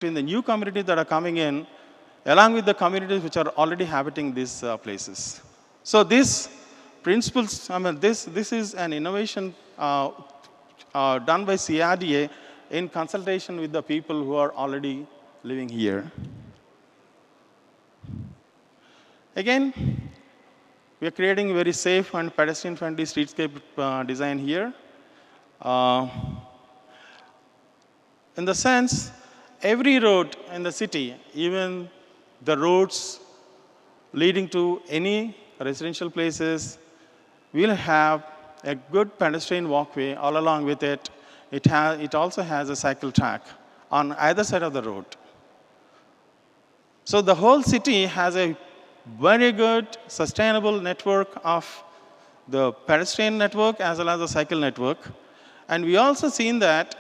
between the new communities that are coming in, along with the communities which are already habiting these places. So these principles, this is an innovation done by CRDA in consultation with the people who are already living here. Again, we are creating a very safe and pedestrian-friendly streetscape design here. In the sense, every road in the city, even the roads leading to any residential places, will have a good pedestrian walkway all along with it. It also has a cycle track on either side of the road. So the whole city has a very good sustainable network of the pedestrian network as well as the cycle network. And we also seen that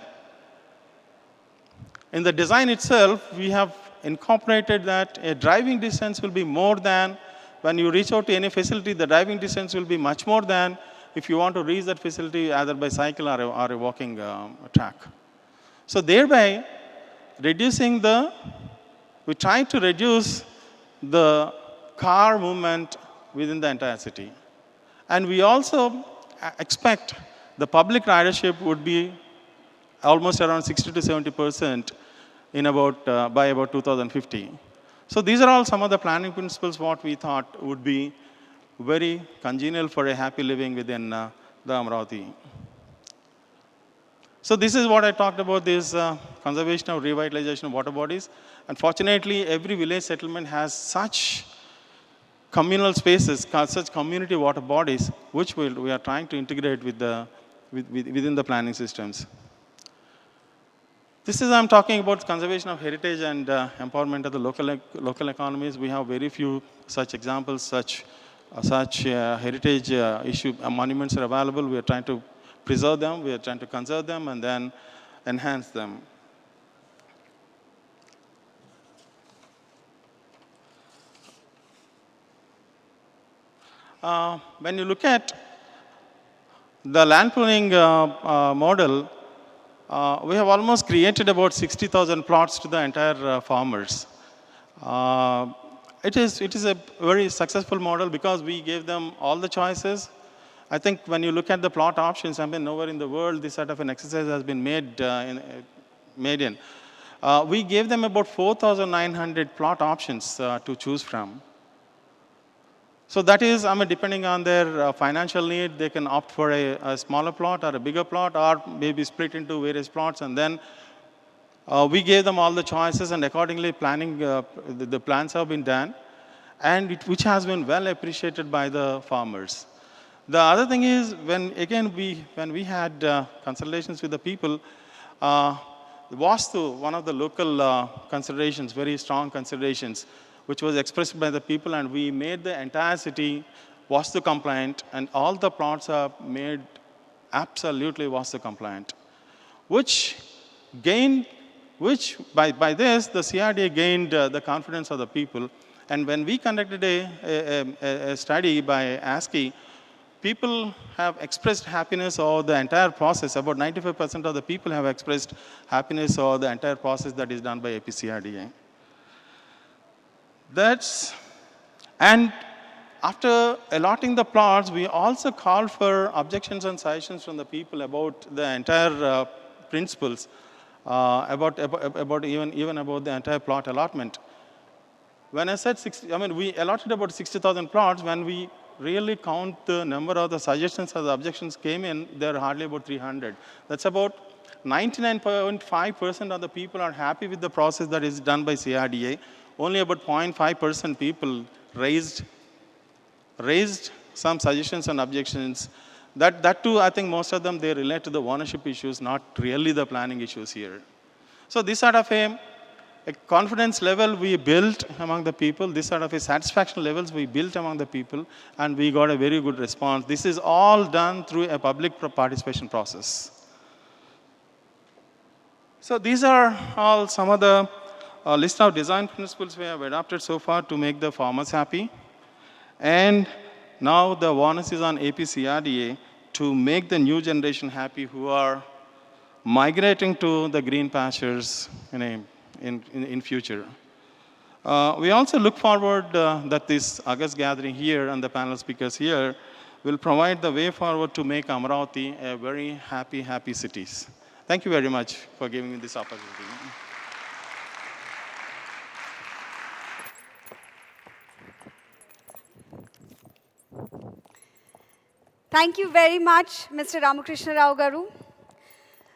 in the design itself, we have incorporated that a driving distance will be more than, when you reach out to any facility, the driving distance will be much more than if you want to reach that facility either by cycle or a walking track. So thereby, we try to reduce the car movement within the entire city. And we also expect the public ridership would be almost around 60 to 70% by about 2050. So these are all some of the planning principles what we thought would be very congenial for a happy living within the Amaravathi. So this is what I talked about, this conservation of revitalization of water bodies. Unfortunately, every village settlement has such communal spaces, such community water bodies, which we are trying to integrate within the planning systems. I'm talking about conservation of heritage and empowerment of the local economies. We have very few such examples, such heritage monuments are available. We are trying to preserve them, we are trying to conserve them, and then enhance them. When you look at the land pooling model, we have almost created about 60,000 plots to the entire farmers. It is a very successful model because we gave them all the choices. I think when you look at the plot options, nowhere in the world this sort of an exercise has been made in. We gave them about 4,900 plot options to choose from. So that is, depending on their financial need, they can opt for a smaller plot or a bigger plot, or maybe split into various plots. And then we gave them all the choices, and accordingly, the plans have been done, and which has been well appreciated by the farmers. The other thing is, when we had consultations with the people, Vastu, one of the local considerations, very strong considerations, which was expressed by the people, and we made the entire city Vastu compliant, and all the plots are made absolutely Vastu compliant, which by this, the CRDA gained the confidence of the people. And when we conducted a study by ASCII, people have expressed happiness over the entire process. About 95% of the people have expressed happiness over the entire process that is done by APCRDA. And after allotting the plots, we also called for objections and suggestions from the people about the entire principles, about the entire plot allotment. When I said 60, we allotted about 60,000 plots. When we really count the number of the suggestions or the objections came in, there are hardly about 300. That's about 99.5% of the people are happy with the process that is done by CRDA. Only about 0.5% people raised some suggestions and objections. That too, I think most of them, they relate to the ownership issues, not really the planning issues here. So this sort of a confidence level we built among the people, this sort of a satisfaction levels we built among the people, and we got a very good response. This is all done through a public participation process. So these are all some of the list of design principles we have adopted so far to make the farmers happy. And now the onus is on APCRDA to make the new generation happy who are migrating to the green pastures in in future. We also look forward that this August gathering here and the panel speakers here will provide the way forward to make Amaravati a very happy, happy city. Thank you very much for giving me this opportunity. Thank you very much, Mr. Ramakrishna Rao Garu.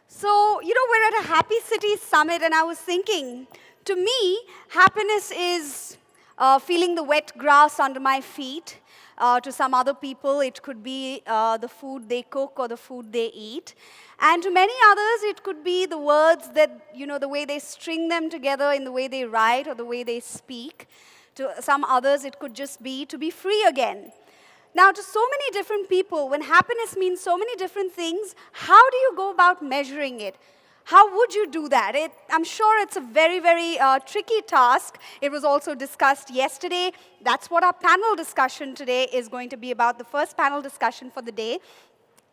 So, we're at a Happy Cities Summit, and I was thinking, to me, happiness is feeling the wet grass under my feet. To some other people, it could be the food they cook or the food they eat. And to many others, it could be the words that, the way they string them together in the way they write or the way they speak. To some others, it could just be to be free again. Now, to so many different people, when happiness means so many different things, how do you go about measuring it? How would you do that? I'm sure it's a very, very tricky task. It was also discussed yesterday. That's what our panel discussion today is going to be about, the first panel discussion for the day.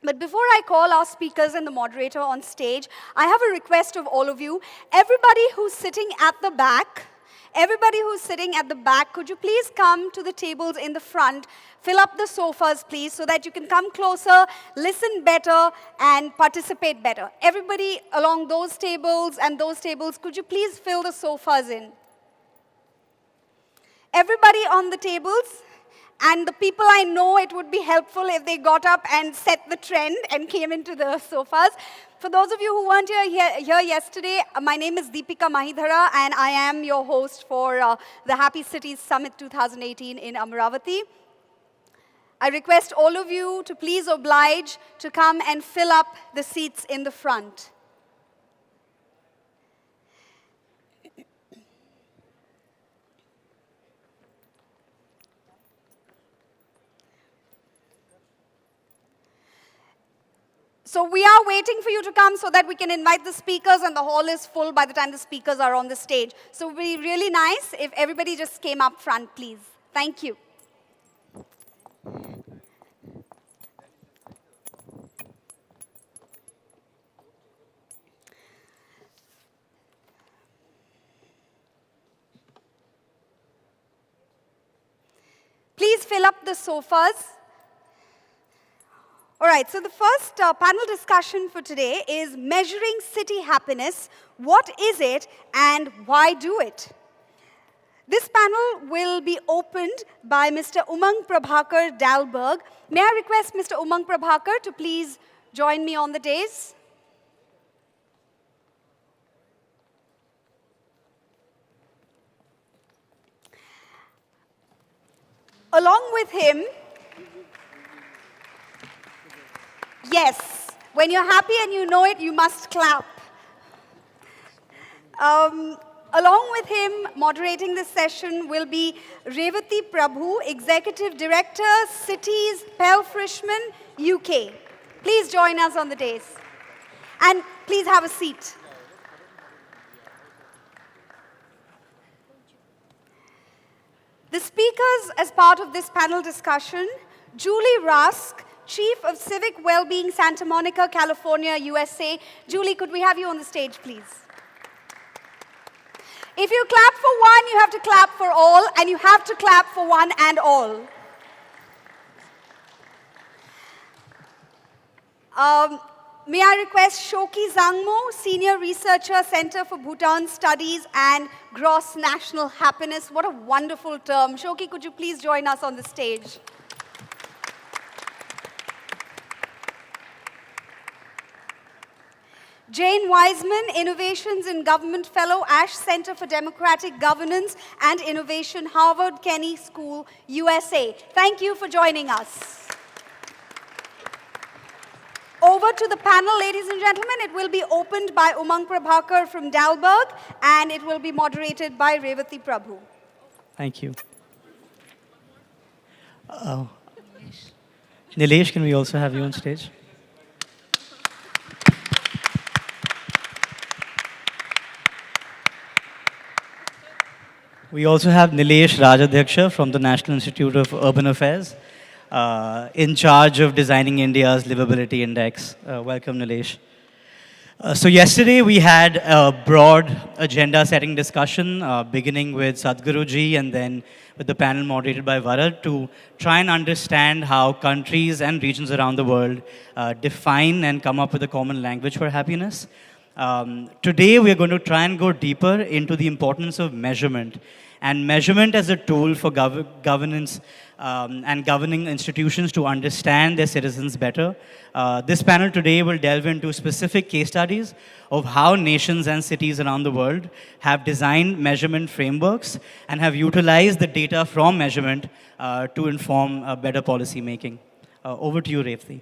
But before I call our speakers and the moderator on stage, I have a request of all of you. Everybody who's sitting at the back, could you please come to the tables in the front, fill up the sofas, please, so that you can come closer, listen better, and participate better. Everybody along those tables and those tables, could you please fill the sofas in? Everybody on the tables, and the people I know, it would be helpful if they got up and set the trend and came into the sofas. For those of you who weren't here yesterday, my name is Deepika Mahidhara, and I am your host for the Happy Cities Summit 2018 in Amaravathi. I request all of you to please oblige to come and fill up the seats in the front. So we are waiting for you to come so that we can invite the speakers, and the hall is full by the time the speakers are on the stage. So it would be really nice if everybody just came up front, please. Thank you. Please fill up the sofas. All right, so the first panel discussion for today is measuring city happiness. What is it and why do it? This panel will be opened by Mr. Umang Prabhakar Dalberg. May I request Mr. Umang Prabhakar to please join me on the dais? Along with him, yes, when you're happy and you know it, you must clap. Along with him, moderating this session will be Revathi Prabhu, Executive Director, Cities, Pell Frishman, UK. Please join us on the dais. And please have a seat. The speakers as part of this panel discussion, Julie Rusk, Chief of Civic Wellbeing, Santa Monica, California, USA. Julie, could we have you on the stage, please? If you clap for one, you have to clap for all, and you have to clap for one and all. May I request Shoki Zangmo, Senior Researcher, Center for Bhutan Studies and Gross National Happiness. What a wonderful term. Shoki, could you please join us on the stage? Jane Wiseman, Innovations in Government Fellow, Ash Center for Democratic Governance and Innovation, Harvard Kennedy School, USA. Thank you for joining us. Over to the panel, ladies and gentlemen. It will be opened by Umang Prabhakar from Dalberg, and it will be moderated by Revathi Prabhu. Thank you. Nilesh, can we also have you on stage? We also have Nilesh Rajadhyaksha from the National Institute of Urban Affairs, in charge of designing India's Livability Index. Welcome, Nilesh. So yesterday we had a broad agenda-setting discussion, beginning with Sadhguruji and then with the panel moderated by Varad to try and understand how countries and regions around the world define and come up with a common language for happiness. Today we are going to try and go deeper into the importance of measurement and measurement as a tool for governance and governing institutions to understand their citizens better. This panel today will delve into specific case studies of how nations and cities around the world have designed measurement frameworks and have utilized the data from measurement to inform better policy making. Over to you, Revati.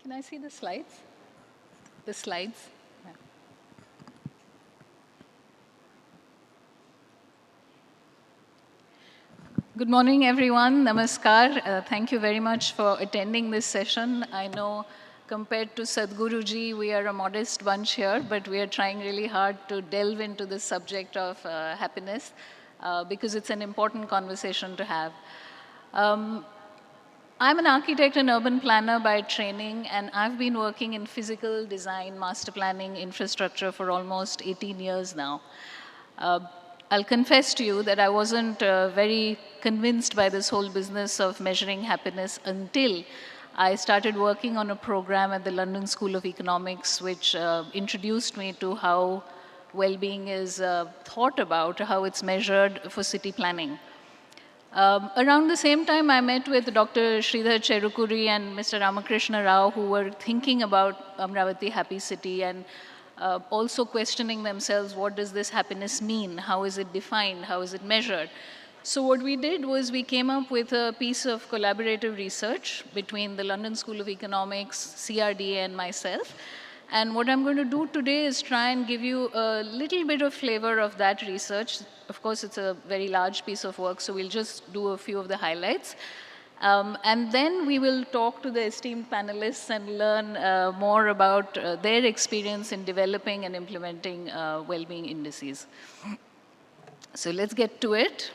Can I see the slides? The slides? Yeah. Good morning, everyone. Namaskar. Thank you very much for attending this session. I know compared to Sadhguruji, we are a modest bunch here, but we are trying really hard to delve into the subject of happiness because it's an important conversation to have. I'm an architect and urban planner by training, and I've been working in physical design, master planning, infrastructure for almost 18 years now. I'll confess to you that I wasn't very convinced by this whole business of measuring happiness until I started working on a program at the London School of Economics, which introduced me to how well-being is thought about, how it's measured for city planning. Around the same time, I met with Dr. Sridhar Cherukuri and Mr. Ramakrishna Rao, who were thinking about Amaravathi Happy City and also questioning themselves, what does this happiness mean? How is it defined? How is it measured? So what we did was we came up with a piece of collaborative research between the London School of Economics, CRDA, and myself. And what I'm going to do today is try and give you a little bit of flavor of that research. Of course, it's a very large piece of work, so we'll just do a few of the highlights. And then we will talk to the esteemed panelists and learn more about their experience in developing and implementing well-being indices. So let's get to it.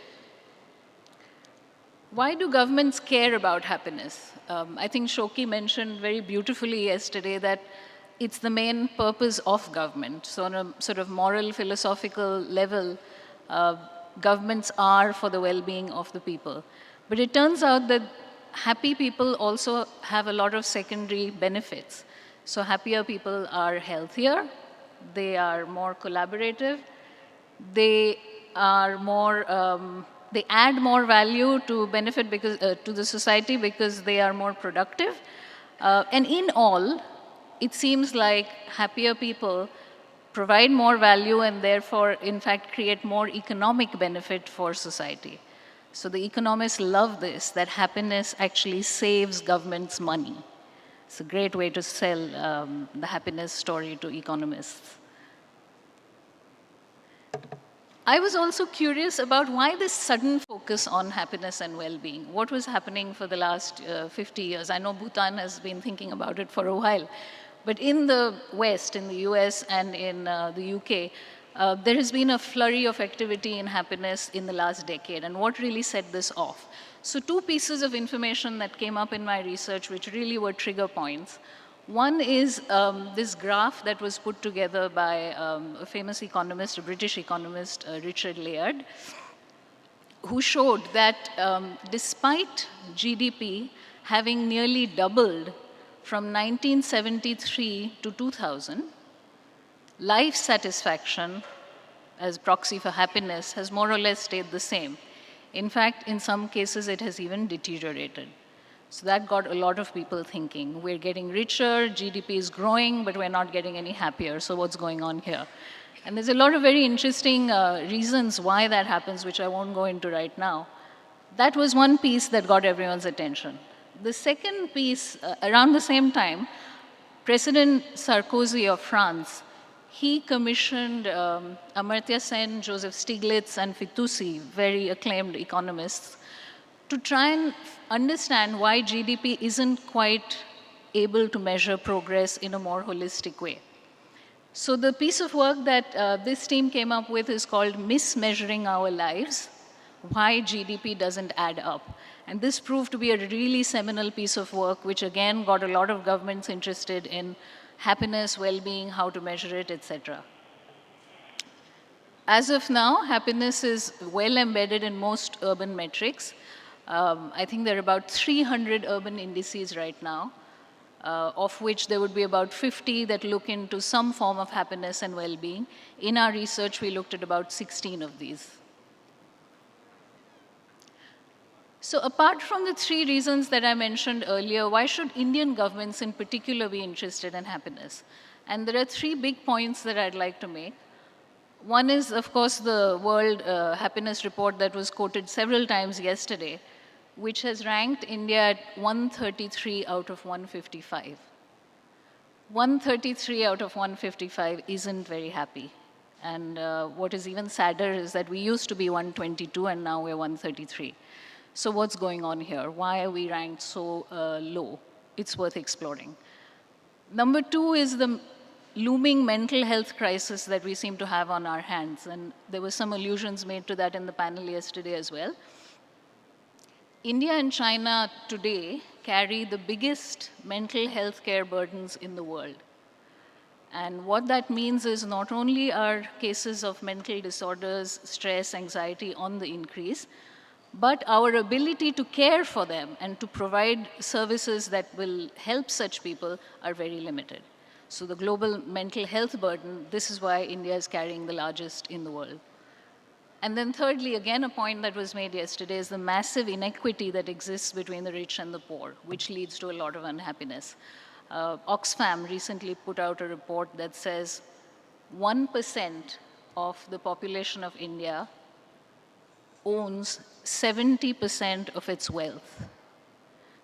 Why do governments care about happiness? I think Shoki mentioned very beautifully yesterday that it's the main purpose of government. So on a sort of moral, philosophical level, governments are for the well-being of the people. But it turns out that happy people also have a lot of secondary benefits. So happier people are healthier, they are more collaborative, they are more, they add more value to benefit because, to the society because they are more productive. And in all, it seems like happier people provide more value and therefore, in fact, create more economic benefit for society. So the economists love this, that happiness actually saves governments money. It's a great way to sell the happiness story to economists. I was also curious about why this sudden focus on happiness and well-being. What was happening for the last 50 years? I know Bhutan has been thinking about it for a while. But in the West, in the US and in the UK, there has been a flurry of activity in happiness in the last decade. And what really set this off? So two pieces of information that came up in my research, which really were trigger points. One is this graph that was put together by a famous economist, a British economist, Richard Layard, who showed that despite GDP having nearly doubled from 1973 to 2000, life satisfaction as proxy for happiness has more or less stayed the same. In fact, in some cases, it has even deteriorated. So that got a lot of people thinking, we're getting richer, GDP is growing, but we're not getting any happier, so what's going on here? And there's a lot of very interesting reasons why that happens, which I won't go into right now. That was one piece that got everyone's attention. The second piece, around the same time, President Sarkozy of France, he commissioned Amartya Sen, Joseph Stiglitz, and Fitoussi, very acclaimed economists, to try and understand why GDP isn't quite able to measure progress in a more holistic way. So the piece of work that this team came up with is called Mismeasuring Our Lives, Why GDP Doesn't Add Up. And this proved to be a really seminal piece of work, which again got a lot of governments interested in happiness, well-being, how to measure it, etc. As of now, happiness is well embedded in most urban metrics. I think there are about 300 urban indices right now, of which there would be about 50 that look into some form of happiness and well-being. In our research, we looked at about 16 of these. So apart from the three reasons that I mentioned earlier, why should Indian governments in particular be interested in happiness? And there are three big points that I'd like to make. One is, of course, the World Happiness Report that was quoted several times yesterday, which has ranked India at 133 out of 155. 133 out of 155 isn't very happy. And what is even sadder is that we used to be 122 and now we're 133. So what's going on here? Why are we ranked so low? It's worth exploring. Number two is the looming mental health crisis that we seem to have on our hands. And there were some allusions made to that in the panel yesterday as well. India and China today carry the biggest mental health care burdens in the world. And what that means is not only are cases of mental disorders, stress, anxiety on the increase, but our ability to care for them and to provide services that will help such people are very limited. So the global mental health burden, this is why India is carrying the largest in the world. And then thirdly, again, a point that was made yesterday is the massive inequity that exists between the rich and the poor, which leads to a lot of unhappiness. Oxfam recently put out a report that says 1% of the population of India owns 70% of its wealth.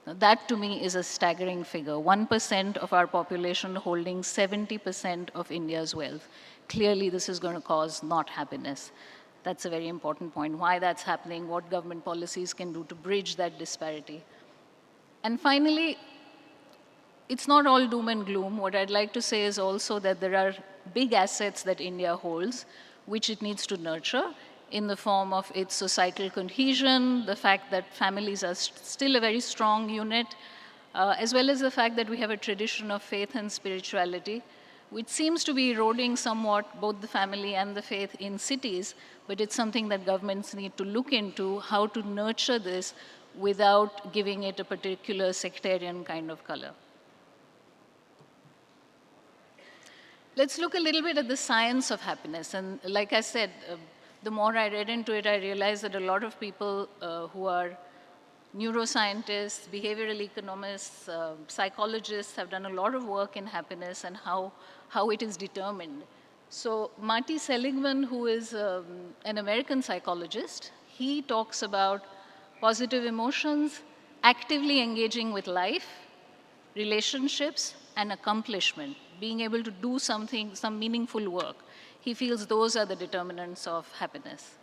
Now, that to me is a staggering figure. 1% of our population holding 70% of India's wealth. Clearly, this is going to cause not happiness. That's a very important point. Why that's happening, what government policies can do to bridge that disparity. And finally, it's not all doom and gloom. What I'd like to say is also that there are big assets that India holds, which it needs to nurture in the form of its societal cohesion, the fact that families are still a very strong unit, as well as the fact that we have a tradition of faith and spirituality, which seems to be eroding somewhat both the family and the faith in cities, but it's something that governments need to look into, how to nurture this without giving it a particular sectarian kind of color. Let's look a little bit at the science of happiness. And like I said, the more I read into it, I realized that a lot of people who are neuroscientists, behavioral economists, psychologists have done a lot of work in happiness and how it is determined. So Marty Seligman, who is an American psychologist, he talks about positive emotions, actively engaging with life, relationships, and accomplishment, being able to do something, some meaningful work. He feels those are the determinants of happiness.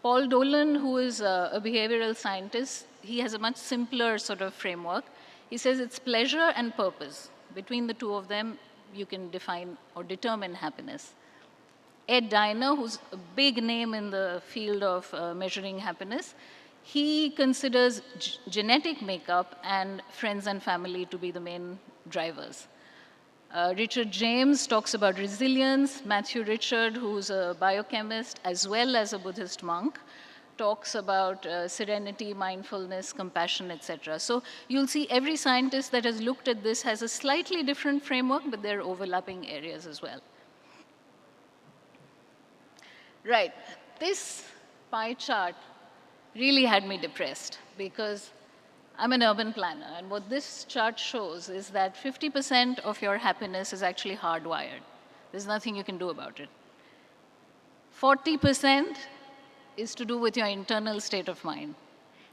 Paul Dolan, who is a behavioral scientist, he has a much simpler sort of framework. He says it's pleasure and purpose. Between the two of them, you can define or determine happiness. Ed Diner, who's a big name in the field of measuring happiness, he considers genetic makeup and friends and family to be the main drivers. Richard James talks about resilience. Matthew Richard, who's a biochemist as well as a Buddhist monk, talks about serenity, mindfulness, compassion, etc. So you'll see every scientist that has looked at this has a slightly different framework, but there are overlapping areas as well. Right, this pie chart really had me depressed because I'm an urban planner, and what this chart shows is that 50% of your happiness is actually hardwired. There's nothing you can do about it. 40% is to do with your internal state of mind.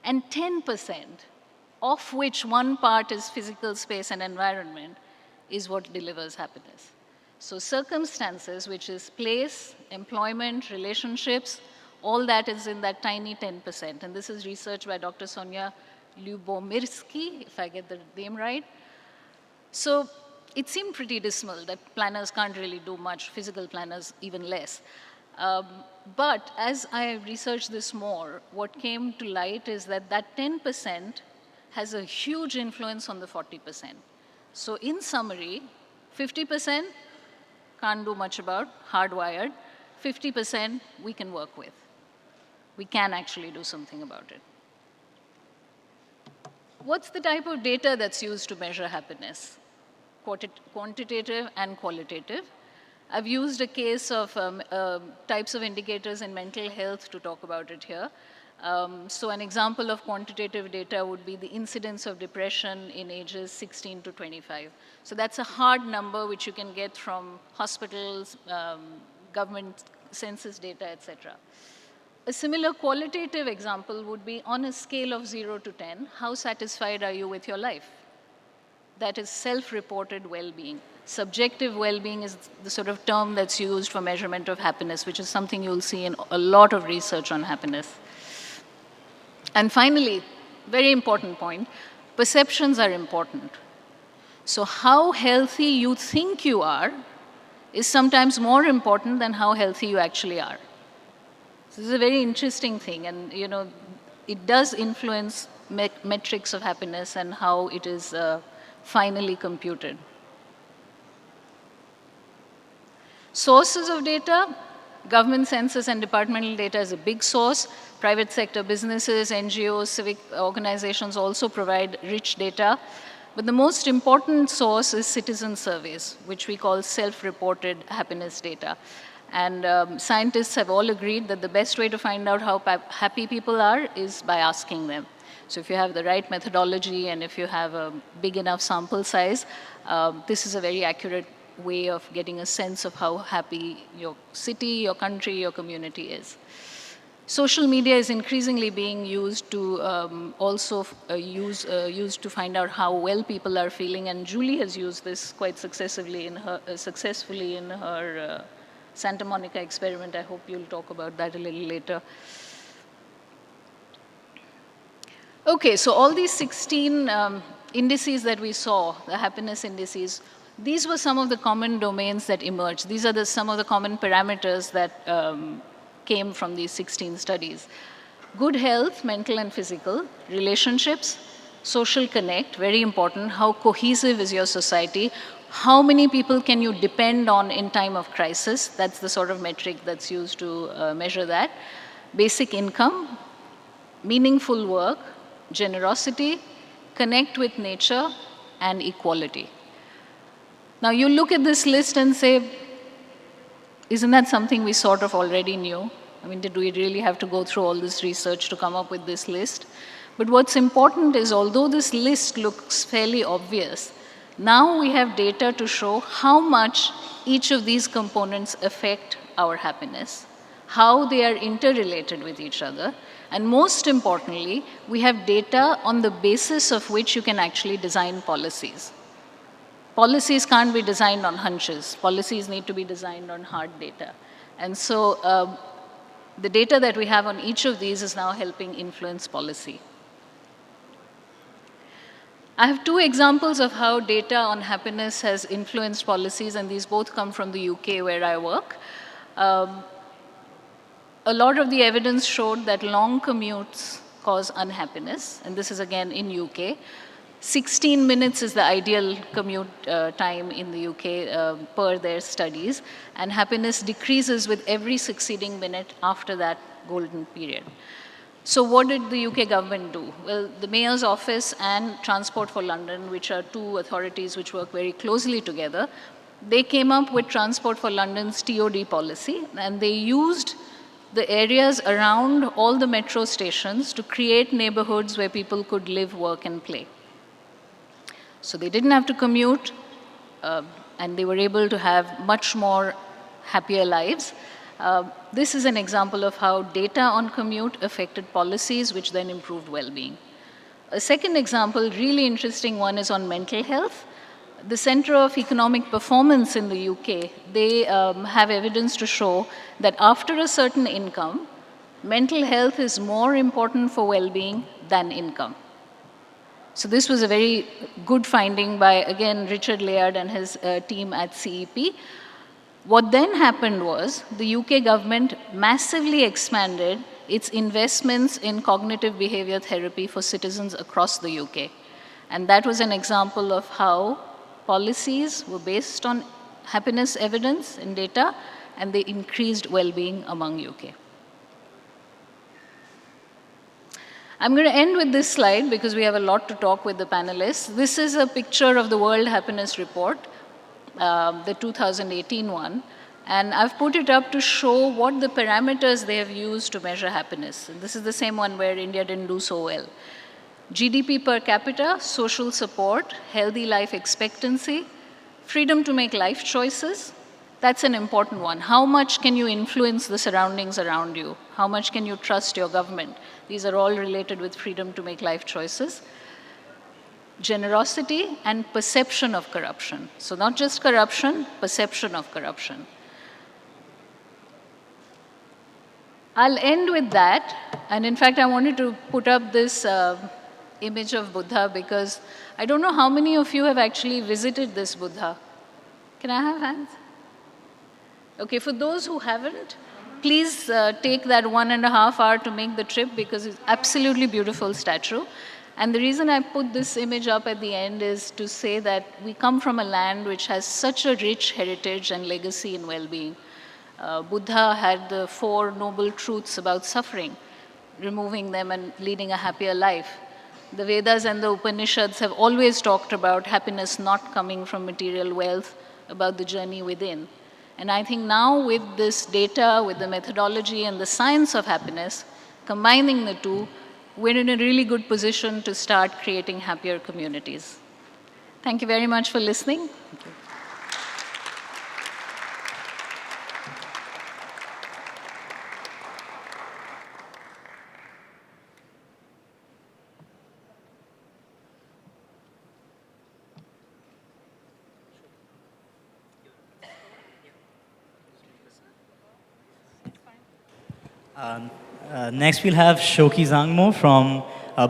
And 10%, of which one part is physical space and environment, is what delivers happiness. So circumstances, which is place, employment, relationships, all that is in that tiny 10%. And this is research by Dr. Sonia Lubomirsky, if I get the name right. So it seemed pretty dismal that planners can't really do much, physical planners even less. But as I researched this more, what came to light is that that 10% has a huge influence on the 40%. So in summary, 50% can't do much about, hardwired. 50% we can work with. We can actually do something about it. What's the type of data that's used to measure happiness? Quantitative and qualitative. I've used a case of types of indicators in mental health to talk about it here. So an example of quantitative data would be the incidence of depression in ages 16 to 25. So that's a hard number which you can get from hospitals, government census data, etc. A similar qualitative example would be on a scale of 0 to 10, how satisfied are you with your life? That is self-reported well-being. Subjective well-being is the sort of term that's used for measurement of happiness, which is something you'll see in a lot of research on happiness. And finally, very important point, perceptions are important. So how healthy you think you are is sometimes more important than how healthy you actually are. So this is a very interesting thing, and it does influence metrics of happiness and how it is finally computed. Sources of data, government census and departmental data is a big source. Private sector businesses, NGOs, civic organizations also provide rich data. But the most important source is citizen surveys, which we call self-reported happiness data. And scientists have all agreed that the best way to find out how happy people are is by asking them. So if you have the right methodology and if you have a big enough sample size, this is a very accurate way of getting a sense of how happy your city, your country, your community is. Social media is increasingly being used to used to find out how well people are feeling, and Julie has used this quite successfully in her Santa Monica experiment. I hope you'll talk about that a little later. Okay, so all these 16 indices that we saw, the happiness indices, these were some of the common domains that emerged. These are some of the common parameters that came from these 16 studies. Good health, mental and physical, relationships, social connect, very important. How cohesive is your society? How many people can you depend on in time of crisis? That's the sort of metric that's used to measure that. Basic income, meaningful work, generosity, connect with nature, and equality. Now you look at this list and say, isn't that something we sort of already knew? I mean, did we really have to go through all this research to come up with this list? But what's important is, although this list looks fairly obvious, now we have data to show how much each of these components affect our happiness, how they are interrelated with each other, and most importantly, we have data on the basis of which you can actually design policies. Policies can't be designed on hunches. Policies need to be designed on hard data. And so the data that we have on each of these is now helping influence policy. I have two examples of how data on happiness has influenced policies, and these both come from the UK where I work. A lot of the evidence showed that long commutes cause unhappiness, and this is again in UK. 16 minutes is the ideal commute time in the UK per their studies, and happiness decreases with every succeeding minute after that golden period. So what did the UK government do? Well, the Mayor's Office and Transport for London, which are two authorities which work very closely together, they came up with Transport for London's TOD policy, and they used the areas around all the metro stations to create neighborhoods where people could live, work, and play. So they didn't have to commute, and they were able to have much more happier lives. This is an example of how data on commute affected policies, which then improved well-being. A second example, really interesting one, is on mental health. The Center of Economic Performance in the UK, they have evidence to show that after a certain income, mental health is more important for well-being than income. So this was a very good finding by, again, Richard Layard and his team at CEP. What then happened was the UK government massively expanded its investments in cognitive behavior therapy for citizens across the UK. And that was an example of how policies were based on happiness evidence and data, and they increased well-being among UK. I'm going to end with this slide because we have a lot to talk with the panelists. This is a picture of the World Happiness Report, the 2018 one. And I've put it up to show what the parameters they have used to measure happiness. And this is the same one where India didn't do so well. GDP per capita, social support, healthy life expectancy, freedom to make life choices. That's an important one. How much can you influence the surroundings around you? How much can you trust your government? These are all related with freedom to make life choices. Generosity and perception of corruption. So not just corruption, perception of corruption. I'll end with that. And in fact, I wanted to put up this image of Buddha because I don't know how many of you have actually visited this Buddha. Can I have hands? Okay, for those who haven't, please take that 1.5 hours to make the trip because it's absolutely beautiful statue. And the reason I put this image up at the end is to say that we come from a land which has such a rich heritage and legacy in well-being. Buddha had the 4 noble truths about suffering, removing them and leading a happier life. The Vedas and the Upanishads have always talked about happiness not coming from material wealth, about the journey within. And I think now with this data, with the methodology and the science of happiness, combining the two, we're in a really good position to start creating happier communities. Thank you very much for listening. Thank you. Next, we'll have Shoki Zangmo from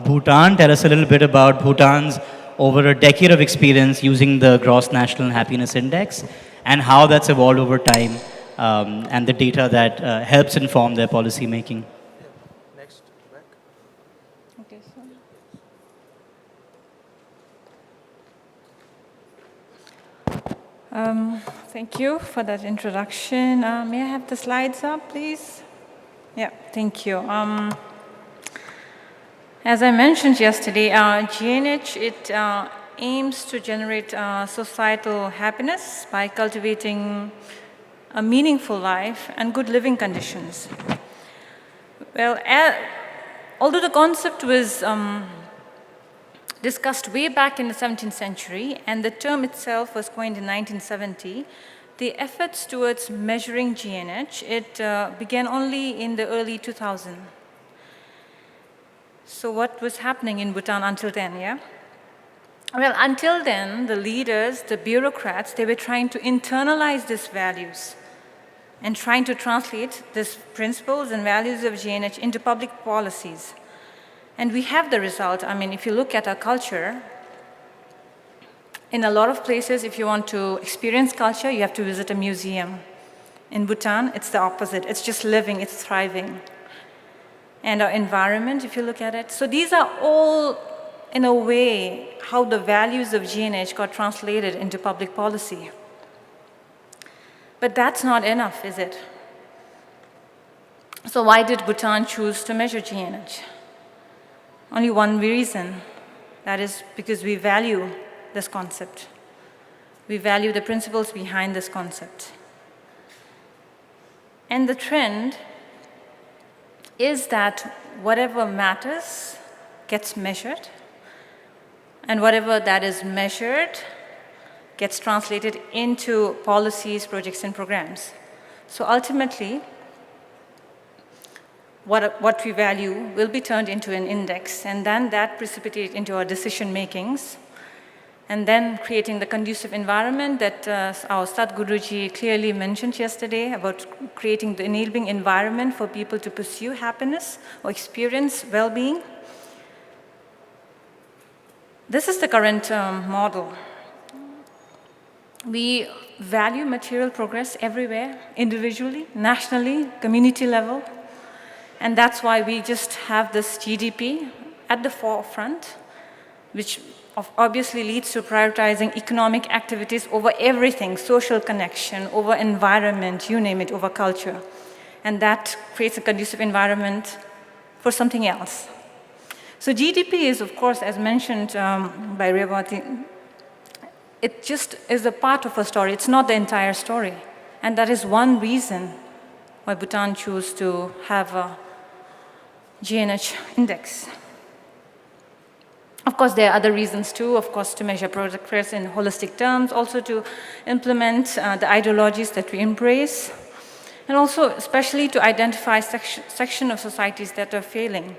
Bhutan. Tell us a little bit about Bhutan's over a decade of experience using the Gross National Happiness Index and how that's evolved over time and the data that helps inform their policy making. Next, back. Okay, Thank you for that introduction. May I have the slides up, please? Yeah, thank you. As I mentioned yesterday, GNH, it aims to generate societal happiness by cultivating a meaningful life and good living conditions. Well, although the concept was discussed way back in the 17th century, and the term itself was coined in 1970, the efforts towards measuring GNH, it began only in the early 2000s. So what was happening in Bhutan until then, yeah? Well, until then, the leaders, the bureaucrats, they were trying to internalize these values and trying to translate these principles and values of GNH into public policies. And we have the result. I mean, if you look at our culture, in a lot of places, if you want to experience culture, you have to visit a museum. In Bhutan, it's the opposite. It's just living, it's thriving. And our environment, if you look at it. So these are all, in a way, how the values of GNH got translated into public policy. But that's not enough, is it? So why did Bhutan choose to measure GNH? Only one reason. That is because we value this concept. We value the principles behind this concept. And the trend is that whatever matters gets measured, and whatever that is measured gets translated into policies, projects, and programs. So ultimately, what we value will be turned into an index, and then that precipitates into our decision makings, and then creating the conducive environment that our Sadhguruji clearly mentioned yesterday about creating the enabling environment for people to pursue happiness or experience well-being. This is the current model. We value material progress everywhere, individually, nationally, community level. And that's why we just have this GDP at the forefront, which obviously leads to prioritizing economic activities over everything, social connection, over environment, you name it, over culture. And that creates a conducive environment for something else. So GDP is, of course, as mentioned by Amaravathi, it just is a part of a story. It's not the entire story. And that is one reason why Bhutan chose to have a GNH index. Of course, there are other reasons too, of course, to measure progress in holistic terms, also to implement the ideologies that we embrace, and also especially to identify section of societies that are failing,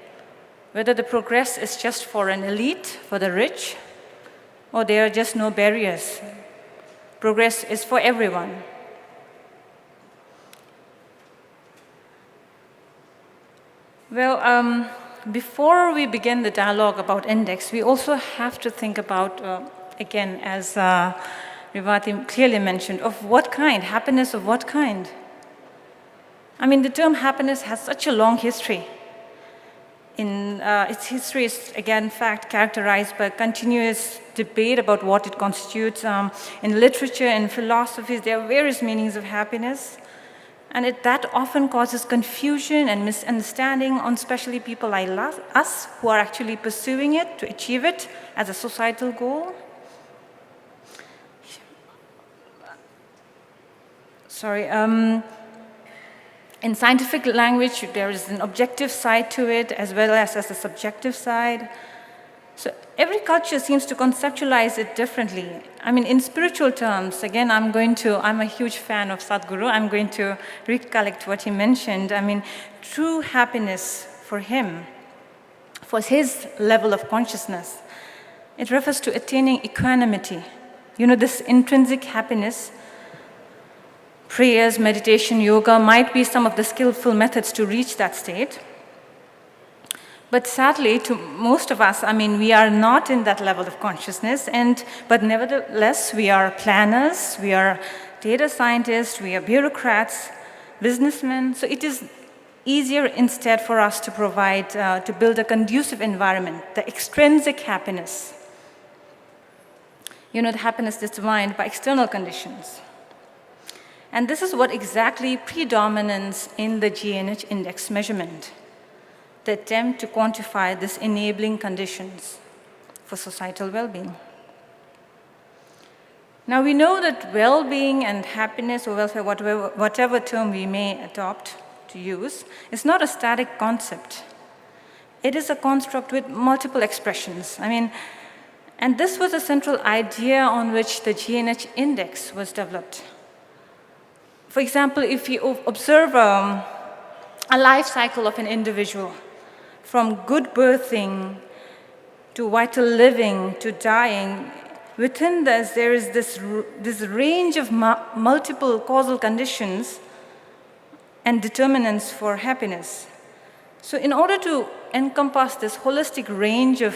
whether the progress is just for an elite, for the rich, or there are just no barriers. Progress is for everyone. Well, before we begin the dialogue about index, we also have to think about, again, as Amaravathi clearly mentioned, of what kind, happiness of what kind? I mean, the term happiness has such a long history. Its history is, again, in fact, characterized by continuous debate about what it constitutes. In literature and philosophies, there are various meanings of happiness. And that often causes confusion and misunderstanding on especially people like us who are actually pursuing it to achieve it as a societal goal. Sorry. In scientific language, there is an objective side to it as well as a subjective side. So every culture seems to conceptualize it differently. I mean, in spiritual terms, again, I'm a huge fan of Sadhguru. I'm going to recollect what he mentioned. I mean, true happiness for him, for his level of consciousness, it refers to attaining equanimity. You know, this intrinsic happiness, prayers, meditation, yoga might be some of the skillful methods to reach that state. But sadly, to most of us, I mean, we are not in that level of consciousness, but nevertheless, we are planners, we are data scientists, we are bureaucrats, businessmen. So it is easier instead for us to provide, to build a conducive environment, the extrinsic happiness. You know, the happiness determined by external conditions. And this is what exactly predominates in the GNH index measurement, the attempt to quantify these enabling conditions for societal well-being. Now we know that well-being and happiness or welfare, whatever term we may adopt to use, is not a static concept. It is a construct with multiple expressions. I mean, and this was a central idea on which the GNH index was developed. For example, if you observe a life cycle of an individual, from good birthing to vital living to dying, within this there is this range of multiple causal conditions and determinants for happiness. So in order to encompass this holistic range of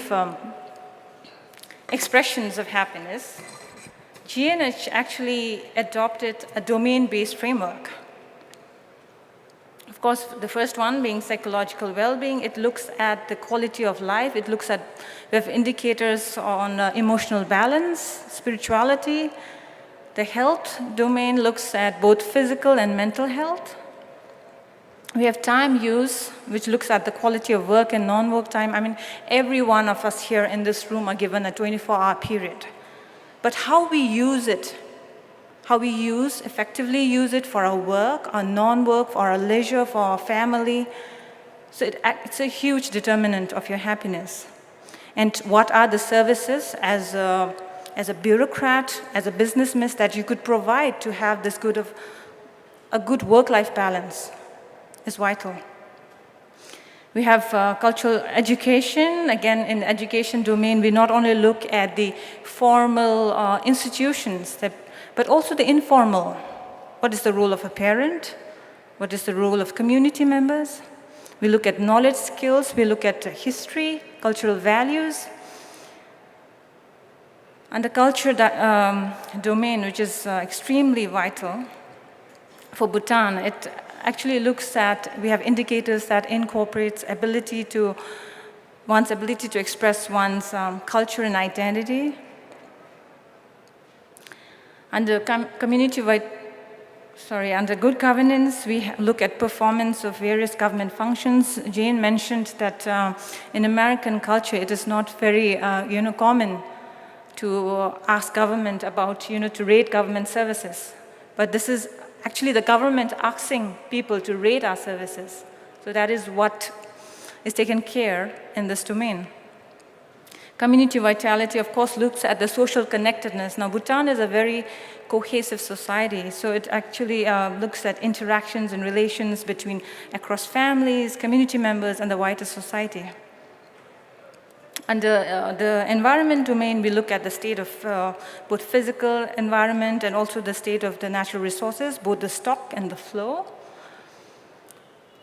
expressions of happiness, GNH actually adopted a domain-based framework. Of course, the first one being psychological well-being, it looks at the quality of life. It looks at, we have indicators on emotional balance, spirituality. The health domain looks at both physical and mental health. We have time use, which looks at the quality of work and non-work time. I mean, every one of us here in this room are given a 24-hour period. But how we use it, how we effectively use it for our work, our non-work, for our leisure, for our family. So it's a huge determinant of your happiness. And what are the services as a bureaucrat, as a businessman that you could provide to have this a good work-life balance is vital. We have cultural education. Again, in the education domain, we not only look at the formal institutions, but also the informal. What is the role of a parent? What is the role of community members? We look at knowledge skills, we look at history, cultural values. And the culture domain, which is extremely vital for Bhutan, it actually looks at, we have indicators that incorporates one's ability to express one's culture and identity. Under under good governance, we look at performance of various government functions. Jane mentioned that in American culture, it is not very common to ask government about, to rate government services. But this is actually the government asking people to rate our services. So that is what is taken care in this domain. Community vitality, of course, looks at the social connectedness. Now, Bhutan is a very cohesive society, so it actually looks at interactions and relations across families, community members, and the wider society. Under the environment domain, we look at the state of both physical environment and also the state of the natural resources, both the stock and the flow.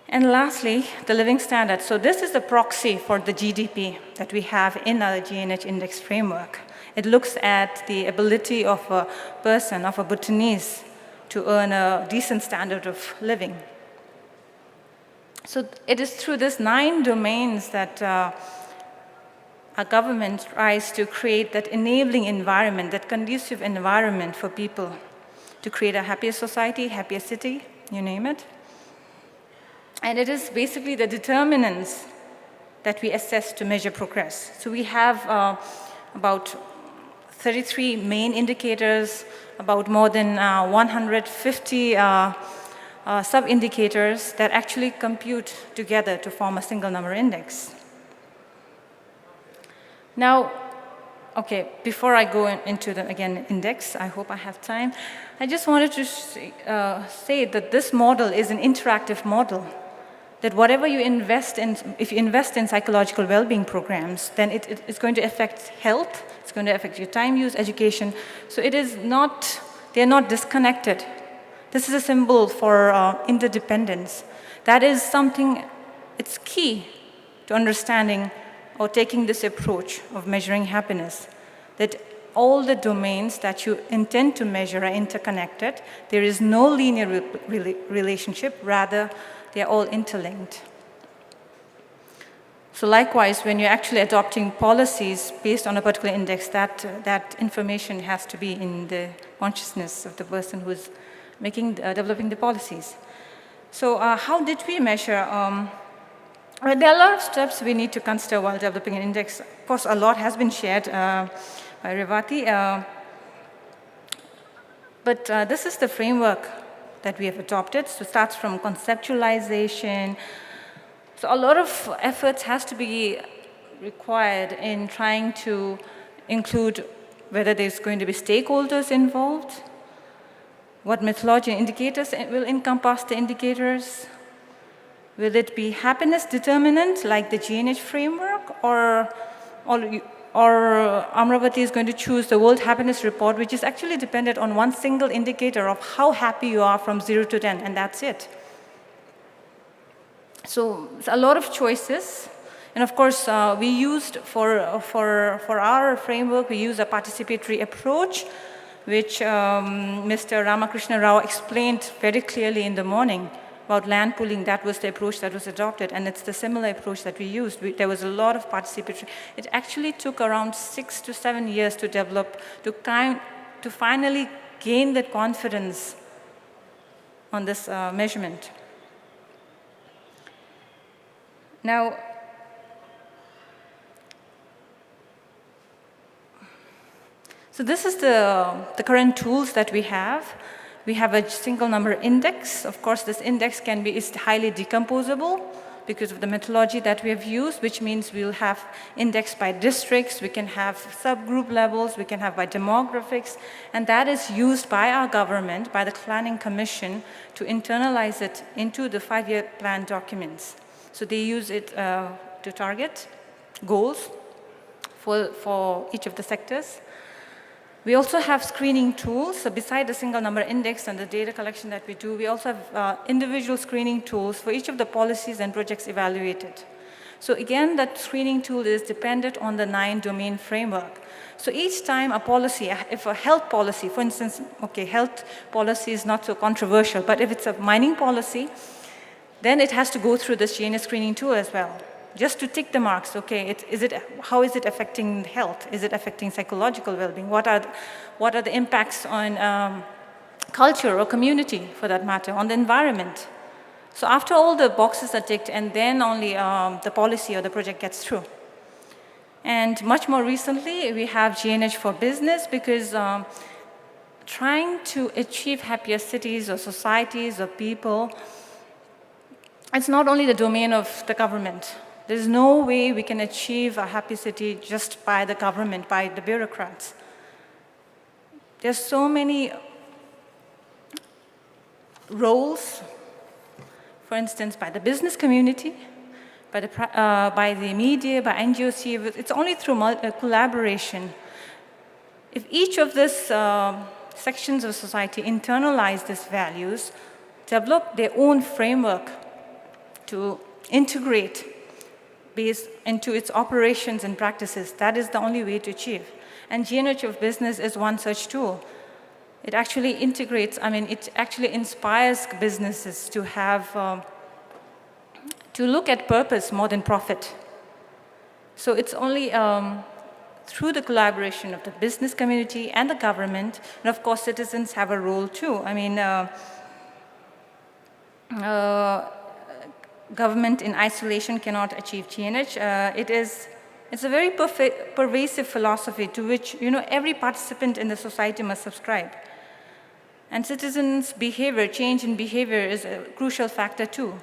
And lastly, the living standard. So this is the proxy for the GDP that we have in our GNH index framework. It looks at the ability of a person, of a Bhutanese, to earn a decent standard of living. So it is through these 9 domains that our government tries to create that enabling environment, that conducive environment for people to create a happier society, happier city, you name it. And it is basically the determinants that we assess to measure progress. So we have about 33 main indicators, about more than 150 sub-indicators that actually compute together to form a single number index. Now, okay, before I go into the, index, I hope I have time, I just wanted to say that this model is an interactive model, that whatever you invest in, if you invest in psychological well-being programs, then it's going to affect health, it's going to affect your time use, education. So it is not, they're not disconnected. This is a symbol for interdependence. That is something, it's key to understanding or taking this approach of measuring happiness, that all the domains that you intend to measure are interconnected. There is no linear relationship, rather they are all interlinked. So likewise, when you're actually adopting policies based on a particular index, that information has to be in the consciousness of the person who's developing the policies. So how did we measure? Well, there are a lot of steps we need to consider while developing an index. Of course, a lot has been shared by Amaravathi. But this is the framework that we have adopted. So it starts from conceptualization. So a lot of efforts has to be required in trying to include whether there's going to be stakeholders involved, what methodology and indicators will encompass the indicators. Will it be happiness determinant like the GNH framework, or Amaravathi is going to choose the World Happiness Report, which is actually dependent on one single indicator of how happy you are from 0 to 10, and that's it. So it's a lot of choices. And of course, we used for our framework, we use a participatory approach, which Mr. Ramakrishna Rao explained very clearly in the morning about land pooling. That was the approach that was adopted, and it's the similar approach that we used. There was a lot of participatory. It actually took around 6 to 7 years to develop, to finally gain that confidence on this measurement. Now, so this is the current tools that we have. We have a single number index. Of course, this index is highly decomposable because of the methodology that we have used, which means we'll have index by districts, we can have subgroup levels, we can have by demographics, and that is used by our government, by the Planning Commission, to internalize it into the 5-year plan documents. So they use it to target goals for each of the sectors. We also have screening tools. So beside the single number index and the data collection that we do, we also have individual screening tools for each of the policies and projects evaluated. So again, that screening tool is dependent on the 9-domain framework. So each time a policy, if a health policy, for instance, okay, health policy is not so controversial, but if it's a mining policy, then it has to go through this GNS screening tool as well, just to tick the marks. Okay, how is it affecting health? Is it affecting psychological well-being? What are the impacts on culture or community, for that matter, on the environment? So after all the boxes are ticked, and then only the policy or the project gets through. And much more recently, we have GNH for business, because trying to achieve happier cities or societies or people, it's not only the domain of the government. There's no way we can achieve a happy city just by the government, by the bureaucrats. There's so many roles, for instance, by the business community, by the media, by NGOs. It's only through collaboration. If each of these sections of society internalize these values, develop their own framework to integrate into its operations and practices, that is the only way to achieve. And GNH of business is one such tool. It actually integrates, it actually inspires businesses to have, to look at purpose more than profit. So it's only through the collaboration of the business community and the government, and of course citizens have a role too. Government in isolation cannot achieve GNH. It's a very pervasive philosophy to which every participant in the society must subscribe. And citizens' behavior, change in behavior is a crucial factor too.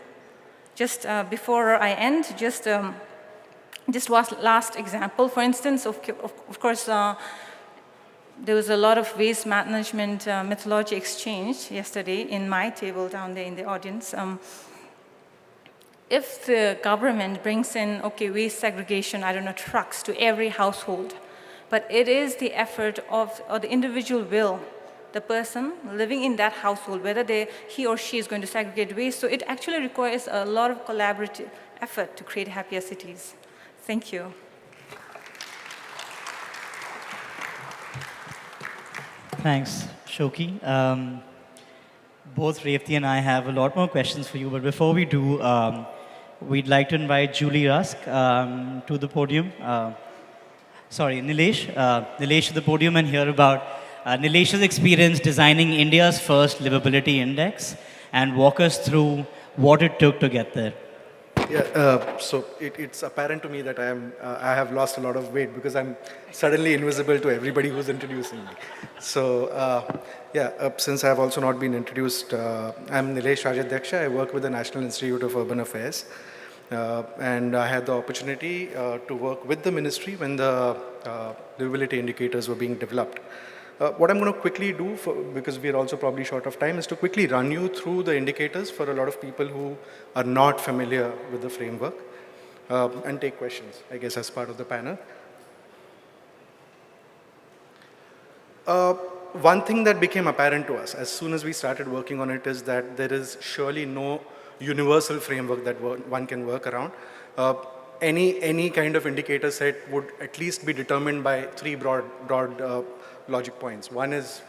Just before I end, just was last example. For instance, of course, there was a lot of waste management methodology exchange yesterday in my table down there in the audience. If the government brings in, waste segregation, trucks to every household, but it is the effort or the individual will, the person living in that household, whether he or she is going to segregate waste. So it actually requires a lot of collaborative effort to create happier cities. Thank you. Thanks, Shoki. Both Revati and I have a lot more questions for you, but before we do, we'd like to invite Julie Rusk to the podium. Nilesh. Nilesh to the podium and hear about Nilesh's experience designing India's first livability index and walk us through what it took to get there. Yeah, so it's apparent to me that I have lost a lot of weight because I'm suddenly invisible to everybody who's introducing me. So since I have also not been introduced, I'm Nilesh Rajadhyaksha. I work with the National Institute of Urban Affairs. And I had the opportunity to work with the ministry when the livability indicators were being developed. What I'm going to quickly do, because we're also probably short of time, is to quickly run you through the indicators for a lot of people who are not familiar with the framework and take questions, I guess, as part of the panel. One thing that became apparent to us as soon as we started working on it is that there is surely no universal framework that one can work around. Any kind of indicator set would at least be determined by three broad logic points. One is,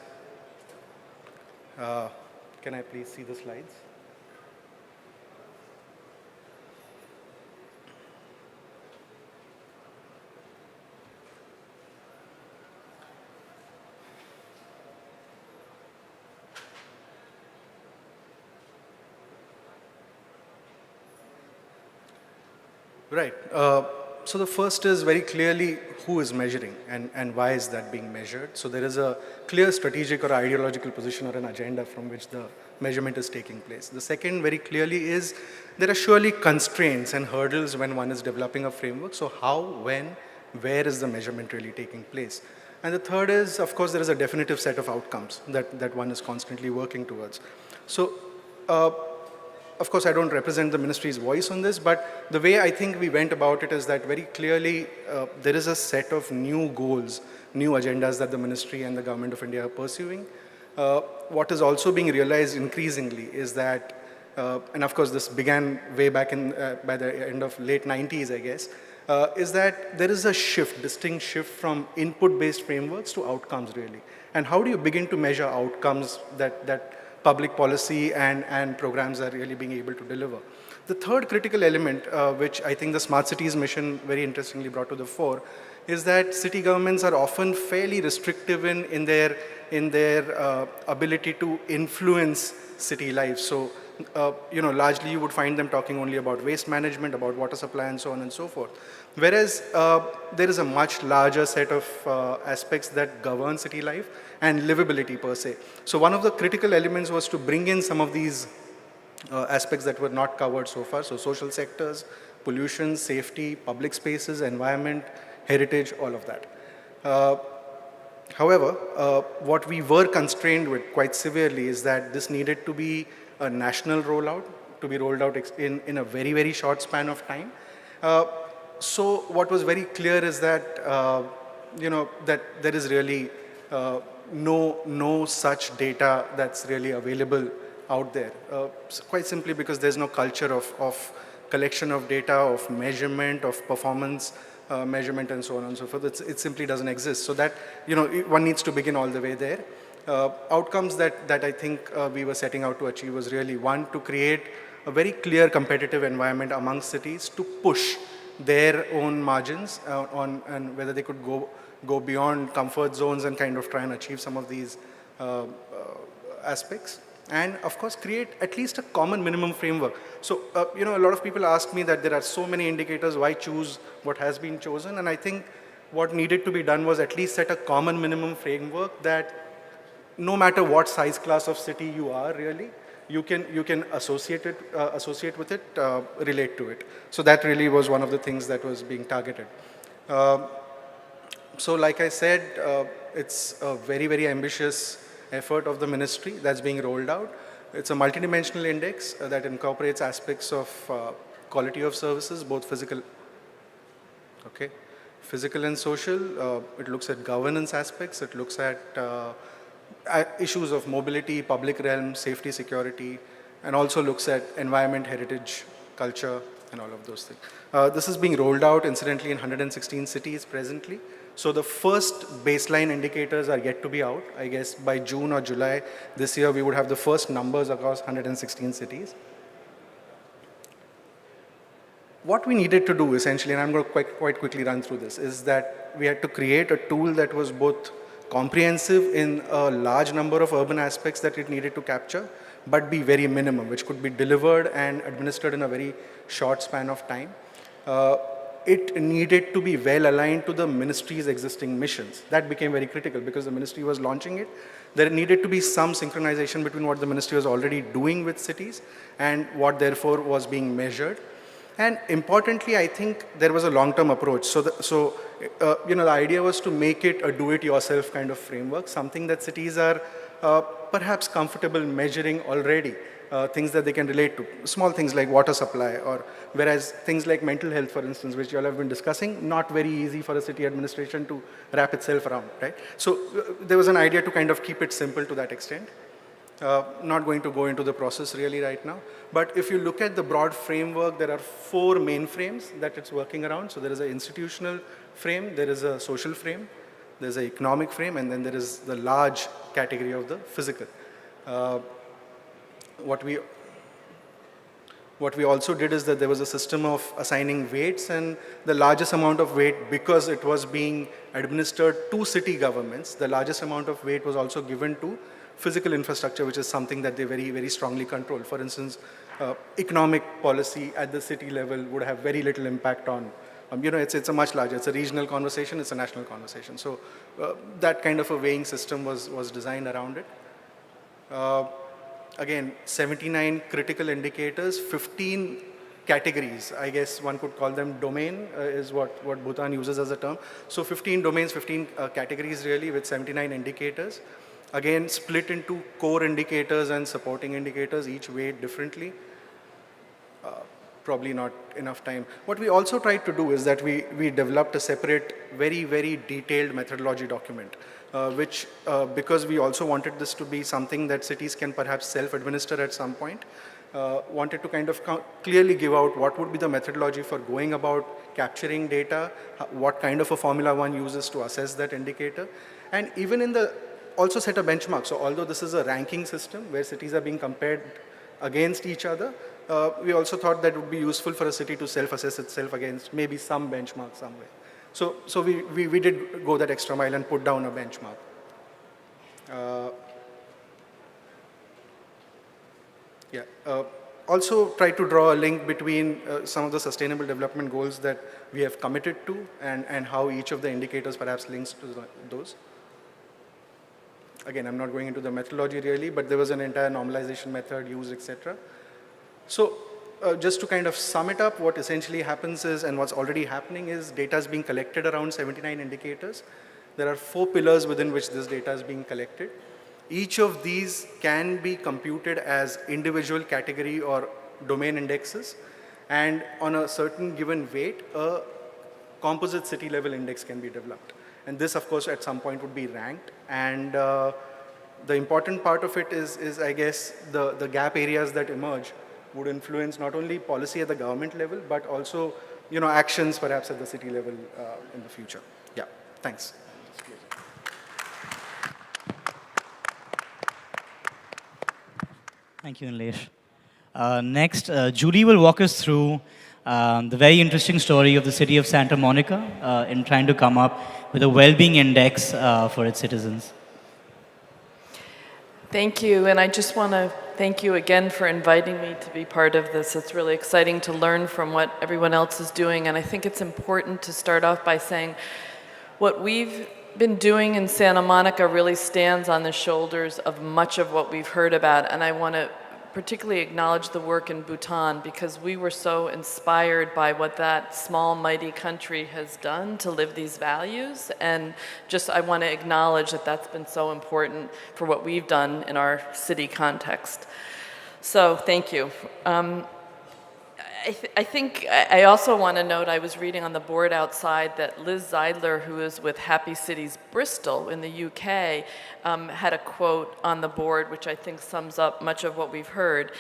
can I please see the slides? Right. So the first is very clearly who is measuring and why is that being measured. So there is a clear strategic or ideological position or an agenda from which the measurement is taking place. The second very clearly is there are surely constraints and hurdles when one is developing a framework. So how, when, where is the measurement really taking place? And the third is, of course, there is a definitive set of outcomes that one is constantly working towards. So of course, I don't represent the ministry's voice on this, but the way I think we went about it is that very clearly there is a set of new goals, new agendas that the ministry and the government of India are pursuing. What is also being realized increasingly is that and of course this began way back by the end of late 90s, I guess, is that there is a distinct shift from input-based frameworks to outcomes really. And how do you begin to measure outcomes that public policy and programs are really being able to deliver? The third critical element, which I think the Smart Cities mission very interestingly brought to the fore, is that city governments are often fairly restrictive in their ability to influence city life. So, largely you would find them talking only about waste management, about water supply, and so on and so forth. Whereas there is a much larger set of aspects that govern city life and livability per se. So one of the critical elements was to bring in some of these aspects that were not covered so far. So social sectors, pollution, safety, public spaces, environment, heritage, all of that. However, what we were constrained with quite severely is that this needed to be a national rollout, to be rolled out in a very, very short span of time. So what was very clear is that, that there is really no such data that's really available out there. Quite simply because there's no culture of collection of data, of measurement, of performance measurement, and so on and so forth. It simply doesn't exist. So that, one needs to begin all the way there. Outcomes that I think we were setting out to achieve was really, one, to create a very clear competitive environment amongst cities to push their own margins and whether they could go beyond comfort zones and kind of try and achieve some of these aspects. And of course, create at least a common minimum framework. So, a lot of people ask me that there are so many indicators, why choose what has been chosen? And I think what needed to be done was at least set a common minimum framework that no matter what size class of city you are really, you can associate with it, relate to it. So that really was one of the things that was being targeted. So like I said, it's a very, very ambitious effort of the ministry that's being rolled out. It's a multidimensional index that incorporates aspects of quality of services, both physical and social. It looks at governance aspects. It looks at issues of mobility, public realm, safety, security, and also looks at environment, heritage, culture, and all of those things. This is being rolled out, incidentally, in 116 cities presently. So the first baseline indicators are yet to be out. I guess by June or July this year, we would have the first numbers across 116 cities. What we needed to do, essentially, and I'm going to quite quickly run through this, is that we had to create a tool that was both comprehensive in a large number of urban aspects that it needed to capture, but be very minimum, which could be delivered and administered in a very short span of time. It needed to be well aligned to the ministry's existing missions. That became very critical because the ministry was launching it. There needed to be some synchronization between what the ministry was already doing with cities and what therefore was being measured. And importantly, I think there was a long-term approach. So the idea was to make it a do-it-yourself kind of framework, something that cities are perhaps comfortable measuring already, things that they can relate to. Small things like water supply, or whereas things like mental health, for instance, which you all have been discussing, not very easy for a city administration to wrap itself around, right? So there was an idea to kind of keep it simple to that extent. Not going to go into the process really right now. But if you look at the broad framework, there are 4 main frames that it's working around. So there is an institutional frame, there is a social frame, there's an economic frame, and then there is the large category of the physical. What we also did is that there was a system of assigning weights, and the largest amount of weight, because it was being administered to city governments, the largest amount of weight was also given to physical infrastructure, which is something that they very, very strongly control. For instance, economic policy at the city level would have very little impact on, it's a much larger, it's a regional conversation, it's a national conversation. So that kind of a weighing system was designed around it. Again, 79 critical indicators, 15 categories. I guess one could call them domain, is what Bhutan uses as a term. So 15 domains, 15 categories really, with 79 indicators. Again, split into core indicators and supporting indicators, each weighed differently. Probably not enough time. What we also tried to do is that we developed a separate, very, very detailed methodology document, which, because we also wanted this to be something that cities can perhaps self-administer at some point, wanted to kind of clearly give out what would be the methodology for going about capturing data, what kind of a formula one uses to assess that indicator, and even in the, also set a benchmark. So although this is a ranking system where cities are being compared against each other, we also thought that it would be useful for a city to self-assess itself against maybe some benchmark somewhere. So we did go that extra mile and put down a benchmark. Also try to draw a link between some of the sustainable development goals that we have committed to and how each of the indicators perhaps links to those. Again, I'm not going into the methodology really, but there was an entire normalization method used, etc. So just to kind of sum it up, what essentially happens is, and what's already happening is, data is being collected around 79 indicators. There are 4 pillars within which this data is being collected. Each of these can be computed as individual category or domain indexes, and on a certain given weight, a composite city level index can be developed. And this, of course, at some point would be ranked. And the important part of it is I guess, the gap areas that emerge would influence not only policy at the government level, but also, actions perhaps at the city level in the future. Yeah, thanks. Thank you, Nilesh. Next, Julie will walk us through the very interesting story of the city of Santa Monica in trying to come up with a well-being index for its citizens. Thank you, and I just want to thank you again for inviting me to be part of this. It's really exciting to learn from what everyone else is doing, and I think it's important to start off by saying what we've been doing in Santa Monica really stands on the shoulders of much of what we've heard about, and I want to particularly acknowledge the work in Bhutan because we were so inspired by what that small, mighty country has done to live these values, and just I want to acknowledge that that's been so important for what we've done in our city context. So thank you. I think I also want to note, I was reading on the board outside that Liz Zeidler, who is with Happy Cities Bristol in the UK, had a quote on the board which I think sums up much of what we've heard.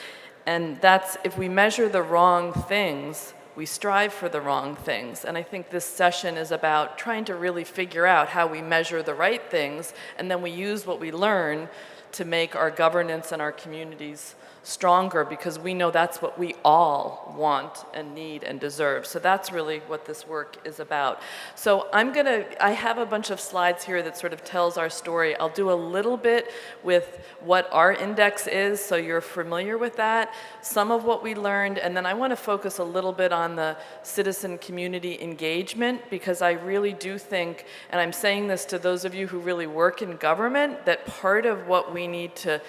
And that's, if we measure the wrong things, we strive for the wrong things. And I think this session is about trying to really figure out how we measure the right things, and then we use what we learn to make our governance and our communities stronger, because we know that's what we all want and need and deserve. So that's really what this work is about. So I have a bunch of slides here that sort of tells our story. I'll do a little bit with what our index is, so you're familiar with that, some of what we learned, and then I want to focus a little bit on the citizen community engagement, because I really do think, and I'm saying this to those of you who really work in government, that part of what we need to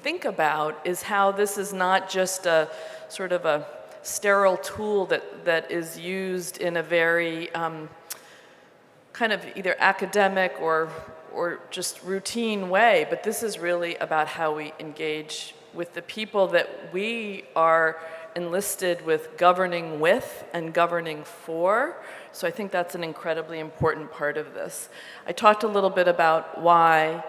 think about is how this is not just a sort of a sterile tool that is used in a very kind of either academic or just routine way, but this is really about how we engage with the people that we are enlisted with governing with and governing for. So I think that's an incredibly important part of this. I talked a little bit about why.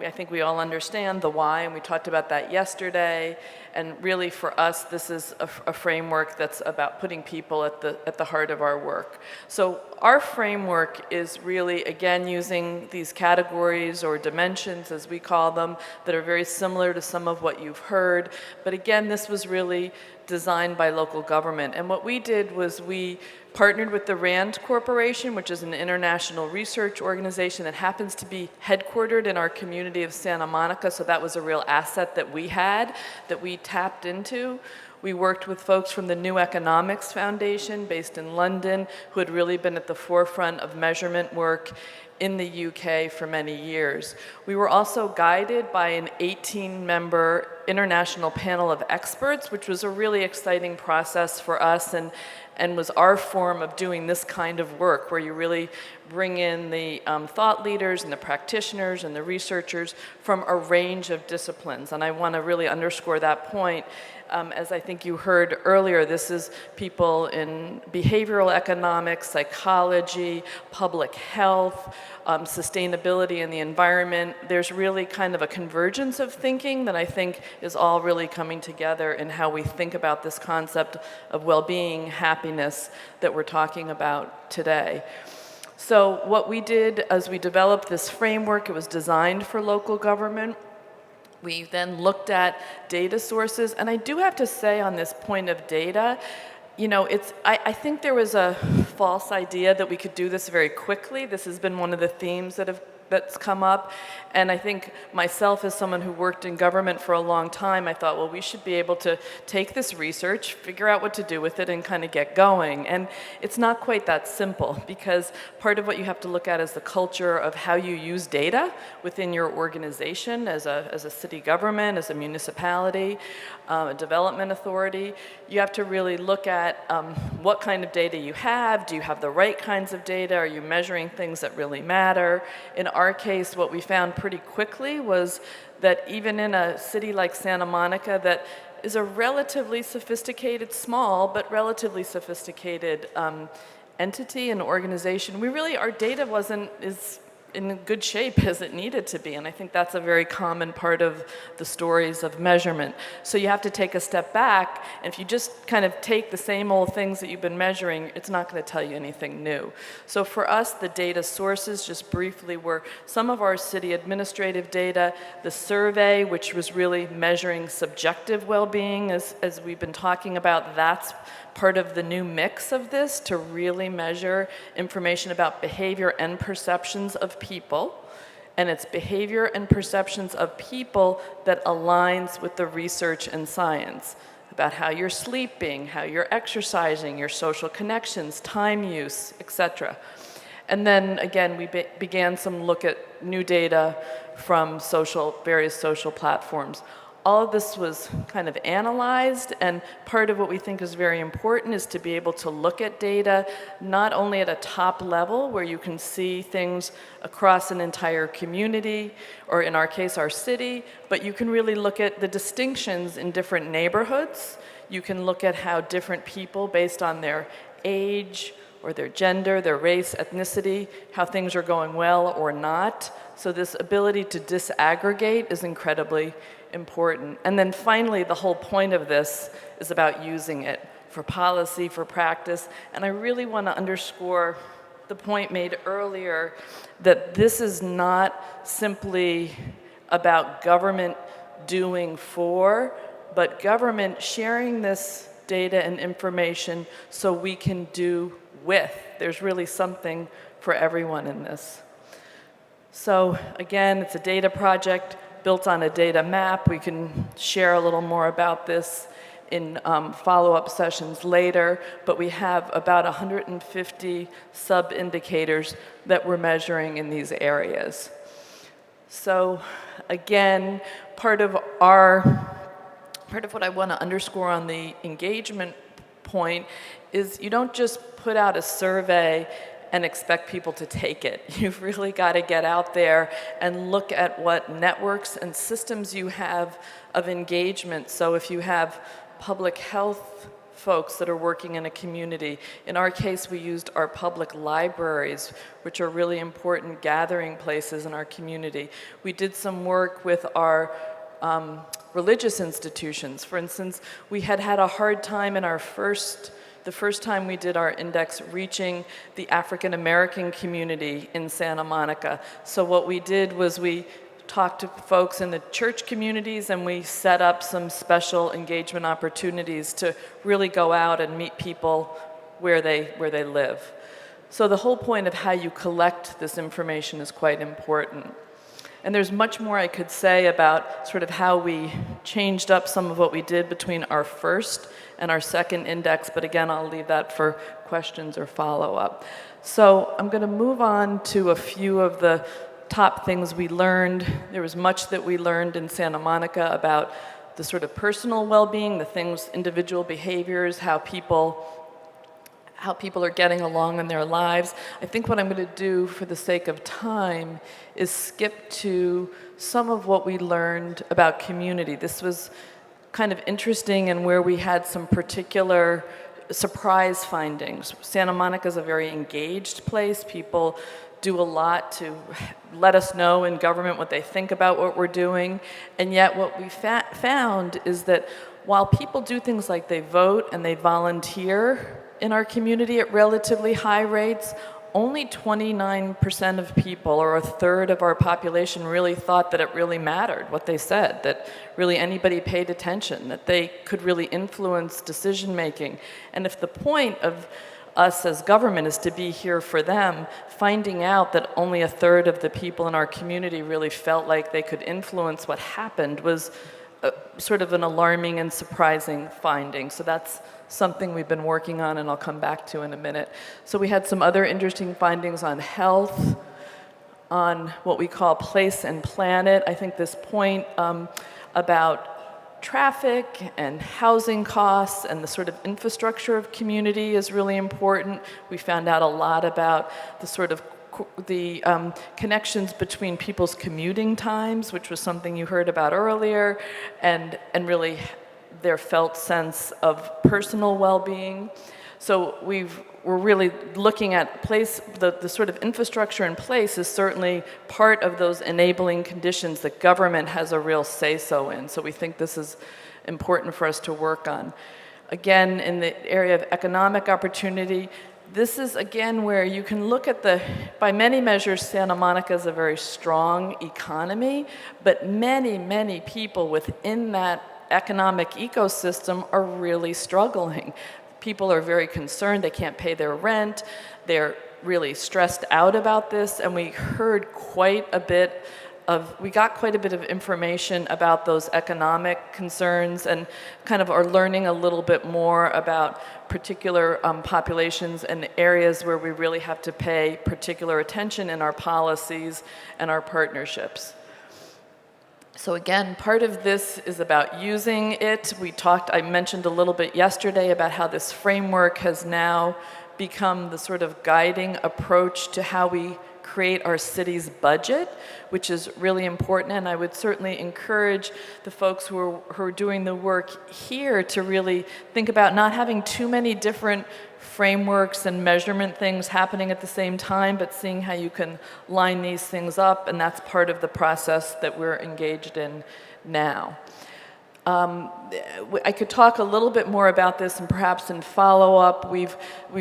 I think we all understand the why, and we talked about that yesterday. And really, for us, this is a framework that's about putting people at the heart of our work. So our framework is really, again, using these categories or dimensions, as we call them, that are very similar to some of what you've heard. But again, this was really designed by local government. And what we did was we partnered with the RAND Corporation, which is an international research organization that happens to be headquartered in our community of Santa Monica, so that was a real asset that we had, that we tapped into. We worked with folks from the New Economics Foundation, based in London, who had really been at the forefront of measurement work in the UK for many years. We were also guided by an 18-member international panel of experts, which was a really exciting process for us and was our form of doing this kind of work, where you really bring in the thought leaders and the practitioners and the researchers from a range of disciplines. And I want to really underscore that point. As I think you heard earlier, this is people in behavioral economics, psychology, public health, sustainability and the environment. There's really kind of a convergence of thinking that I think is all really coming together in how we think about this concept of well-being, happiness that we're talking about today. So what we did as we developed this framework, it was designed for local government. We then looked at data sources, and I do have to say on this point of data, you know, I think there was a false idea that we could do this very quickly. This has been one of the themes that's come up, and I think myself as someone who worked in government for a long time, I thought, well, we should be able to take this research, figure out what to do with it, and kind of get going. And it's not quite that simple, because part of what you have to look at is the culture of how you use data within your organization as a city government, as a municipality, a development authority. You have to really look at what kind of data you have. Do you have the right kinds of data? Are you measuring things that really matter? In our case, what we found pretty quickly was that even in a city like Santa Monica that is a relatively sophisticated, small, but relatively sophisticated entity and organization, our data wasn't as in good shape as it needed to be. And I think that's a very common part of the stories of measurement. So you have to take a step back, and if you just kind of take the same old things that you've been measuring, it's not going to tell you anything new. So for us, the data sources, just briefly, were some of our city administrative data, the survey, which was really measuring subjective well-being, as we've been talking about. That's part of the new mix of this, to really measure information about behavior and perceptions of people. And it's behavior and perceptions of people that aligns with the research and science about how you're sleeping, how you're exercising, your social connections, time use, etc. And then again, we began some look at new data from various social platforms. All of this was kind of analyzed, and part of what we think is very important is to be able to look at data not only at a top level where you can see things across an entire community, or in our case, our city, but you can really look at the distinctions in different neighborhoods. You can look at how different people, based on their age or their gender, their race, ethnicity, how things are going well or not. So this ability to disaggregate is incredibly important. And then finally, the whole point of this is about using it for policy, for practice. And I really want to underscore the point made earlier that this is not simply about government doing for, but government sharing this data and information so we can do with. There's really something for everyone in this. So again, it's a data project built on a data map. We can share a little more about this in follow-up sessions later, but we have about 150 sub-indicators that we're measuring in these areas. So again, part of what I want to underscore on the engagement point is you don't just put out a survey and expect people to take it. You've really got to get out there and look at what networks and systems you have of engagement. So if you have public health folks that are working in a community, in our case we used our public libraries, which are really important gathering places in our community. We did some work with our religious institutions. For instance, we had a hard time in the first time we did our index reaching the African American community in Santa Monica. So what we did was we talked to folks in the church communities, and we set up some special engagement opportunities to really go out and meet people where they live. So the whole point of how you collect this information is quite important. And there's much more I could say about sort of how we changed up some of what we did between our first and our second index, but again, I'll leave that for questions or follow-up. So I'm going to move on to a few of the top things we learned. There was much that we learned in Santa Monica about the sort of personal well-being, the things, individual behaviors, how people are getting along in their lives. I think what I'm going to do for the sake of time is skip to some of what we learned about community. This was kind of interesting and where we had some particular surprise findings. Santa Monica is a very engaged place. People do a lot to let us know in government what they think about what we're doing. And yet what we found is that while people do things like they vote and they volunteer in our community at relatively high rates, only 29% of people, or a third of our population, really thought that it really mattered what they said, that really anybody paid attention, that they could really influence decision making. And if the point of us as government is to be here for them, finding out that only a third of the people in our community really felt like they could influence what happened was sort of an alarming and surprising finding. So that's something we've been working on, and I'll come back to in a minute. So we had some other interesting findings on health, on what we call place and planet. I think this point about traffic and housing costs and the sort of infrastructure of community is really important. We found out a lot about the sort of connections between people's commuting times, which was something you heard about earlier, and really their felt sense of personal well-being. So we're really looking at the sort of infrastructure in place is certainly part of those enabling conditions that government has a real say-so in. So we think this is important for us to work on. Again, in the area of economic opportunity, this is, again, where you can look at by many measures, Santa Monica is a very strong economy, but many, many people within that economic ecosystem are really struggling. People are very concerned, they can't pay their rent, they're really stressed out about this, and we got quite a bit of information about those economic concerns and kind of are learning a little bit more about particular populations and areas where we really have to pay particular attention in our policies and our partnerships. So again, part of this is about using it. I mentioned a little bit yesterday about how this framework has now become the sort of guiding approach to how we create our city's budget, which is really important. And I would certainly encourage the folks who are doing the work here to really think about not having too many different frameworks and measurement things happening at the same time, but seeing how you can line these things up, and that's part of the process that we're engaged in now. I could talk a little bit more about this, and perhaps in follow-up, we've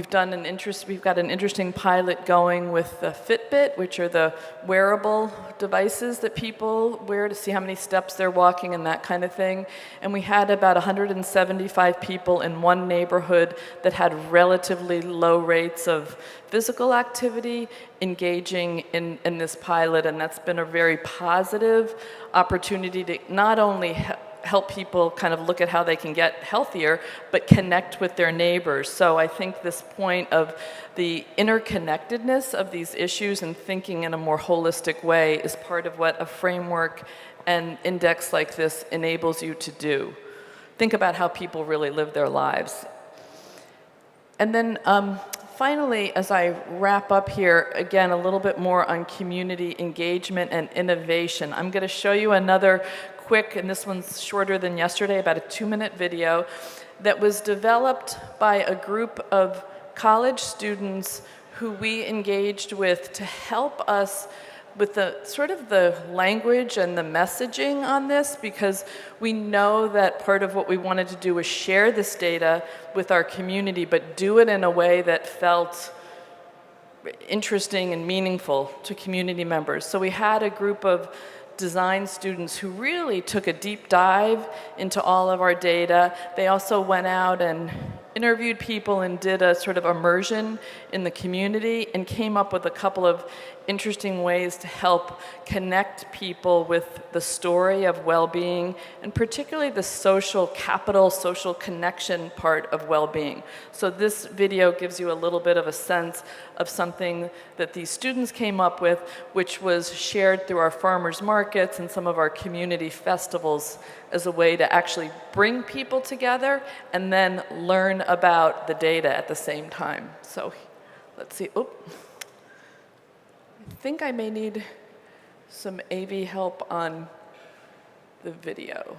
got an interesting pilot going with the Fitbit, which are the wearable devices that people wear to see how many steps they're walking and that kind of thing. And we had about 175 people in one neighborhood that had relatively low rates of physical activity engaging in this pilot, and that's been a very positive opportunity to not only help people kind of look at how they can get healthier, but connect with their neighbors. So I think this point of the interconnectedness of these issues and thinking in a more holistic way is part of what a framework and index like this enables you to do. Think about how people really live their lives. And then finally, as I wrap up here, again, a little bit more on community engagement and innovation. I'm going to show you another quick, and this one's shorter than yesterday, about a 2-minute video that was developed by a group of college students who we engaged with to help us with the sort of the language and the messaging on this, because we know that part of what we wanted to do was share this data with our community, but do it in a way that felt interesting and meaningful to community members. So we had a group of design students who really took a deep dive into all of our data. They also went out and interviewed people and did a sort of immersion in the community and came up with a couple of interesting ways to help connect people with the story of well-being, and particularly the social capital, social connection part of well-being. So this video gives you a little bit of a sense of something that these students came up with, which was shared through our farmers markets and some of our community festivals as a way to actually bring people together and then learn about the data at the same time. So let's see. I think I may need some AV help on the video.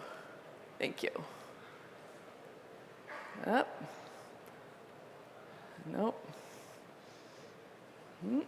Thank you. Nope. Hmm.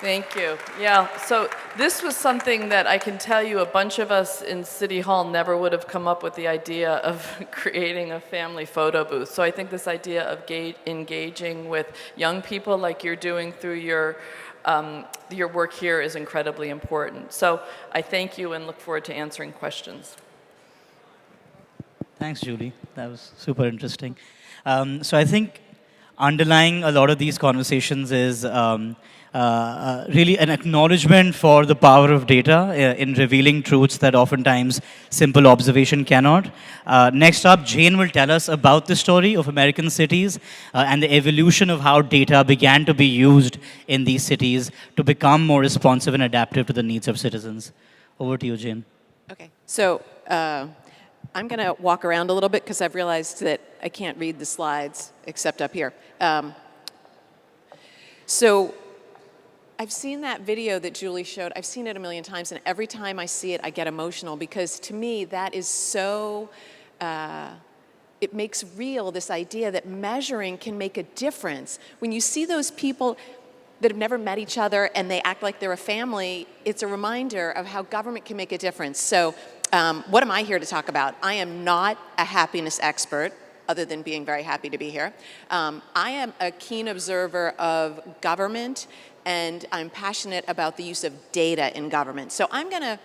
Thank you. Yeah, so this was something that I can tell you a bunch of us in City Hall never would have come up with the idea of creating a family photo booth. So I think this idea of engaging with young people like you're doing through your work here is incredibly important. So I thank you and look forward to answering questions. Thanks, Julie. That was super interesting. So I think underlying a lot of these conversations is really an acknowledgement for the power of data in revealing truths that oftentimes simple observation cannot. Next up, Jane will tell us about the story of American cities and the evolution of how data began to be used in these cities to become more responsive and adaptive to the needs of citizens. Over to you, Jane. Okay, so I'm going to walk around a little bit because I've realized that I can't read the slides except up here. So I've seen that video that Julie showed. I've seen it a million times, and every time I see it, I get emotional because to me, that is so, it makes real this idea that measuring can make a difference. When you see those people that have never met each other and they act like they're a family, it's a reminder of how government can make a difference. So what am I here to talk about? I am not a happiness expert, other than being very happy to be here. I am a keen observer of government, and I'm passionate about the use of data in government. So I'm going to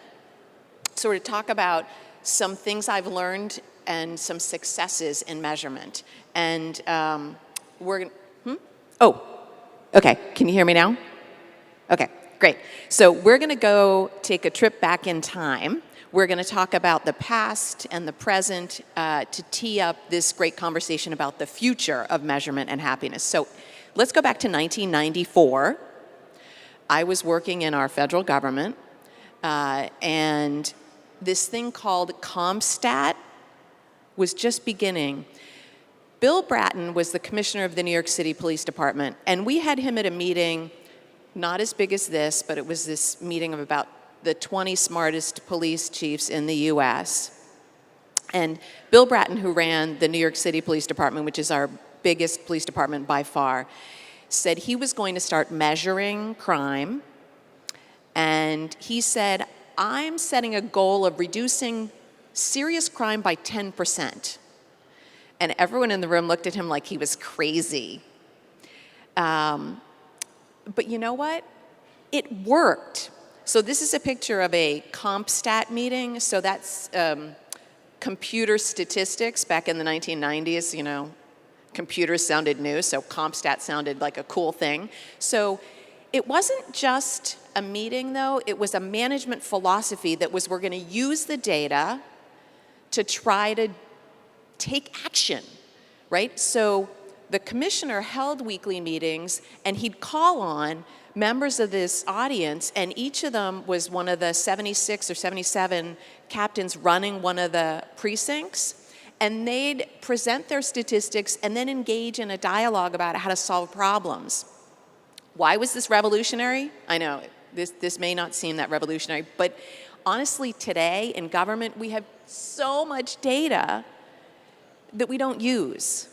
sort of talk about some things I've learned and some successes in measurement. And we're going to, Oh, okay, can you hear me now? Okay, great. So we're going to go take a trip back in time. We're going to talk about the past and the present to tee up this great conversation about the future of measurement and happiness. So let's go back to 1994. I was working in our federal government, and this thing called CompStat was just beginning. Bill Bratton was the commissioner of the New York City Police Department, and we had him at a meeting, not as big as this, but it was this meeting of about the 20 smartest police chiefs in the US. And Bill Bratton, who ran the New York City Police Department, which is our biggest police department by far, said he was going to start measuring crime. And he said, I'm setting a goal of reducing serious crime by 10%. And everyone in the room looked at him like he was crazy. But you know what? It worked. So this is a picture of a CompStat meeting. So that's computer statistics back in the 1990s. You know, computers sounded new, so CompStat sounded like a cool thing. So it wasn't just a meeting, though. It was a management philosophy that was, we're going to use the data to try to take action, right? So the commissioner held weekly meetings, and he'd call on members of this audience, and each of them was one of the 76 or 77 captains running one of the precincts, and they'd present their statistics and then engage in a dialogue about how to solve problems. Why was this revolutionary? I know, this may not seem that revolutionary, but honestly, today in government, we have so much data that we don't use.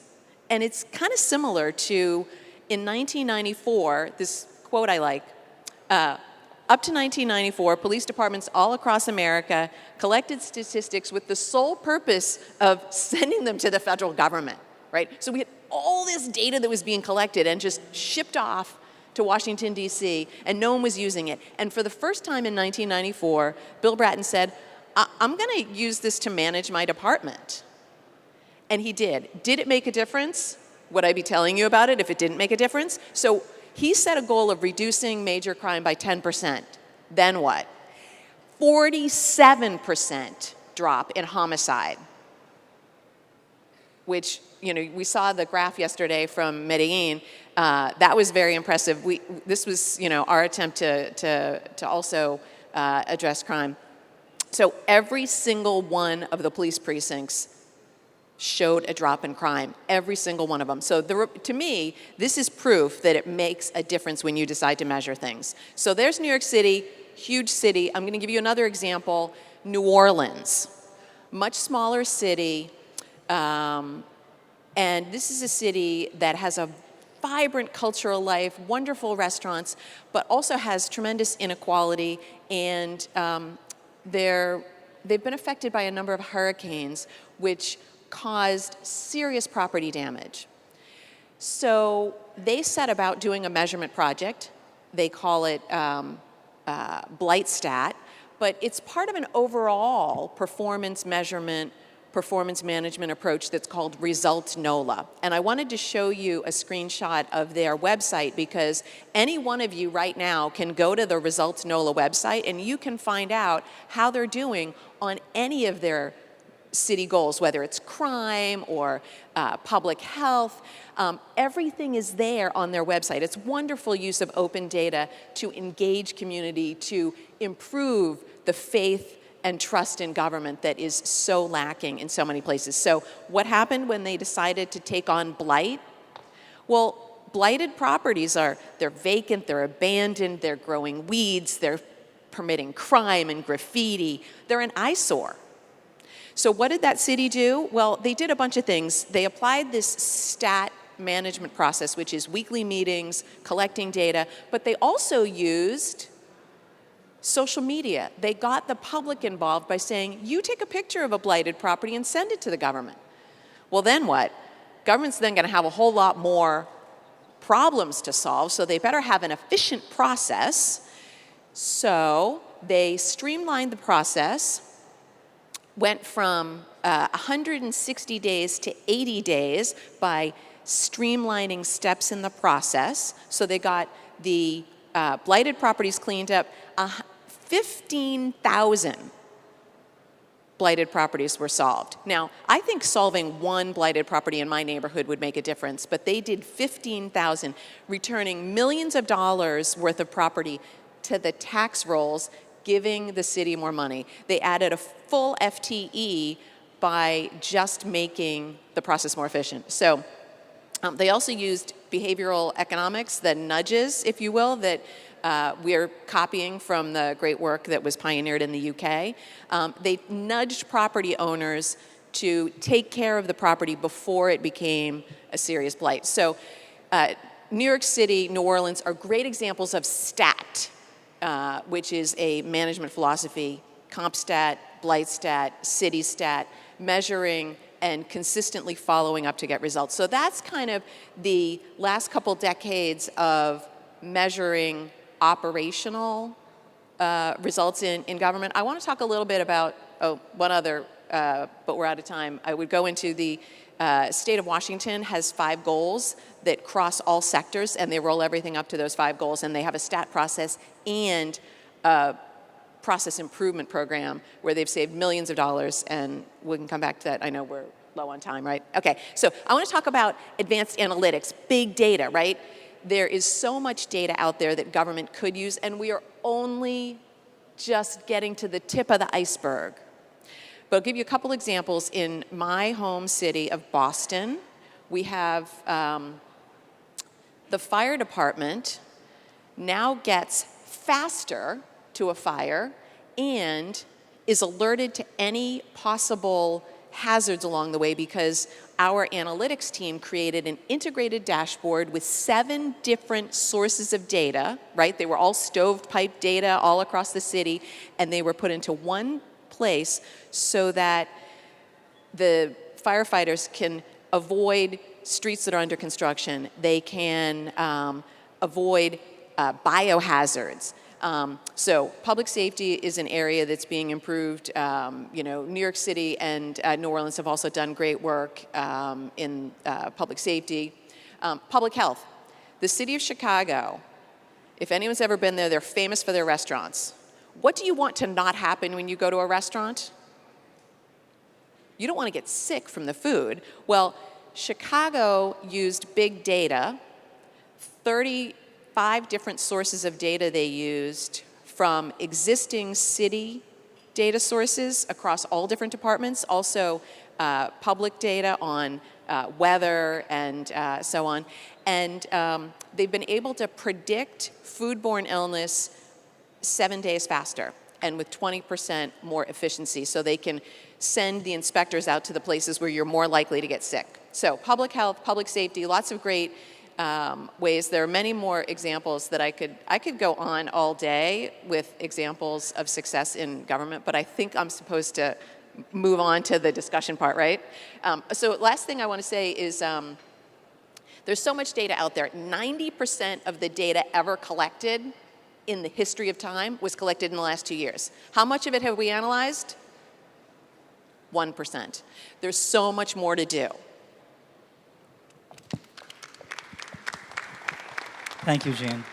And it's kind of similar to, in 1994, this quote I like, up to 1994, police departments all across America collected statistics with the sole purpose of sending them to the federal government, right? So we had all this data that was being collected and just shipped off to Washington, D.C., and no one was using it. And for the first time in 1994, Bill Bratton said, I'm going to use this to manage my department. And he did. Did it make a difference? Would I be telling you about it if it didn't make a difference? So he set a goal of reducing major crime by 10%. Then what? 47% drop in homicide, which, you know, we saw the graph yesterday from Medellin. That was very impressive. This was, you know, our attempt to also address crime. So every single one of the police precincts showed a drop in crime, every single one of them. So to me, this is proof that it makes a difference when you decide to measure things. So there's New York City, huge city. I'm going to give you another example, New Orleans, much smaller city. And this is a city that has a vibrant cultural life, wonderful restaurants, but also has tremendous inequality, and they've been affected by a number of hurricanes, which caused serious property damage. So they set about doing a measurement project. They call it BlightStat, but it's part of an overall performance management approach that's called Result NOLA. And I wanted to show you a screenshot of their website, because any one of you right now can go to the Result NOLA website and you can find out how they're doing on any of their city goals, whether it's crime or public health. Everything is there on their website. It's wonderful use of open data to engage community, to improve the faith and trust in government that is so lacking in so many places. So what happened when they decided to take on blight? Well, blighted properties they're vacant, they're abandoned, they're growing weeds, they're permitting crime and graffiti, they're an eyesore. So what did that city do? Well, they did a bunch of things. They applied this stat management process, which is weekly meetings, collecting data, but they also used social media. They got the public involved by saying, you take a picture of a blighted property and send it to the government. Well, then what? Government's then going to have a whole lot more problems to solve, so they better have an efficient process. So they streamlined the process, went from 160 days to 80 days by streamlining steps in the process. So they got the blighted properties cleaned up. 15,000 blighted properties were solved. Now, I think solving one blighted property in my neighborhood would make a difference, but they did 15,000, returning millions of dollars worth of property to the tax rolls, giving the city more money. They added a full FTE by just making the process more efficient. So they also used behavioral economics, the nudges, if you will, that we're copying from the great work that was pioneered in the UK. They nudged property owners to take care of the property before it became a serious blight. So New York City, New Orleans are great examples of STAT. which is a management philosophy, CompStat, BlightStat, CityStat, measuring and consistently following up to get results. So that's kind of the last couple decades of measuring operational results in government. I want to talk a little bit about, one other, but we're out of time. I would go into the state of Washington has 5 goals that cross all sectors, and they roll everything up to those 5 goals, and they have a stat process and a process improvement program where they've saved millions of dollars, and we can come back to that. I know we're low on time, right? Okay, so I want to talk about advanced analytics, big data, right? There is so much data out there that government could use, and we are only just getting to the tip of the iceberg. But I'll give you a couple examples. In my home city of Boston, we have the fire department now gets faster to a fire and is alerted to any possible hazards along the way because our analytics team created an integrated dashboard with 7 different sources of data, right? They were all stovepipe data all across the city, and they were put into one place so that the firefighters can avoid streets that are under construction. They can avoid biohazards. So public safety is an area that's being improved. New York City and New Orleans have also done great work in public safety. Public health. The city of Chicago, if anyone's ever been there, they're famous for their restaurants. What do you want to not happen when you go to a restaurant? You don't want to get sick from the food. Well, Chicago used big data, 35 different sources of data they used from existing city data sources across all different departments, also public data on weather and so on. And they've been able to predict foodborne illness 7 days faster and with 20% more efficiency, so they can send the inspectors out to the places where you're more likely to get sick. So public health, public safety, lots of great ways. There are many more examples that I could go on all day with examples of success in government, but I think I'm supposed to move on to the discussion part, right? So last thing I want to say is there's so much data out there. 90% of the data ever collected in the history of time was collected in the last 2 years. How much of it have we analyzed? 1%. There's so much more to do. Thank you, Jane.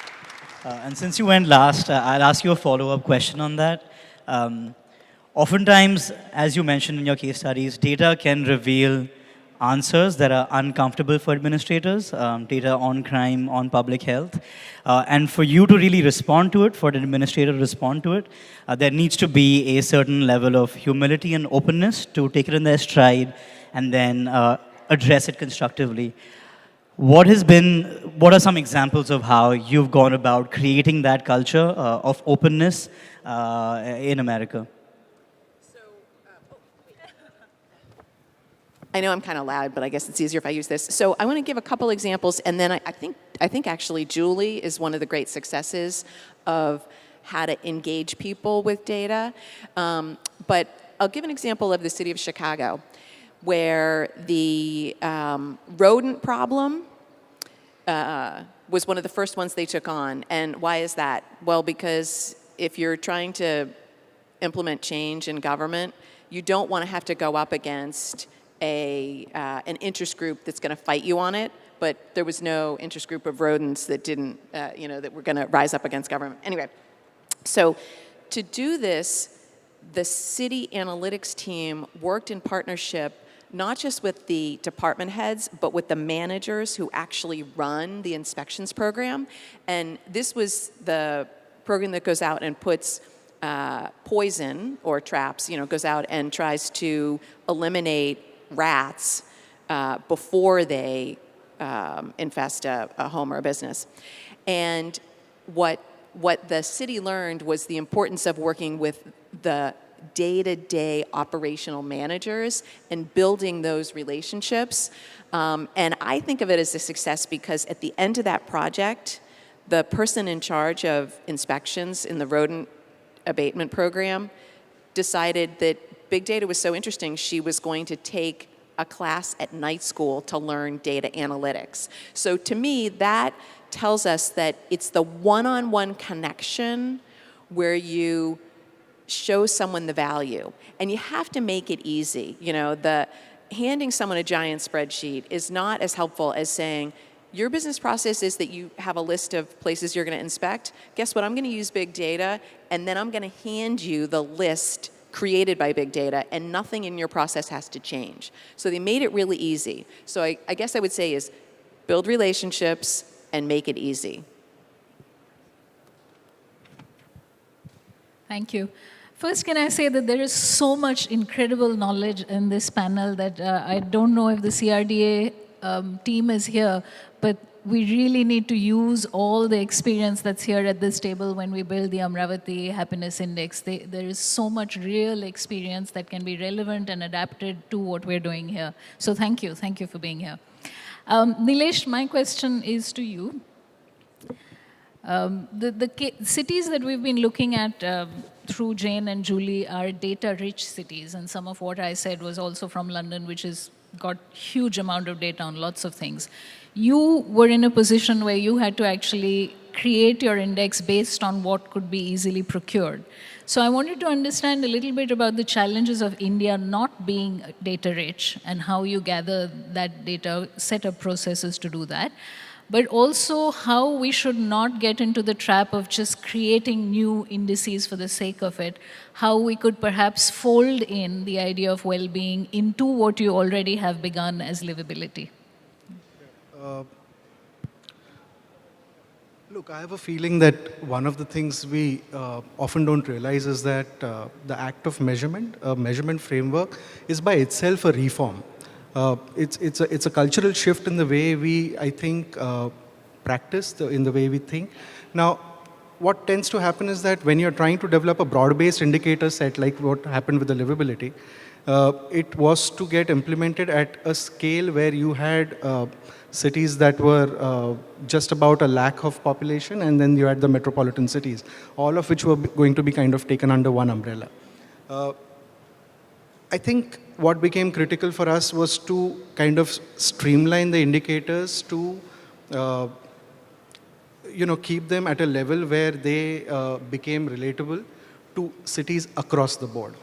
And since you went last, I'll ask you a follow-up question on that. Oftentimes, as you mentioned in your case studies, data can reveal answers that are uncomfortable for administrators, data on crime, on public health. And for you to really respond to it, for the administrator to respond to it, there needs to be a certain level of humility and openness to take it in their stride and then address it constructively. What are some examples of how you've gone about creating that culture of openness in America? I know I'm kind of loud, but I guess it's easier if I use this. So I want to give a couple examples, and then I think actually Julie is one of the great successes of how to engage people with data. But I'll give an example of the city of Chicago, where the rodent problem was one of the first ones they took on. And why is that? Well, because if you're trying to implement change in government, you don't want to have to go up against an interest group that's going to fight you on it, but there was no interest group of rodents that didn't, that were going to rise up against government. Anyway, so to do this, the city analytics team worked in partnership not just with the department heads, but with the managers who actually run the inspections program. And this was the program that goes out and puts poison or traps, goes out and tries to eliminate rats before they infest a home or a business. And what the city learned was the importance of working with the day-to-day operational managers and building those relationships. And I think of it as a success because at the end of that project, the person in charge of inspections in the rodent abatement program decided that big data was so interesting, she was going to take a class at night school to learn data analytics. So to me, that tells us that it's the one-on-one connection where you show someone the value. And you have to make it easy. You know, handing someone a giant spreadsheet is not as helpful as saying, your business process is that you have a list of places you're going to inspect. Guess what? I'm going to use big data, and then I'm going to hand you the list created by big data, and nothing in your process has to change. So they made it really easy. So I guess I would say is build relationships and make it easy. Thank you. First, can I say that there is so much incredible knowledge in this panel that I don't know if the CRDA team is here, but we really need to use all the experience that's here at this table when we build the Amaravathi Happiness Index. There is so much real experience that can be relevant and adapted to what we're doing here. So thank you for being here. Nilesh, my question is to you. The cities that we've been looking at through Jane and Julie are data-rich cities, and some of what I said was also from London, which has got huge amount of data on lots of things. You were in a position where you had to actually create your index based on what could be easily procured. So I wanted to understand a little bit about the challenges of India not being data-rich and how you gather that data, set up processes to do that. But also how we should not get into the trap of just creating new indices for the sake of it, how we could perhaps fold in the idea of well-being into what you already have begun as livability. Look, I have a feeling that one of the things we often don't realize is that the act of measurement, a measurement framework, is by itself a reform. It's a cultural shift in the way we, I think, practice, in the way we think. Now, what tends to happen is that when you're trying to develop a broad-based indicator set, like what happened with the livability, it was to get implemented at a scale where you had cities that were just about 1 lakh of population, and then you had the metropolitan cities, all of which were going to be kind of taken under one umbrella. I think what became critical for us was to kind of streamline the indicators to keep them at a level where they became relatable to cities across the board.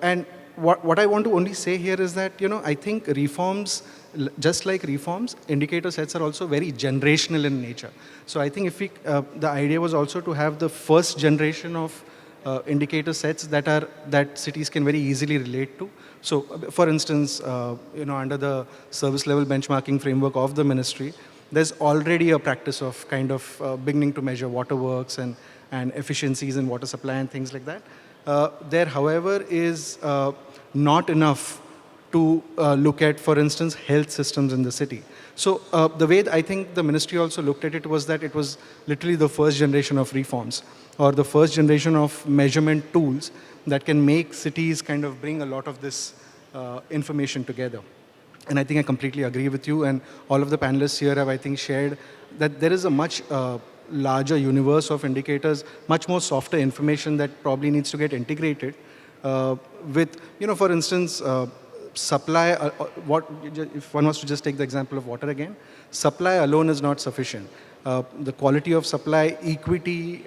And what I want to only say here is that, I think reforms, just like reforms, indicator sets are also very generational in nature. So I think if the idea was also to have the first generation of indicator sets that cities can very easily relate to. So, for instance, under the service level benchmarking framework of the ministry, there's already a practice of kind of beginning to measure waterworks and efficiencies in water supply and things like that. There, however, is not enough to look at, for instance, health systems in the city. So the way I think the ministry also looked at it was that it was literally the first generation of reforms, or the first generation of measurement tools that can make cities kind of bring a lot of this information together. And I think I completely agree with you, and all of the panelists here have, I think, shared that there is a much larger universe of indicators, much more softer information that probably needs to get integrated with, for instance, supply. If one was to just take the example of water again, supply alone is not sufficient. The quality of supply, equity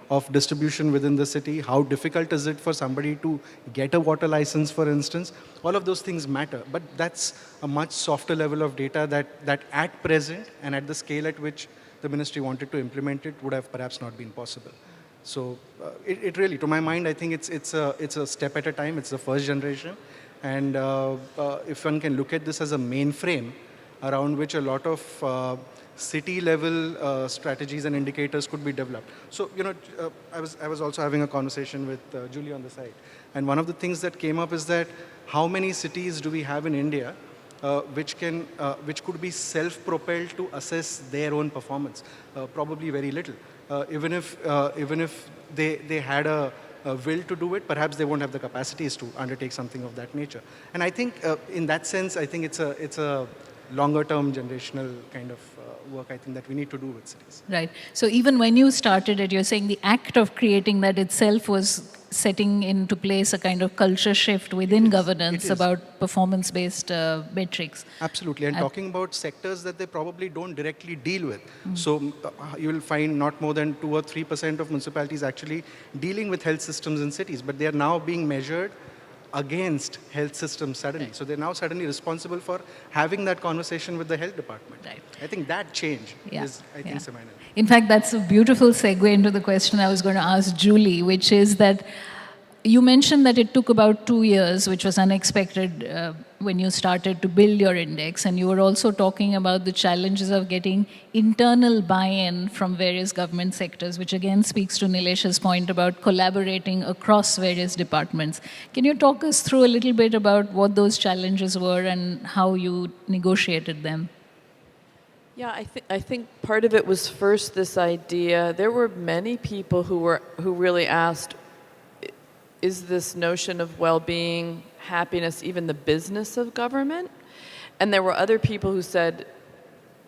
of distribution within the city, how difficult is it for somebody to get a water license, for instance, all of those things matter. But that's a much softer level of data that at present and at the scale at which the ministry wanted to implement it would have perhaps not been possible. So it really, to my mind, I think it's a step at a time. It's the first generation. And if one can look at this as a mainframe around which a lot of city-level strategies and indicators could be developed. So, I was also having a conversation with Julie on the side. And one of the things that came up is that how many cities do we have in India which could be self-propelled to assess their own performance? Probably very little. Even if they had a will to do it, perhaps they won't have the capacities to undertake something of that nature. And I think in that sense, I think it's a longer-term generational kind of work I think that we need to do with cities. Right. So even when you started it, you're saying the act of creating that itself was setting into place a kind of culture shift within governance about performance-based metrics. Absolutely, and talking about sectors that they probably don't directly deal with. So you will find not more than 2 or 3% of municipalities actually dealing with health systems in cities, but they are now being measured against health systems suddenly. So they're now suddenly responsible for having that conversation with the health department. Right. I think that change is, I think, seminal. In fact, that's a beautiful segue into the question I was going to ask Julie, which is that you mentioned that it took about 2 years, which was unexpected when you started to build your index. And you were also talking about the challenges of getting internal buy-in from various government sectors, which again speaks to Nilesh's point about collaborating across various departments. Can you talk us through a little bit about what those challenges were and how you negotiated them? Yeah, I think part of it was first this idea. There were many people who really asked, is this notion of well-being, happiness, even the business of government? And there were other people who said,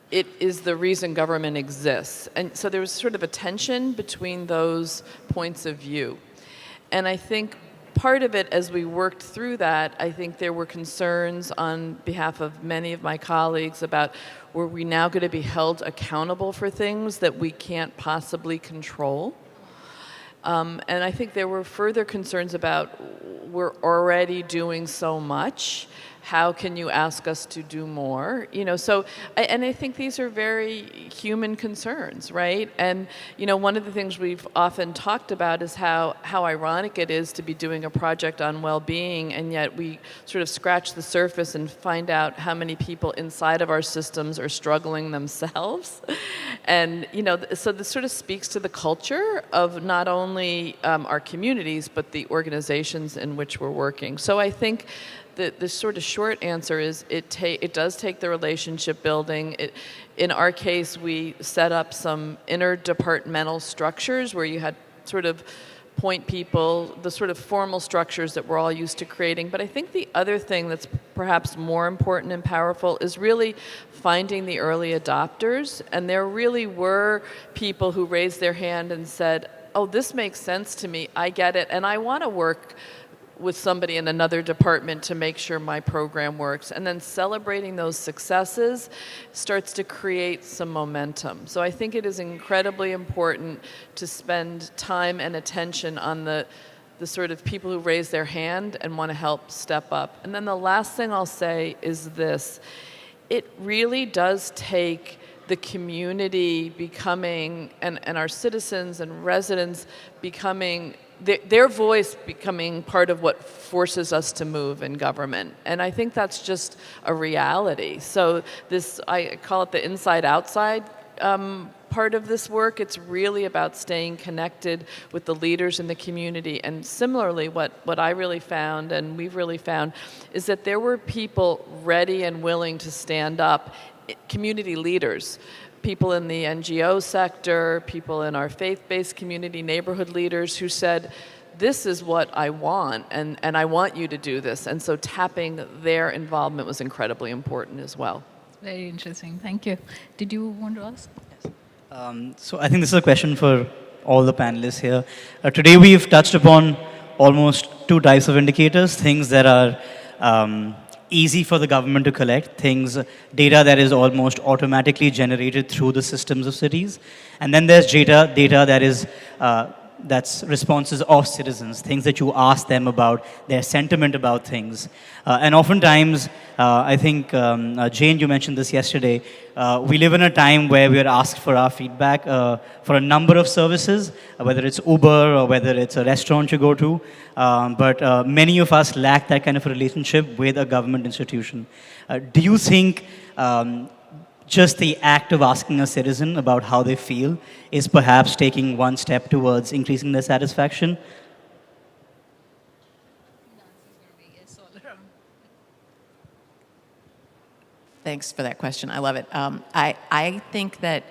it is the reason government exists. And so there was sort of a tension between those points of view. And I think part of it, as we worked through that, I think there were concerns on behalf of many of my colleagues about, were we now going to be held accountable for things that we can't possibly control? And I think there were further concerns about, we're already doing so much. How can you ask us to do more? You know, so, and I think these are very human concerns, right? And, you know, one of the things we've often talked about is how ironic it is to be doing a project on well-being, and yet we sort of scratch the surface and find out how many people inside of our systems are struggling themselves. And, you know, so this sort of speaks to the culture of not only our communities, but the organizations in which we're working. So I think the sort of short answer is it does take the relationship building. In our case, we set up some interdepartmental structures where you had sort of point people, the sort of formal structures that we're all used to creating. But I think the other thing that's perhaps more important and powerful is really finding the early adopters. And there really were people who raised their hand and said, oh, this makes sense to me, I get it, and I want to work with somebody in another department to make sure my program works. And then celebrating those successes starts to create some momentum. So I think it is incredibly important to spend time and attention on the sort of people who raise their hand and want to help step up. And then the last thing I'll say is this. It really does take the community becoming, and our citizens and residents becoming, their voice becoming part of what forces us to move in government. And I think that's just a reality. So this, I call it the inside-outside part of this work. It's really about staying connected with the leaders in the community. And similarly, what I really found, and we've really found, is that there were people ready and willing to stand up, community leaders, people in the NGO sector, people in our faith-based community, neighborhood leaders who said, this is what I want, and I want you to do this. And so tapping their involvement was incredibly important as well. Very interesting. Thank you. Did you want to ask? Yes. So I think this is a question for all the panelists here. Today we've touched upon almost 2 types of indicators, things that are easy for the government to collect, data that is almost automatically generated through the systems of cities. And then there's data that is that's responses of citizens, things that you ask them about, their sentiment about things. And oftentimes, I think, Jane, you mentioned this yesterday, we live in a time where we are asked for our feedback for a number of services, whether it's Uber or whether it's a restaurant you go to, but many of us lack that kind of a relationship with a government institution. Do you think just the act of asking a citizen about how they feel is perhaps taking one step towards increasing their satisfaction? Thanks for that question. I love it. I think that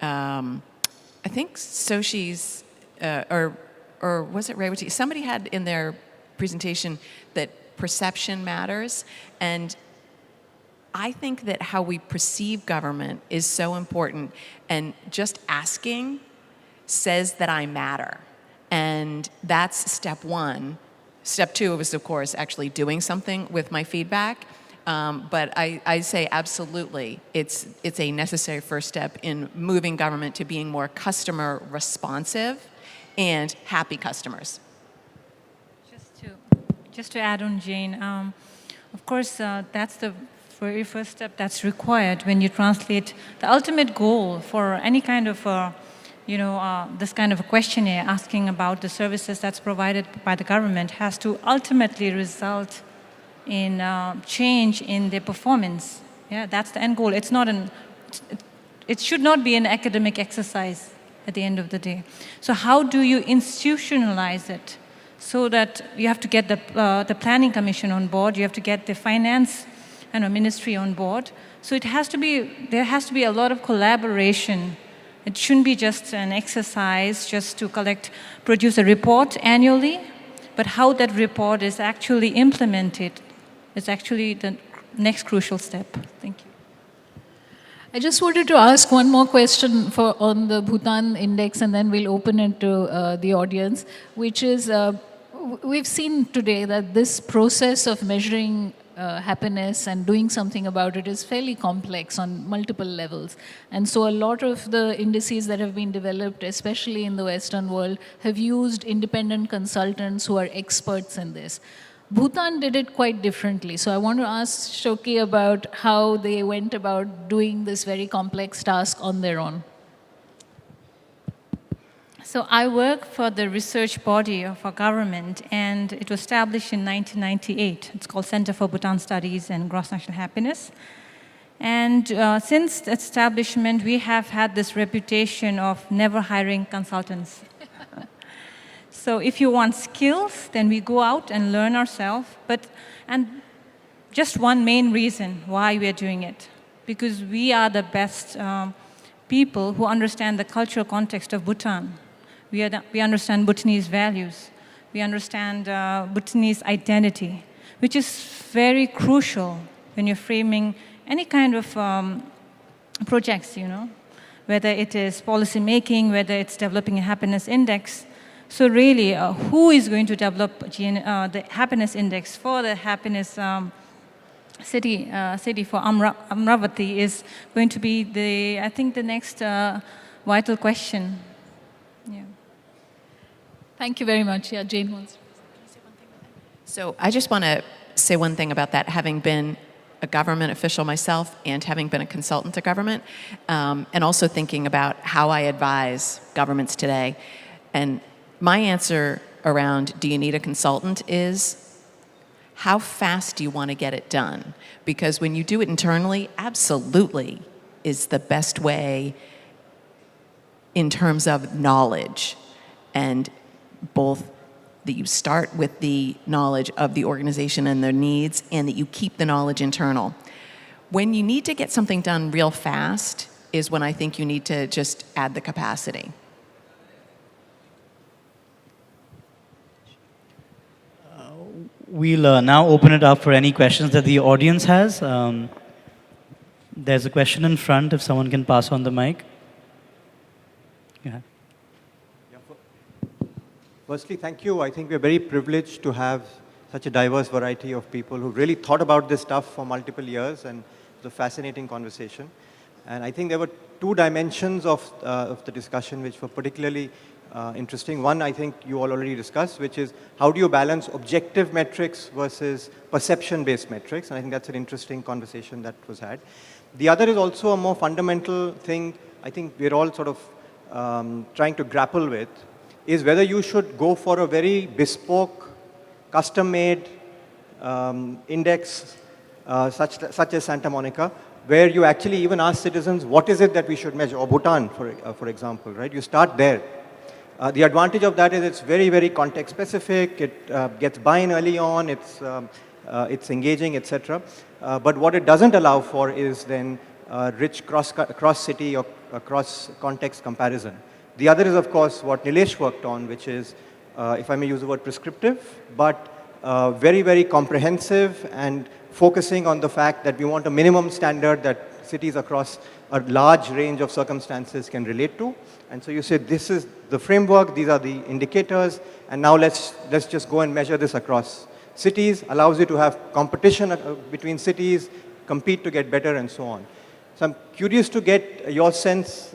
I think Soshi's or was it Rewati? Somebody had in their presentation that perception matters, and I think that how we perceive government is so important, and just asking says that I matter. And that's step one. Step two was, of course, actually doing something with my feedback. But I say absolutely, it's a necessary first step in moving government to being more customer responsive and happy customers. Just to add on, Jane, of course, that's the very first step that's required when you translate the ultimate goal for any kind of, this kind of a questionnaire asking about the services that's provided by the government has to ultimately result in change in their performance. Yeah, that's the end goal. It's not it should not be an academic exercise at the end of the day. So how do you institutionalize it? So that you have to get the planning commission on board, you have to get the finance ministry on board. So there has to be a lot of collaboration. It shouldn't be just an exercise just to produce a report annually, but how that report is actually implemented is actually the next crucial step. Thank you. I just wanted to ask one more question on the Bhutan Index, and then we'll open it to the audience, which is, we've seen today that this process of measuring happiness and doing something about it is fairly complex on multiple levels. And so a lot of the indices that have been developed, especially in the Western world, have used independent consultants who are experts in this. Bhutan did it quite differently. So I want to ask Shoki about how they went about doing this very complex task on their own. So I work for the research body of our government, and it was established in 1998. It's called Center for Bhutan Studies and Gross National Happiness. And since the establishment, we have had this reputation of never hiring consultants. So if you want skills, then we go out and learn ourselves. And just one main reason why we are doing it, because we are the best people who understand the cultural context of Bhutan. We understand Bhutanese values. We understand Bhutanese identity, which is very crucial when you're framing any kind of projects, whether it is policy making, whether it's developing a happiness index. So really, who is going to develop the happiness index for the happiness city for Amaravathi is going to be the next vital question. Yeah. Thank you very much. Yeah, Jane wants to say one thing about that. So I just want to say one thing about that, having been a government official myself and having been a consultant to government, and also thinking about how I advise governments today. And my answer around do you need a consultant is how fast do you want to get it done? Because when you do it internally, absolutely is the best way in terms of knowledge, and both that you start with the knowledge of the organization and their needs, and that you keep the knowledge internal. When you need to get something done real fast is when I think you need to just add the capacity. We'll now open it up for any questions that the audience has. There's a question in front, if someone can pass on the mic. Yeah. Firstly, thank you. I think we're very privileged to have such a diverse variety of people who really thought about this stuff for multiple years, and it was a fascinating conversation. And I think there were two dimensions of the discussion which were particularly interesting. One, I think you all already discussed, which is how do you balance objective metrics versus perception-based metrics? And I think that's an interesting conversation that was had. The other is also a more fundamental thing I think we're all sort of trying to grapple with, is whether you should go for a very bespoke, custom-made index such as Santa Monica, where you actually even ask citizens, what is it that we should measure? Or Bhutan, for example, right? You start there. The advantage of that is it's very, very context-specific. It gets buy-in early on. It's engaging, etc. But what it doesn't allow for is then rich cross-city or cross-context comparison. The other is, of course, what Nilesh worked on, which is, if I may use the word prescriptive, but very, very comprehensive and focusing on the fact that we want a minimum standard that cities across a large range of circumstances can relate to. And so you say, this is the framework, these are the indicators, and now let's just go and measure this across cities, allows you to have competition between cities, compete to get better, and so on. So I'm curious to get your sense,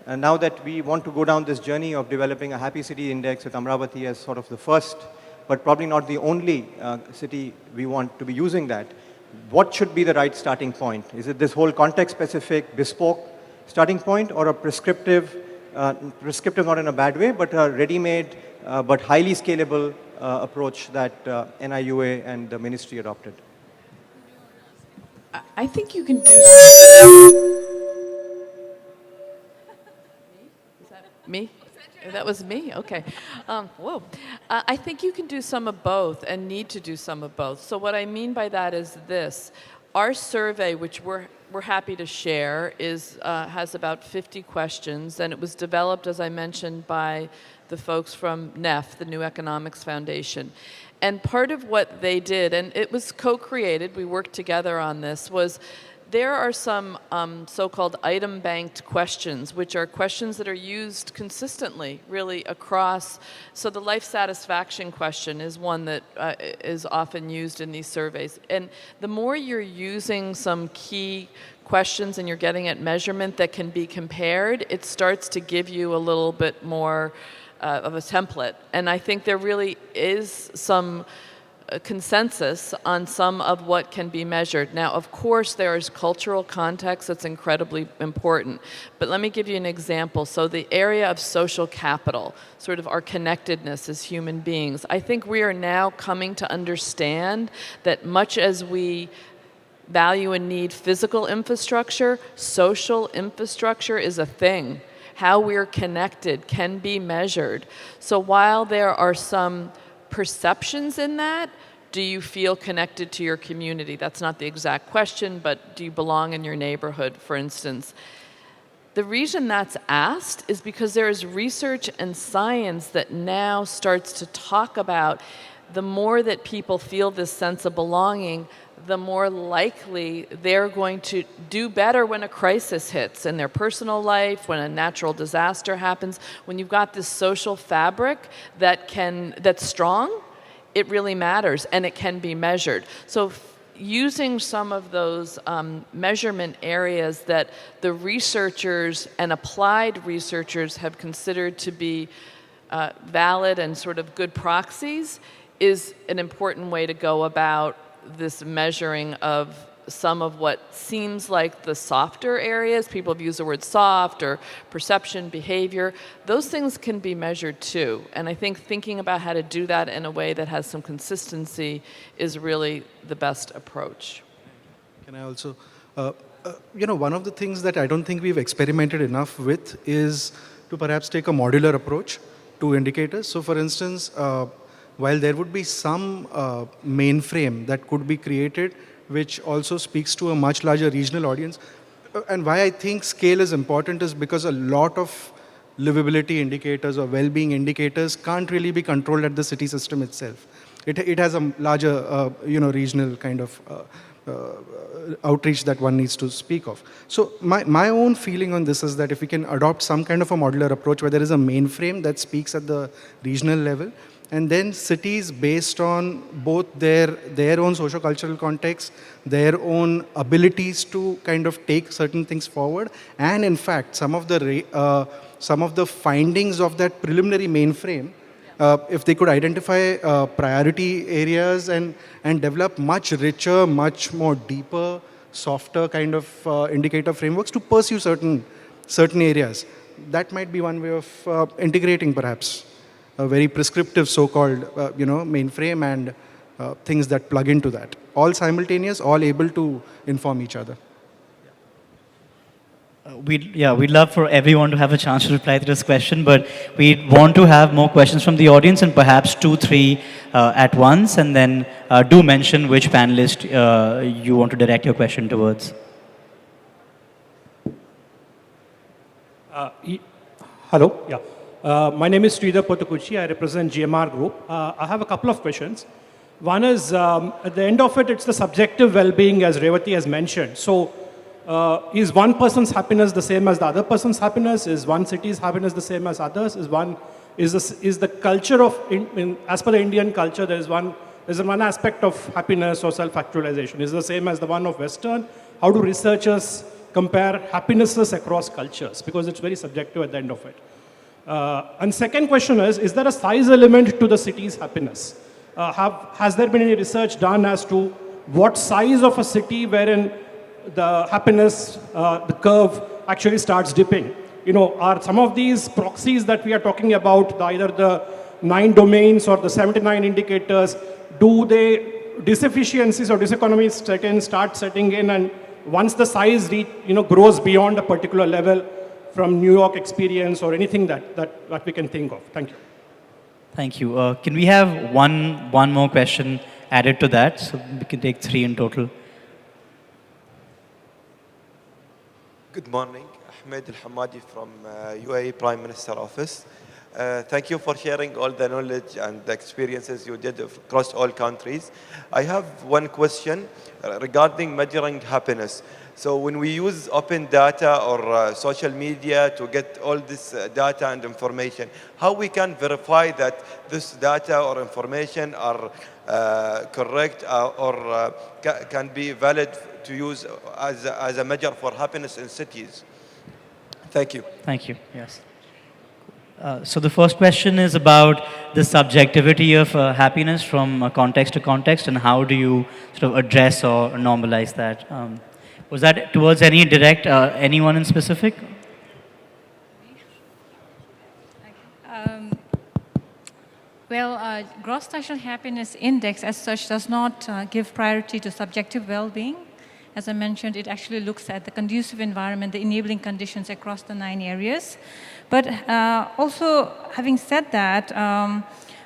now that we want to go down this journey of developing a happy city index with Amaravathi as sort of the first, but probably not the only city we want to be using that. What should be the right starting point? Is it this whole context-specific, bespoke starting point, or a prescriptive not in a bad way, but a ready-made but highly scalable approach that NIUA and the ministry adopted? I think you can do. Is that me? That was me? Okay. Whoa. I think you can do some of both and need to do some of both. So what I mean by that is this. Our survey, which we're happy to share, has about 50 questions, and it was developed, as I mentioned, by the folks from NEF, the New Economics Foundation. And part of what they did, and it was co-created, we worked together on this, was there are some so-called item-banked questions, which are questions that are used consistently, really, across. So the life satisfaction question is one that is often used in these surveys. And the more you're using some key questions and you're getting at measurement that can be compared, it starts to give you a little bit more of a template. And I think there really is some consensus on some of what can be measured. Now, of course, there is cultural context that's incredibly important. But let me give you an example. So the area of social capital, sort of our connectedness as human beings, I think we are now coming to understand that much as we value and need physical infrastructure, social infrastructure is a thing. How we're connected can be measured. So while there are some perceptions in that, do you feel connected to your community? That's not the exact question, but do you belong in your neighborhood, for instance? The reason that's asked is because there is research and science that now starts to talk about the more that people feel this sense of belonging, the more likely they're going to do better when a crisis hits in their personal life, when a natural disaster happens. When you've got this social fabric that's strong, it really matters, and it can be measured. So using some of those measurement areas that the researchers and applied researchers have considered to be valid and sort of good proxies is an important way to go about this measuring of some of what seems like the softer areas. People have used the word soft or perception, behavior. Those things can be measured too. And I think thinking about how to do that in a way that has some consistency is really the best approach. Can I also, one of the things that I don't think we've experimented enough with is to perhaps take a modular approach to indicators. So for instance, while there would be some mainframe that could be created, which also speaks to a much larger regional audience. And why I think scale is important is because a lot of livability indicators or well-being indicators can't really be controlled at the city system itself. It has a larger, regional kind of outreach that one needs to speak of. So my own feeling on this is that if we can adopt some kind of a modular approach where there is a mainframe that speaks at the regional level, and then cities, based on both their own socio-cultural context, their own abilities to kind of take certain things forward, and in fact, some of the findings of that preliminary mainframe, if they could identify priority areas and develop much richer, much more deeper, softer kind of indicator frameworks to pursue certain areas, that might be one way of integrating perhaps a very prescriptive so-called, mainframe and things that plug into that. All simultaneous, all able to inform each other. We'd love for everyone to have a chance to reply to this question, but we want to have more questions from the audience and perhaps 2, 3 at once, and then do mention which panelist you want to direct your question towards. Hello. Yeah. My name is Sridhar Potukuchi. I represent GMR Group. I have a couple of questions. One is, at the end of it, it's the subjective well-being, as Revati has mentioned. So, is one person's happiness the same as the other person's happiness? Is one city's happiness the same as others? Is the culture of, as per the Indian culture, there's one aspect of happiness or self-actualization. Is the same as the one of Western? How do researchers compare happinesses across cultures? Because it's very subjective at the end of it. And second question is there a size element to the city's happiness? Has there been any research done as to what size of a city wherein the happiness, the curve actually starts dipping? Are some of these proxies that we are talking about, either the 9 domains or the 79 indicators, do they, disefficiencies or diseconomies start setting in, and once the size grows beyond a particular level from New York experience or anything that we can think of? Thank you. Thank you. Can we have one more question added to that? So we can take 3 in total. Good morning. Ahmed Al-Hamadi from UAE Prime Minister Office. Thank you for sharing all the knowledge and the experiences you did across all countries. I have one question regarding measuring happiness. So when we use open data or social media to get all this data and information, how we can verify that this data or information are correct or can be valid to use as a measure for happiness in cities? Thank you. Thank you. Yes. So the first question is about the subjectivity of happiness from context to context, and how do you sort of address or normalize that? Was that towards any direct, anyone in specific? Gross national happiness index as such does not give priority to subjective well-being. As I mentioned, it actually looks at the conducive environment, the enabling conditions across the 9 areas. But also, having said that,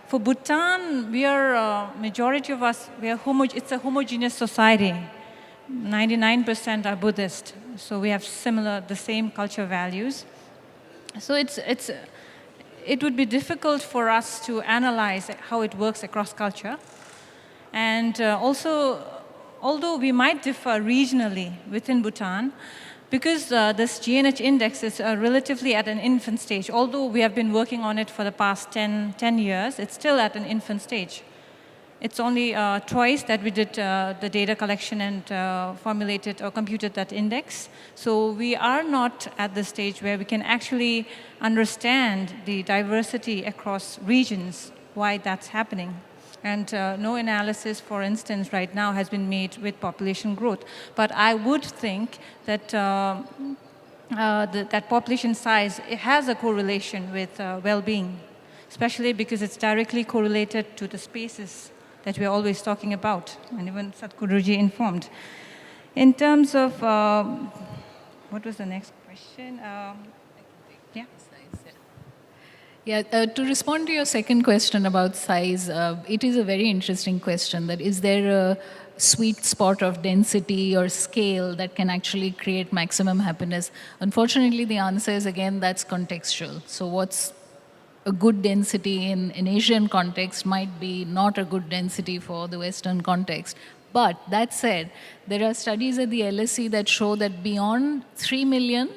for Bhutan, we are, majority of us, it's a homogeneous society. 99% are Buddhist, so we have the same culture values. So it would be difficult for us to analyze how it works across culture. And also, although we might differ regionally within Bhutan, because this GNH index is relatively at an infant stage, although we have been working on it for the past 10 years, it's still at an infant stage. It's only twice that we did the data collection and formulated or computed that index. So we are not at the stage where we can actually understand the diversity across regions, why that's happening. And no analysis, for instance, right now has been made with population growth. But I would think that that population size, it has a correlation with well-being, especially because it's directly correlated to the spaces that we're always talking about, and even Sadhguruji informed. In terms of, what was the next question? To respond to your second question about size, it is a very interesting question, that is there a sweet spot of density or scale that can actually create maximum happiness? Unfortunately, the answer is, again, that's contextual. So what's a good density in an Asian context might be not a good density for the Western context. But that said, there are studies at the LSE that show that beyond 3 million,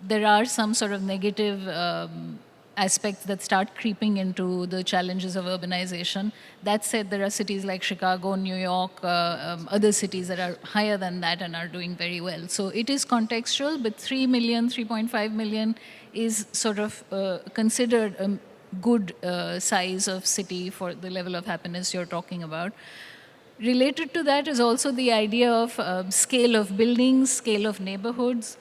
there are some sort of negative aspects that start creeping into the challenges of urbanization. That said, there are cities like Chicago, New York, other cities that are higher than that and are doing very well. So it is contextual, but 3 million, 3.5 million is sort of considered a good size of city for the level of happiness you're talking about. Related to that is also the idea of scale of buildings, scale of neighborhoods.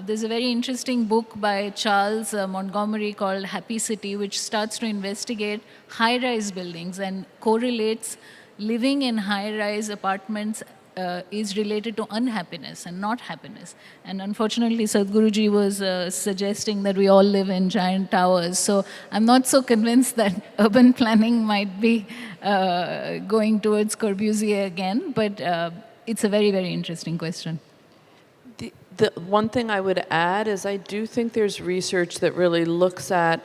There's a very interesting book by Charles Montgomery called Happy City, which starts to investigate high-rise buildings and correlates living in high-rise apartments is related to unhappiness and not happiness. And unfortunately, Sadhguruji was suggesting that we all live in giant towers. So I'm not so convinced that urban planning might be going towards Corbusier again, but it's a very, very interesting question. The one thing I would add is I do think there's research that really looks at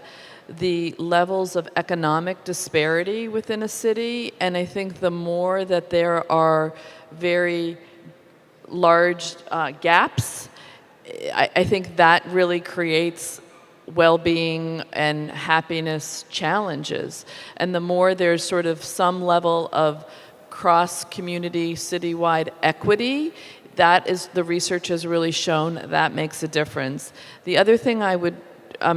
the levels of economic disparity within a city. And I think the more that there are very large gaps, I think that really creates well-being and happiness challenges. And the more there's sort of some level of cross-community, citywide equity, that is, the research has really shown that makes a difference. The other thing I would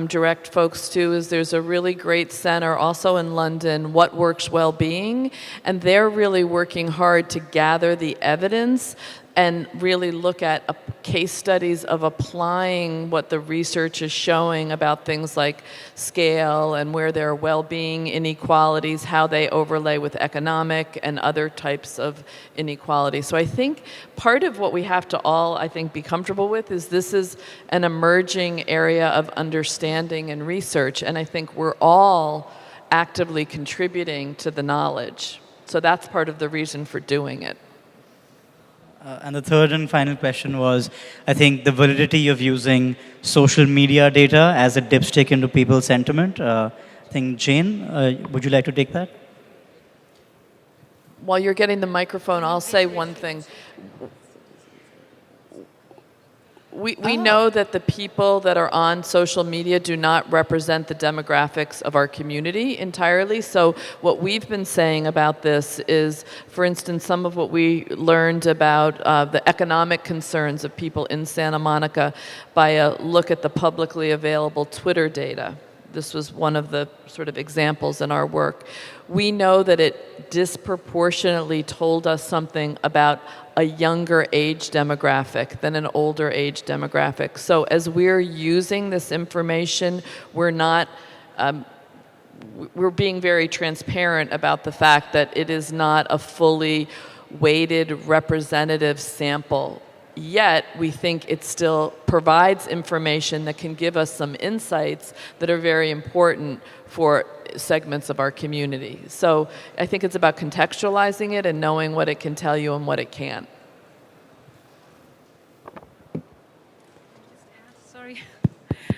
direct folks to is there's a really great center also in London, What Works Wellbeing, and they're really working hard to gather the evidence and really look at case studies of applying what the research is showing about things like scale and where there are well-being inequalities, how they overlay with economic and other types of inequality. So I think part of what we have to all, I think, be comfortable with is this is an emerging area of understanding and research, and I think we're all actively contributing to the knowledge. So that's part of the reason for doing it. And the third and final question was, I think, the validity of using social media data as a dipstick into people's sentiment. I think, Jane, would you like to take that? While you're getting the microphone, I'll say one thing. We know that the people that are on social media do not represent the demographics of our community entirely. So what we've been saying about this is, for instance, some of what we learned about the economic concerns of people in Santa Monica by a look at the publicly available Twitter data. This was one of the sort of examples in our work. We know that it disproportionately told us something about a younger age demographic than an older age demographic. So as we're using this information, we're not, we're being very transparent about the fact that it is not a fully weighted representative sample. Yet, we think it still provides information that can give us some insights that are very important for segments of our community. So I think it's about contextualizing it and knowing what it can tell you and what it can't. Sorry,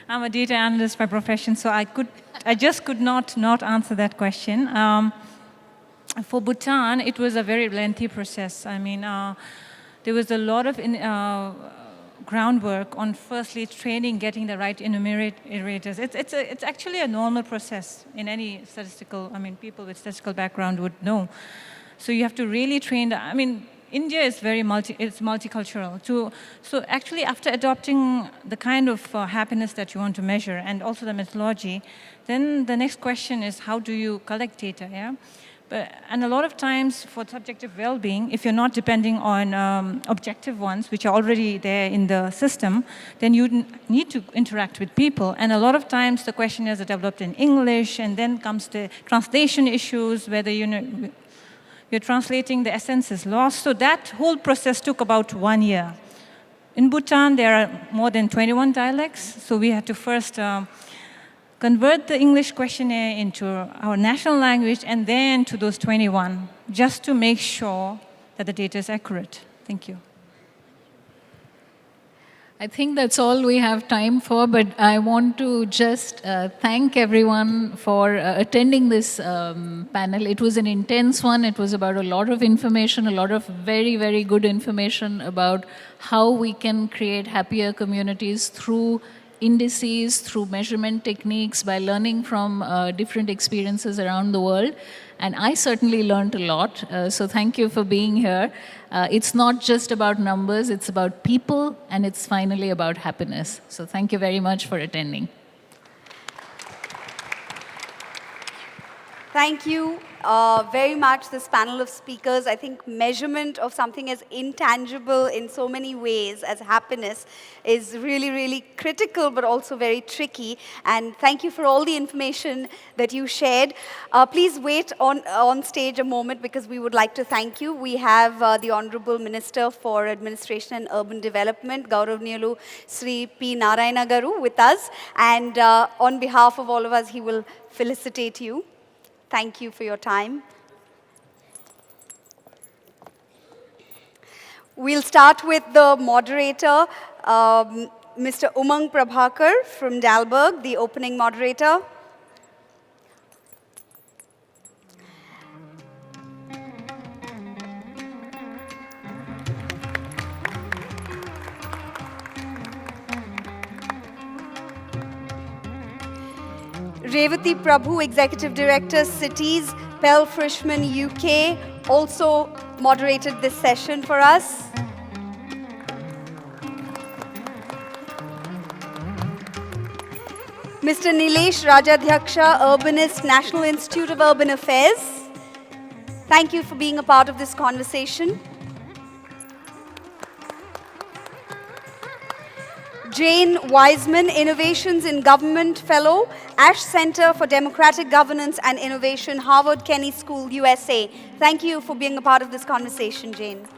I'm a data analyst by profession, so I just could not answer that question. For Bhutan, it was a very lengthy process. I mean, there was a lot of groundwork on firstly training, getting the right enumerators. It's actually a normal process in any statistical, I mean, people with statistical background would know. So you have to really train, I mean, India is very multicultural. So actually after adopting the kind of happiness that you want to measure and also the methodology, then the next question is how do you collect data, yeah? And a lot of times for subjective well-being, if you're not depending on objective ones, which are already there in the system, then you need to interact with people. And a lot of times the questionnaires are developed in English, and then comes the translation issues, whether you're translating, the essence is lost. So that whole process took about 1 year. In Bhutan, there are more than 21 dialects, so we had to first convert the English questionnaire into our national language and then to those 21, just to make sure that the data is accurate. Thank you. I think that's all we have time for, but I want to just thank everyone for attending this panel. It was an intense one. It was about a lot of information, a lot of very, very good information about how we can create happier communities through indices, through measurement techniques, by learning from different experiences around the world. And I certainly learned a lot, so thank you for being here. It's not just about numbers, it's about people, and it's finally about happiness. So thank you very much for attending. Thank you very much, this panel of speakers. I think measurement of something as intangible in so many ways as happiness is really, really critical, but also very tricky. And thank you for all the information that you shared. Please wait on stage a moment, because we would like to thank you. We have the Honorable Minister for Administration and Urban Development, Gauravniyalu Sri P. Narayana Garu, with us. And on behalf of all of us, he will felicitate you. Thank you for your time. We'll start with the moderator, Mr. Umang Prabhakar from Dalberg, the opening moderator. Revati Prabhu, Executive Director, Cities, Pell Frishman, UK, also moderated this session for us. Mr. Nilesh Rajadhyaksha, Urbanist, National Institute of Urban Affairs. Thank you for being a part of this conversation. Jane Wiseman, Innovations in Government Fellow, Ash Center for Democratic Governance and Innovation, Harvard Kennedy School, USA. Thank you for being a part of this conversation, Jane.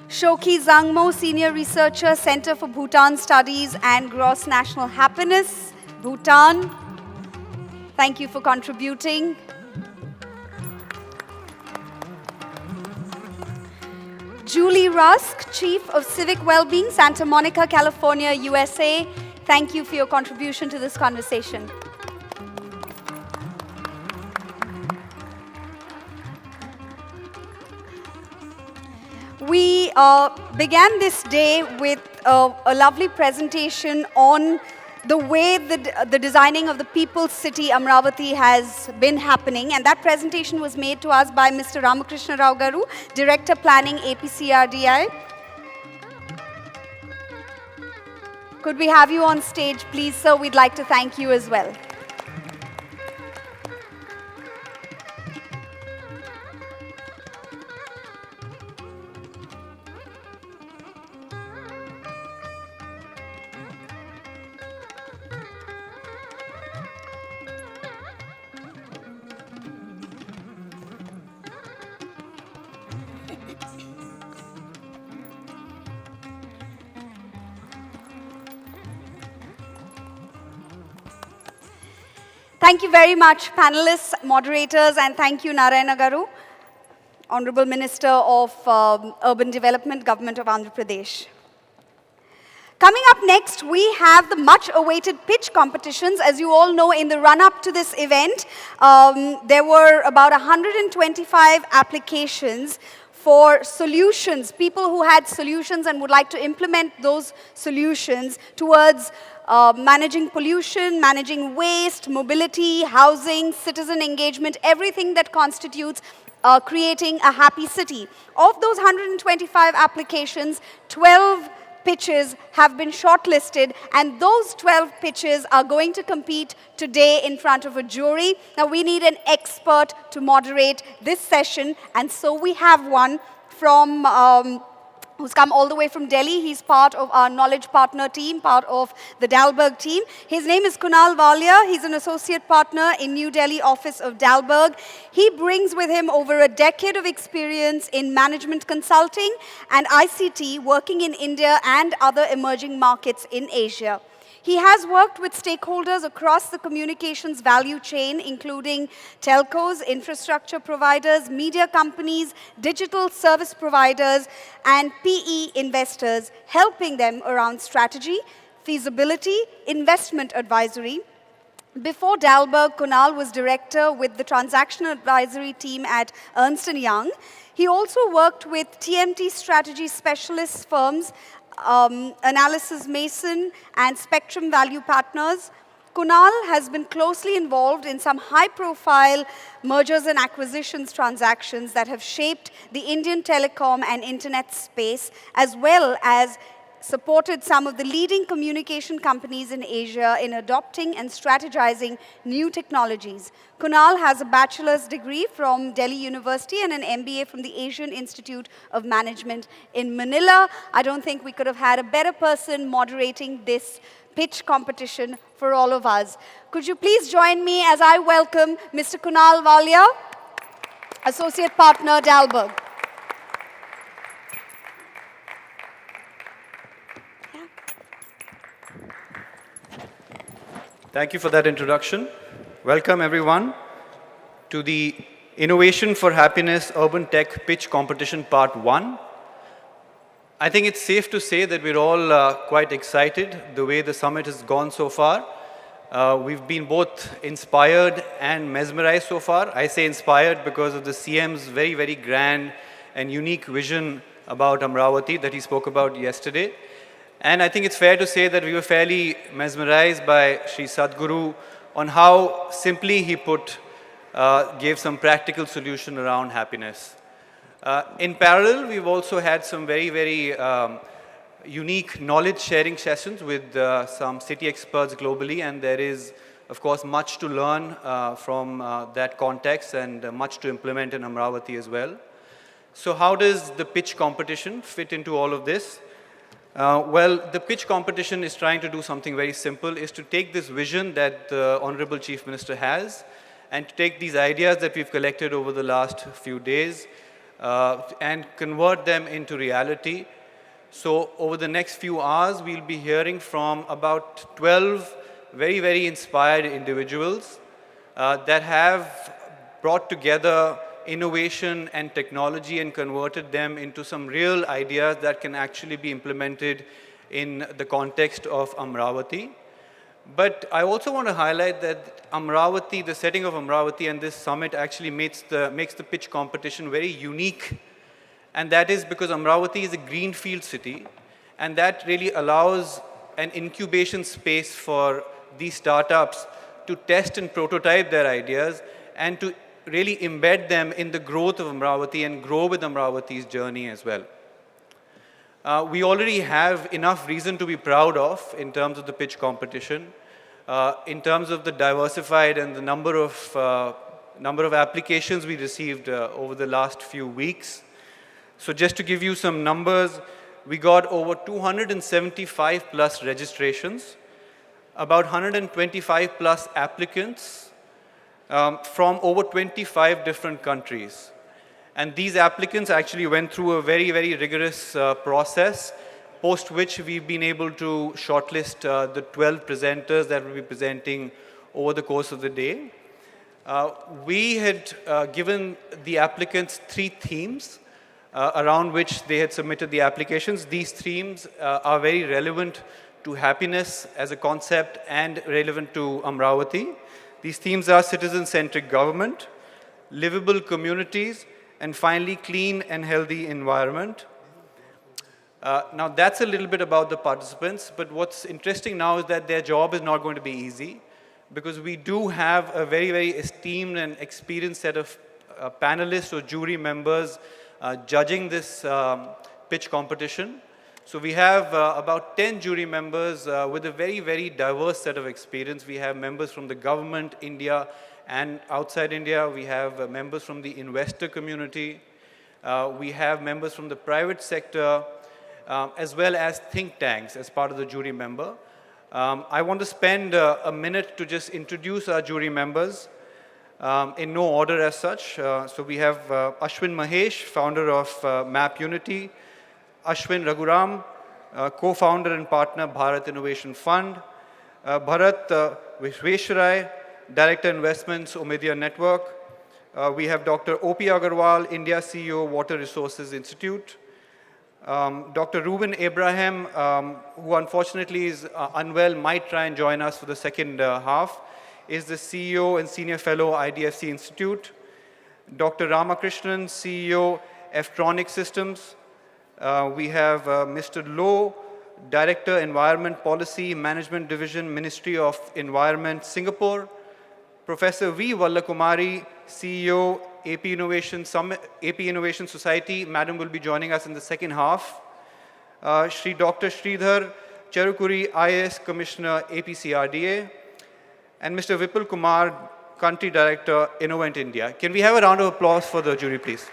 Shoki Zangmo, Senior Researcher, Center for Bhutan Studies and Gross National Happiness, Bhutan. Thank you for contributing. Julie Rusk, Chief of Civic Wellbeing, Santa Monica, California, USA. Thank you for your contribution to this conversation. We began this day with a lovely presentation on the way the designing of the People's City, Amaravathi, has been happening. And that presentation was made to us by Mr. Ramakrishna Rao Garu, Director Planning, APCRDI. Could we have you on stage, please, sir? We'd like to thank you as well. Thank you very much, panelists, moderators, and thank you, Narayana Garu, Honorable Minister of Urban Development, Government of Andhra Pradesh. Coming up next, we have the much-awaited pitch competitions. As you all know, in the run-up to this event, there were about 125 applications for solutions, people who had solutions and would like to implement those solutions towards managing pollution, managing waste, mobility, housing, citizen engagement, everything that constitutes creating a happy city. Of those 125 applications, 12 pitches have been shortlisted, and those 12 pitches are going to compete today in front of a jury. Now, we need an expert to moderate this session, and so we have one from who's come all the way from Delhi. He's part of our knowledge partner team, part of the Dalberg team. His name is Kunal Walia. He's an associate partner in New Delhi office of Dalberg. He brings with him over a decade of experience in management consulting and ICT, working in India and other emerging markets in Asia. He has worked with stakeholders across the communications value chain, including telcos, infrastructure providers, media companies, digital service providers, and PE investors, helping them around strategy, feasibility, investment advisory. Before Dalberg, Kunal was director with the transaction advisory team at Ernst & Young. He also worked with TMT strategy specialist firms, Analysis Mason and Spectrum Value Partners. Kunal has been closely involved in some high-profile mergers and acquisitions transactions that have shaped the Indian telecom and internet space, as well as supported some of the leading communication companies in Asia in adopting and strategizing new technologies. Kunal has a bachelor's degree from Delhi University and an MBA from the Asian Institute of Management in Manila. I don't think we could have had a better person moderating this pitch competition for all of us. Could you please join me as I welcome Mr. Kunal Walia, Associate Partner, Dalberg. Thank you for that introduction. Welcome, everyone, to the Innovation for Happiness Urban Tech Pitch Competition Part 1. I think it's safe to say that we're all quite excited the way the summit has gone so far. We've been both inspired and mesmerized so far. I say inspired because of the CM's very, very grand and unique vision about Amaravathi that he spoke about yesterday. And I think it's fair to say that we were fairly mesmerized by Sri Sadhguru on how simply he gave some practical solution around happiness. In parallel, we've also had some very, very unique knowledge sharing sessions with some city experts globally, and there is, of course, much to learn from that context and much to implement in Amaravathi as well. So how does the pitch competition fit into all of this? Well, the pitch competition is trying to do something very simple, is to take this vision that the Honorable Chief Minister has and to take these ideas that we've collected over the last few days and convert them into reality. So over the next few hours, we'll be hearing from about 12 very, very inspired individuals that have brought together innovation and technology and converted them into some real ideas that can actually be implemented in the context of Amaravathi. But I also want to highlight that Amaravathi, the setting of Amaravathi and this summit actually makes the pitch competition very unique. And that is because Amaravathi is a greenfield city, and that really allows an incubation space for these startups to test and prototype their ideas and to really embed them in the growth of Amaravathi and grow with Amaravati's journey as well. We already have enough reason to be proud of in terms of the pitch competition, in terms of the diversified and the number of applications we received over the last few weeks. So just to give you some numbers, we got over 275 plus registrations, about 125 plus applicants from over 25 different countries. And these applicants actually went through a very, very rigorous process, post which we've been able to shortlist the 12 presenters that will be presenting over the course of the day. We had given the applicants 3 themes around which they had submitted the applications. These themes are very relevant to happiness as a concept and relevant to Amaravathi. These themes are citizen-centric government, livable communities, and finally, clean and healthy environment. Now, that's a little bit about the participants, but what's interesting now is that their job is not going to be easy, because we do have a very, very esteemed and experienced set of panelists or jury members judging this pitch competition. So we have about 10 jury members with a very, very diverse set of experience. We have members from the government, India, and outside India. We have members from the investor community. We have members from the private sector, as well as think tanks as part of the jury member. I want to spend a minute to just introduce our jury members in no order as such. So we have Ashwin Mahesh, founder of Map Unity, Ashwin Raghuram, co-founder and partner, Bharat Innovation Fund, Bharat Vishweshwarai, Director Investments, Omidyar Network. We have Dr. O.P. Agarwal, India CEO, Water Resources Institute. Dr. Ruben Abraham, who unfortunately is unwell, might try and join us for the second half, is the CEO and Senior Fellow, IDFC Institute. Dr. Ramakrishnan, CEO, F-Tronic Systems. We have Mr. Loh, Director, Environment Policy, Management Division, Ministry of Environment, Singapore. Professor V. Vallakumari, CEO, AP Innovation Society. Madam will be joining us in the second half. Dr. Sridhar Cherukuri, IAS Commissioner, APCRDA. And Mr. Vipul Kumar, Country Director, Innovent India. Can we have a round of applause for the jury, please?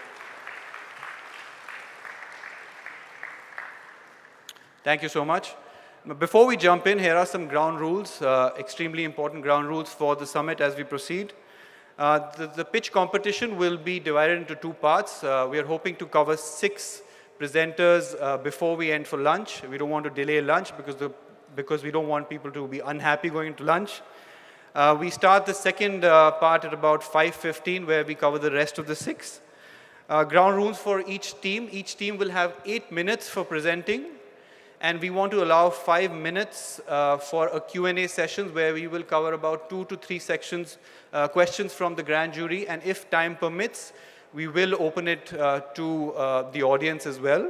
Thank you so much. Before we jump in, here are some ground rules, extremely important ground rules for the summit as we proceed. The pitch competition will be divided into 2 parts. We are hoping to cover 6 presenters before we end for lunch. We don't want to delay lunch because we don't want people to be unhappy going to lunch. We start the second part at about 5:15, where we cover the rest of the 6. Ground rules for each team. Each team will have 8 minutes for presenting. And we want to allow 5 minutes for a Q&A session where we will cover about 2 to 3 questions from the grand jury. And if time permits, we will open it to the audience as well.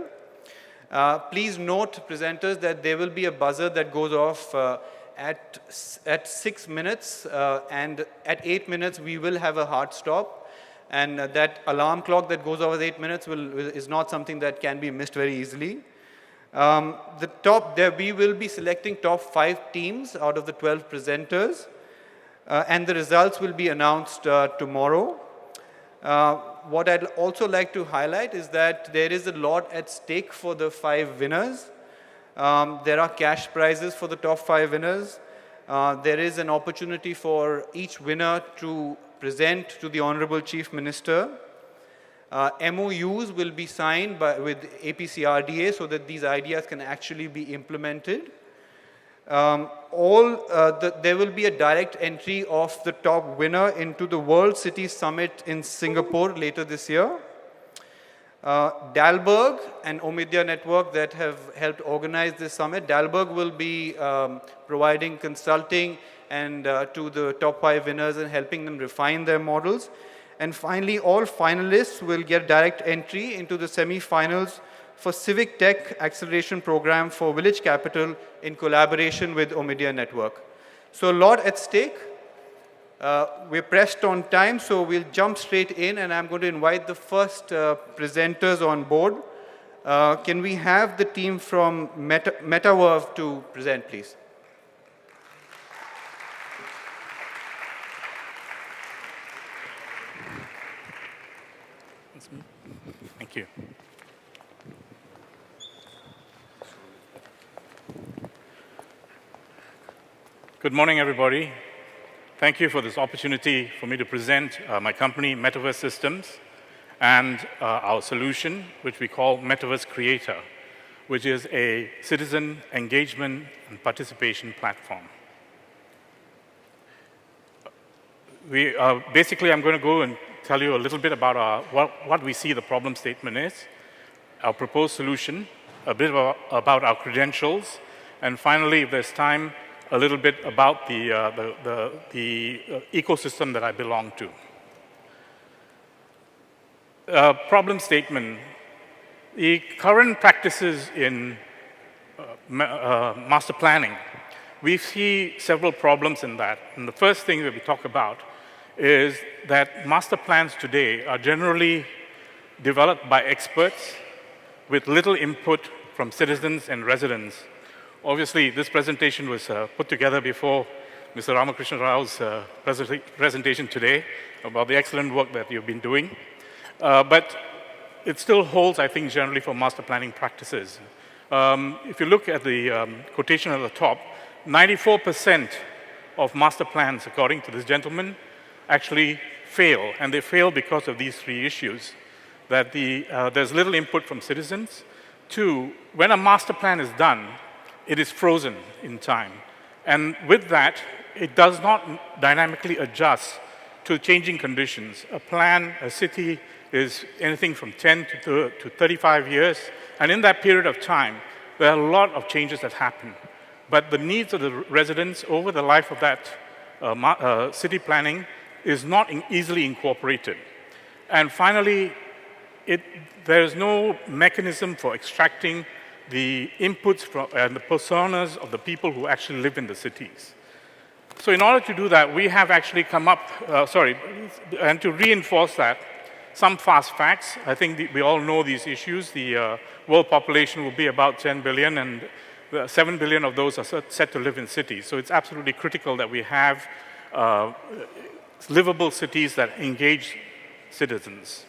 Please note, presenters, that there will be a buzzer that goes off at 6 minutes, and at 8 minutes we will have a hard stop. And that alarm clock that goes off at 8 minutes is not something that can be missed very easily. We will be selecting top 5 teams out of the 12 presenters, and the results will be announced tomorrow. What I'd also like to highlight is that there is a lot at stake for the 5 winners. There are cash prizes for the top 5 winners. There is an opportunity for each winner to present to the Honorable Chief Minister. MOUs will be signed with APCRDA so that these ideas can actually be implemented. There will be a direct entry of the top winner into the World City Summit in Singapore later this year. Dalberg and Omidyar Network that have helped organize this summit, Dalberg will be providing consulting and to the top 5 winners and helping them refine their models. And finally, all finalists will get direct entry into the semi-finals for Civic Tech Acceleration Program for Village Capital in collaboration with Omidyar Network. So a lot at stake. We're pressed on time, so we'll jump straight in, and I'm going to invite the first presenters on board. Can we have the team from Metaverve to present, please? Thank you. Good morning, everybody. Thank you for this opportunity for me to present my company, Metaverse Systems, and our solution, which we call Metaverse Creator, which is a citizen engagement and participation platform. Basically, I'm going to go and tell you a little bit about what we see the problem statement is, our proposed solution, a bit about our credentials, and finally, if there's time, a little bit about the ecosystem that I belong to. Problem statement. The current practices in master planning, we see several problems in that. And the first thing that we talk about is that master plans today are generally developed by experts with little input from citizens and residents. Obviously, this presentation was put together before Mr. Ramakrishna Rao's presentation today about the excellent work that you've been doing. But it still holds, I think, generally for master planning practices. If you look at the quotation at the top, 94% of master plans, according to this gentleman, actually fail. And they fail because of these 3 issues. That there's little input from citizens. 2, when a master plan is done, it is frozen in time. And with that, it does not dynamically adjust to changing conditions. A plan, a city, is anything from 10 to 35 years. And in that period of time, there are a lot of changes that happen. But the needs of the residents over the life of that city planning is not easily incorporated. And finally, there is no mechanism for extracting the inputs and the personas of the people who actually live in the cities. So in order to do that, we have actually come up, and to reinforce that, some fast facts. I think we all know these issues. The world population will be about 10 billion, and 7 billion of those are set to live in cities. So it's absolutely critical that we have livable cities that engage citizens.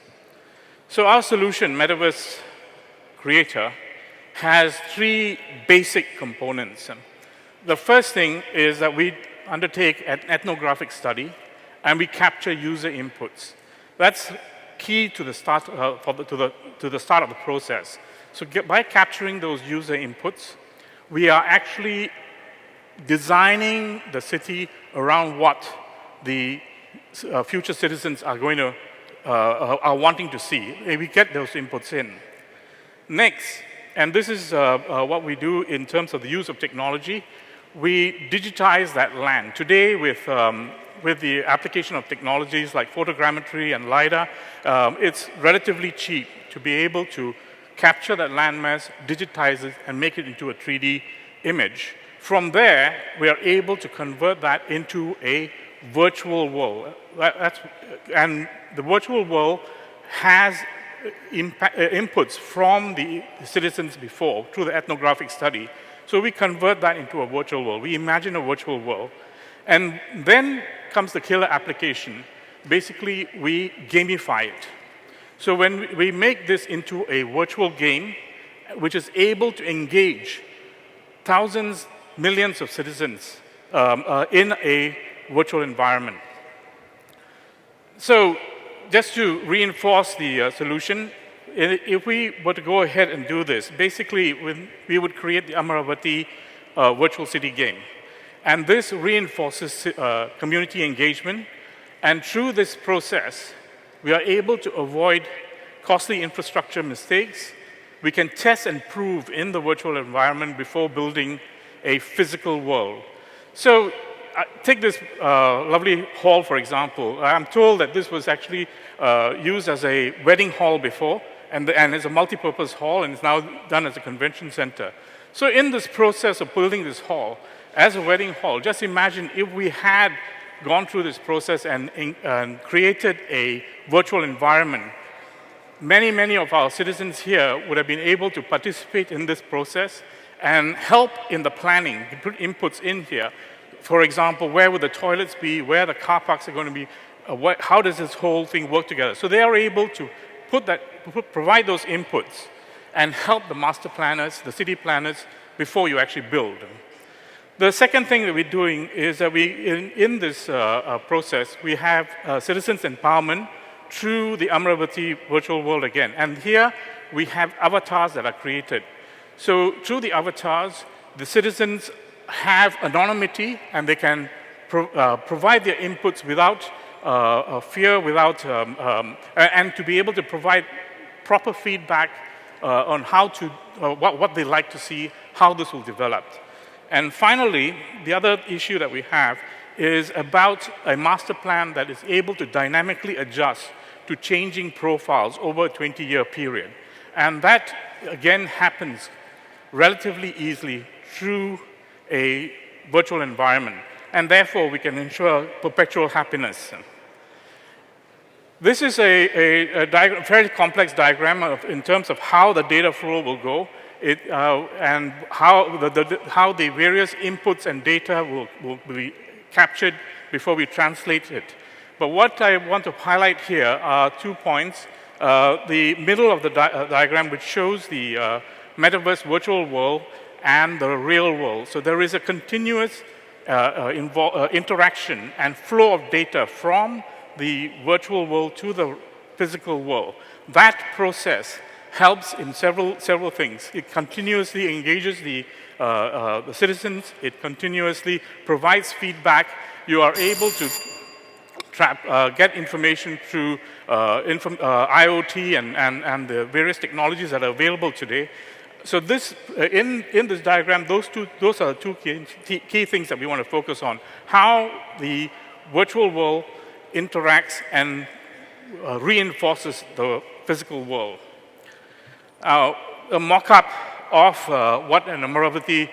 So our solution, Metaverse Creator, has 3 basic components. The first thing is that we undertake an ethnographic study and we capture user inputs. That's key to the start to the start of the process. So by capturing those user inputs, we are actually designing the city around what the future citizens are going to are wanting to see. We get those inputs in. Next, and this is what we do in terms of the use of technology, we digitize that land. Today, with the application of technologies like photogrammetry and LiDAR, it's relatively cheap to be able to capture that landmass, digitize it, and make it into a 3D image. From there, we are able to convert that into a virtual world. And the virtual world has inputs from the citizens before through the ethnographic study. So we convert that into a virtual world. We imagine a virtual world. And then comes the killer application. Basically, we gamify it. So when we make this into a virtual game, which is able to engage thousands, millions of citizens in a virtual environment. So just to reinforce the solution, if we were to go ahead and do this, basically we would create the Amaravathi virtual city game. And this reinforces community engagement. And through this process, we are able to avoid costly infrastructure mistakes. We can test and prove in the virtual environment before building a physical world. So take this lovely hall, for example. I'm told that this was actually used as a wedding hall before, and it's a multi-purpose hall, and it's now done as a convention center. So in this process of building this hall, as a wedding hall, just imagine if we had gone through this process and created a virtual environment. Many of our citizens here would have been able to participate in this process and help in the planning, put inputs in here. For example, where would the toilets be, where the car parks are going to be, how does this whole thing work together? So they are able to provide those inputs and help the master planners, the city planners, before you actually build. The second thing that we're doing is that in this process, we have citizens empowerment through the Amaravathi virtual world again. And here, we have avatars that are created. So through the avatars, the citizens have anonymity, and they can provide their inputs without fear, and to be able to provide proper feedback on how to, what they like to see, how this will develop. And finally, the other issue that we have is about a master plan that is able to dynamically adjust to changing profiles over a 20-year period. And that, again, happens relatively easily through a virtual environment. And therefore, we can ensure perpetual happiness. This is a fairly complex diagram in terms of how the data flow will go. And how the various inputs and data will be captured before we translate it. But what I want to highlight here are 2 points. The middle of the diagram, which shows the metaverse virtual world and the real world. So there is a continuous interaction and flow of data from the virtual world to the physical world. That process helps in several things. It continuously engages the citizens. It continuously provides feedback. You are able to get information through IoT and the various technologies that are available today. So this, in this diagram, those are the two key things that we want to focus on. How the virtual world interacts and reinforces the physical world. A mock-up of what an Amaravathi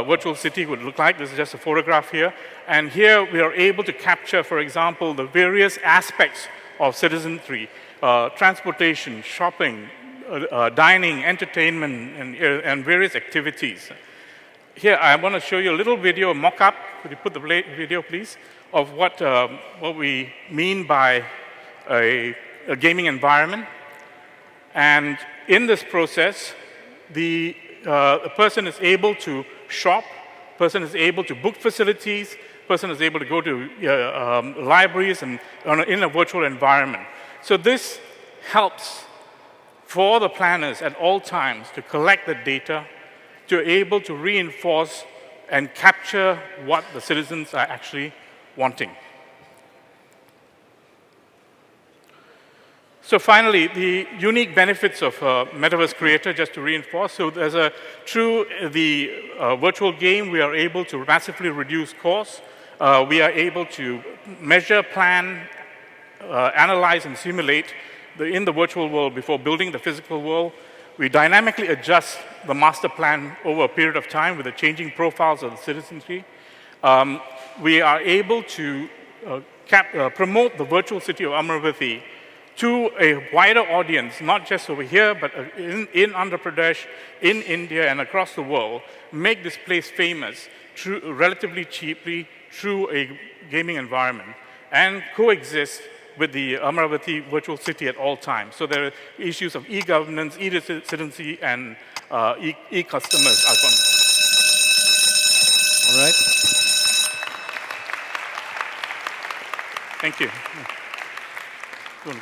virtual city would look like. This is just a photograph here. And here we are able to capture, for example, the various aspects of citizenry, transportation, shopping, dining, entertainment, and various activities. Here, I want to show you a little video, a mock-up. Could you put the video, please, of what we mean by a gaming environment. And in this process, the person is able to shop, person is able to book facilities, person is able to go to libraries and in a virtual environment. So this helps for the planners at all times to collect the data, to be able to reinforce and capture what the citizens are actually wanting. So finally, the unique benefits of Metaverse Creator, just to reinforce. So there's through the virtual game, we are able to massively reduce costs. We are able to measure, plan, analyze, and simulate in the virtual world before building the physical world. we dynamically adjust the master plan over a period of time with the changing profiles of the citizenry. We are able to promote the virtual city of Amaravathi to a wider audience, not just over here, but in Andhra Pradesh, in India, and across the world, make this place famous relatively cheaply through a gaming environment, and coexist with the Amaravathi virtual city at all times. So there are issues of e-governance, e-residency, and e-customers are going. All right. Thank you.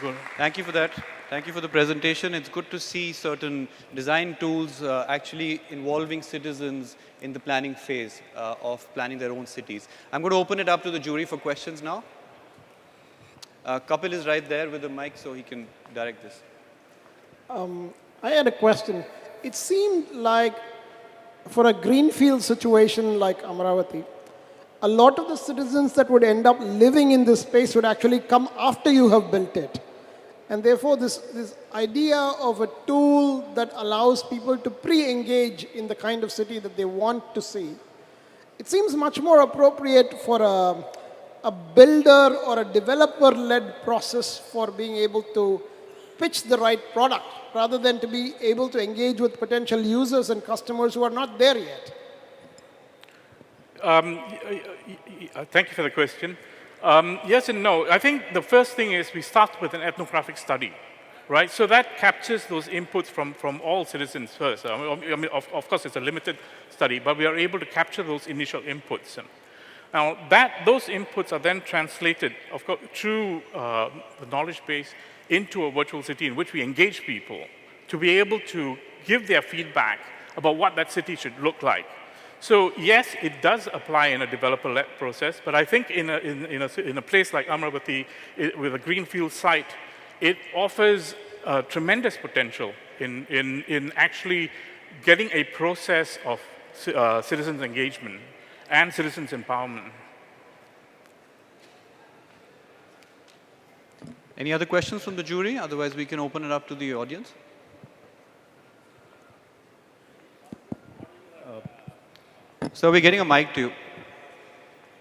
Go on. Thank you for that. Thank you for the presentation. It's good to see certain design tools actually involving citizens in the planning phase of planning their own cities. I'm going to open it up to the jury for questions now. Kapil is right there with the mic, so he can direct this. I had a question. It seemed like for a greenfield situation like Amaravathi, a lot of the citizens that would end up living in this space would actually come after you have built it. And therefore, this idea of a tool that allows people to pre-engage in the kind of city that they want to see, it seems much more appropriate for a builder or a developer-led process for being able to pitch the right product, rather than to be able to engage with potential users and customers who are not there yet. Thank you for the question. Yes and no. I think the first thing is we start with an ethnographic study, right? So that captures those inputs from all citizens first. I mean, of course, it's a limited study, but we are able to capture those initial inputs. Now, those inputs are then translated, of course, through the knowledge base into a virtual city in which we engage people to be able to give their feedback about what that city should look like. So yes, it does apply in a developer-led process, but I think in a place like Amaravathi, with a greenfield site, it offers tremendous potential in actually getting a process of citizens' engagement and citizens' empowerment. Any other questions from the jury? Otherwise, we can open it up to the audience. So we're getting a mic to you.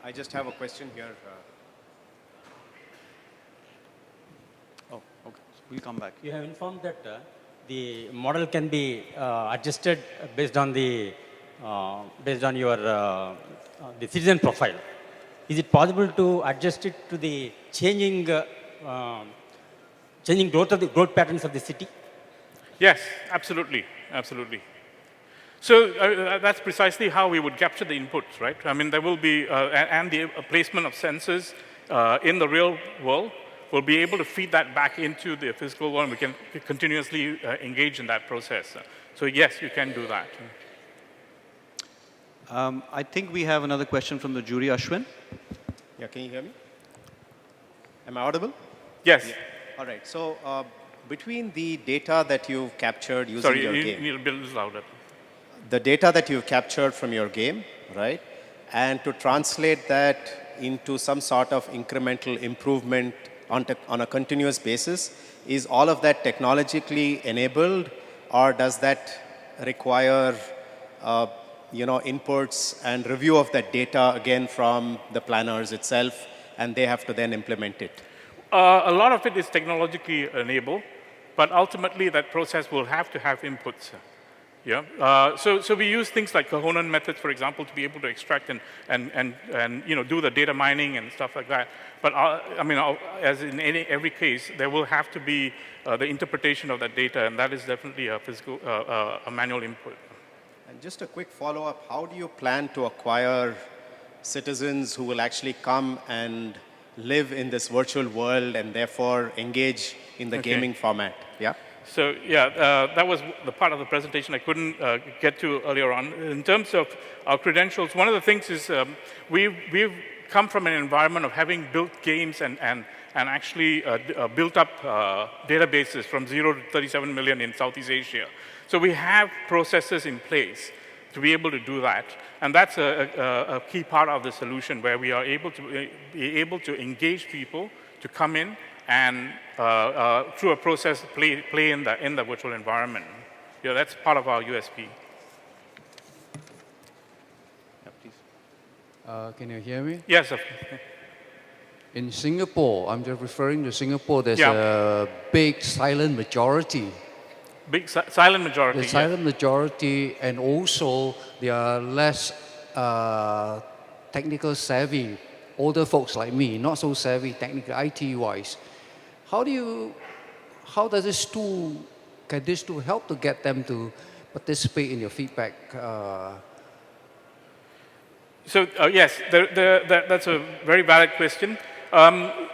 I just have a question here. Oh, okay. So we'll come back. You have informed that the model can be adjusted based on your the citizen profile. Is it possible to adjust it to the changing growth patterns of the city? Yes, absolutely, absolutely. So that's precisely how we would capture the inputs, right? I mean, there will be, and the placement of sensors in the real world will be able to feed that back into the physical world, and we can continuously engage in that process. So yes, you can do that. I think we have another question from the jury, Ashwin. Yeah, can you hear me? Am I audible? Yes. Yeah. All right. So between the data that you've captured using your game. Sorry, you need a bit louder. The data that you've captured from your game, right? And to translate that into some sort of incremental improvement on a continuous basis, is all of that technologically enabled, or does that require inputs and review of that data again from the planners itself, and they have to then implement it? A lot of it is technologically enabled, but ultimately that process will have to have inputs. Yeah. So we use things like Kahonan methods, for example, to be able to extract and do the data mining and stuff like that. But I mean, as in every case, there will have to be the interpretation of that data, and that is definitely a physical, a manual input. And just a quick follow-up: how do you plan to acquire citizens who will actually come and live in this virtual world and therefore engage in the gaming format? Yeah. So yeah, that was the part of the presentation I couldn't get to earlier on. In terms of our credentials, one of the things is we've come from an environment of having built games and actually built up databases from 0 to 37 million in Southeast Asia. So we have processes in place to be able to do that. And that's a key part of the solution, where we are able to be able to engage people to come in and through a process play in the virtual environment. Yeah, that's part of our USP. Yeah, please. Can you hear me? Yes. In Singapore, I'm just referring to Singapore, there's a big silent majority. Big silent majority. The silent majority, and also they are less technical savvy. Older folks like me, not so savvy technical IT-wise. How does this tool, can this tool help to get them to participate in your feedback? So yes, that's a very valid question.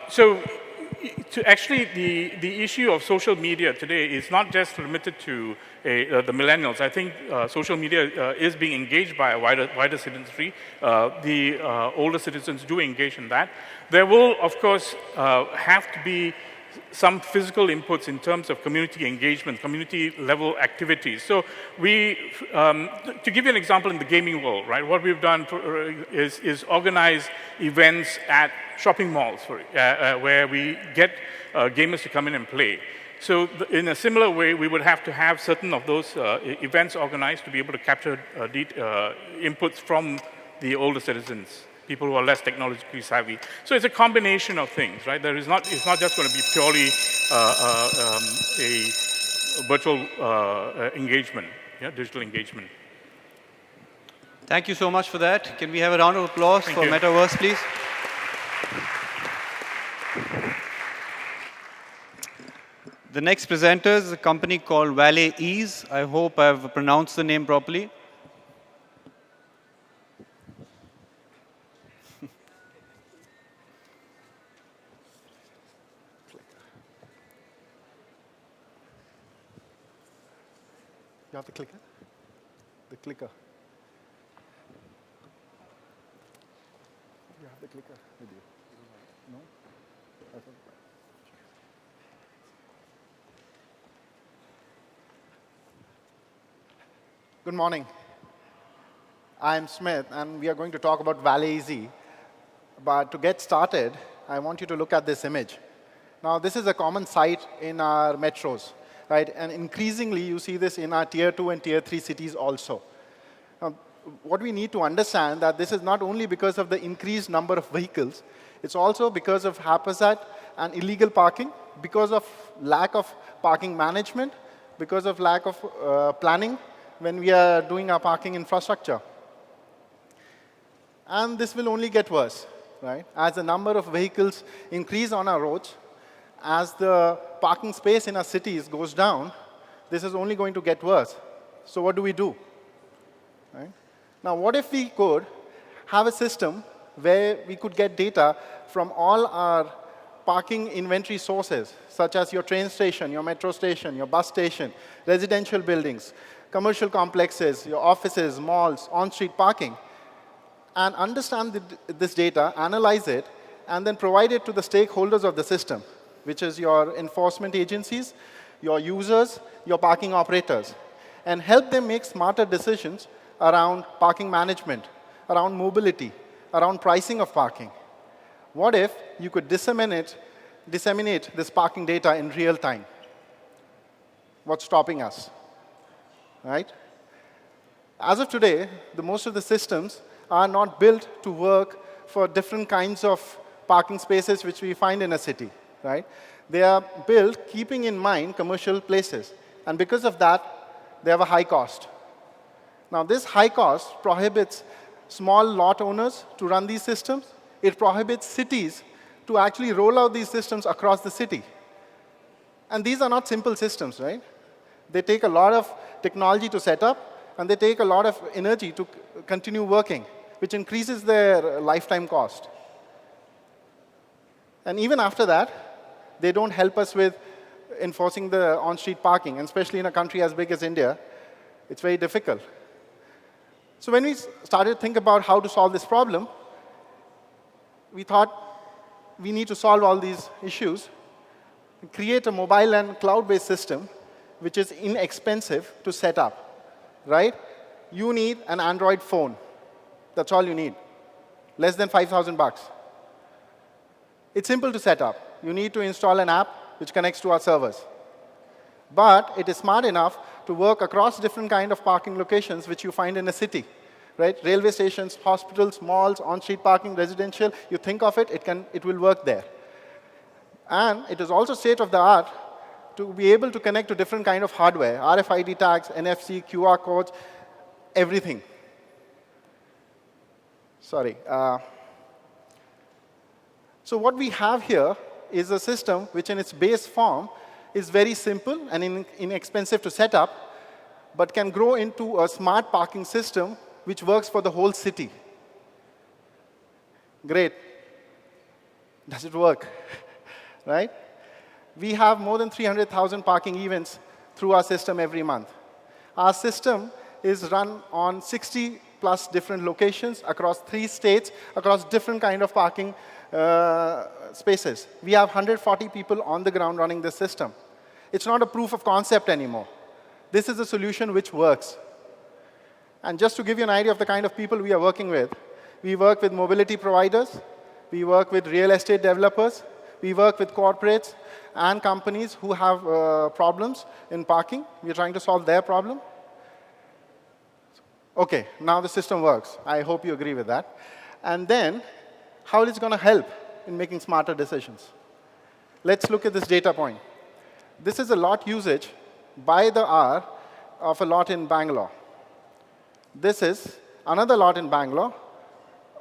So actually, the issue of social media today is not just limited to the millennials. I think social media is being engaged by a wider citizenry. The older citizens do engage in that. There will, of course, have to be some physical inputs in terms of community engagement, community level activities. So to give you an example in the gaming world, right, what we've done is organize events at shopping malls where we get gamers to come in and play. So in a similar way, we would have to have certain of those events organized to be able to capture inputs from the older citizens, people who are less technologically savvy. So it's a combination of things, right? It's not just going to be purely a virtual engagement, digital engagement. Thank you so much for that. Can we have a round of applause for Metaverse, please? The next presenter is a company called Valet Ease. I hope I've pronounced the name properly. You have the clicker? The clicker. You have the clicker with you? No? Okay. Good morning. I'm Smith, and we are going to talk about Valet Easy. But to get started, I want you to look at this image. Now, this is a common sight in our metros. Right? And increasingly, you see this in our Tier 2 and Tier 3 cities also. Now, what we need to understand that this is not only because of the increased number of vehicles, it's also because of haphazard and illegal parking, because of lack of parking management, because of lack of planning when we are doing our parking infrastructure. And this will only get worse, right? As the number of vehicles increase on our roads, as the parking space in our cities goes down, this is only going to get worse. So what do we do? Right? Now, what if we could have a system where we could get data from all our parking inventory sources, such as your train station, your metro station, your bus station, residential buildings, commercial complexes, your offices, malls, on-street parking, and understand this data, analyze it, and then provide it to the stakeholders of the system, which is your enforcement agencies, your users, your parking operators, and help them make smarter decisions around parking management, around mobility, around pricing of parking. What if you could disseminate this parking data in real time? What's stopping us? Right? As of today, most of the systems are not built to work for different kinds of parking spaces which we find in a city. Right? They are built keeping in mind commercial places. And because of that, they have a high cost. Now, this high cost prohibits small lot owners to run these systems. It prohibits cities to actually roll out these systems across the city. And these are not simple systems, right? They take a lot of technology to set up, and they take a lot of energy to continue working, which increases their lifetime cost. And even after that, they don't help us with enforcing the on-street parking, and especially in a country as big as India, it's very difficult. So when we started to think about how to solve this problem, we thought we need to solve all these issues, create a mobile and cloud-based system which is inexpensive to set up, right? You need an Android phone. That's all you need. Less than $5,000. It's simple to set up. You need to install an app which connects to our servers. But it is smart enough to work across different kind of parking locations which you find in a city, right? Railway stations, hospitals, malls, on-street parking, residential, you think of it, it will work there. And it is also state-of-the-art to be able to connect to different kind of hardware, RFID tags, NFC, QR codes, everything. Sorry. So what we have here is a system which in its base form is very simple and inexpensive to set up, but can grow into a smart parking system which works for the whole city. Great. Does it work? Right? We have more than 300,000 parking events through our system every month. Our system is run on 60+ different locations across 3 states, across different kind of parking spaces. We have 140 people on the ground running this system. It's not a proof of concept anymore. This is a solution which works. And just to give you an idea of the kind of people we are working with, we work with mobility providers, we work with real estate developers, we work with corporates and companies who have problems in parking. We're trying to solve their problem. OK, now the system works. I hope you agree with that. And then, how it's going to help in making smarter decisions. Let's look at this data point. This is a lot usage by the hour of a lot in Bangalore. This is another lot in Bangalore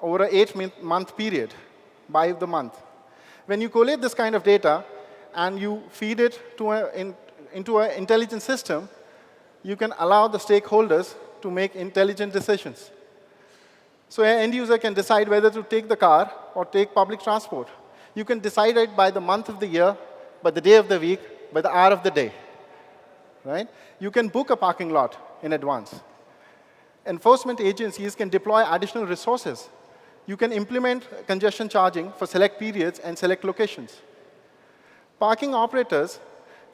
over an 8-month period by the month. When you collate this kind of data and you feed it into an intelligent system, you can allow the stakeholders to make intelligent decisions. So an end user can decide whether to take the car or take public transport. You can decide it by the month of the year, by the day of the week, by the hour of the day. Right? You can book a parking lot in advance. Enforcement agencies can deploy additional resources. You can implement congestion charging for select periods and select locations. Parking operators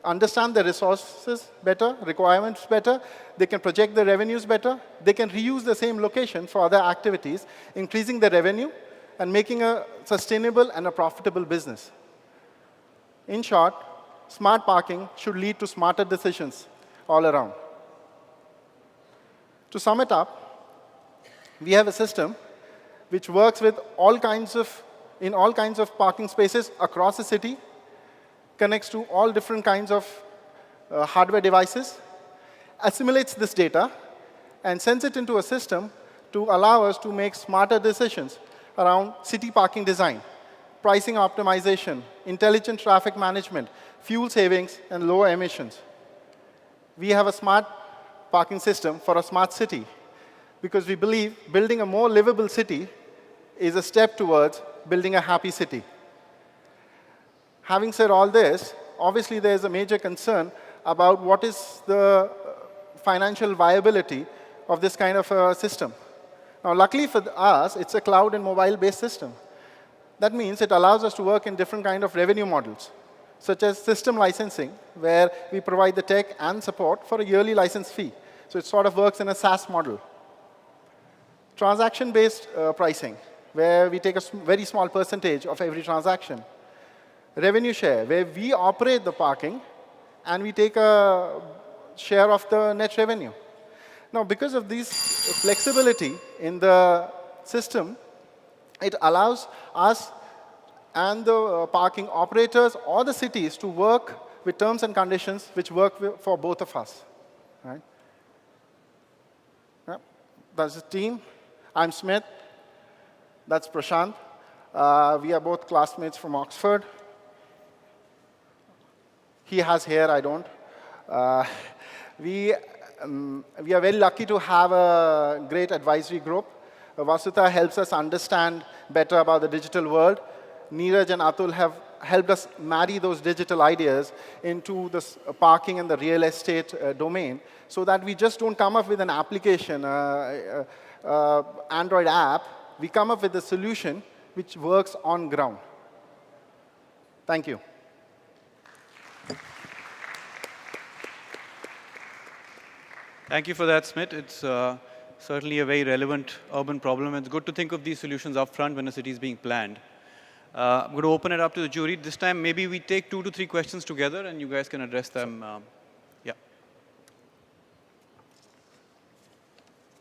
understand the resources better, requirements better. They can project the revenues better. They can reuse the same location for other activities, increasing the revenue and making a sustainable and a profitable business. In short, smart parking should lead to smarter decisions all around. To sum it up, we have a system which works with in all kinds of parking spaces across the city, connects to all different kinds of hardware devices, assimilates this data, and sends it into a system to allow us to make smarter decisions around city parking design, pricing optimization, intelligent traffic management, fuel savings, and lower emissions. We have a smart parking system for a smart city because we believe building a more livable city is a step towards building a happy city. Having said all this, obviously there is a major concern about what is the financial viability of this kind of a system. Now, luckily for us, it's a cloud and mobile-based system. That means it allows us to work in different kind of revenue models, such as system licensing, where we provide the tech and support for a yearly license fee. So it sort of works in a SaaS model. Transaction-based pricing, where we take a very small percentage of every transaction. Revenue share, where we operate the parking, and we take a share of the net revenue. Now, because of this flexibility in the system, it allows us and the parking operators or the cities to work with terms and conditions which work for both of us. Right? Yeah. That's the team. I'm Smith. That's Prashant. We are both classmates from Oxford. He has hair, I don't. We are very lucky to have a great advisory group. Vasudha helps us understand better about the digital world. Neeraj and Atul have helped us marry those digital ideas into the parking and the real estate domain so that we just don't come up with an application, Android app. We come up with a solution which works on ground. Thank you. Thank you for that, Smith. It's certainly a very relevant urban problem. It's good to think of these solutions up front when a city is being planned. I'm going to open it up to the jury. This time, maybe we take 2 to 3 questions together, and you guys can address them. Yeah.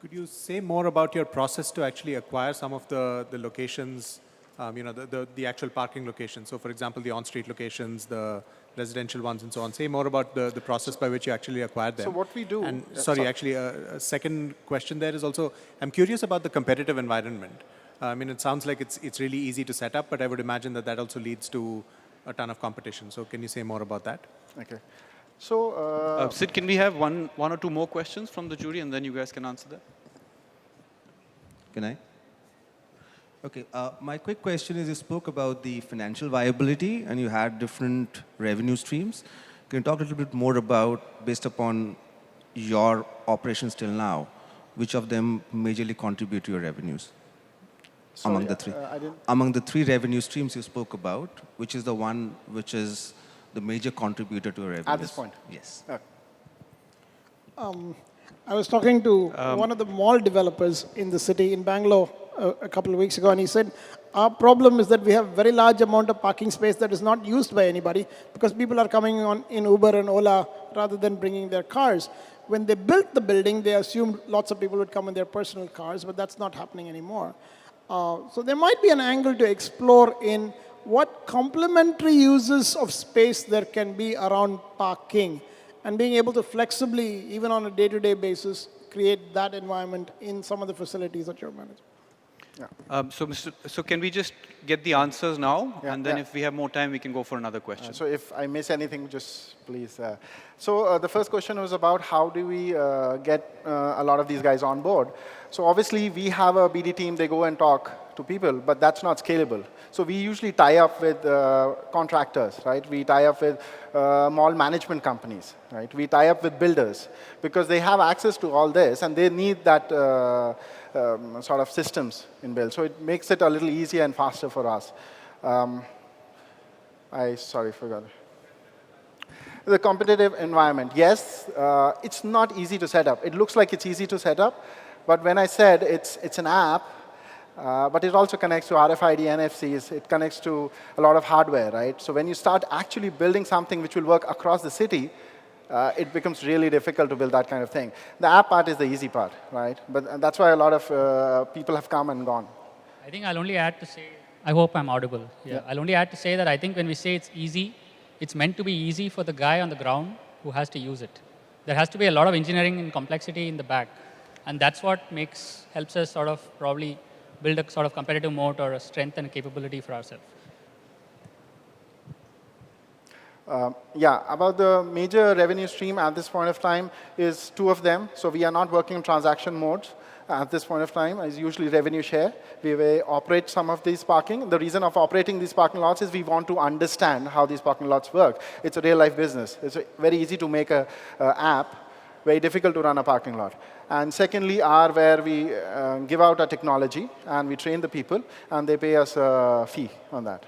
Could you say more about your process to actually acquire some of the locations, the actual parking locations? So for example, the on-street locations, the residential ones and so on. Say more about the process by which you actually acquired them. So what we do... And sorry, actually, a second question there is also, I'm curious about the competitive environment. I mean, it sounds like it's really easy to set up, but I would imagine that also leads to a ton of competition. So can you say more about that? Okay. So, Sid, can we have one or two more questions from the jury, and then you guys can answer that? Can I? Okay. My quick question is, you spoke about the financial viability, and you had different revenue streams. Can you talk a little bit more about, based upon your operations till now, which of them majorly contribute to your revenues? Sorry, among the three? I didn't... Among the three revenue streams you spoke about, which is the one which is the major contributor to your revenues? At this point? Yes. Okay. I was talking to one of the mall developers in the city in Bangalore a couple of weeks ago, and he said, our problem is that we have very large amount of parking space that is not used by anybody because people are coming on in Uber and Ola rather than bringing their cars. When they built the building, they assumed lots of people would come in their personal cars, but that's not happening anymore. So there might be an angle to explore in what complementary uses of space there can be around parking, and being able to flexibly, even on a day-to-day basis, create that environment in some of the facilities that you're managing. Yeah. So can we just get the answers now, and then if we have more time, we can go for another question. So if I miss anything, just please. So the first question was about how do we get a lot of these guys on board. So obviously, we have a BD team, they go and talk to people, but that's not scalable. So we usually tie up with contractors, right? We tie up with mall management companies, right? We tie up with builders because they have access to all this and they need that sort of systems in build. So it makes it a little easier and faster for us. Forgot. The competitive environment, yes, it's not easy to set up. It looks like it's easy to set up, but when I said it's an app, but it also connects to RFID, NFCs. It connects to a lot of hardware, right? So when you start actually building something which will work across the city, it becomes really difficult to build that kind of thing. The app part is the easy part, right? But that's why a lot of people have come and gone. I think I'll only add to say, I hope I'm audible. Yeah. I'll only add to say that I think when we say it's easy, it's meant to be easy for the guy on the ground who has to use it. There has to be a lot of engineering and complexity in the back. And that's what helps us sort of probably build a sort of competitive moat or a strength and capability for ourselves. About the major revenue stream at this point of time is two of them. So we are not working in transaction modes at this point of time. It's usually revenue share. We operate some of these parking. The reason of operating these parking lots is we want to understand how these parking lots work. It's a real-life business. It's very easy to make an app, very difficult to run a parking lot. And secondly are where we give out our technology and we train the people and they pay us a fee on that.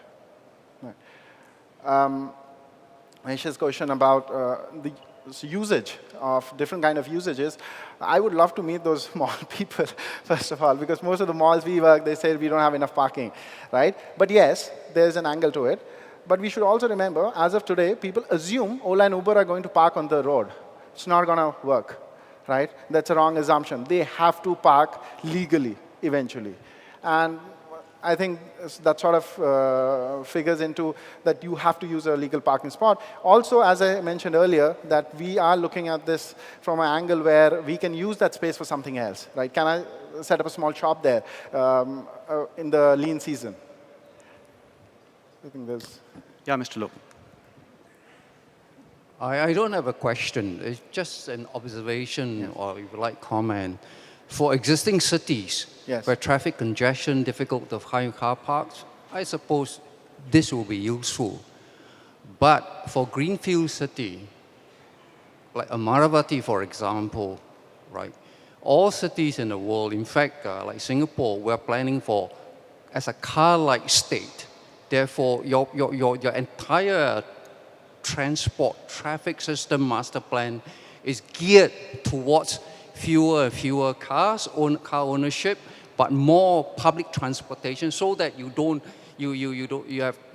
Mahesh's question about the usage of different kind of usages. I would love to meet those mall people, first of all, because most of the malls we work, they say we don't have enough parking, right? But yes, there's an angle to it. But we should also remember, as of today, people assume Ola and Uber are going to park on the road. It's not going to work, right? That's a wrong assumption. They have to park legally, eventually. And I think that sort of figures into that you have to use a legal parking spot. Also, as I mentioned earlier, that we are looking at this from an angle where we can use that space for something else, right? Can I set up a small shop there in the lean season? I think there's... Yeah, Mr. Low. I don't have a question. It's just an observation or, if you like, comment. For existing cities where traffic congestion, difficult to find car parks, I suppose this will be useful. But for greenfield city, like Amaravati, for example, right? All cities in the world, in fact, like Singapore, we're planning for as a car-like state. Therefore, your entire transport traffic system master plan is geared towards fewer and fewer cars, car ownership, but more public transportation, so that you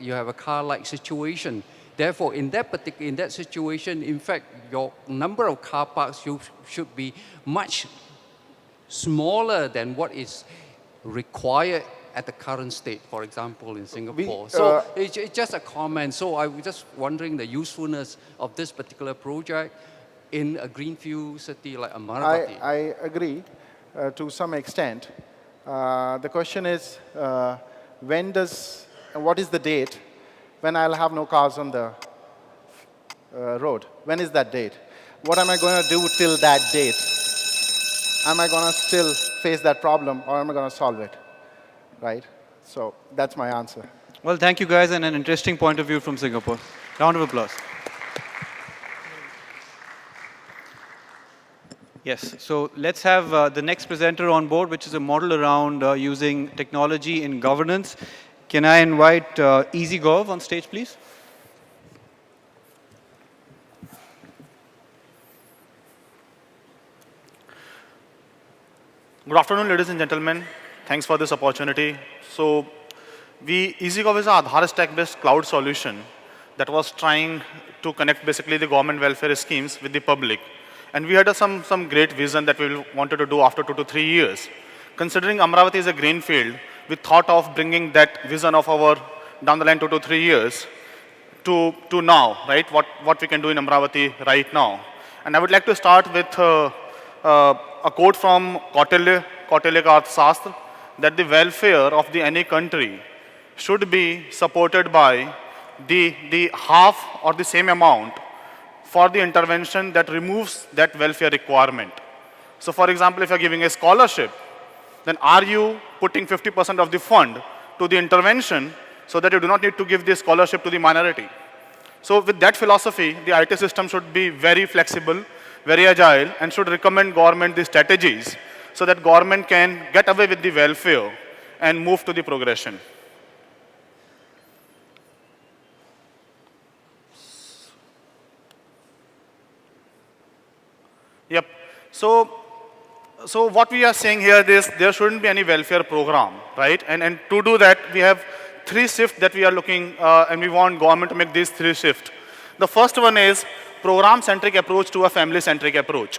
have a car-like situation. Therefore, in that situation, in fact, your number of car parks should be much smaller than what is required at the current state, for example, in Singapore. It's just a comment. So I was just wondering the usefulness of this particular project in a greenfield city like Amaravati. I agree to some extent. The question is, what is the date when I'll have no cars on the road? When is that date? What am I going to do till that date? Am I going to still face that problem, or am I going to solve it? Right? So that's my answer. Well, thank you guys, and an interesting point of view from Singapore. Round of applause. Yes, so let's have the next presenter on board, which is a model around using technology in governance. Can I invite Easy Gov on stage, please? Good afternoon, ladies and gentlemen. Thanks for this opportunity. So, EasyGov is an Aadhaar stack-based cloud solution that was trying to connect basically the government welfare schemes with the public. And we had some great vision that we wanted to do after 2 to 3 years. Considering Amaravati is a greenfield, we thought of bringing that vision of our down the line 2 to 3 years to now, right? What we can do in Amaravati right now. And I would like to start with a quote from Kautilya ka Arthashastra, that the welfare of any country should be supported by the half or the same amount for the intervention that removes that welfare requirement. So for example, if you're giving a scholarship, then are you putting 50% of the fund to the intervention so that you do not need to give the scholarship to the minority? So with that philosophy, the IT system should be very flexible, very agile, and should recommend government the strategies so that government can get away with the welfare and move to the progression. Yep. So what we are saying here is there shouldn't be any welfare program, right? And to do that, we have 3 shifts that we are looking, and we want government to make these 3 shifts. The first one is program-centric approach to a family-centric approach.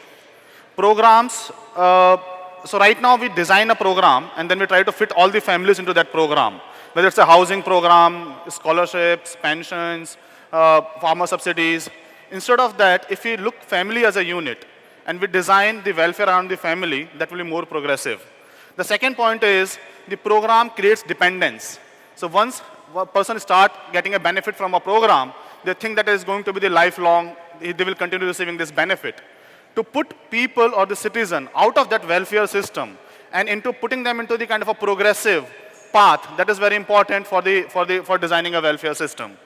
Programs, so right now we design a program and then we try to fit all the families into that program. Whether it's a housing program, scholarships, pensions, farmer subsidies. Instead of that, if we look family as a unit and we design the welfare around the family, that will be more progressive. The second point is the program creates dependence. So once a person starts getting a benefit from a program, they think that it is going to be the lifelong, they will continue receiving this benefit. To put people or the citizen out of that welfare system and into putting them into the kind of a progressive path, that is very important for designing a welfare system.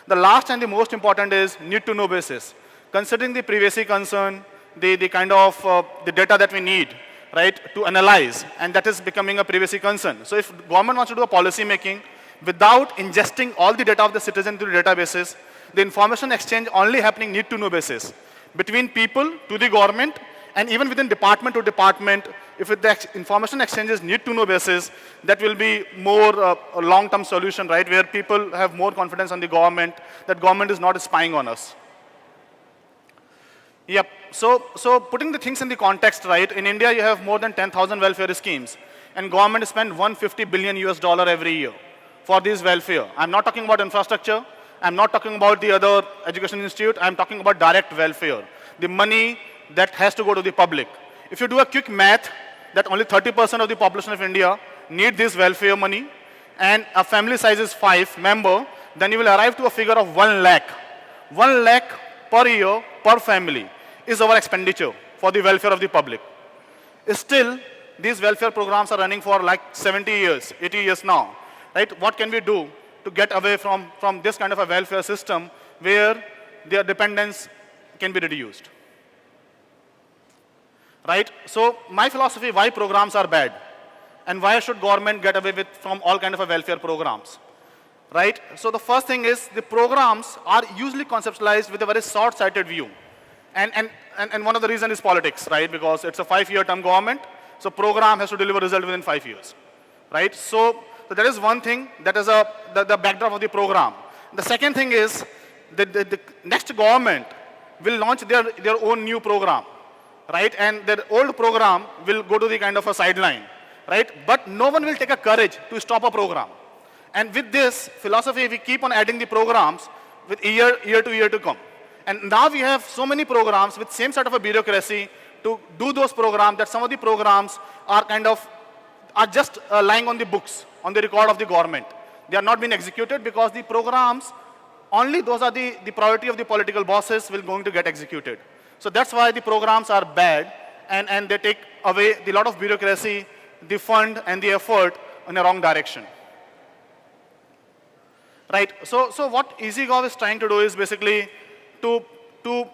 The last and the most important is need to know basis. Considering the privacy concern, the kind of the data that we need, right, to analyze, and that is becoming a privacy concern. So if government wants to do a policy making without ingesting all the data of the citizen to the databases, the information exchange only happening need to know basis between people to the government, and even within department to department. If the information exchanges need to know basis, that will be more a long-term solution, right, where people have more confidence on the government, that government is not spying on us. Yep, so putting the things in the context, right, in India you have more than 10,000 welfare schemes, and government spend $150 billion every year for this welfare. I'm not talking about infrastructure, I'm not talking about the other education institute, I'm talking about direct welfare, the money that has to go to the public. If you do a quick math, that only 30% of the population of India need this welfare money, and a family size is 5 members, then you will arrive to a figure of 1 lakh. 1 lakh per year, per family, is our expenditure for the welfare of the public. Still, these welfare programs are running for like 70 years, 80 years now, right? What can we do to get away from this kind of a welfare system where their dependence can be reduced? Right? So my philosophy, why programs are bad, and why should government get away from all kind of a welfare programs? Right? So the first thing is the programs are usually conceptualized with a very short-sighted view. And one of the reasons is politics, right? Because it's a 5-year term government, so program has to deliver result within 5 years. Right? So that is one thing, that is the backdrop of the program. The second thing is the next government will launch their own new program. right? And their old program will go to the kind of a sideline, right? But no one will take a courage to stop a program. And with this philosophy, we keep on adding the programs with year to year to come. And now we have so many programs with same sort of a bureaucracy to do those programs that some of the programs are are just lying on the books, on the record of the government. They are not being executed because the programs, only those are the priority of the political bosses will going to get executed. So that's why the programs are bad and they take away the lot of bureaucracy, the fund and the effort in the wrong direction. Right, so what EasyGov is trying to do is basically to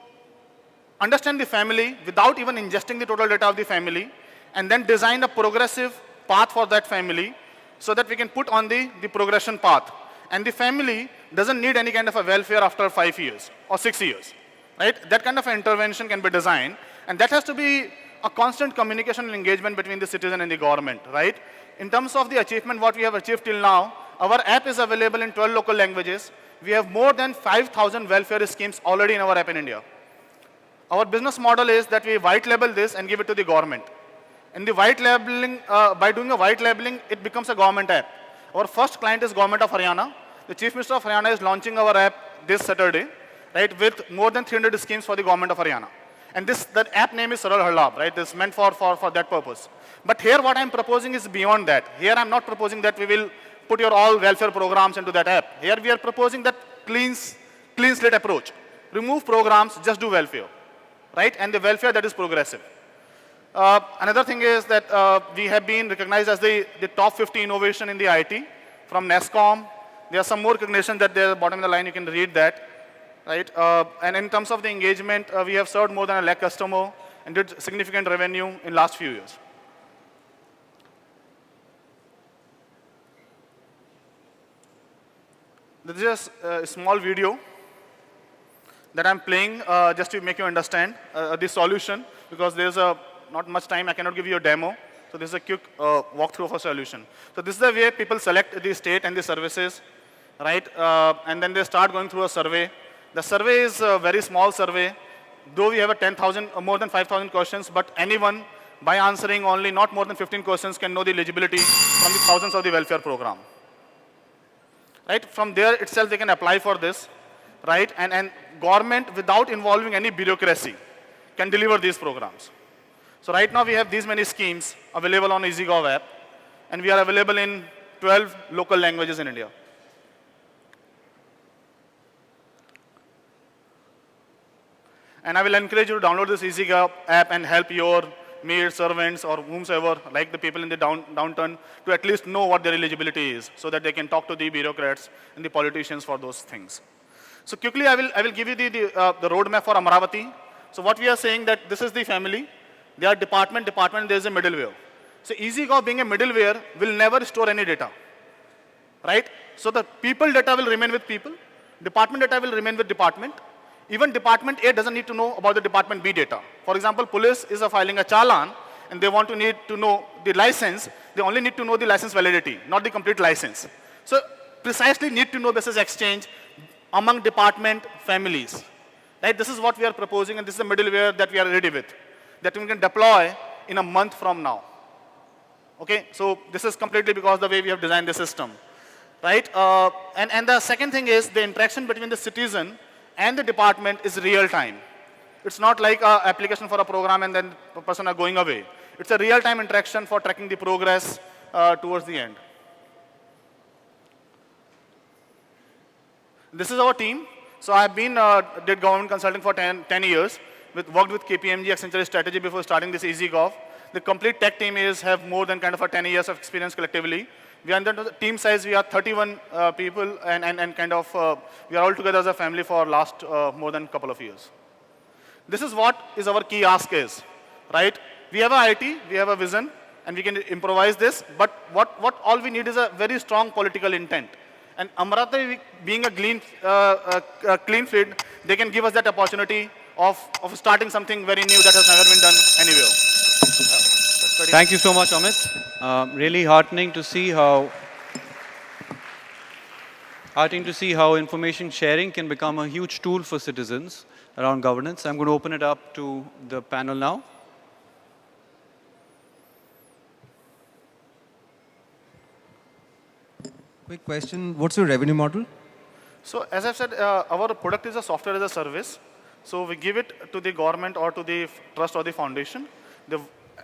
understand the family without even ingesting the total data of the family and then design a progressive path for that family so that we can put on the progression path. And the family doesn't need any kind of a welfare after 5 years or 6 years, right? That kind of intervention can be designed, and that has to be a constant communication and engagement between the citizen and the government, right? In terms of the achievement, what we have achieved till now, our app is available in 12 local languages. We have more than 5,000 welfare schemes already in our app in India. Our business model is that we white label this and give it to the government. In the white labeling, by doing a white labeling, it becomes a government app. Our first client is Government of Haryana. The Chief Minister of Haryana is launching our app this Saturday, right, with more than 300 schemes for the Government of Haryana. And that app name is Saral Harlab, right? It's meant for that purpose. But here what I'm proposing is beyond that. Here I'm not proposing that we will put your all welfare programs into that app. Here we are proposing that clean slate approach. Remove programs, just do welfare, right? And the welfare that is progressive. Another thing is that we have been recognized as the top 50 innovation in the IT from NESCOM. There are some more recognitions that there at the bottom of the line, you can read that, right? And in terms of the engagement, we have served more than 1 lakh customer and did significant revenue in last few years. This is just a small video that I'm playing just to make you understand the solution, because there's not much time, I cannot give you a demo. So this is a quick walkthrough of a solution. So this is the way people select the state and the services, right? And then they start going through a survey. The survey is a very small survey, though we have a 10,000 or more than 5,000 questions, but anyone by answering only not more than 15 questions can know the eligibility from the thousands of the welfare program. Right? From there itself they can apply for this, right? And government, without involving any bureaucracy, can deliver these programs. So right now we have these many schemes available on EasyGov app, and we are available in 12 local languages in India. And I will encourage you to download this EasyGov app and help your maids, servants, or whomsoever, like the people in the downturn, to at least know what their eligibility is, so that they can talk to the bureaucrats and the politicians for those things. So quickly, I will give you the roadmap for Amaravathi. So what we are saying that this is the family. They are department, there is a middleware. So EasyGov being a middleware will never store any data, right? So the people data will remain with people. Department data will remain with department. Even department A doesn't need to know about the department B data. For example, police is filing a challan and they need to know the license. They only need to know the license validity, not the complete license. So precisely need to know basis exchange among department families. Right? This is what we are proposing, and this is the middleware that we are ready with, that we can deploy in a month from now. Okay, so this is completely because the way we have designed the system. Right? And the second thing is the interaction between the citizen and the department is real time. It's not like an application for a program and then the person are going away. It's a real time interaction for tracking the progress towards the end. This is our team. So I've been did government consulting for 10 years, worked with KPMG, Accenture strategy before starting this EasyGov. The complete tech team have more than kind of a 10 years of experience collectively. We are in the team size, we are 31 people, and kind of, we are all together as a family for last more than a couple of years. This is what is our key ask is, right? We have an IT, we have a vision, and we can improvise this, but what all we need is a very strong political intent. And Amaravathi being a clean field, they can give us that opportunity of starting something very new that has never been done anywhere. Thank you so much, Amit. Really heartening to see how information sharing can become a huge tool for citizens around governance. I'm going to open it up to the panel now. Quick question, what's your revenue model? So as I've said, our product is a software as a service. So we give it to the government or to the trust or the foundation.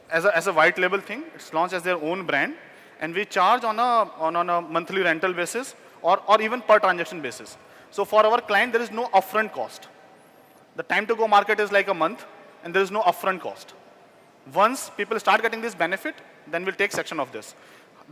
As a white label thing, it's launched as their own brand. And we charge on a monthly rental basis or even per transaction basis. So for our client, there is no upfront cost. The time to go market is like a month, and there is no upfront cost. Once people start getting this benefit, then we'll take section of this.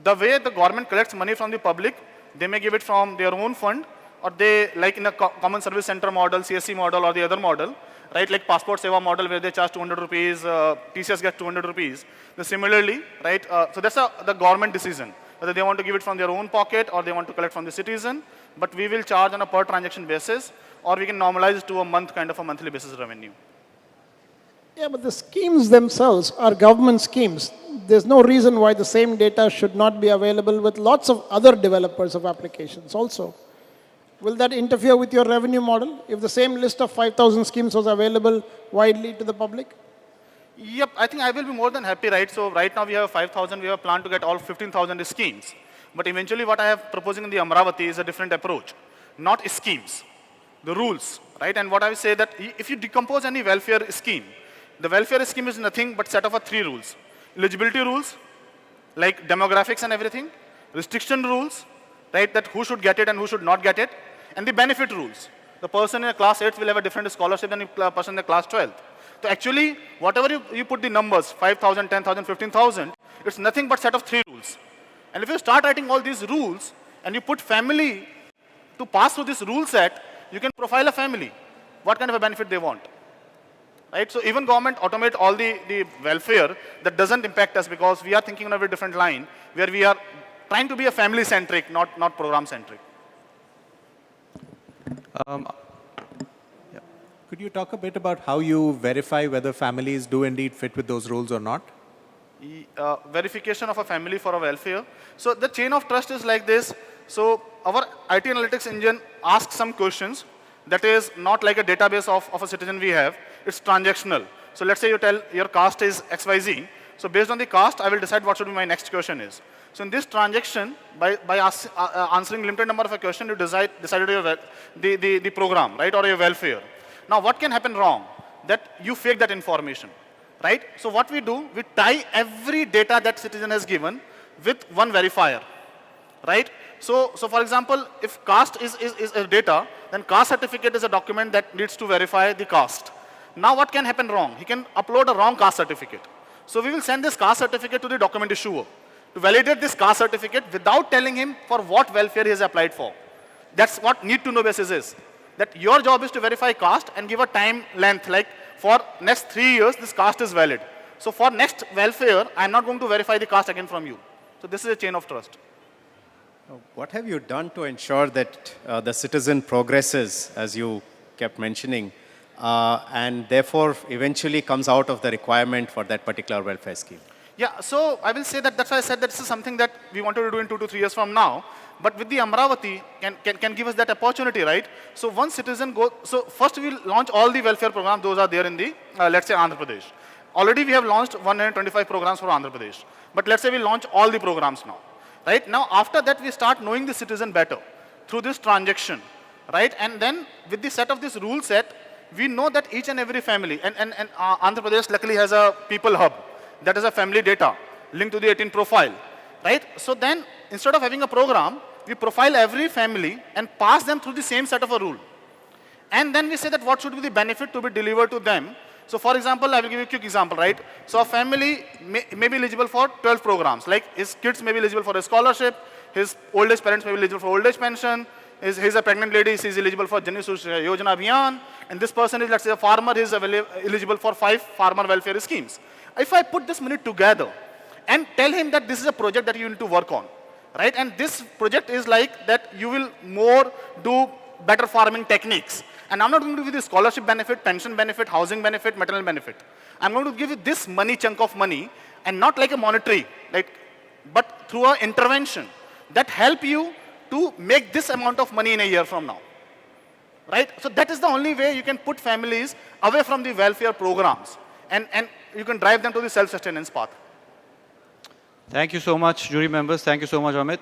The way the government collects money from the public, they may give it from their own fund, or they, like in a common service center model, CSC model, or the other model, right, like passport seva model where they charge 200 rupees, TCS gets 200 rupees. Similarly, right, so that's the government decision, whether they want to give it from their own pocket or they want to collect from the citizen, but we will charge on a per transaction basis, or we can normalize it to a month, kind of a monthly basis revenue. Yeah, but the schemes themselves are government schemes. There's no reason why the same data should not be available with lots of other developers of applications also. Will that interfere with your revenue model if the same list of 5,000 schemes was available widely to the public? Yep, I think I will be more than happy, right? So right now we have 5,000, we have a plan to get all 15,000 schemes. But eventually what I have proposing in the Amaravathi is a different approach, not schemes, the rules, right? And what I will say that if you decompose any welfare scheme, the welfare scheme is nothing but set of 3 rules. Eligibility rules, like demographics and everything, restriction rules, right, that who should get it and who should not get it, and the benefit rules. The person in a class 8 will have a different scholarship than the person in the class 12. So actually, whatever you put the numbers, 5,000, 10,000, 15,000, it's nothing but set of 3 rules. And if you start writing all these rules, and you put family to pass through this rule set, you can profile a family, what kind of a benefit they want. Right? So even government automate all the welfare, that doesn't impact us because we are thinking on a very different line, where we are trying to be a family-centric, not program-centric. Could you talk a bit about how you verify whether families do indeed fit with those rules or not? Verification of a family for a welfare. So the chain of trust is like this. So our IT analytics engine asks some questions that is not like a database of a citizen we have. It's transactional. So let's say you tell your caste is XYZ. So based on the caste, I will decide what should be my next question is. So in this transaction, by answering limited number of a question, you decided the program, right, or your welfare. Now what can happen wrong? That you fake that information, right? So what we do, we tie every data that citizen has given with one verifier, right? So for example, if caste is a data, then caste certificate is a document that needs to verify the caste. Now what can happen wrong? He can upload a wrong caste certificate. So we will send this caste certificate to the document issuer to validate this caste certificate without telling him for what welfare he has applied for. That's what need to know basis is. That your job is to verify caste and give a time length, like for next 3 years, this caste is valid. So for next welfare, I'm not going to verify the caste again from you. So this is a chain of trust. What have you done to ensure that the citizen progresses, as you kept mentioning, and therefore eventually comes out of the requirement for that particular welfare scheme? Yeah, so I will say that's why I said that this is something that we wanted to do in 2 to 3 years from now. But with the Amaravathi, can give us that opportunity, right? So one citizen so first we will launch all the welfare programs, those are there in the, let's say, Andhra Pradesh. Already we have launched 125 programs for Andhra Pradesh. But let's say we launch all the programs now, right? Now after that, we start knowing the citizen better through this transaction, right? And then with the set of this rule set, we know that each and every family, and Andhra Pradesh luckily has a people hub, that is a family data linked to the 18 profile, right? So then instead of having a program, we profile every family and pass them through the same set of a rule. And then we say that what should be the benefit to be delivered to them. So for example, I will give you a quick example, right? So a family may be eligible for 12 programs, like his kids may be eligible for a scholarship, his old age parents may be eligible for old age pension, he's a pregnant lady, she's eligible for Jani Yojana Abhiyan, and this person is, let's say, a farmer, he's eligible for 5 farmer welfare schemes. If I put this money together and tell him that this is a project that you need to work on, right? And this project is like that you will more do better farming techniques. And I'm not going to give you the scholarship benefit, pension benefit, housing benefit, maternal benefit. I'm going to give you this money, chunk of money, and not like a monetary, but through an intervention that help you to make this amount of money in a year from now, right? So that is the only way you can put families away from the welfare programs, and you can drive them to the self-sustenance path. Thank you so much, jury members. Thank you so much, Amit.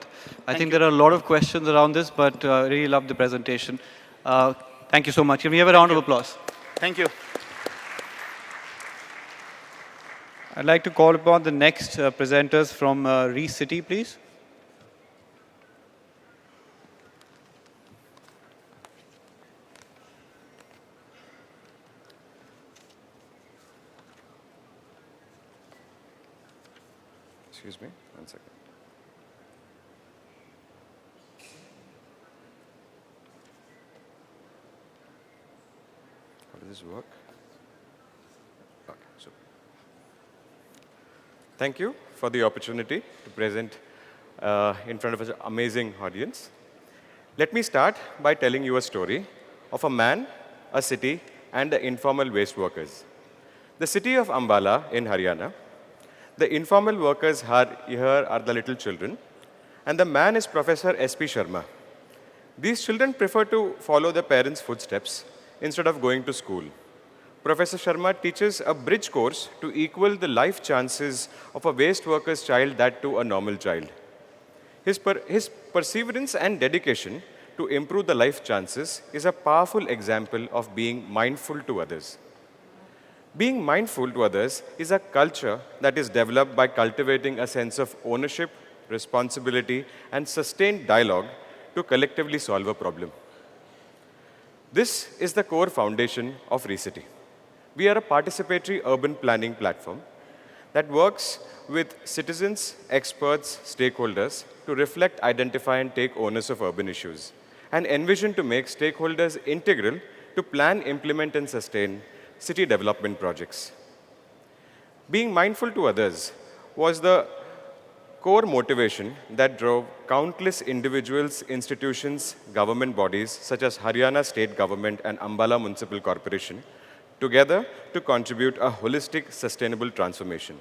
I think there are a lot of questions around this, but I really love the presentation. Thank you so much. Can we have a round of applause? Thank you. I'd like to call upon the next presenters from Reese City, please. Excuse me, 1 second. How does this work? Okay, super. Thank you for the opportunity to present in front of an amazing audience. Let me start by telling you a story of a man, a city, and the informal waste workers. The city of Ambala in Haryana. The informal workers here are the little children, and the man is Professor S.P. Sharma. These children prefer to follow their parents' footsteps instead of going to school. Professor Sharma teaches a bridge course to equal the life chances of a waste worker's child, that to a normal child. His perseverance and dedication to improve the life chances is a powerful example of being mindful to others. Being mindful to others is a culture that is developed by cultivating a sense of ownership, responsibility, and sustained dialogue to collectively solve a problem. This is the core foundation of ReCity. We are a participatory urban planning platform that works with citizens, experts, stakeholders to reflect, identify, and take ownership of urban issues, and envision to make stakeholders integral to plan, implement, and sustain city development projects. Being mindful to others was the core motivation that drove countless individuals, institutions, government bodies such as Haryana State Government and Ambala Municipal Corporation together to contribute a holistic, sustainable transformation.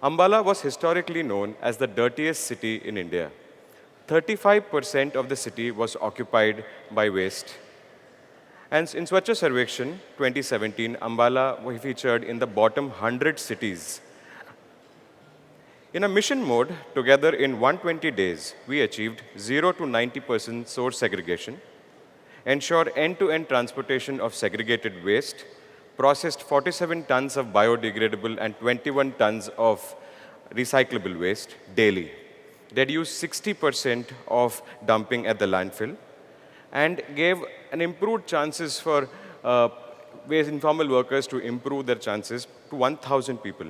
Ambala was historically known as the dirtiest city in India. 35% of the city was occupied by waste. And in Swachh Sarvekshan 2017, Ambala was featured in the bottom 100 cities. In a mission mode, together in 120 days, we achieved 0 to 90% source segregation, ensured end-to-end transportation of segregated waste, processed 47 tons of biodegradable and 21 tons of recyclable waste daily, reduced 60% of dumping at the landfill, and gave an improved chances for informal workers to improve their chances to 1,000 people.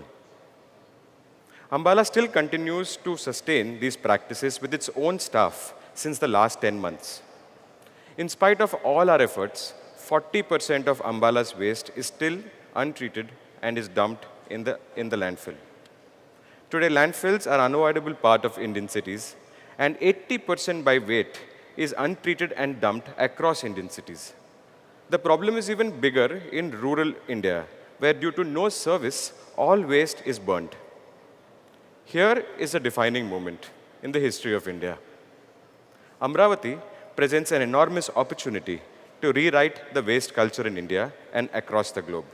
Ambala still continues to sustain these practices with its own staff since the last 10 months. In spite of all our efforts, 40% of Ambala's waste is still untreated and is dumped in the landfill. Today, landfills are an unavoidable part of Indian cities, and 80% by weight is untreated and dumped across Indian cities. The problem is even bigger in rural India, where due to no service, all waste is burnt. Here is a defining moment in the history of India. Amaravathi presents an enormous opportunity to rewrite the waste culture in India and across the globe.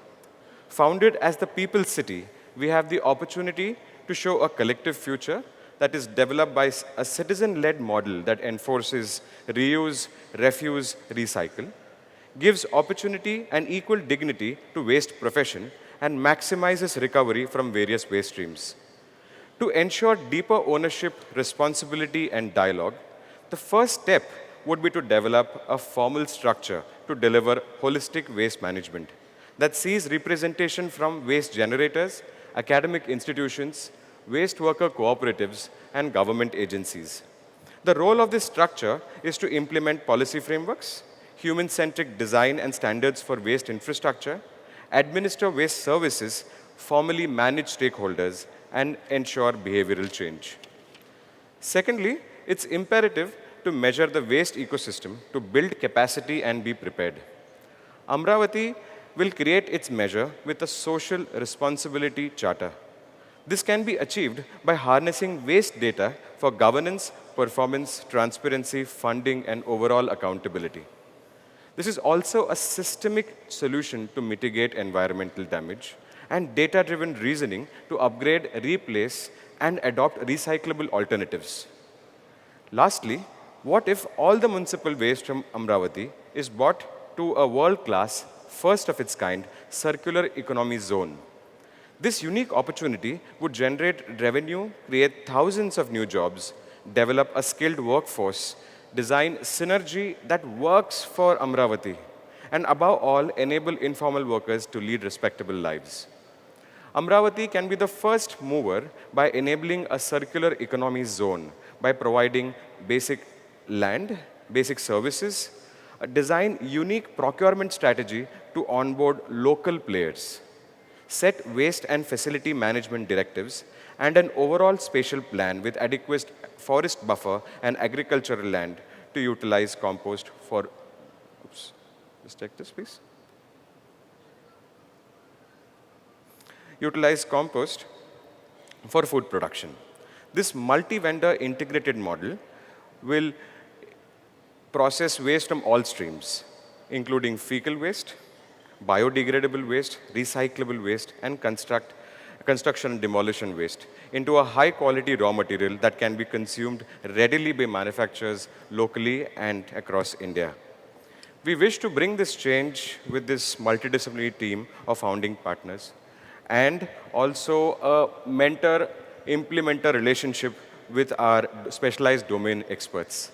Founded as the people's city, we have the opportunity to show a collective future that is developed by a citizen-led model that enforces reuse, refuse, recycle, gives opportunity and equal dignity to waste profession, and maximizes recovery from various waste streams. To ensure deeper ownership, responsibility, and dialogue, the first step would be to develop a formal structure to deliver holistic waste management that sees representation from waste generators, academic institutions, waste worker cooperatives, and government agencies. The role of this structure is to implement policy frameworks, human-centric design and standards for waste infrastructure, administer waste services, formally manage stakeholders, and ensure behavioral change. Secondly, it's imperative to measure the waste ecosystem to build capacity and be prepared. Amaravathi will create its measure with a social responsibility charter. This can be achieved by harnessing waste data for governance, performance, transparency, funding, and overall accountability. This is also a systemic solution to mitigate environmental damage and data-driven reasoning to upgrade, replace, and adopt recyclable alternatives. Lastly, what if all the municipal waste from Amravati is brought to a world-class, first of its kind, circular economy zone? This unique opportunity would generate revenue, create thousands of new jobs, develop a skilled workforce, design synergy that works for Amravati, and above all, enable informal workers to lead respectable lives. Amravati can be the first mover by enabling a circular economy zone by providing basic land, basic services, design unique procurement strategy to onboard local players, set waste and facility management directives, and an overall spatial plan with adequate forest buffer and agricultural land to utilize compost for, oops, just take this please. Utilize compost for food production. This multi-vendor integrated model will process waste from all streams, including fecal waste, biodegradable waste, recyclable waste, and construction and demolition waste into a high-quality raw material that can be consumed readily by manufacturers locally and across India. We wish to bring this change with this multidisciplinary team of founding partners and also a mentor-implementer relationship with our specialized domain experts.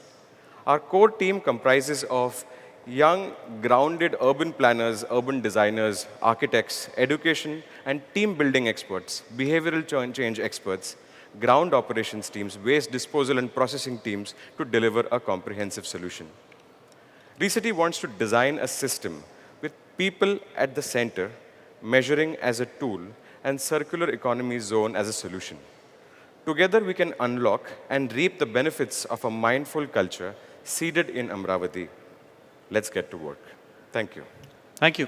Our core team comprises of young, grounded urban planners, urban designers, architects, education and team building experts, behavioral change experts, ground operations teams, waste disposal and processing teams to deliver a comprehensive solution. ReCity wants to design a system with people at the center, measuring as a tool, and circular economy zone as a solution. Together, we can unlock and reap the benefits of a mindful culture seeded in Amravati. Let's get to work. Thank you. Thank you.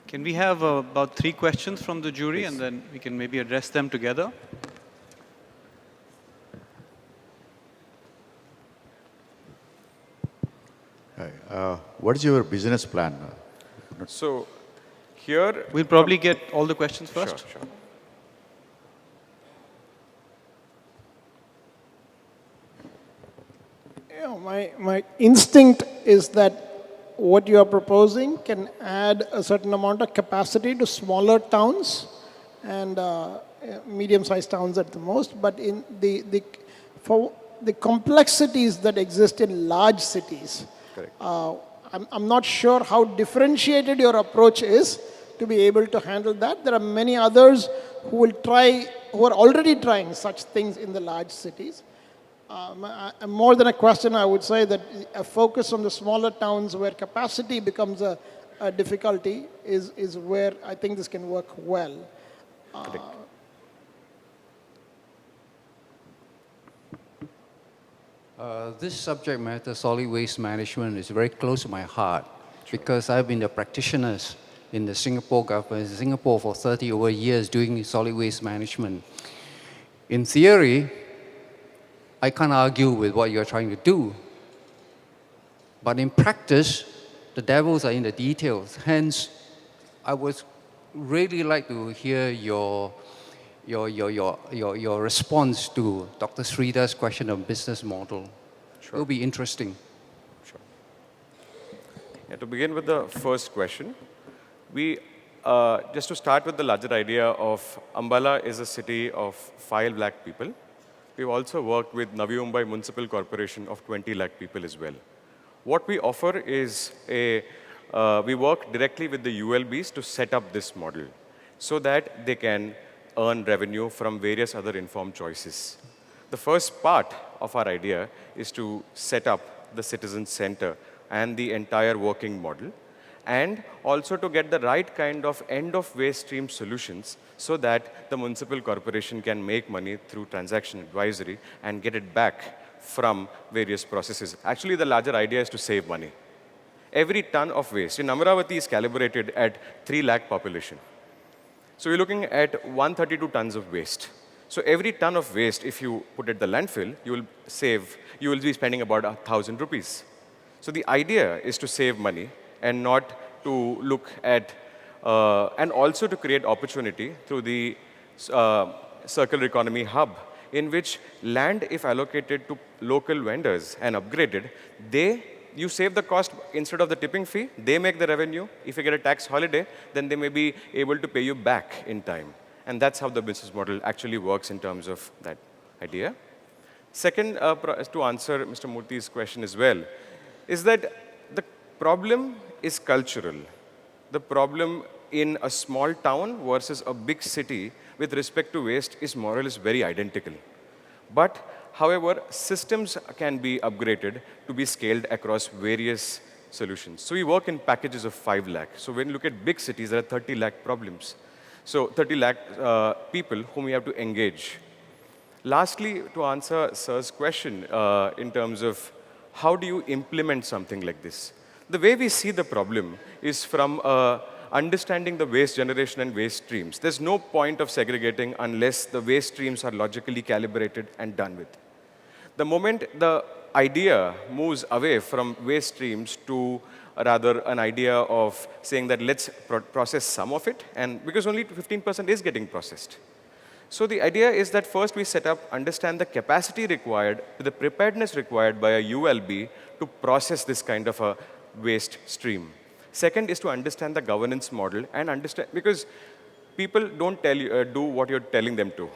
Can we have about 3 questions from the jury, and then we can maybe address them together? What is your business plan? So here... We'll probably get all the questions first. Sure. You know, my instinct is that what you are proposing can add a certain amount of capacity to smaller towns and medium-sized towns at the most, but in for the complexities that exist in large cities, I'm not sure how differentiated your approach is to be able to handle that. There are many others who are already trying such things in the large cities. More than a question, I would say that a focus on the smaller towns where capacity becomes a difficulty is where I think this can work well. This subject matter, solid waste management, is very close to my heart because I've been a practitioner in the Singapore government, in Singapore for 30 over years doing solid waste management. In theory, I can't argue with what you're trying to do. But in practice, the devils are in the details. Hence, I would really like to hear your response to Dr. Sridhar's question of business model. Sure. It will be interesting. Sure. Yeah, to begin with the first question, just to start with the larger idea of Ambala is a city of 5 lakh people. We've also worked with Navi Mumbai Municipal Corporation of 20 lakh people as well. What we offer is we work directly with the ULBs to set up this model so that they can earn revenue from various other informed choices. The first part of our idea is to set up the citizen center and the entire working model, and also to get the right kind of end-of-waste stream solutions so that the municipal corporation can make money through transaction advisory and get it back from various processes. Actually, the larger idea is to save money. Every ton of waste in Amaravati is calibrated at 3 lakh population. So we're looking at 132 tons of waste. So every ton of waste, if you put it at the landfill, you will be spending about 1,000 rupees. So the idea is to save money and not to look at and also to create opportunity through the circular economy hub, in which land, if allocated to local vendors and upgraded, you save the cost instead of the tipping fee, they make the revenue. If you get a tax holiday, then they may be able to pay you back in time. And that's how the business model actually works in terms of that idea. Second, to answer Mr. Murthy's question as well, is that the problem is cultural. The problem in a small town versus a big city with respect to waste is more or less very identical. But however, systems can be upgraded to be scaled across various solutions. So we work in packages of 5 lakh. So when you look at big cities, there are 30 lakh problems. So 30 lakh people whom we have to engage. Lastly, to answer Sir's question in terms of how do you implement something like this? The way we see the problem is from understanding the waste generation and waste streams. There's no point of segregating unless the waste streams are logically calibrated and done with. The moment the idea moves away from waste streams to rather an idea of saying that let's process some of it, and because only 15% is getting processed. So the idea is that first we set up, understand the capacity required, the preparedness required by a ULB to process this kind of a waste stream. Second is to understand the governance model and understand, because people don't tell you, do what you're telling them to.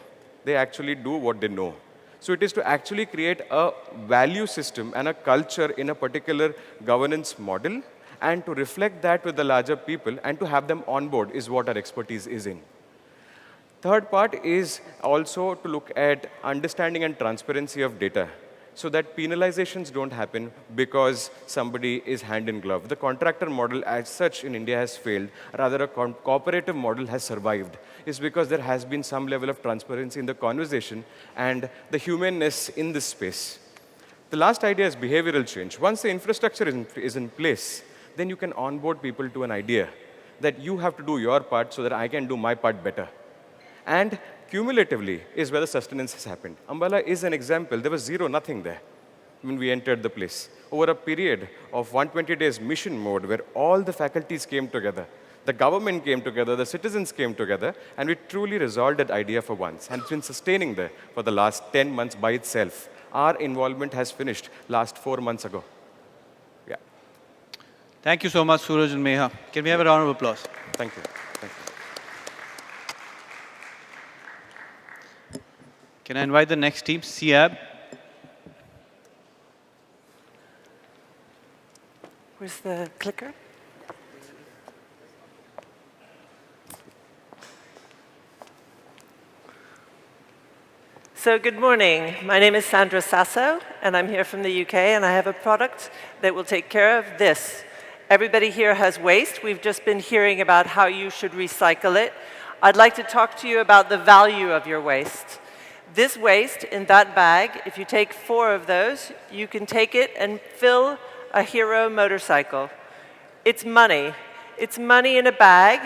They actually do what they know. So it is to actually create a value system and a culture in a particular governance model and to reflect that with the larger people and to have them on board is what our expertise is in. Third part is also to look at understanding and transparency of data so that penalizations don't happen because somebody is hand in glove. The contractor model as such in India has failed. Rather, a cooperative model has survived. It's because there has been some level of transparency in the conversation and the humanness in this space. The last idea is behavioral change. Once the infrastructure is in place, then you can onboard people to an idea that you have to do your part so that I can do my part better. And cumulatively is where the sustenance has happened. Ambala is an example. There was zero, nothing there when we entered the place. Over a period of 120 days mission mode where all the faculties came together, the government came together, the citizens came together, and we truly resolved that idea for once. And it's been sustaining there for the last 10 months by itself. Our involvement has finished last 4 months ago. Yeah. Thank you so much, Suraj and Meha. Can we have a round of applause? Thank you. Thank you. Can I invite the next team, Siab? Where's the clicker? So good morning. My name is Sandra Sasso, and I'm here from the UK, and I have a product that will take care of this. Everybody here has waste. We've just been hearing about how you should recycle it. I'd like to talk to you about the value of your waste. This waste in that bag, if you take 4 of those, you can take it and fill a Hero motorcycle. It's money. It's money in a bag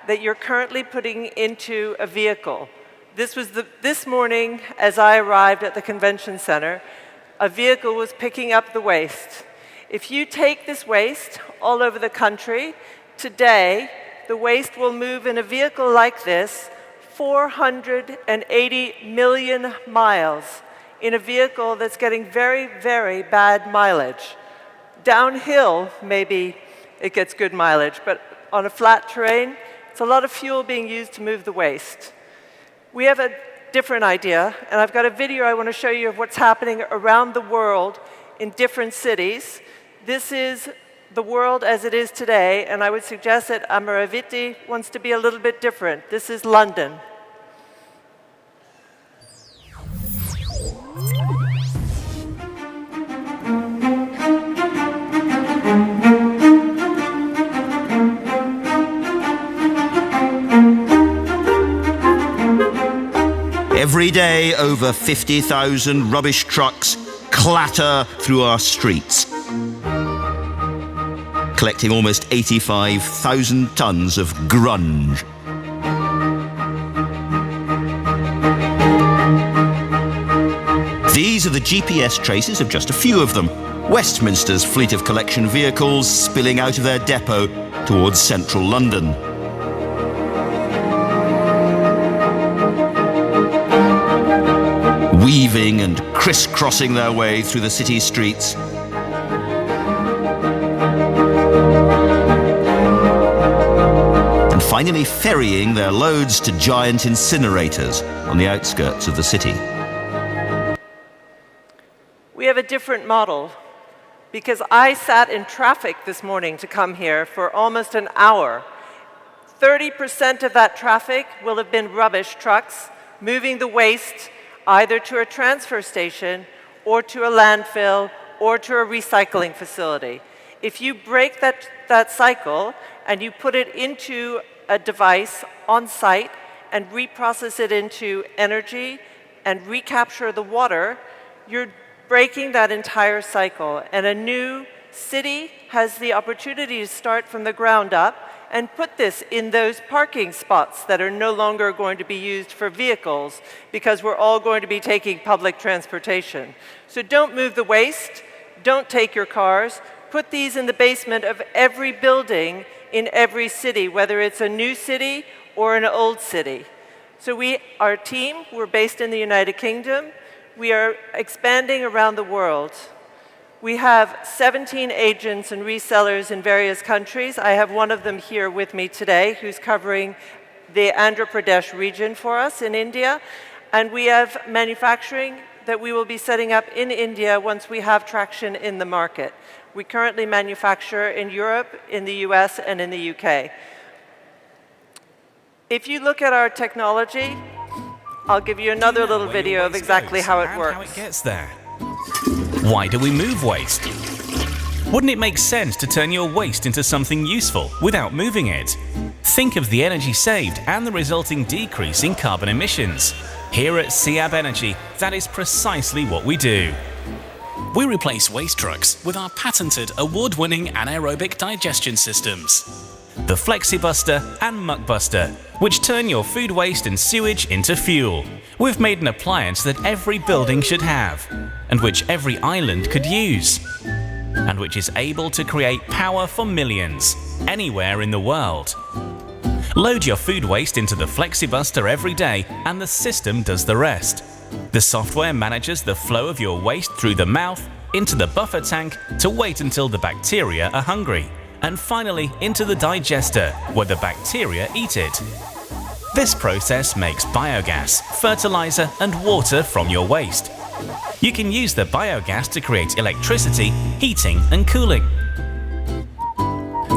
that you're currently putting into a vehicle. This morning, as I arrived at the convention center, a vehicle was picking up the waste. If you take this waste all over the country, today, the waste will move in a vehicle like this 480 million miles in a vehicle that's getting very, very bad mileage. Downhill, maybe it gets good mileage, but on a flat terrain, it's a lot of fuel being used to move the waste. We have a different idea, and I've got a video I want to show you of what's happening around the world in different cities. This is the world as it is today, and I would suggest that Amaravathi wants to be a little bit different. This is London. Every day, over 50,000 rubbish trucks clatter through our streets, collecting almost 85,000 tons of grunge. These are the GPS traces of just a few of them. Westminster's fleet of collection vehicles spilling out of their depot towards central London. weaving and crisscrossing their way through the city streets. And finally ferrying their loads to giant incinerators on the outskirts of the city. We have a different model because I sat in traffic this morning to come here for almost an hour. 30% of that traffic will have been rubbish trucks moving the waste either to a transfer station or to a landfill or to a recycling facility. If you break that cycle and you put it into a device on site and reprocess it into energy and recapture the water, you're breaking that entire cycle. And a new city has the opportunity to start from the ground up and put this in those parking spots that are no longer going to be used for vehicles because we're all going to be taking public transportation. So don't move the waste, don't take your cars, put these in the basement of every building in every city, whether it's a new city or an old city. So our team, we're based in the United Kingdom. We are expanding around the world. We have 17 agents and resellers in various countries. I have one of them here with me today who's covering the Andhra Pradesh region for us in India. And we have manufacturing that we will be setting up in India once we have traction in the market. We currently manufacture in Europe, in the US, and in the UK. If you look at our technology, I'll give you another little video of exactly how it works. How it gets there. Why do we move waste? Wouldn't it make sense to turn your waste into something useful without moving it? Think of the energy saved and the resulting decrease in carbon emissions. Here at SEAB Energy, that is precisely what we do. We replace waste trucks with our patented award-winning anaerobic digestion systems. The FlexiBuster and MuckBuster, which turn your food waste and sewage into fuel. We've made an appliance that every building should have, and which every island could use, and which is able to create power for millions, anywhere in the world. Load your food waste into the FlexiBuster every day, and the system does the rest. The software manages the flow of your waste through the mouth, into the buffer tank to wait until the bacteria are hungry, and finally into the digester, where the bacteria eat it. This process makes biogas, fertilizer, and water from your waste. You can use the biogas to create electricity, heating, and cooling.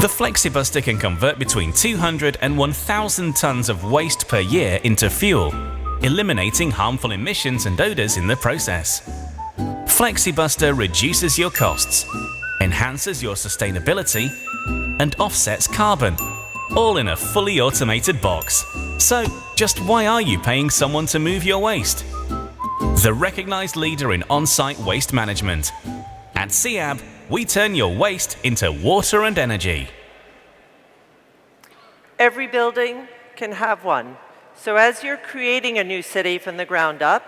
The FlexiBuster can convert between 200 and 1,000 tons of waste per year into fuel, eliminating harmful emissions and odors in the process. FlexiBuster reduces your costs, enhances your sustainability, and offsets carbon, all in a fully automated box. So, just why are you paying someone to move your waste? The recognized leader in on-site waste management. At SEAB, we turn your waste into water and energy. Every building can have one. So as you're creating a new city from the ground up,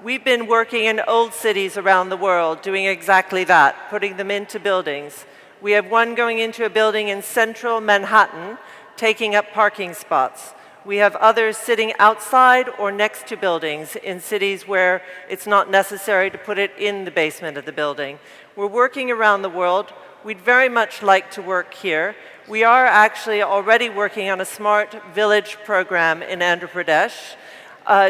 we've been working in old cities around the world doing exactly that, putting them into buildings. We have one going into a building in central Manhattan, taking up parking spots. We have others sitting outside or next to buildings in cities where it's not necessary to put it in the basement of the building. We're working around the world. We'd very much like to work here. We are actually already working on a smart village program in Andhra Pradesh,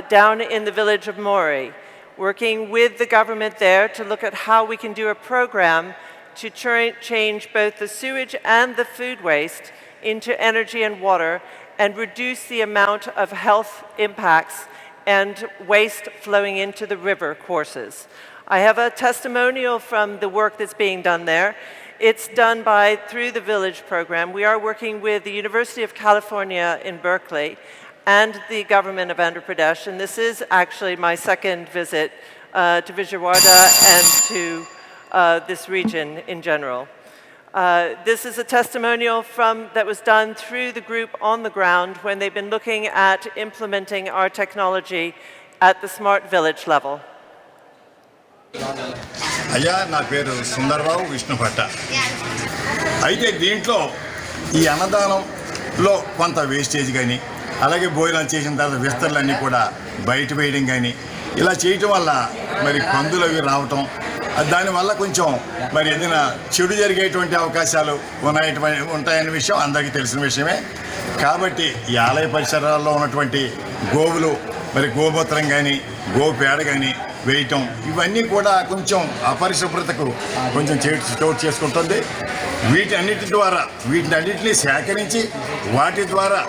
down in the village of Mori, working with the government there to look at how we can do a program to change both the sewage and the food waste into energy and water and reduce the amount of health impacts and waste flowing into the river courses. I have a testimonial from the work that's being done there. It's done through the Village program. We are working with the University of California in Berkeley and the government of Andhra Pradesh, and this is actually my second visit to Vijayawada and to this region in general. This is a testimonial that was done through the group on the ground when they've been looking at implementing our technology at the smart village level. అయ్యా నా పేరు సుందర్బాబు విష్ణుభట్ట. అయితే దీంట్లో ఈ అన్నదానంలో కొంత wastage కానీ అలాగే భోజనం చేసిన తర్వాత విస్తరలన్నీ కూడా బయట వేయడం కానీ ఇలా చేయటం వల్ల మరి పందులు అవి రావటం దానివల్ల కొంచెం మరి ఏదైనా చెడు జరిగేటువంటి అవకాశాలు ఉంటాయనే విషయం అందరికీ తెలిసిన విషయమే. కాబట్టి ఈ ఆలయ పరిసరాల్లో ఉన్నటువంటి గోవులు మరి గోమూత్రం కానీ గోపేడ కానీ వేయటం ఇవన్నీ కూడా కొంచెం అపరిశుభ్రతకు కొంచెం చోటు చేసుకుంటుంది. వీటన్నిటిని సేకరించి వాటి ద్వారా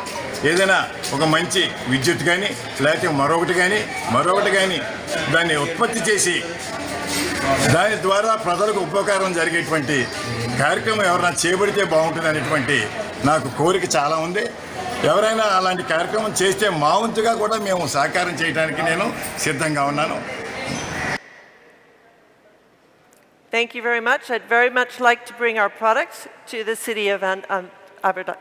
ఏదైనా ఒక మంచి విద్యుత్ కానీ లేకపోతే మరొకటి కానీ దాన్ని ఉత్పత్తి చేసి దాని ద్వారా ప్రజలకు ఉపకారం జరిగేటువంటి కార్యక్రమం ఎవరైనా చేపడితే బాగుంటుంది అనేటువంటి నాకు కోరిక చాలా ఉంది. ఎవరైనా అలాంటి కార్యక్రమం చేస్తే మా వంతుగా కూడా మేము సహకారం చేయడానికి నేను సిద్ధంగా ఉన్నాను. Thank you very much. I'd very much like to bring our products to the city of Amaravathi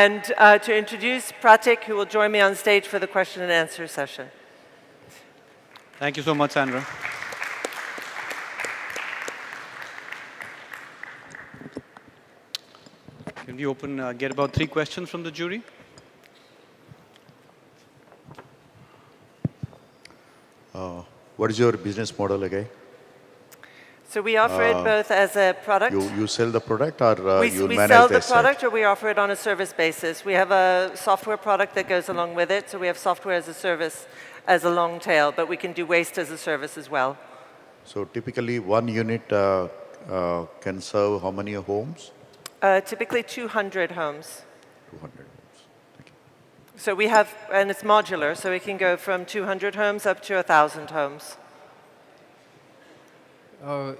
and to introduce Pratik, who will join me on stage for the question and answer session. Thank you so much, Sandra. Can we get about 3 questions from the jury? What is your business model again? So we offer it both as a product. You sell the product or you we manage sell the the product or we offer it on a service basis. We have a software product that goes along with it. So we have software as a service as a long tail, but we can do waste as a service as well. So typically one unit can serve how many homes? Typically 200 homes. 200 homes. So we have, and it's modular, so it can go from 200 homes up to 1,000 homes.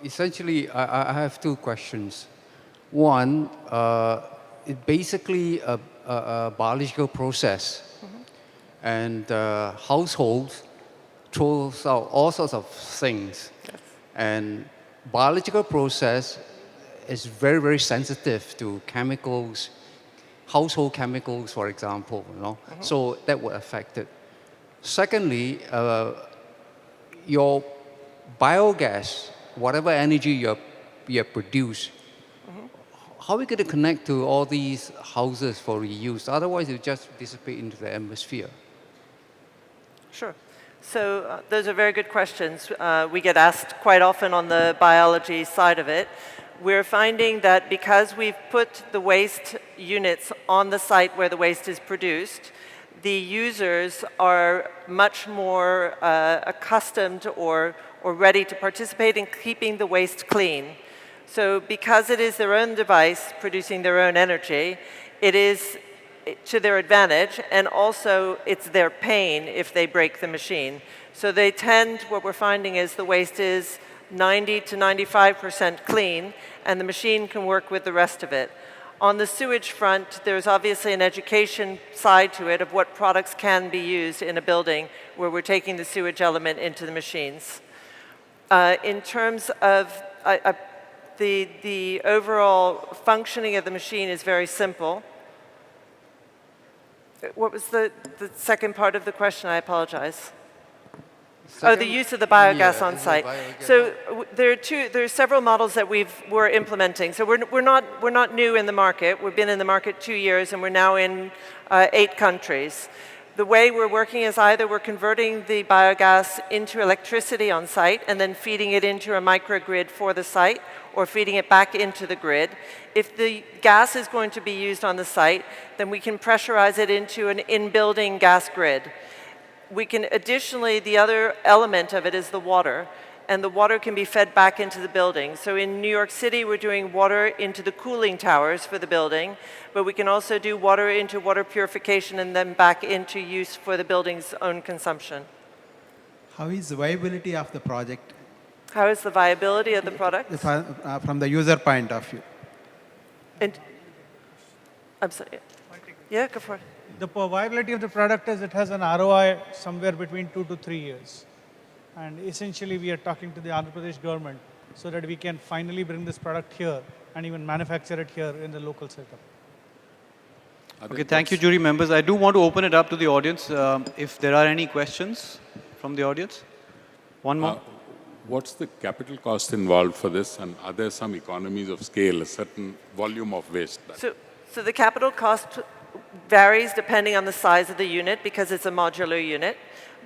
Essentially, I have 2 questions. One, it's basically a biological process, and households throws out all sorts of things, and biological process is very, very sensitive to chemicals, household chemicals, for example. So that would affect it. Secondly, your biogas, whatever energy you produce, how are we going to connect to all these houses for reuse? Otherwise, it will just dissipate into the atmosphere. Sure. So those are very good questions. We get asked quite often on the biology side of it. We're finding that because we've put the waste units on the site where the waste is produced, the users are much more accustomed or ready to participate in keeping the waste clean. So because it is their own device producing their own energy, it is to their advantage, and also it's their pain if they break the machine. So they tend, what we're finding is the waste is 90 to 95% clean, and the machine can work with the rest of it. On the sewage front, there's obviously an education side to it of what products can be used in a building where we're taking the sewage element into the machines. In terms of the overall functioning of the machine is very simple. What was the second part of the question? I apologize. The use of the biogas on site. So there are several models that we're implementing. So we're not new in the market. We've been in the market 2 years, and we're now in 8 countries. The way we're working is either we're converting the biogas into electricity on site and then feeding it into a microgrid for the site, or feeding it back into the grid. If the gas is going to be used on the site, then we can pressurize it into an in-building gas grid. We can additionally, the other element of it is the water, and the water can be fed back into the building. So in New York City, we're doing water into the cooling towers for the building, but we can also do water into water purification and then back into use for the building's own consumption. How is the viability of the project? How is the viability of the product? From the user point of view. And, I'm sorry. Yeah, go for it. The viability of the product is it has an ROI somewhere between 2 to 3 years. And essentially, we are talking to the Andhra Pradesh government so that we can finally bring this product here and even manufacture it here in the local setup. Okay, thank you, jury members. I do want to open it up to the audience. If there are any questions from the audience. One more. What's the capital cost involved for this, and are there some economies of scale, a certain volume of waste? So the capital cost varies depending on the size of the unit because it's a modular unit.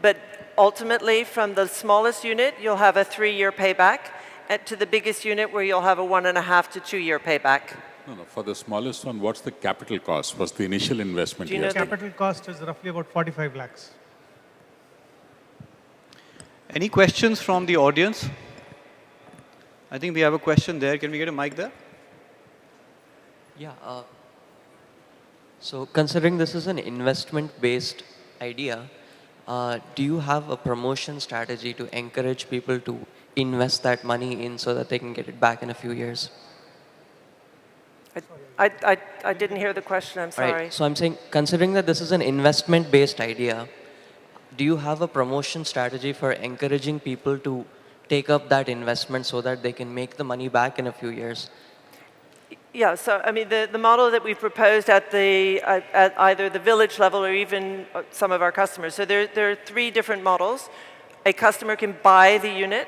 But ultimately, from the smallest unit, you'll have a 3-year payback, to the biggest unit where you'll have a 1.5 to 2-year payback. No, no. For the smallest one, what's the capital cost? What's the initial investment? Do you know The capital cost is roughly about 45 lakhs. Any questions from the audience? I think we have a question there. Can we get a mic there? Yeah. So considering this is an investment-based idea, do you have a promotion strategy to encourage people to invest that money in so that they can get it back in a few years? I didn't hear the question, I'm sorry. Right. So I'm saying, considering that this is an investment-based idea, do you have a promotion strategy for encouraging people to take up that investment so that they can make the money back in a few years? Yeah, so I mean, the model that we've proposed at either the village level or even some of our customers. So there are 3 different models. A customer can buy the unit,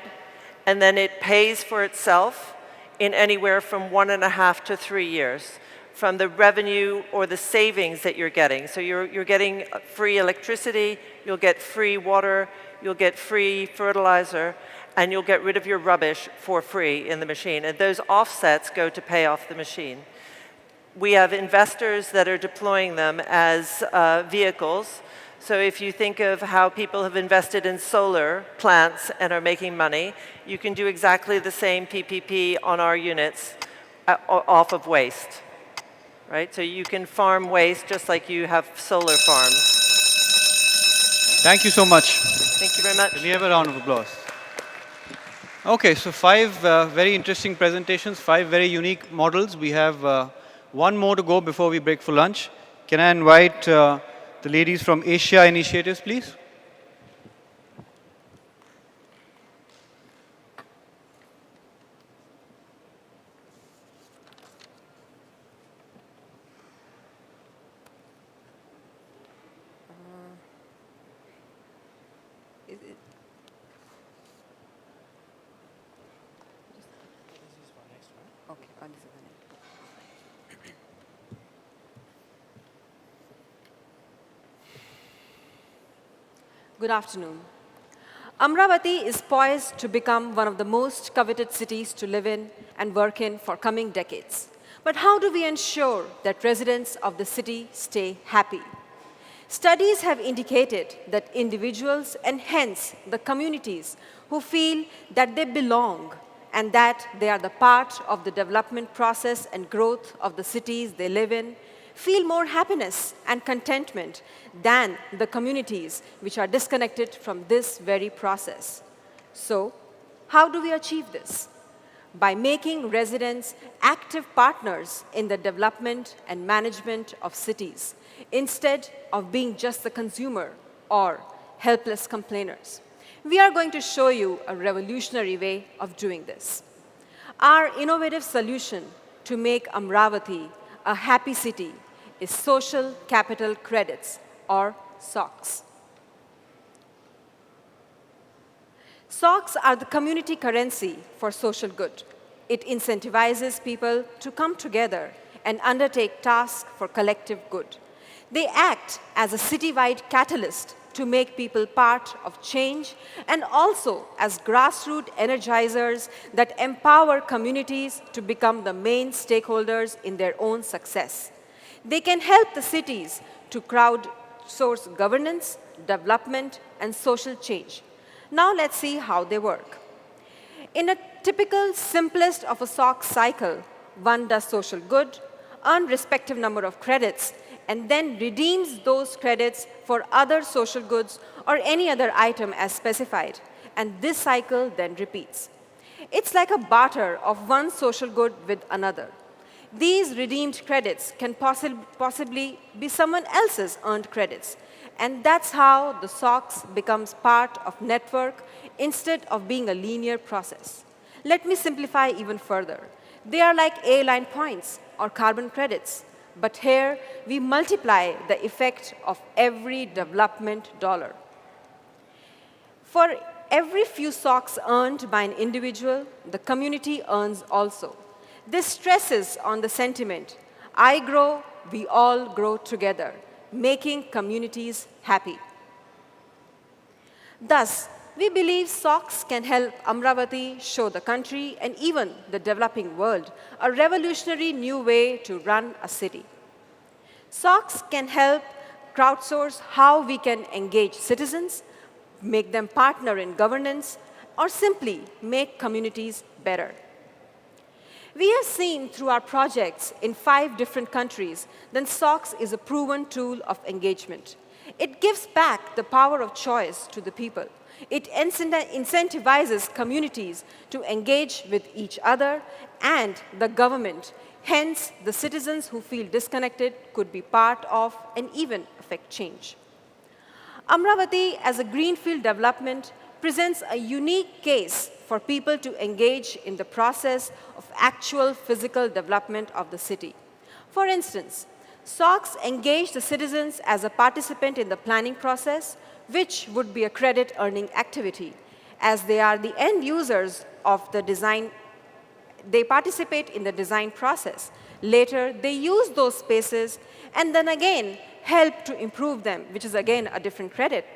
and then it pays for itself in anywhere from 1.5 to 3 years from the revenue or the savings that you're getting. So you're getting free electricity, you'll get free water, you'll get free fertilizer, and you'll get rid of your rubbish for free in the machine. And those offsets go to pay off the machine. We have investors that are deploying them as vehicles. So if you think of how people have invested in solar plants and are making money, you can do exactly the same PPP on our units off of waste, right? So you can farm waste just like you have solar farms. Thank you so much. Thank you very much. Can we have a round of applause? Okay, so 5 very interesting presentations, 5 very unique models. We have 1 more to go before we break for lunch. Can I invite the ladies from Asia Initiatives, please? Good afternoon. Amaravathi is poised to become one of the most coveted cities to live in and work in for coming decades. But how do we ensure that residents of the city stay happy? Studies have indicated that individuals and hence the communities who feel that they belong and that they are the part of the development process and growth of the cities they live in feel more happiness and contentment than the communities which are disconnected from this very process. So, how do we achieve this? By making residents active partners in the development and management of cities, instead of being just the consumer or helpless complainers. We are going to show you a revolutionary way of doing this. Our innovative solution to make Amaravathi a happy city is Social Capital Credits, or SOCs. SOCs are the community currency for social good. It incentivizes people to come together and undertake tasks for collective good. They act as a citywide catalyst to make people part of change and also as grassroots energizers that empower communities to become the main stakeholders in their own success. They can help the cities to crowdsource governance, development, and social change. Now let's see how they work. In a typical simplest of a SOC cycle, one does social good, earn respective number of credits, and then redeems those credits for other social goods or any other item as specified. And this cycle then repeats. It's like a barter of one social good with another. These redeemed credits can possibly be someone else's earned credits. And that's how the SOCs becomes part of network instead of being a linear process. Let me simplify even further. They are like airline points or carbon credits. But here, we multiply the effect of every development dollar. For every few SOCs earned by an individual, the community earns also. This stresses on the sentiment, I grow, we all grow together, making communities happy. Thus, we believe socks can help Amravati show the country and even the developing world a revolutionary new way to run a city. Socks can help crowdsource how we can engage citizens, make them partner in governance, or simply make communities better. We have seen through our projects in 5 different countries that SOX is a proven tool of engagement. It gives back the power of choice to the people. It incentivizes communities to engage with each other and the government. Hence, the citizens who feel disconnected could be part of and even affect change. Amravati, as a greenfield development, presents a unique case for people to engage in the process of actual physical development of the city. For instance, SOX engaged the citizens as a participant in the planning process, which would be a credit-earning activity, as they are the end users of the design. They participate in the design process. Later, they use those spaces and then again help to improve them, which is again a different credit.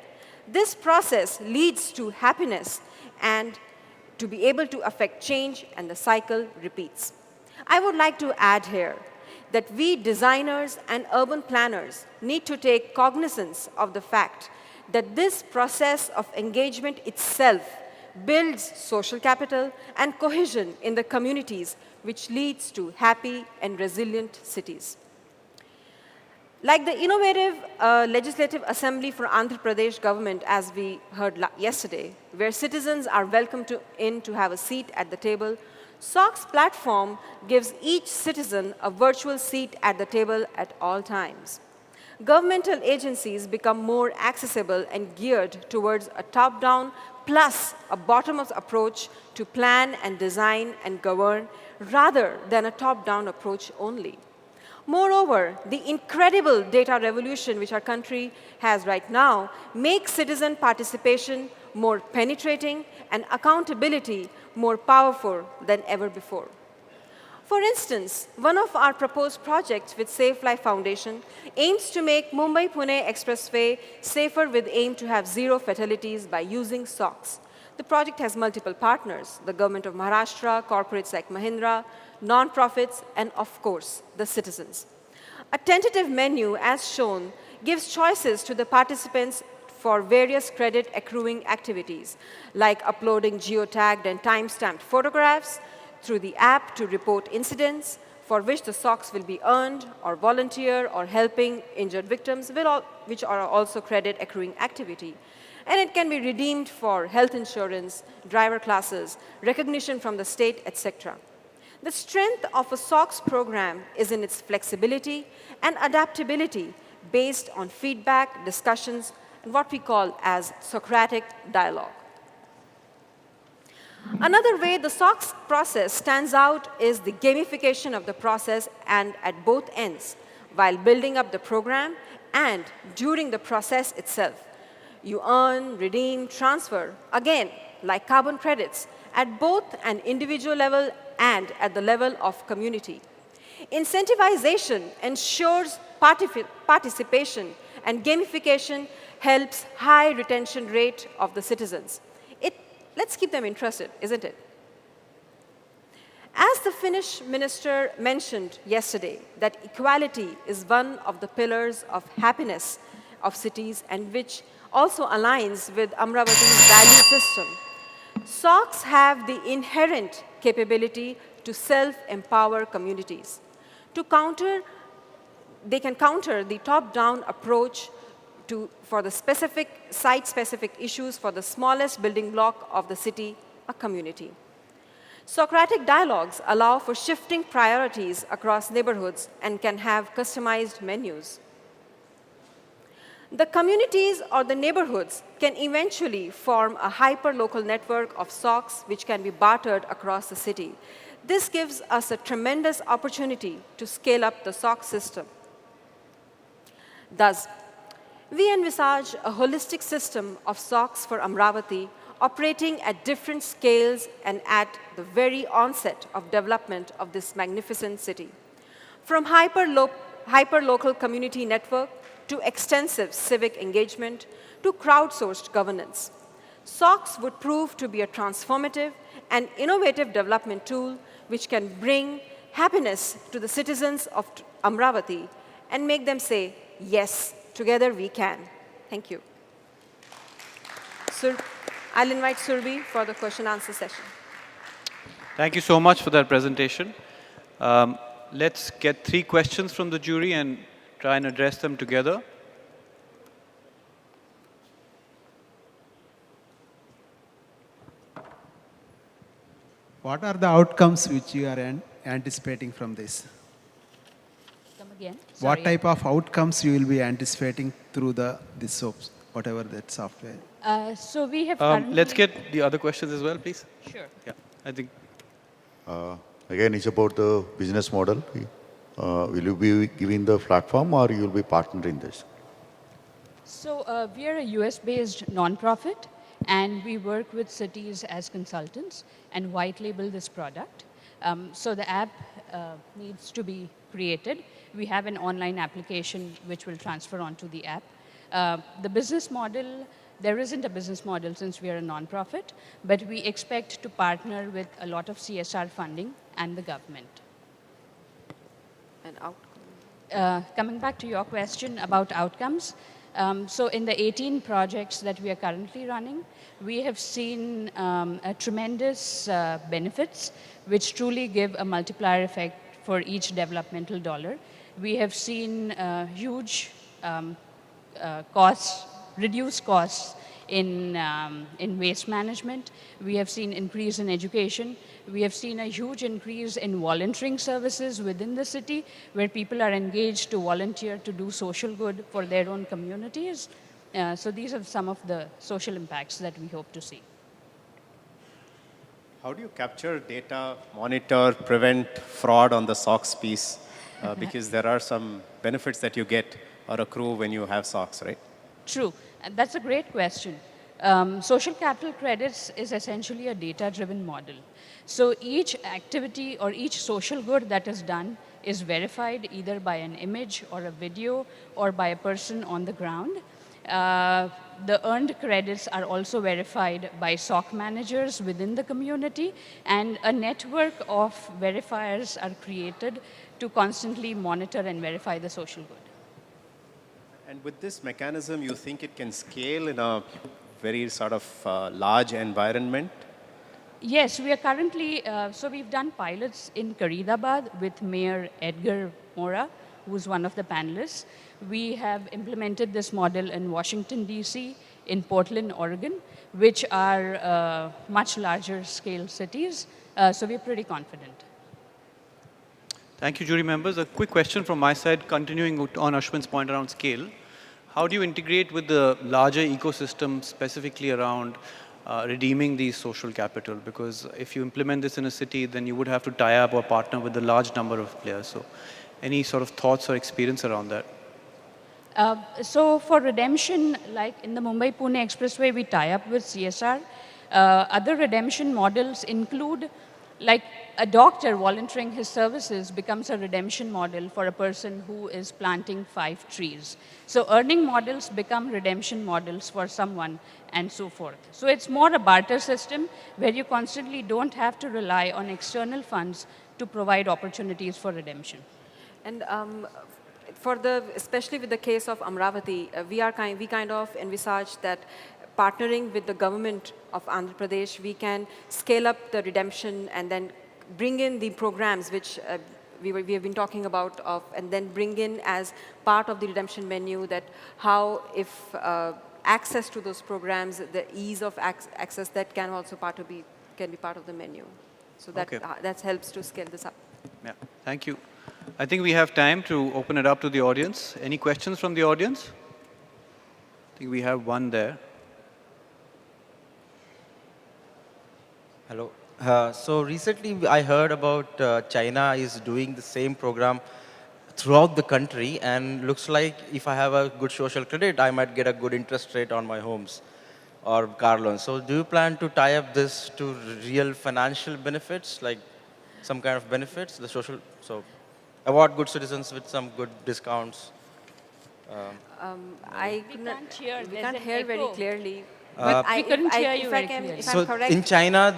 This process leads to happiness and to be able to affect change, and the cycle repeats. I would like to add here that we designers and urban planners need to take cognizance of the fact that this process of engagement itself builds social capital and cohesion in the communities, which leads to happy and resilient cities. Like the innovative Legislative Assembly for Andhra Pradesh government, as we heard yesterday, where citizens are welcomed in to have a seat at the table, SOX platform gives each citizen a virtual seat at the table at all times. Governmental agencies become more accessible and geared towards a top-down plus a bottom-up approach to plan and design and govern, rather than a top-down approach only. Moreover, the incredible data revolution which our country has right now makes citizen participation more penetrating and accountability more powerful than ever before. For instance, one of our proposed projects with Safe Life Foundation aims to make Mumbai-Pune Expressway safer with aim to have 0 fatalities by using SOX. The project has multiple partners, the government of Maharashtra, corporates like Mahindra, non-profits, and of course, the citizens. A tentative menu, as shown, gives choices to the participants for various credit accruing activities, like uploading geotagged and time-stamped photographs through the app to report incidents, for which the SOX will be earned, or volunteer, or helping injured victims, which are also credit accruing activity. And it can be redeemed for health insurance, driver classes, recognition from the state, etc. The strength of a SOX program is in its flexibility and adaptability based on feedback, discussions, and what we call as Socratic dialogue. Another way the SOX process stands out is the gamification of the process and at both ends, while building up the program and during the process itself. You earn, redeem, transfer, again, like carbon credits, at both an individual level and at the level of community. Incentivization ensures participation, and gamification helps high retention rate of the citizens. Let's keep them interested, isn't it? As the Finnish minister mentioned yesterday, that equality is one of the pillars of happiness of cities, and which also aligns with Amravati's value system. SOX have the inherent capability to self-empower communities. They can counter the top-down approach for the site-specific issues for the smallest building block of the city, a community. Socratic dialogues allow for shifting priorities across neighborhoods and can have customized menus. The communities or the neighborhoods can eventually form a hyper-local network of SOX which can be bartered across the city. This gives us a tremendous opportunity to scale up the SOX system. Thus, we envisage a holistic system of SOX for Amravati operating at different scales and at the very onset of development of this magnificent city. From hyper-local hyper-local community network to extensive civic engagement to crowdsourced governance. SOCs would prove to be a transformative and innovative development tool which can bring happiness to the citizens of Amaravati and make them say, yes, together we can. Thank you. I'll invite Surbi for the question answer session. Thank you so much for that presentation. Let's get 3 questions from the jury and try and address them together. What are the outcomes which you are anticipating from this? Come again? What Sorry. type of outcomes you will be anticipating through this SOAPs, whatever that software? So we have Let's get the other questions as well, please. Sure. Yeah, I think. Again, it's about the business model. Will you be giving the platform or you will be partnering this? So we are a US-based nonprofit, and we work with cities as consultants and white label this product. So the app needs to be created. We have an online application which will transfer onto the app. The business model, there isn't a business model since we are a nonprofit, but we expect to partner with a lot of CSR funding and the government. And outcome. Coming back to your question about outcomes, so in the 18 projects that we are currently running, we have seen a tremendous benefits which truly give a multiplier effect for each developmental dollar. We have seen huge reduced costs in waste management. We have seen increase in education. We have seen a huge increase in volunteering services within the city where people are engaged to volunteer to do social good for their own communities. So these are some of the social impacts that we hope to see. How do you capture data, monitor, prevent fraud on the SOX piece? Because there are some benefits that you get or accrue when you have SOX, right? True. And that's a great question. Social capital credits is essentially a data-driven model. So each activity or each social good that is done is verified either by an image or a video or by a person on the ground. The earned credits are also verified by SOC managers within the community, and a network of verifiers are created to constantly monitor and verify the social good. And with this mechanism, you think it can scale in a very sort of large environment? Yes, we are currently, so we've done pilots in Karidabad with Mayor Edgar Mora, who's one of the panelists. We have implemented this model in Washington, D.C., in Portland, Oregon, which are much larger scale cities. So we're pretty confident. Thank you, jury members. A quick question from my side, continuing on Ashwin's point around scale. How do you integrate with the larger ecosystem, specifically around redeeming the social capital? Because if you implement this in a city, then you would have to tie up or partner with a large number of players. So any sort of thoughts or experience around that? So for redemption, like in the Mumbai-Pune Expressway, we tie up with CSR. Other redemption models include, like a doctor volunteering his services becomes a redemption model for a person who is planting 5 trees. So earning models become redemption models for someone and so forth. So it's more a barter system where you constantly don't have to rely on external funds to provide opportunities for redemption. And especially with the case of Amaravati, we kind of envisage that partnering with the government of Andhra Pradesh, we can scale up the redemption and then bring in the programs which we have been talking about, and then bring in as part of the redemption menu that how if access to those programs, the ease of access, that can also can be part of the menu. So that, that helps to scale this up. Yeah, thank you. I think we have time to open it up to the audience. Any questions from the audience? I think we have one there. Hello. So recently I heard about China is doing the same program throughout the country, and looks like if I have a good social credit, I might get a good interest rate on my homes or car loans. So do you plan to tie up this to real financial benefits, like some kind of benefits, the social? So award good citizens with some good discounts. We can't hear very clearly. We couldn't hear you very clearly. If So I'm correct, in China,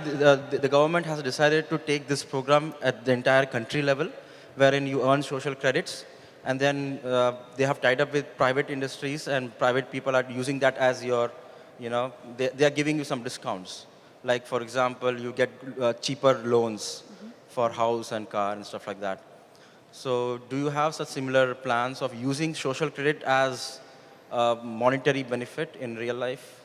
the government has decided to take this program at the entire country level, wherein you earn social credits, and then they have tied up with private industries, and private people are using that as your, they are giving you some discounts. Like for example, you get cheaper loans for house and car and stuff like that. So do you have such similar plans of using social credit as a monetary benefit in real life?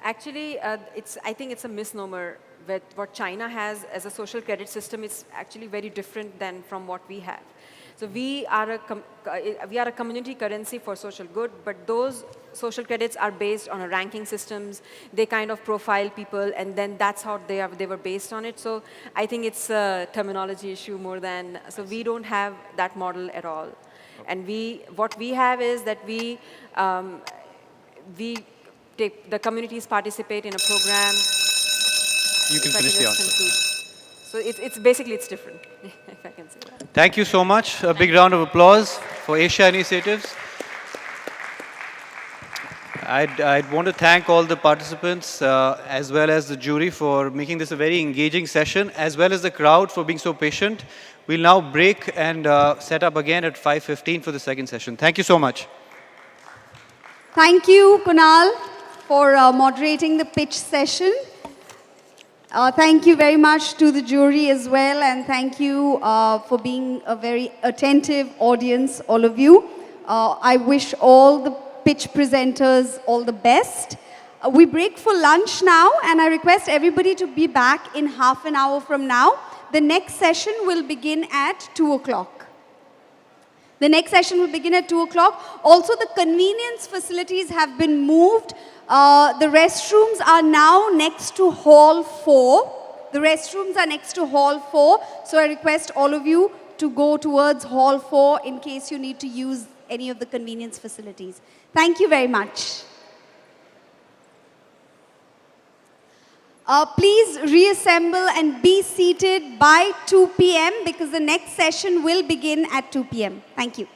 actually, I think it's a misnomer. With what China has as a social credit system, it's actually very different than from what we have. So we are a community currency for social good, but those social credits are based on a ranking systems. They kind of profile people, and then that's how they were based on it. So I think it's a terminology issue more than, so we don't have that model at all. And what we have is that we the communities participate in a program. You can finish the answer. So it's different, if I can say that. Thank you so much. A big round of applause for Asia Initiatives. I'd want to thank all the participants as well as the jury for making this a very engaging session, as well as the crowd for being so patient. We'll now break and set up again at 5:15 for the second session. Thank you so much. Thank you, Kunal, for moderating the pitch session. Thank you very much to the jury as well, and thank you for being a very attentive audience, all of you. I wish all the pitch presenters all the best. We break for lunch now, and I request everybody to be back in half an hour from now. The next session will begin at 2 o'clock. The next session will begin at 2 o'clock. Also, the convenience facilities have been moved. The restrooms are now next to Hall 4. The restrooms are next to Hall 4. So I request all of you to go towards Hall 4 in case you need to use any of the convenience facilities. Thank you very much. Please reassemble and be seated by 2 p.m. because the next session will begin at 2 p.m. Thank you.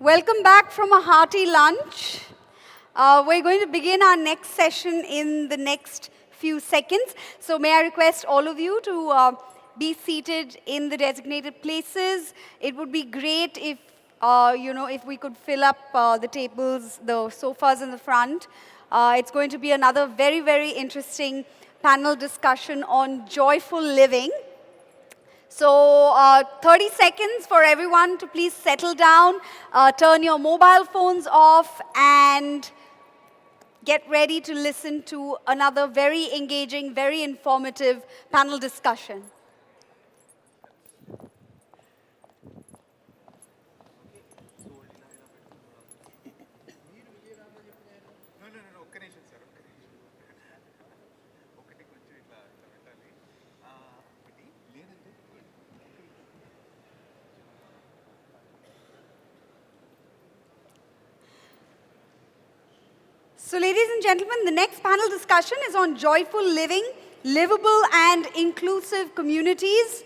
Welcome back from a hearty lunch. We're going to begin our next session in the next few seconds. So may I request all of you to be seated in the designated places. It would be great if, if we could fill up the tables, the sofas in the front. It's going to be another very, very interesting panel discussion on joyful living. So 30 seconds for everyone to please settle down, turn your mobile phones off, and get ready to listen to another very engaging, very informative panel discussion. So ladies and gentlemen, the next panel discussion is on joyful living, livable and inclusive communities.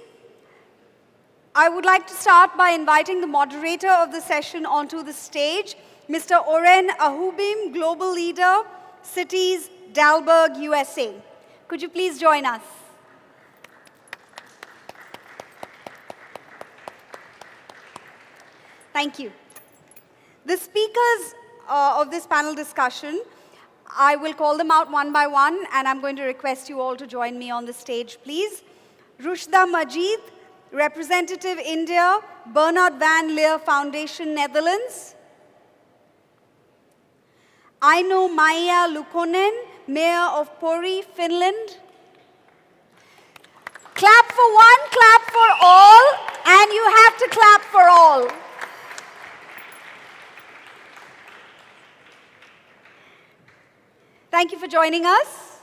I would like to start by inviting the moderator of the session onto the stage, Mr. Oren Ahubim, Global Leader, Cities, Dalberg, USA. Could you please join us? Thank you. The speakers of this panel discussion, I will call them out one by one, and I'm going to request you all to join me on the stage, please. Rushda Majid, Representative India, Bernard van Leer Foundation, Netherlands. Aino Maija Lukonen, Mayor of Pori, Finland. Clap for one, clap for all, and you have to clap for all. Thank you for joining us.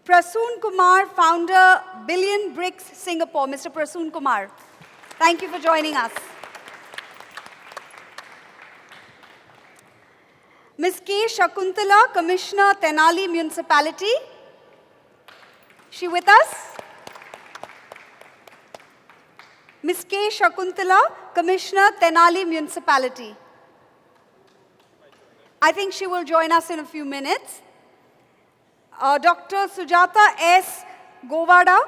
Prasoon Kumar, founder, Billion Bricks, Singapore. Mr. Prasoon Kumar, thank you for joining us. Ms. K. Shakuntala, Commissioner, Tenali Municipality. She with us? Ms. K. Shakuntala, Commissioner, Tenali Municipality. I think she will join us in a few minutes. Dr. Sujata S. Govada,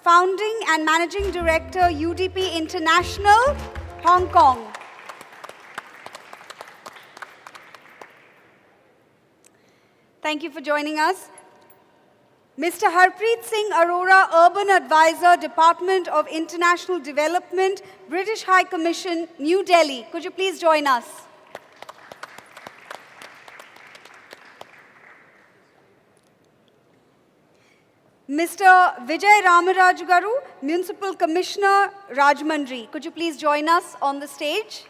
Founding and Managing Director, UDP International, Hong Kong. Thank you for joining us. Mr. Harpreet Singh Arora, Urban Advisor, Department of International Development, British High Commission, New Delhi. Could you please join us? Mr. Vijay Ramarajgaru, Municipal Commissioner, Rajahmundry. Could you please join us on the stage?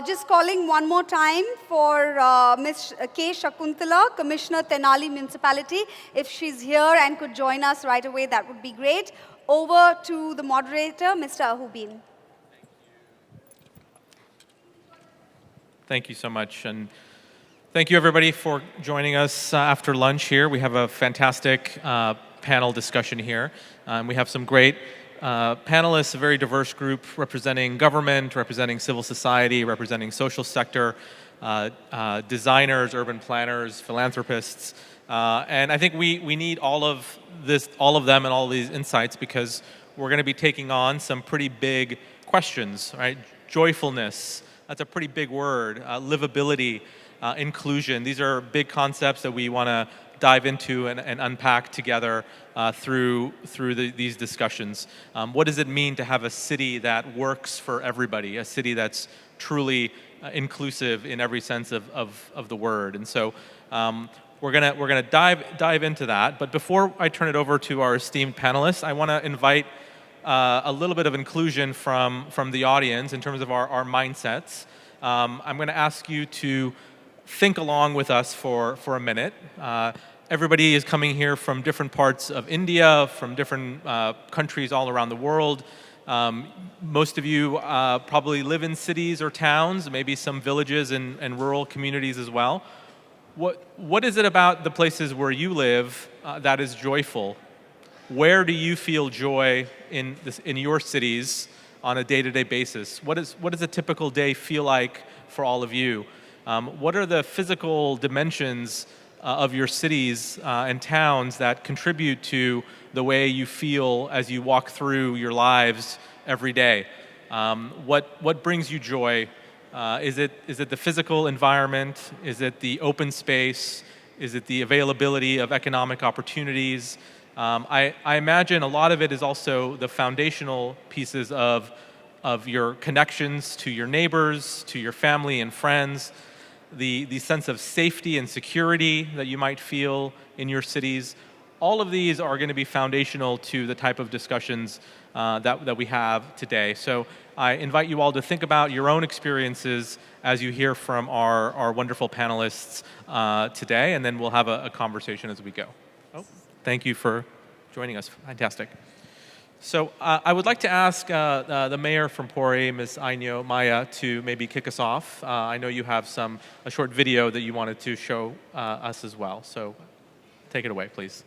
Just calling one more time for Ms. K. Shakuntala, Commissioner, Tenali Municipality. If she's here and could join us right away, that would be great. Over to the moderator, Mr. Ahubin. Thank you so much. And thank you, everybody, for joining us after lunch here. We have a fantastic panel discussion here. We have some great panelists, a very diverse group representing government, representing civil society, representing social sector, designers, urban planners, philanthropists. And I think we need all of them and all of these insights because we're going to be taking on some pretty big questions, right? Joyfulness. That's a pretty big word. Livability, inclusion. These are big concepts that we want to dive into and unpack together through these discussions. What does it mean to have a city that works for everybody? A city that's truly inclusive in every sense of the word. And so we're gonna dive into that. But before I turn it over to our esteemed panelists, I want to invite a little bit of inclusion from the audience in terms of our mindsets. I'm going to ask you to think along with us for a minute. Everybody is coming here from different parts of India, from different countries all around the world. Most of you probably live in cities or towns, maybe some villages and rural communities as well. What is it about the places where you live that is joyful? where do you feel joy in your cities on a day-to-day basis? What does a typical day feel like for all of you? What are the physical dimensions of your cities and towns that contribute to the way you feel as you walk through your lives every day? What brings you joy? Is it the physical environment? Is it the open space? Is it the availability of economic opportunities? I imagine a lot of it is also the foundational pieces of your connections to your neighbors, to your family and friends, the sense of safety and security that you might feel in your cities. All of these are going to be foundational to the type of discussions that we have today. So I invite you all to think about your own experiences as you hear from our wonderful panelists today, and then we'll have a conversation as we go. Oh, thank you for joining us. Fantastic. So I would like to ask the mayor from Pori, Ms. Ainyo Maya, to maybe kick us off. I know you have a short video that you wanted to show us as well. So take it away, please.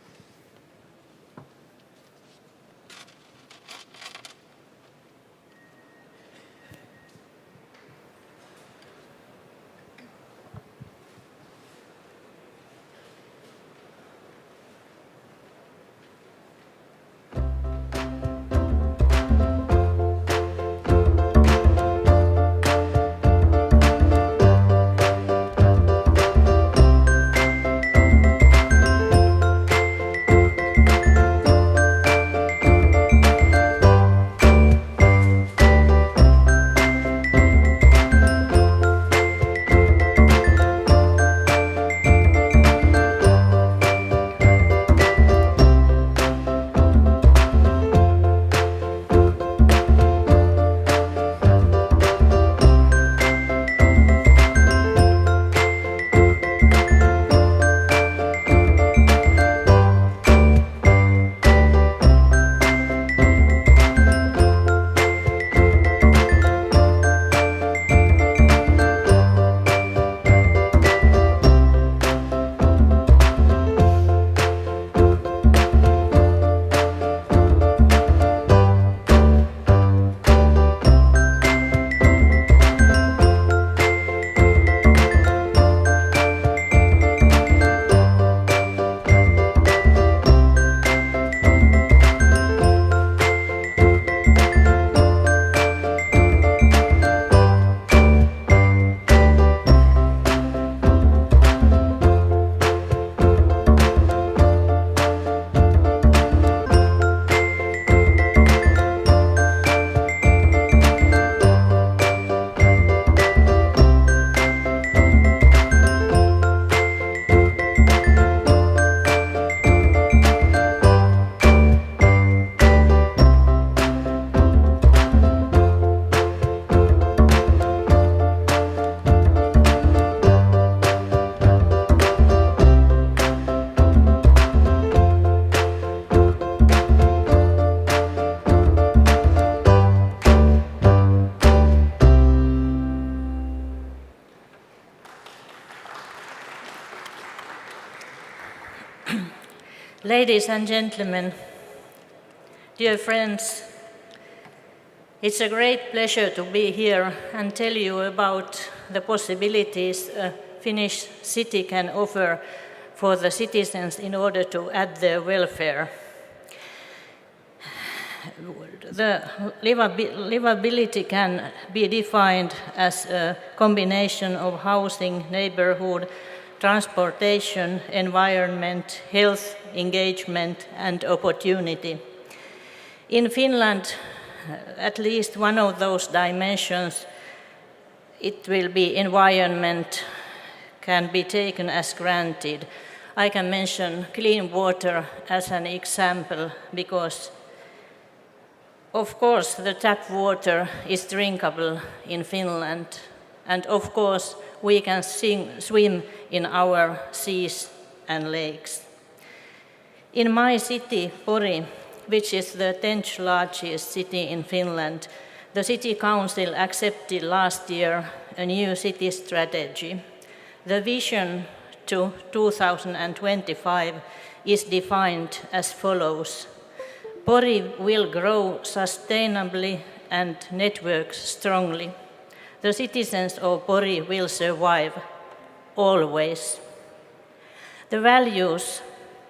Ladies and gentlemen, dear friends, it's a great pleasure to be here and tell you about the possibilities a Finnish city can offer for the citizens in order to add their welfare. The livability can be defined as a combination of housing, neighborhood, transportation, environment, health, engagement, and opportunity. In Finland, at least one of those dimensions, it will be environment, can be taken as granted. I can mention clean water as an example because, of course, the tap water is drinkable in Finland, and of course, we can swim in our seas and lakes. In my city, Pori, which is the 10th largest city in Finland, the City Council accepted last year a new city strategy. The vision to 2025 is defined as follows: Pori will grow sustainably and network strongly. The citizens of Pori will survive, always. The values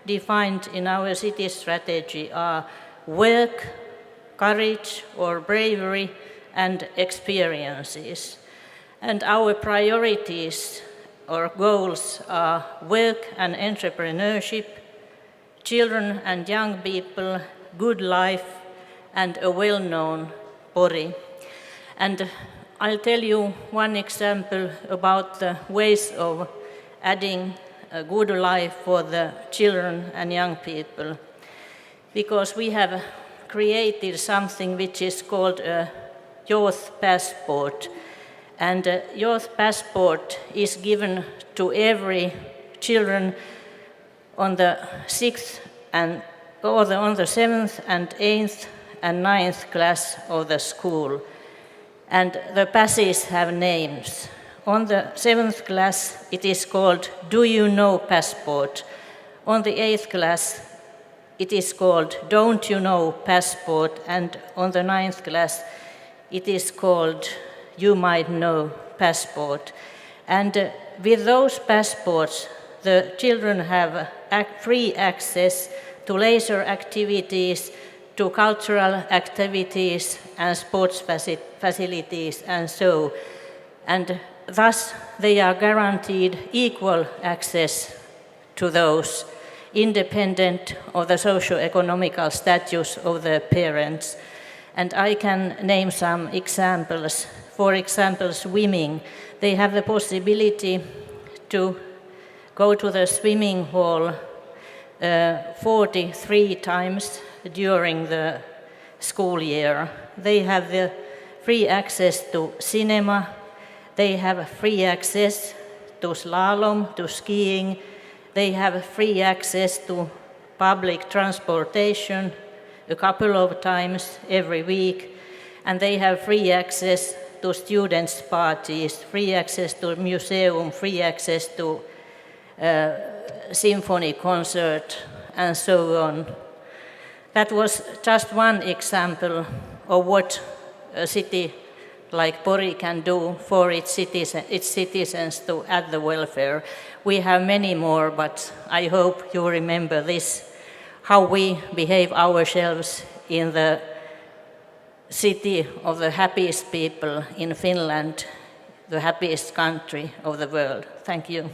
defined in our city strategy are work, courage or bravery, and experiences. And our priorities or goals are work and entrepreneurship, children and young people, good life, and a well-known Pori. And I'll tell you one example about the ways of adding a good life for the children and young people, because we have created something which is called a youth passport. And a youth passport is given to every children on the 6th and on the 7th and 8th and 9th class of the school. And the passes have names. On the 7th class, it is called Do You Know Passport. On the 8th class, it is called Don't You Know Passport. And on the 9th class, it is called You Might Know Passport. And with those passports, the children have free access to leisure activities, to cultural activities and sports facilities and so. And thus they are guaranteed equal access to those, independent of the socio-economical status of the parents. And I can name some examples. For example, swimming. They have the possibility to go to the swimming hall 43 times during the school year. They have the free access to cinema. They have free access to slalom, to skiing. They have free access to public transportation a couple of times every week. And they have free access to students' parties, free access to museum, free access to symphony concert, and so on. That was just one example of what a city like Pori can do for its citizens to add the welfare. We have many more, but I hope you remember this, how we behave ourselves in the city of the happiest people in Finland, the happiest country of the world. Thank you.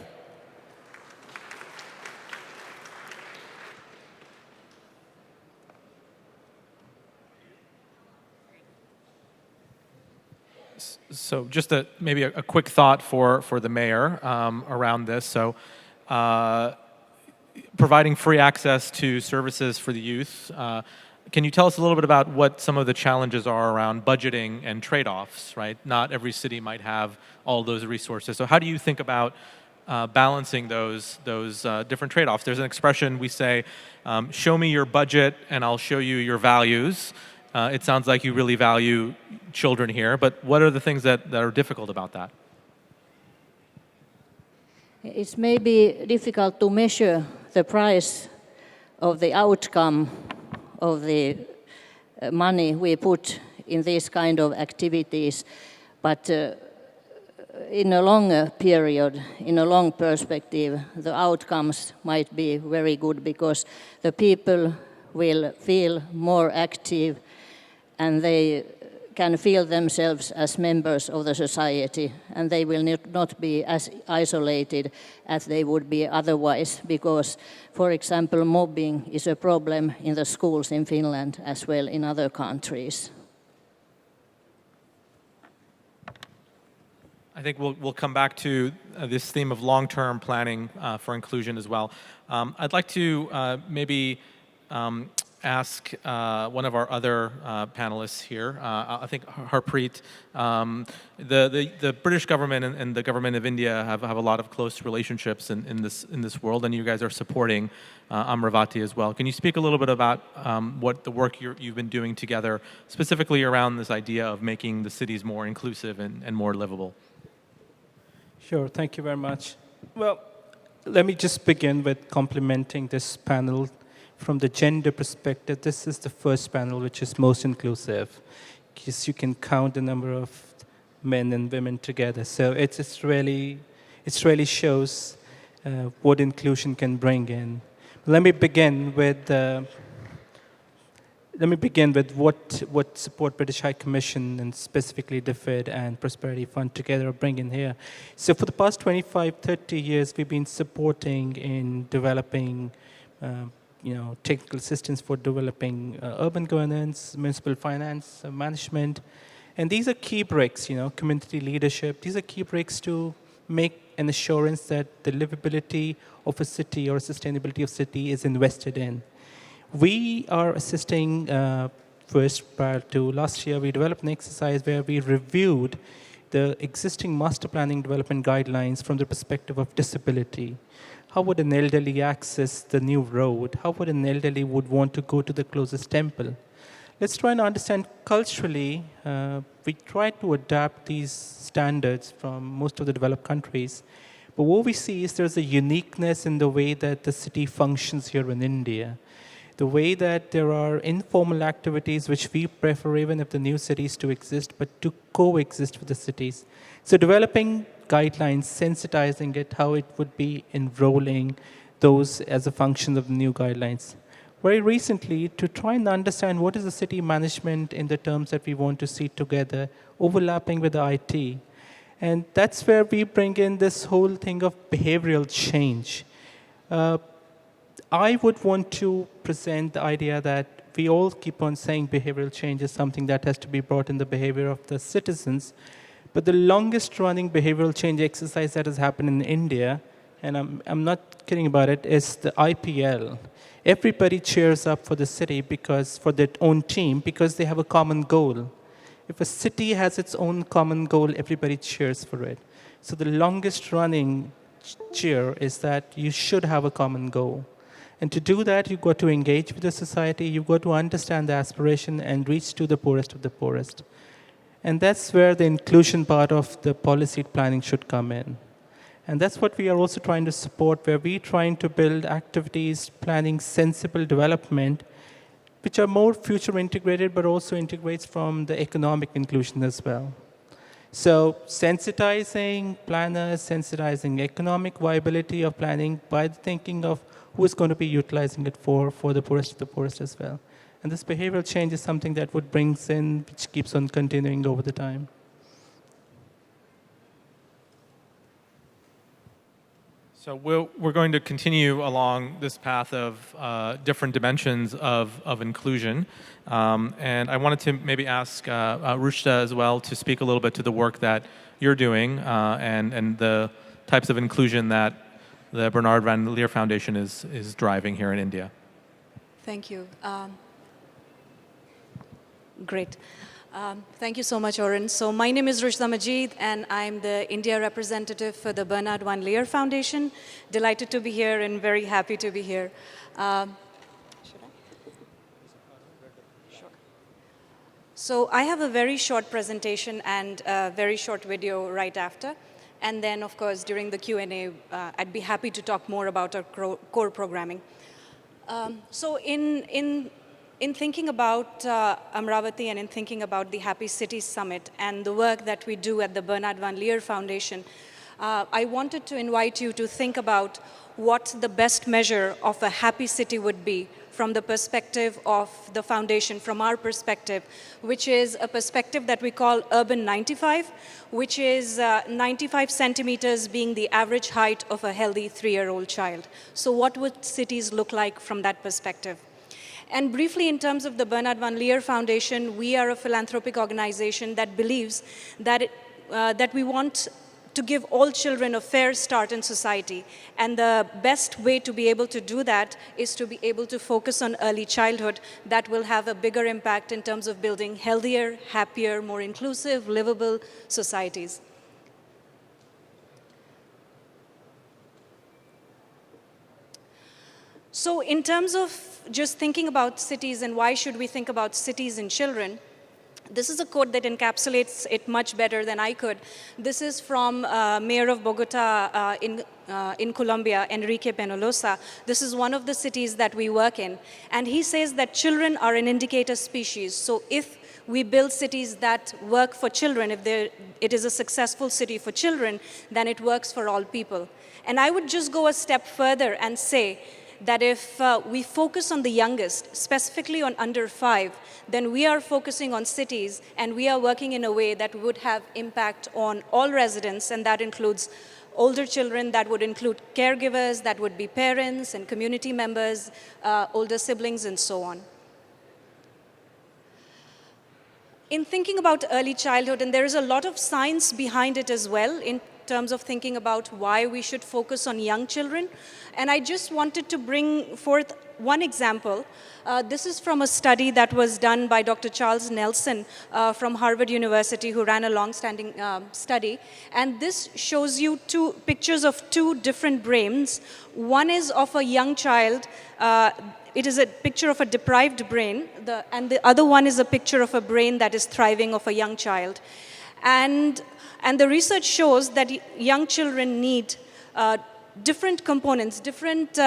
So just maybe a quick thought for the mayor around this. So providing free access to services for the youth. Can you tell us a little bit about what some of the challenges are around budgeting and trade-offs, right? Not every city might have all those resources. So how do you think about balancing those different trade-offs? There's an expression we say, show me your budget and I'll show you your values. It sounds like you really value children here, but what are the things that are difficult about that? It's maybe difficult to measure the price of the outcome of the money we put in these kind of activities, but in a longer period, in a long perspective, the outcomes might be very good because the people will feel more active and they can feel themselves as members of the society, and they will not be as isolated as they would be otherwise, because, for example, mobbing is a problem in the schools in Finland as well in other countries. I think we'll come back to this theme of long-term planning for inclusion as well. I'd like to maybe ask one of our other panelists here. I think Harpreet, the British government and the government of India have a lot of close relationships in this world, and you guys are supporting Amaravathi as well. Can you speak a little bit about what the work you've been doing together, specifically around this idea of making the cities more inclusive and more livable? Sure, thank you very much. Well, let me just begin with complimenting this panel from the gender perspective, this is the first panel which is most inclusive, because you can count the number of men and women together. So it really shows what inclusion can bring in. Let me begin with what support British High Commission and specifically DFID and Prosperity Fund together are bringing here. So for the past 25, 30 years, we've been supporting in developing technical assistance for developing urban governance, municipal finance, management. And these are key bricks, community leadership. These are key bricks to make an assurance that the livability of a city or sustainability of city is invested in. We are assisting first prior to last year, we developed an exercise where we reviewed the existing master planning development guidelines from the perspective of disability. How would an elderly access the new road? How would an elderly would want to go to the closest temple? Let's try and understand culturally. We try to adapt these standards from most of the developed countries. But what we see is there's a uniqueness in the way that the city functions here in India. The way that there are informal activities which we prefer even if the new cities to exist, but to coexist with the cities. So developing guidelines, sensitizing it, how it would be enrolling those as a function of the new guidelines. Very recently, to try and understand what is the city management in the terms that we want to see together, overlapping with the IT. And that's where we bring in this whole thing of behavioral change. I would want to present the idea that we all keep on saying behavioral change is something that has to be brought in the behavior of the citizens. But the longest running behavioral change exercise that has happened in India, and I'm not kidding about it, is the IPL. Everybody cheers up for the city for their own team because they have a common goal. If a city has its own common goal, everybody cheers for it. So the longest running cheer is that you should have a common goal. And to do that, you've got to engage with the society, you've got to understand the aspiration and reach to the poorest of the poorest. And that's where the inclusion part of the policy planning should come in. And that's what we are also trying to support, where we're trying to build activities, planning sensible development, which are more future integrated, but also integrates from the economic inclusion as well. So sensitizing planners, sensitizing economic viability of planning by thinking of who is going to be utilizing it for the poorest of the poorest as well. And this behavioral change is something that would brings in, which keeps on continuing over the time. So we're going to continue along this path of different dimensions of inclusion. And I wanted to maybe ask Ruchta as well to speak a little bit to the work that you're doing and the types of inclusion that the Bernard Van Leer Foundation is driving here in India. Thank you. Great. Thank you so much, Oren. So my name is Ruchta Majid, and I'm the India representative for the Bernard Van Leer Foundation. Delighted to be here and very happy to be here. Should I? Sure. So I have a very short presentation and a very short video right after. And then, of course, during the Q&A, I'd be happy to talk more about our core programming. So in thinking about Amaravathi and in thinking about the Happy Cities Summit and the work that we do at the Bernard Van Leer Foundation, I wanted to invite you to think about what the best measure of a happy city would be from the perspective of the foundation, from our perspective, which is a perspective that we call Urban 95, which is 95 centimeters being the average height of a healthy 3-year-old child. So what would cities look like from that perspective? And briefly, in terms of the Bernard Van Leer Foundation, we are a philanthropic organization that believes that, that we want to give all children a fair start in society. And the best way to be able to do that is to be able to focus on early childhood that will have a bigger impact in terms of building healthier, happier, more inclusive, livable societies. So in terms of just thinking about cities and why should we think about cities and children, This is a quote that encapsulates it much better than I could. This is from Mayor of Bogota in Colombia, Enrique Peñalosa. This is one of the cities that we work in. And he says that children are an indicator species. So if we build cities that work for children, if it is a successful city for children, then it works for all people. And I would just go a step further and say that if we focus on the youngest, specifically on under 5, then we are focusing on cities and we are working in a way that would have impact on all residents, and that includes older children, that would include caregivers, that would be parents and community members, older siblings, and so on. In thinking about early childhood, and there is a lot of science behind it as well in terms of thinking about why we should focus on young children. And I just wanted to bring forth one example. This is from a study that was done by Dr. Charles Nelson from Harvard University, who ran a long-standing study. And this shows you two pictures of two different brains. One is of a young child. It is a picture of a deprived brain, and the other one is a picture of a brain that is thriving of a young child. And the research shows that young children need different components, different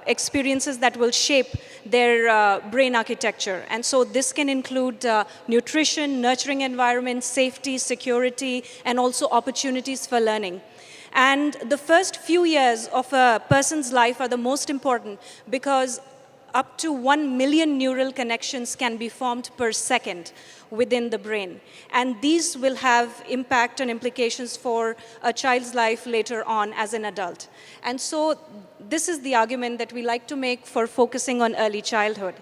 experiences that will shape their brain architecture. And so this can include nutrition, nurturing environment, safety, security, and also opportunities for learning. And the first few years of a person's life are the most important, because up to 1 million neural connections can be formed per second within the brain. And these will have impact and implications for a child's life later on as an adult. And so this is the argument that we like to make for focusing on early childhood.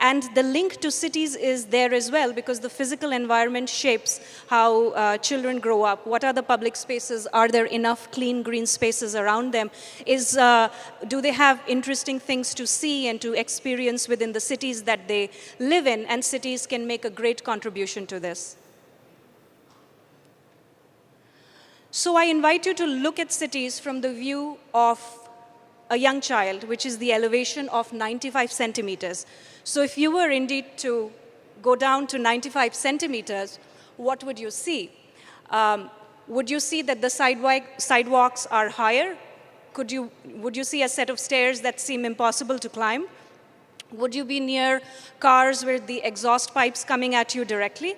And the link to cities is there as well, because the physical environment shapes how children grow up. What are the public spaces? Are there enough clean green spaces around them? Do they have interesting things to see and to experience within the cities that they live in? And cities can make a great contribution to this. So I invite you to look at cities from the view of a young child, which is the elevation of 95 centimeters. So if you were indeed to go down to 95 centimeters, what would you see? Would you see that the sidewalks are higher? Would you see a set of stairs that seem impossible to climb? Would you be near cars with the exhaust pipes coming at you directly?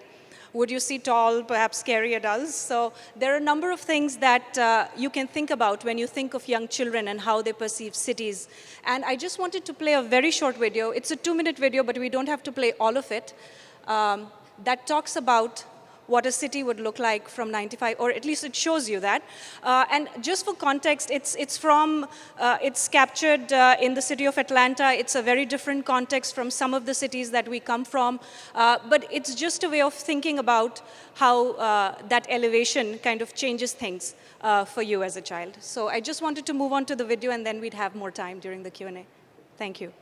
Would you see tall, perhaps scary adults? So there are a number of things that you can think about when you think of young children and how they perceive cities. And I just wanted to play a very short video. It's a 2-minute video, but we don't have to play all of it. That talks about what a city would look like from 95, or at least it shows you that. And just for context, it's captured in the city of Atlanta. It's a very different context from some of the cities that we come from. But it's just a way of thinking about how that elevation kind of changes things for you as a child. So I just wanted to move on to the video, and then we'd have more time during the Q&A. Thank you.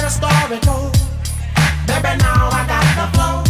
Story goes, baby, now I got the flow.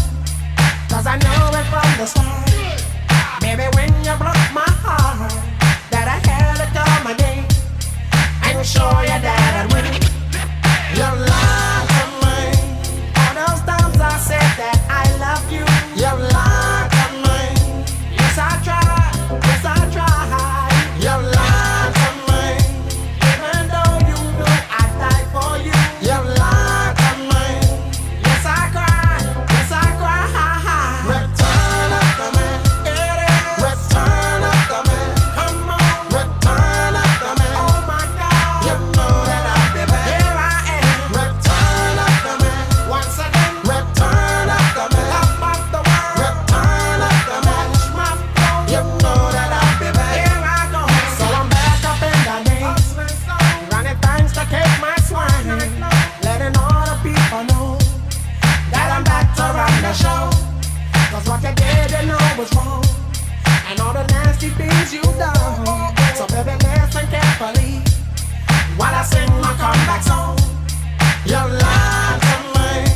Your lies are mine.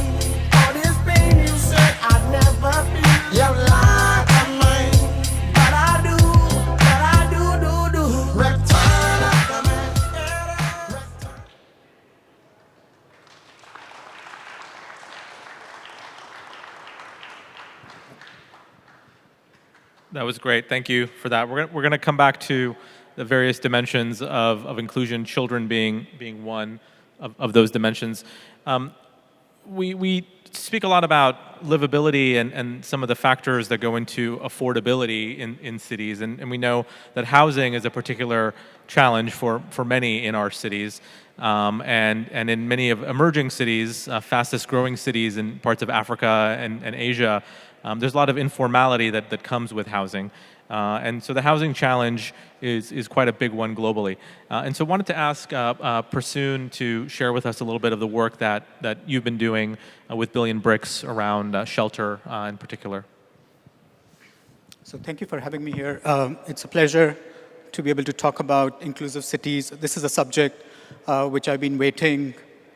All this pain you said I'd never feel. Your lies are mine. But I do, do. Return of the man. That was great. Thank you for that. We're going to come back to the various dimensions of inclusion, children being one of those dimensions. We speak a lot about livability and some of the factors that go into affordability in cities, and we know that housing is a particular challenge for many in our cities. And in many of emerging cities, fastest growing cities in parts of Africa and Asia, there's a lot of informality that comes with housing. And so the housing challenge is quite a big one globally. And so I wanted to ask Prasoon to share with us a little bit of the work that you've been doing with Billion Bricks around shelter in particular. So thank you for having me here. It's a pleasure to be able to talk about inclusive cities. This is a subject which I've been waiting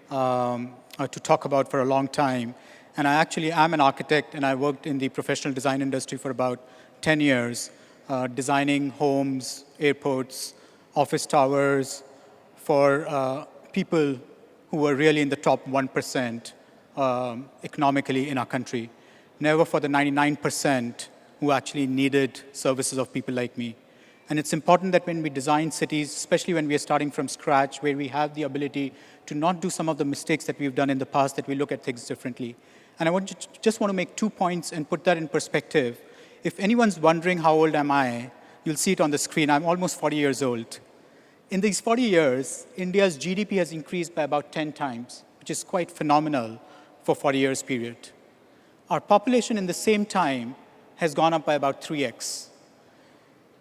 to talk about for a long time. And I actually am an architect, and I worked in the professional design industry for about 10 years, designing homes, airports, office towers for people who were really in the top 1% economically in our country, never for the 99% who actually needed services of people like me. And it's important that when we design cities, especially when we are starting from scratch, where we have the ability to not do some of the mistakes that we've done in the past, that we look at things differently. And I just want to make 2 points and put that in perspective. If anyone's wondering how old am I, you'll see it on the screen. I'm almost 40 years old. In these 40 years, India's GDP has increased by about 10 times, which is quite phenomenal for 40 years period. Our population in the same time has gone up by about 3x.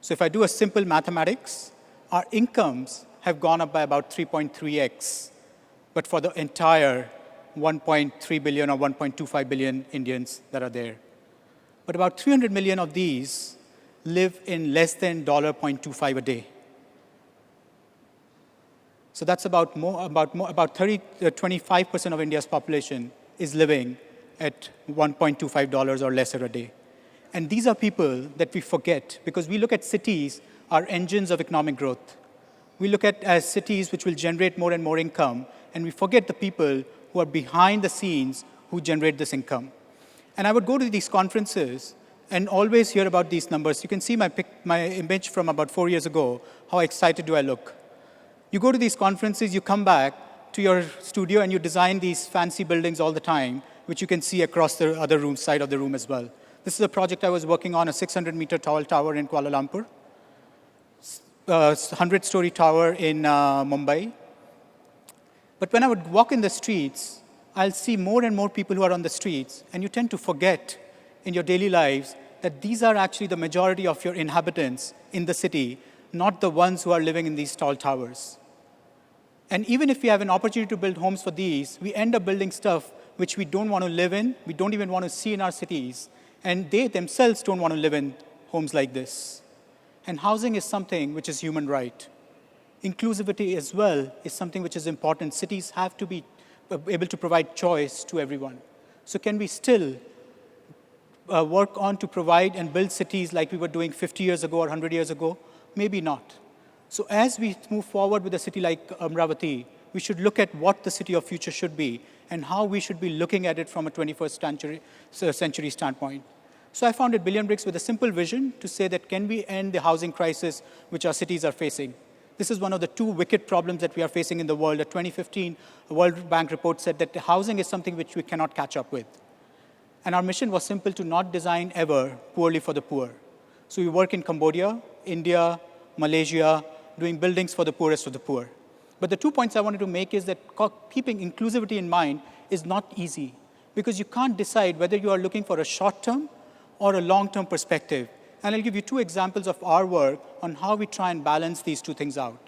So if I do a simple mathematics, our incomes have gone up by about 3.3x, but for the entire 1.3 billion or 1.25 billion Indians that are there. But about 300 million of these live in less than $0.25 a day. So that's about 25% of India's population is living at $1.25 or lesser a day. And these are people that we forget, because we look at cities are engines of economic growth. We look at as cities which will generate more and more income, and we forget the people who are behind the scenes who generate this income. And I would go to these conferences and always hear about these numbers. You can see my image from about 4 years ago. How excited do I look? You go to these conferences, you come back to your studio, and you design these fancy buildings all the time, which you can see across the other room, side of the room as well. This is a project I was working on, a 600-meter tall tower in Kuala Lumpur, a 100-story tower in Mumbai. But when I would walk in the streets, I'll see more and more people who are on the streets, and you tend to forget in your daily lives that these are actually the majority of your inhabitants in the city, not the ones who are living in these tall towers. And even if we have an opportunity to build homes for these, we end up building stuff which we don't want to live in, we don't even want to see in our cities, and they themselves don't want to live in homes like this. And housing is something which is human right. Inclusivity as well is something which is important. Cities have to be able to provide choice to everyone. So can we still work on to provide and build cities like we were doing 50 years ago or 100 years ago? Maybe not. So as we move forward with a city like Amaravathi, we should look at what the city of future should be and how we should be looking at it from a 21st century standpoint. So I founded Billion Bricks with a simple vision to say that can we end the housing crisis which our cities are facing? This is one of the 2 wicked problems that we are facing in the world. A 2015 World Bank report said that housing is something which we cannot catch up with. And our mission was simple: to not design ever poorly for the poor. So we work in Cambodia, India, Malaysia, doing buildings for the poorest of the poor. But the 2 points I wanted to make is that keeping inclusivity in mind is not easy, because you can't decide whether you are looking for a short-term or a long-term perspective. And I'll give you 2 examples of our work on how we try and balance these 2 things out.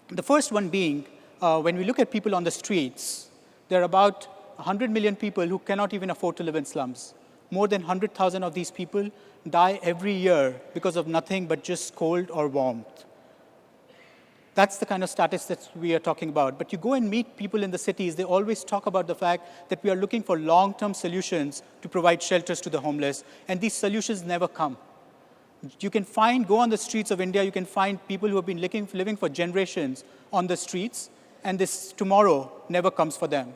The first one being, when we look at people on the streets, there are about 100 million people who cannot even afford to live in slums. More than 100,000 of these people die every year because of nothing but just cold or warmth. That's the kind of status that we are talking about. But you go and meet people in the cities, they always talk about the fact that we are looking for long-term solutions to provide shelters to the homeless, and these solutions never come. You can go on the streets of India, you can find people who have been living for generations on the streets, and this tomorrow never comes for them.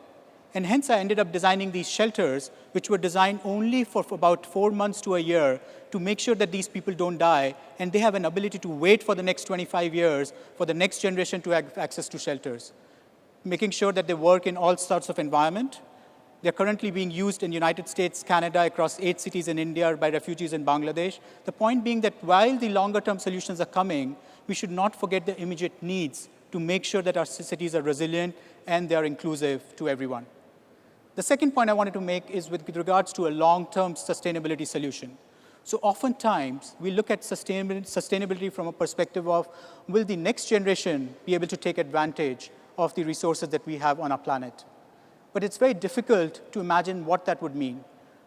And hence I ended up designing these shelters, which were designed only for about 4 months to a year to make sure that these people don't die, and they have an ability to wait for the next 25 years for the next generation to have access to shelters, making sure that they work in all sorts of environment. They're currently being used in United States, Canada, across 8 cities in India by refugees in Bangladesh. The point being that while the longer-term solutions are coming, we should not forget the immediate needs to make sure that our cities are resilient and they are inclusive to everyone. The second point I wanted to make is with regards to a long-term sustainability solution. So oftentimes, we look at sustainability from a perspective of, will the next generation be able to take advantage of the resources that we have on our planet? But it's very difficult to imagine what that would mean.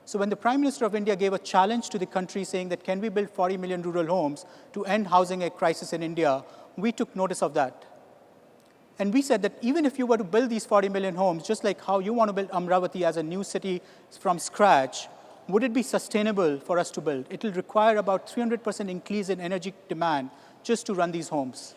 So when the Prime Minister of India gave a challenge to the country saying that can we build 40 million rural homes to end housing crisis in India, we took notice of that. And we said that even if you were to build these 40 million homes, just like how you want to build Amaravathi as a new city from scratch, would it be sustainable for us to build? It will require about 300% increase in energy demand just to run these homes.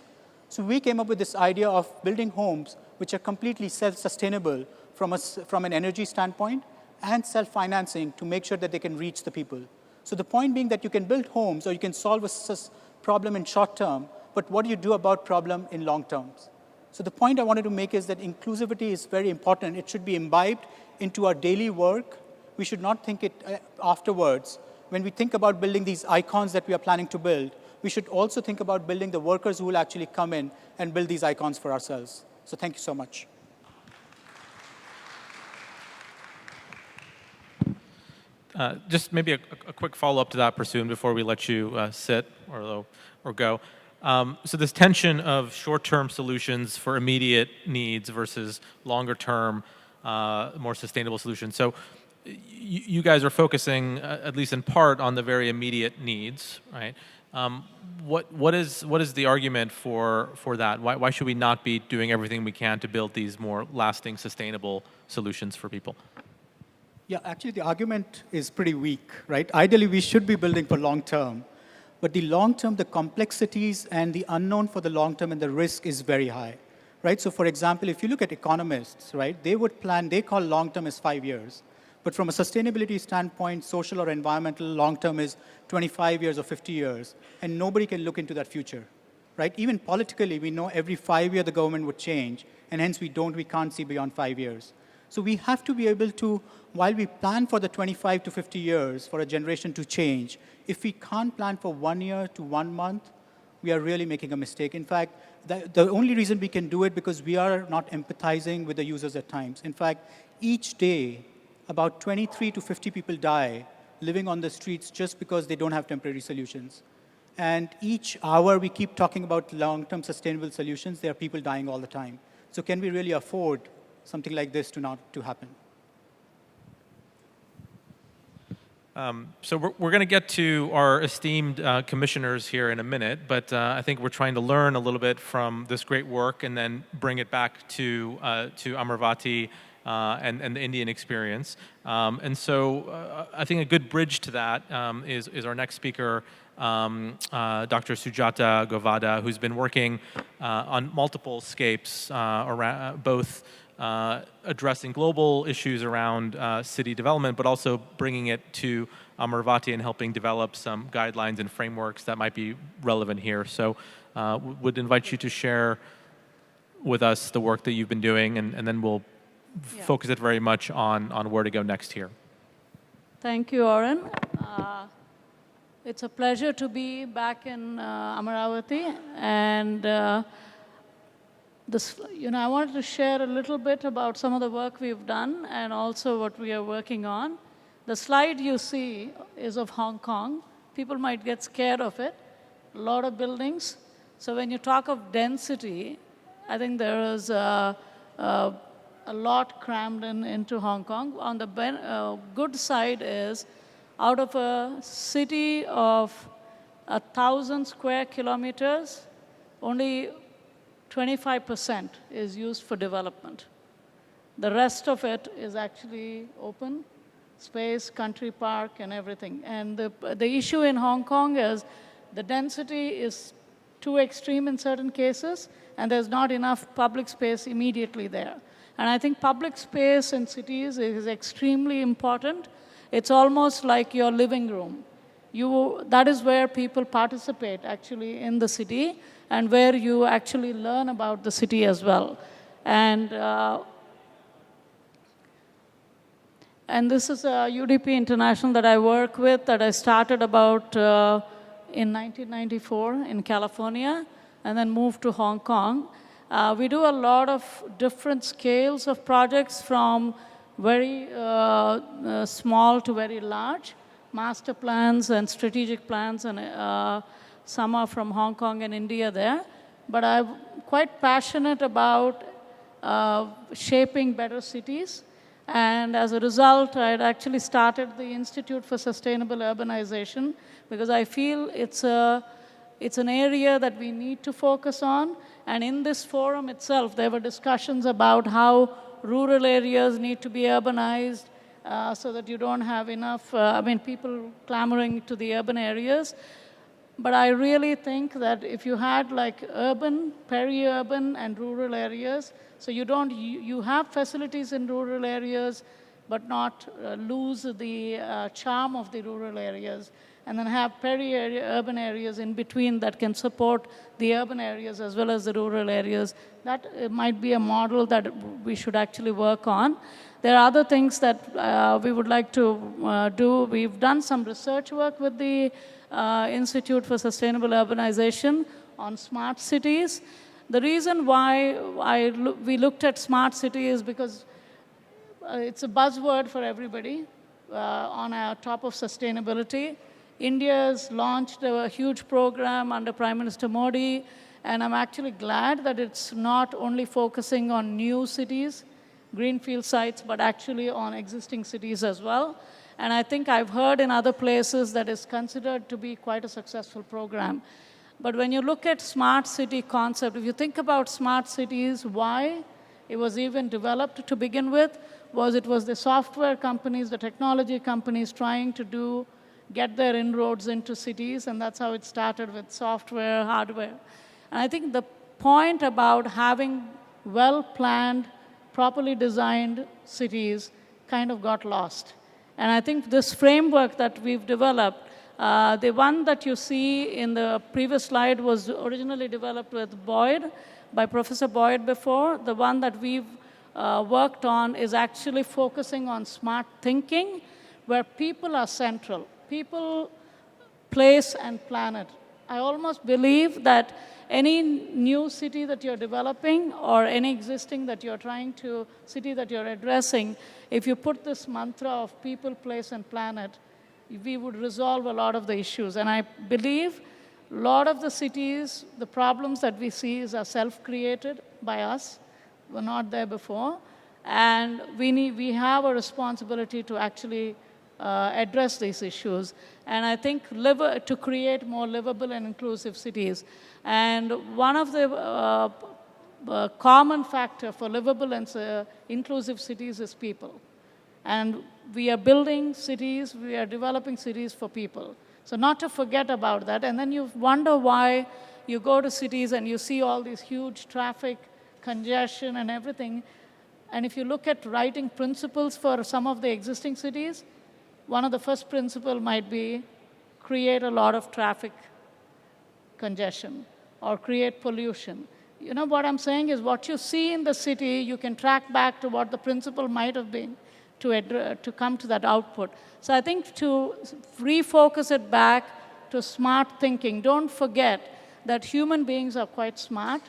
So we came up with this idea of building homes which are completely self-sustainable from an energy standpoint and self-financing to make sure that they can reach the people. So the point being that you can build homes or you can solve a problem in short term, but what do you do about problem in long terms? So the point I wanted to make is that inclusivity is very important. It should be imbibed into our daily work. We should not think it afterwards. When we think about building these icons that we are planning to build, we should also think about building the workers who will actually come in and build these icons for ourselves. So thank you so much. Just maybe a quick follow-up to that, Prasoon, before we let you sit or go. So this tension of short-term solutions for immediate needs versus longer-term, more sustainable solutions. So you guys are focusing, at least in part, on the very immediate needs, right? What is the argument for that? Why should we not be doing everything we can to build these more lasting, sustainable solutions for people? Yeah, actually the argument is pretty weak, right? Ideally, we should be building for long term. But the long term, the complexities and the unknown for the long term and the risk is very high, right? So for example, if you look at economists, right, they call long term as 5 years. But from a sustainability standpoint, social or environmental, long term is 25 years or 50 years. And nobody can look into that future, right? Even politically, we know every 5 years the government would change. And hence we can't see beyond 5 years. So we have to be able to, while we plan for the 25 to 50 years for a generation to change, if we can't plan for 1 year to 1 month, we are really making a mistake. In fact, the only reason we can do it because we are not empathizing with the users at times. In fact, each day, about 23 to 50 people die living on the streets just because they don't have temporary solutions. And each hour we keep talking about long-term sustainable solutions, there are people dying all the time. So can we really afford something like this to happen? So we're going to get to our esteemed commissioners here in a minute, but I think we're trying to learn a little bit from this great work and then bring it back to Amaravathi and the Indian experience. And so I think a good bridge to that is our next speaker, Dr. Sujata Govada, who's been working on multiple scapes around both addressing global issues around city development, but also bringing it to Amaravathi and helping develop some guidelines and frameworks that might be relevant here. So would invite you to share with us the work that you've been doing, and then we'll focus it very much on where to go next here. Thank you, Oren. It's a pleasure to be back in Amaravathi, and I wanted to share a little bit about some of the work we've done and also what we are working on. The slide you see is of Hong Kong. People might get scared of it. A lot of buildings. So when you talk of density, I think there is a lot crammed into Hong Kong. On the good side is, out of a city of 1,000 square kilometers, only 25% is used for development. The rest of it is actually open space, country park, and everything. And the issue in Hong Kong is the density is too extreme in certain cases, and there's not enough public space immediately there. And I think public space in cities is extremely important. It's almost like your living room. That is where people participate actually in the city, and where you actually learn about the city as well. And this is a UDP International that I work with, that I started about in 1994 in California, and then moved to Hong Kong. We do a lot of different scales of projects, from very small to very large, master plans and strategic plans, and some are from Hong Kong and India there. But I'm quite passionate about shaping better cities. And as a result, I had actually started the Institute for Sustainable Urbanization, because I feel it's an area that we need to focus on. And in this forum itself, there were discussions about how rural areas need to be urbanized, so that you don't have enough, people clamoring to the urban areas. But I really think that if you had like urban, peri-urban, and rural areas, so you have facilities in rural areas, but not lose the charm of the rural areas, and then have peri-urban areas in between that can support the urban areas as well as the rural areas. That might be a model that we should actually work on. There are other things that we would like to do. We've done some research work with the Institute for Sustainable Urbanization on smart cities. The reason why we looked at smart city is because it's a buzzword for everybody on our top of sustainability. India's launched a huge program under Prime Minister Modi, and I'm actually glad that it's not only focusing on new cities, greenfield sites, but actually on existing cities as well. And I think I've heard in other places that it's considered to be quite a successful program. But when you look at smart city concept, if you think about smart cities, why it was even developed to begin with, it was the software companies, the technology companies trying to get their inroads into cities, and that's how it started with software, hardware. And I think the point about having well-planned, properly designed cities kind of got lost. And I think this framework that we've developed, the one that you see in the previous slide was originally developed with by Professor Boyd before. The one that we've worked on is actually focusing on smart thinking, where people are central. People, place, and planet. I almost believe that any new city that you're developing, or any existing city that you're addressing, if you put this mantra of people, place, and planet, we would resolve a lot of the issues. And I believe a lot of the cities, the problems that we see are self-created by us, were not there before, and we have a responsibility to actually address these issues. And I think to create more livable and inclusive cities. And one of the common factor for livable and inclusive cities is people. And we are building cities, we are developing cities for people. So not to forget about that. And then you wonder why you go to cities and you see all these huge traffic, congestion, and everything. And if you look at writing principles for some of the existing cities, one of the first principles might be create a lot of traffic congestion or create pollution. You know what I'm saying is what you see in the city, you can track back to what the principle might have been to come to that output. So I think to refocus it back to smart thinking. Don't forget that human beings are quite smart.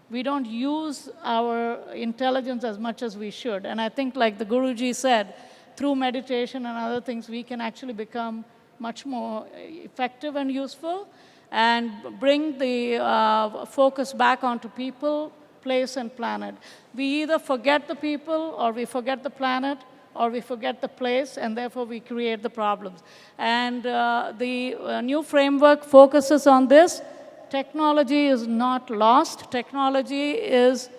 We don't use our intelligence as much as we should. And I think, like the Guruji said, through meditation and other things, we can actually become much more effective and useful, and bring the focus back onto people, place, and planet. We either forget the people, or we forget the planet, or we forget the place, and therefore we create the problems. And the new framework focuses on this, technology is not lost. Technology is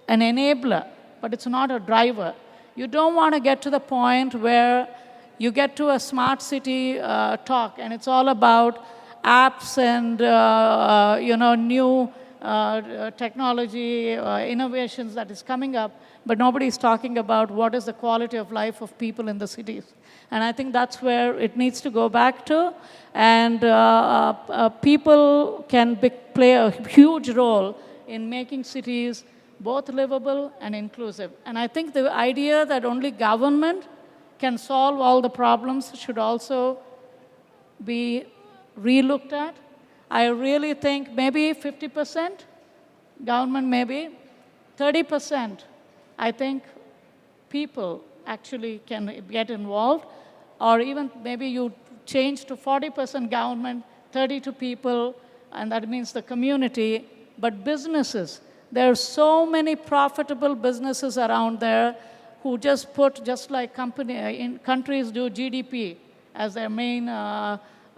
an enabler, but it's not a driver. You don't want to get to the point where you get to a smart city talk and it's all about apps and new technology innovations that is coming up, but nobody is talking about what is the quality of life of people in the cities. And I think that's where it needs to go back to. And people can play a huge role in making cities both livable and inclusive. And I think the idea that only government can solve all the problems should also be relooked at. I really think maybe 50% government, maybe 30%, I think people actually can get involved, or even maybe you change to 40% government, 30 to people, and that means the community. But businesses, there are so many profitable businesses around there who just put, just like countries do GDP as their main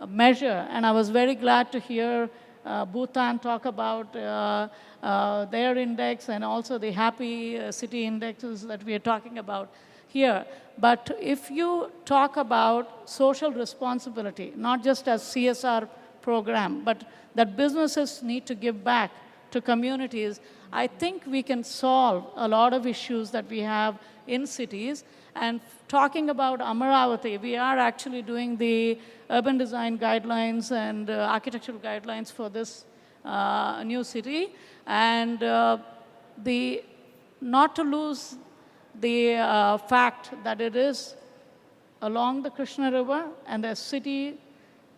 measure. And I was very glad to hear Bhutan talk about their index and also the happy city indexes that we are talking about here. But if you talk about social responsibility, not just as CSR program, but that businesses need to give back to communities, I think we can solve a lot of issues that we have in cities. And talking about Amaravathi, we are actually doing the urban design guidelines and architectural guidelines for this new city. And not to lose the fact that it is along the Krishna River, and the city,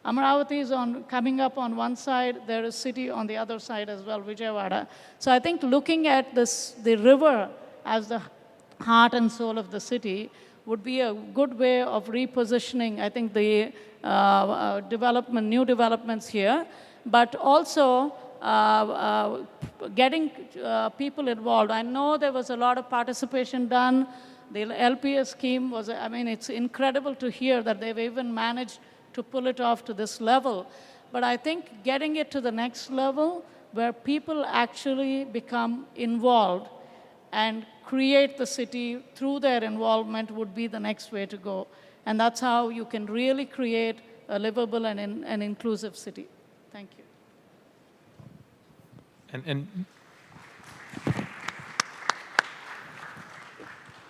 Amaravathi is coming up on one side, there is city on the other side as well, Vijayawada. So I think looking at the river as the heart and soul of the city would be a good way of repositioning, I think, the new developments here, but also getting people involved. I know there was a lot of participation done. The LPS scheme was, it's incredible to hear that they've even managed to pull it off to this level. But I think getting it to the next level where people actually become involved and create the city through their involvement would be the next way to go. And that's how you can really create a livable and an inclusive city. Thank you.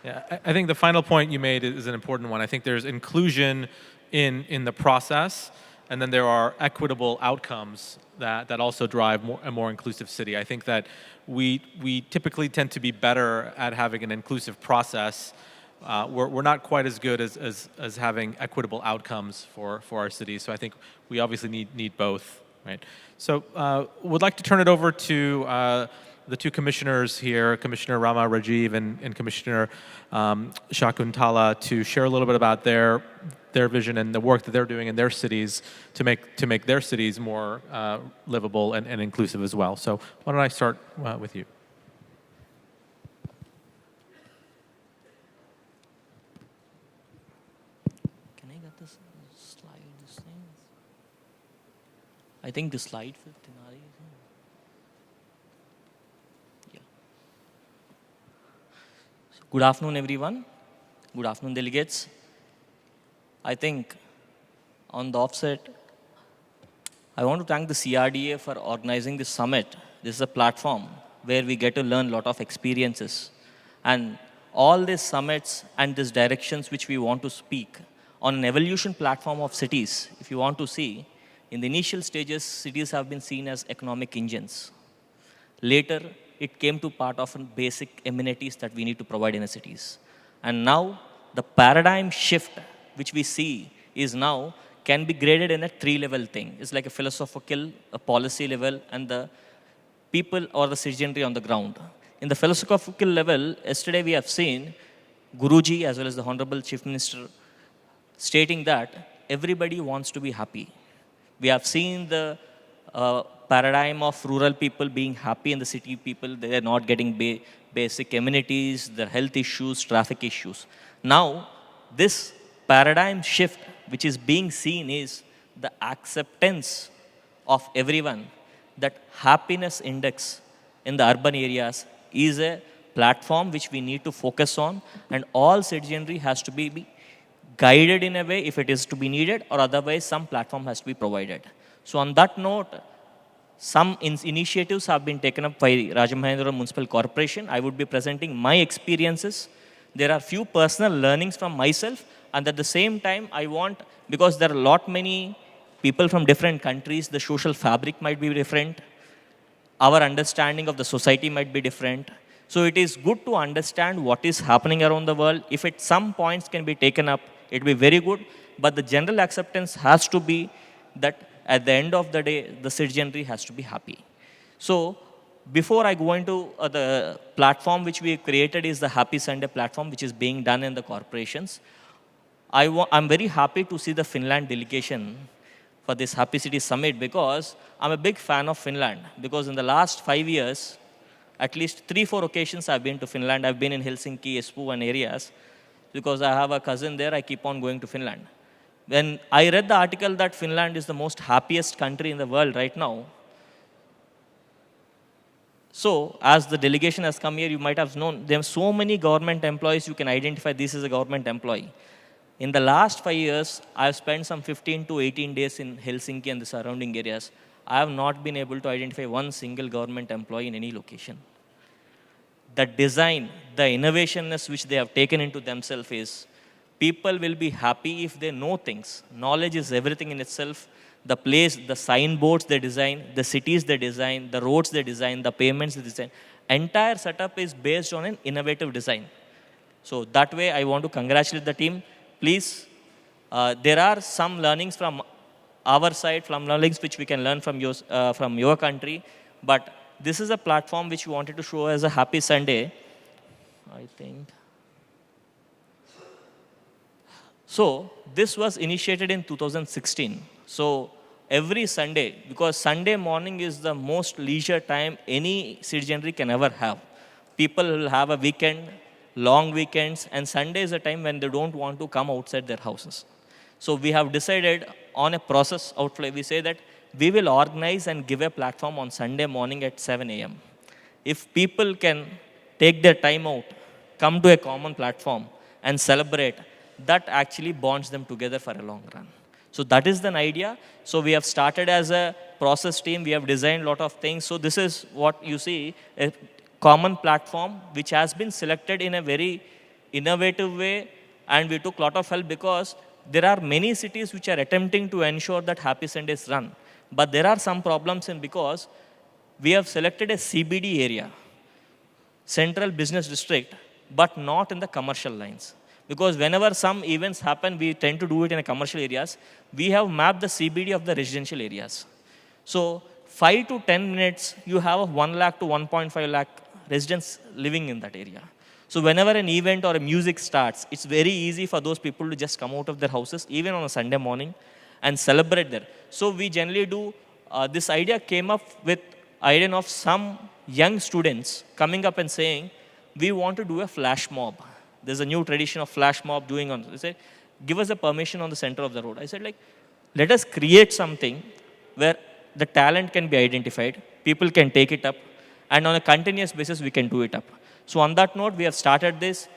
Yeah, I think the final point you made is an important one. I think there's inclusion in the process, and then there are equitable outcomes that also drive a more inclusive city. I think that we typically tend to be better at having an inclusive process. We're not quite as good as having equitable outcomes for our cities. So I think we obviously need both, right? So would like to turn it over to the two commissioners here, Commissioner Rama Rajiv and Commissioner Shakuntala, to share a little bit about their vision and the work that they're doing in their cities to make their cities more livable and inclusive as well. So why don't I start with you? Can I get this slide? This thing? I think the slide for Tinari. Yeah. So good afternoon, everyone. Good afternoon, delegates. I think on the offset, I want to thank the CRDA for organizing this summit. This is a platform where we get to learn a lot of experiences. And all these summits and these directions which we want to speak on an evolution platform of cities, if you want to see, in the initial stages, cities have been seen as economic engines. Later, it came to part of basic amenities that we need to provide in the cities. And now, the paradigm shift which we see is now can be graded in a three-level thing. It's like a philosophical, a policy level, and the people or the citizenry on the ground. In the philosophical level, yesterday we have seen Guruji as well as the Honorable Chief Minister stating that everybody wants to be happy. We have seen the paradigm of rural people being happy and the city people, they are not getting basic amenities, the health issues, traffic issues. Now, this paradigm shift which is being seen is the acceptance of everyone that happiness index in the urban areas is a platform which we need to focus on, and all citizenry has to be guided in a way if it is to be needed, or otherwise some platform has to be provided. So on that note, some initiatives have been taken up by Rajamahendra Municipal Corporation. I would be presenting my experiences. There are few personal learnings from myself, and at the same time, I want, because there are many people from different countries, the social fabric might be different, our understanding of the society might be different. So it is good to understand what is happening around the world. If at some points can be taken up, it will be very good. But the general acceptance has to be that at the end of the day, the citizenry has to be happy. So before I go into the platform which we created is the Happy Sunday platform, which is being done in the corporations. I'm very happy to see the Finland delegation for this Happy City Summit, because I'm a big fan of Finland. Because in the last 5 years, at least 3-4 occasions I've been to Finland. I've been in Helsinki, Espoo and areas. Because I have a cousin there, I keep on going to Finland. When I read the article that Finland is the most happiest country in the world right now, so as the delegation has come here, you might have known there are so many government employees you can identify this is a government employee. In the last 5 years, I've spent some 15 to 18 days in Helsinki and the surrounding areas. I have not been able to identify one single government employee in any location. The design, the innovationness which they have taken into themselves is, people will be happy if they know things. Knowledge is everything in itself. The place, the signboards they design, the cities they design, the roads they design, the payments they design. Entire setup is based on an innovative design. So that way I want to congratulate the team. Please, there are some learnings from our side, from learnings which we can learn from your country. But this is a platform which we wanted to show as a Happy Sunday, I think. So this was initiated in 2016. So every Sunday, because Sunday morning is the most leisure time any citizenry can ever have. People will have a weekend, long weekends, and Sunday is a time when they don't want to come outside their houses. So we have decided on a process outflow. We say that we will organize and give a platform on Sunday morning at 7 a.m. If people can take their time out, come to a common platform and celebrate, that actually bonds them together for a long run. So that is the idea. So we have started as a process team. We have designed a lot of things. So this is what you see, a common platform which has been selected in a very innovative way. And we took a lot of help because there are many cities which are attempting to ensure that Happy Sundays run. But there are some problems because we have selected a CBD area, Central Business District, but not in the commercial lines. Because whenever some events happen, we tend to do it in the commercial areas. We have mapped the CBD of the residential areas. So 5 to 10 minutes, you have 1 lakh to 1.5 lakh residents living in that area. So whenever an event or a music starts, it's very easy for those people to just come out of their houses, even on a Sunday morning, and celebrate there. So we generally do, this idea came up with idea of some young students coming up and saying, we want to do a flash mob. There's a new tradition of flash mob doing on, they say, give us a permission on the center of the road. I said, like, let us create something where the talent can be identified, people can take it up, and on a continuous basis, we can do it up. So on that note, we have started this.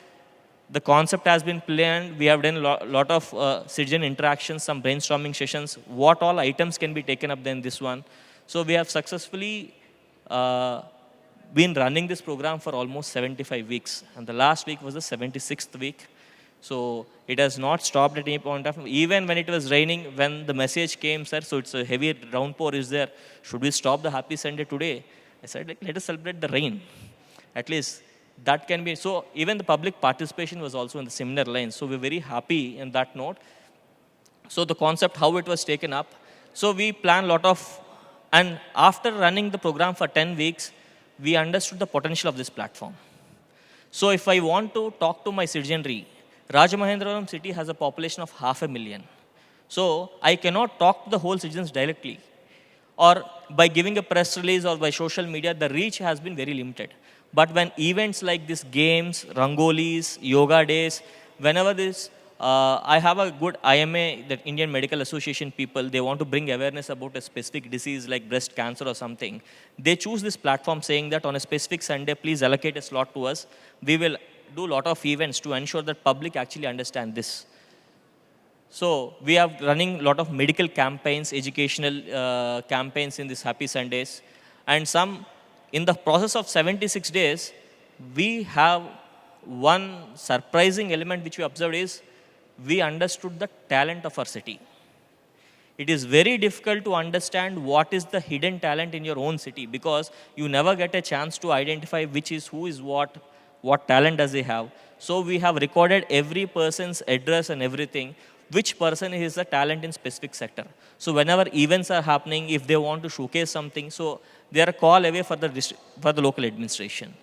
The concept has been planned. We have done a lot of citizen interactions, some brainstorming sessions, what all items can be taken up in this one. So we have successfully been running this program for almost 75 weeks. And the last week was the 76th week. So it has not stopped at any point of time. Even when it was raining, when the message came, sir, so it's a heavy downpour is there. Should we stop the Happy Sunday today? I said, like, let us celebrate the rain. At least that can be. So even the public participation was also in the similar lines. So we're very happy in that note. So the concept, how it was taken up. So we planned a lot of, and after running the program for 10 weeks, we understood the potential of this platform. So if I want to talk to my citizenry, Rajamahendravaram city has a population of 500,000. So I cannot talk to the whole citizens directly. Or by giving a press release or by social media, the reach has been very limited. But when events like this, games, rangolis, yoga days, whenever this I have a good IMA, the Indian Medical Association people, they want to bring awareness about a specific disease like breast cancer or something. They choose this platform saying that on a specific Sunday, please allocate a slot to us. We will do a lot of events to ensure that public actually understand this. So we are running a lot of medical campaigns, educational campaigns in these Happy Sundays. And some, in the process of 76 days, we have one surprising element which we observed is we understood the talent of our city. It is very difficult to understand what is the hidden talent in your own city because you never get a chance to identify which is who is what talent does he have. So we have recorded every person's address and everything, which person is the talent in specific sector. So whenever events are happening, if they want to showcase something, so they are a call away for the local administration.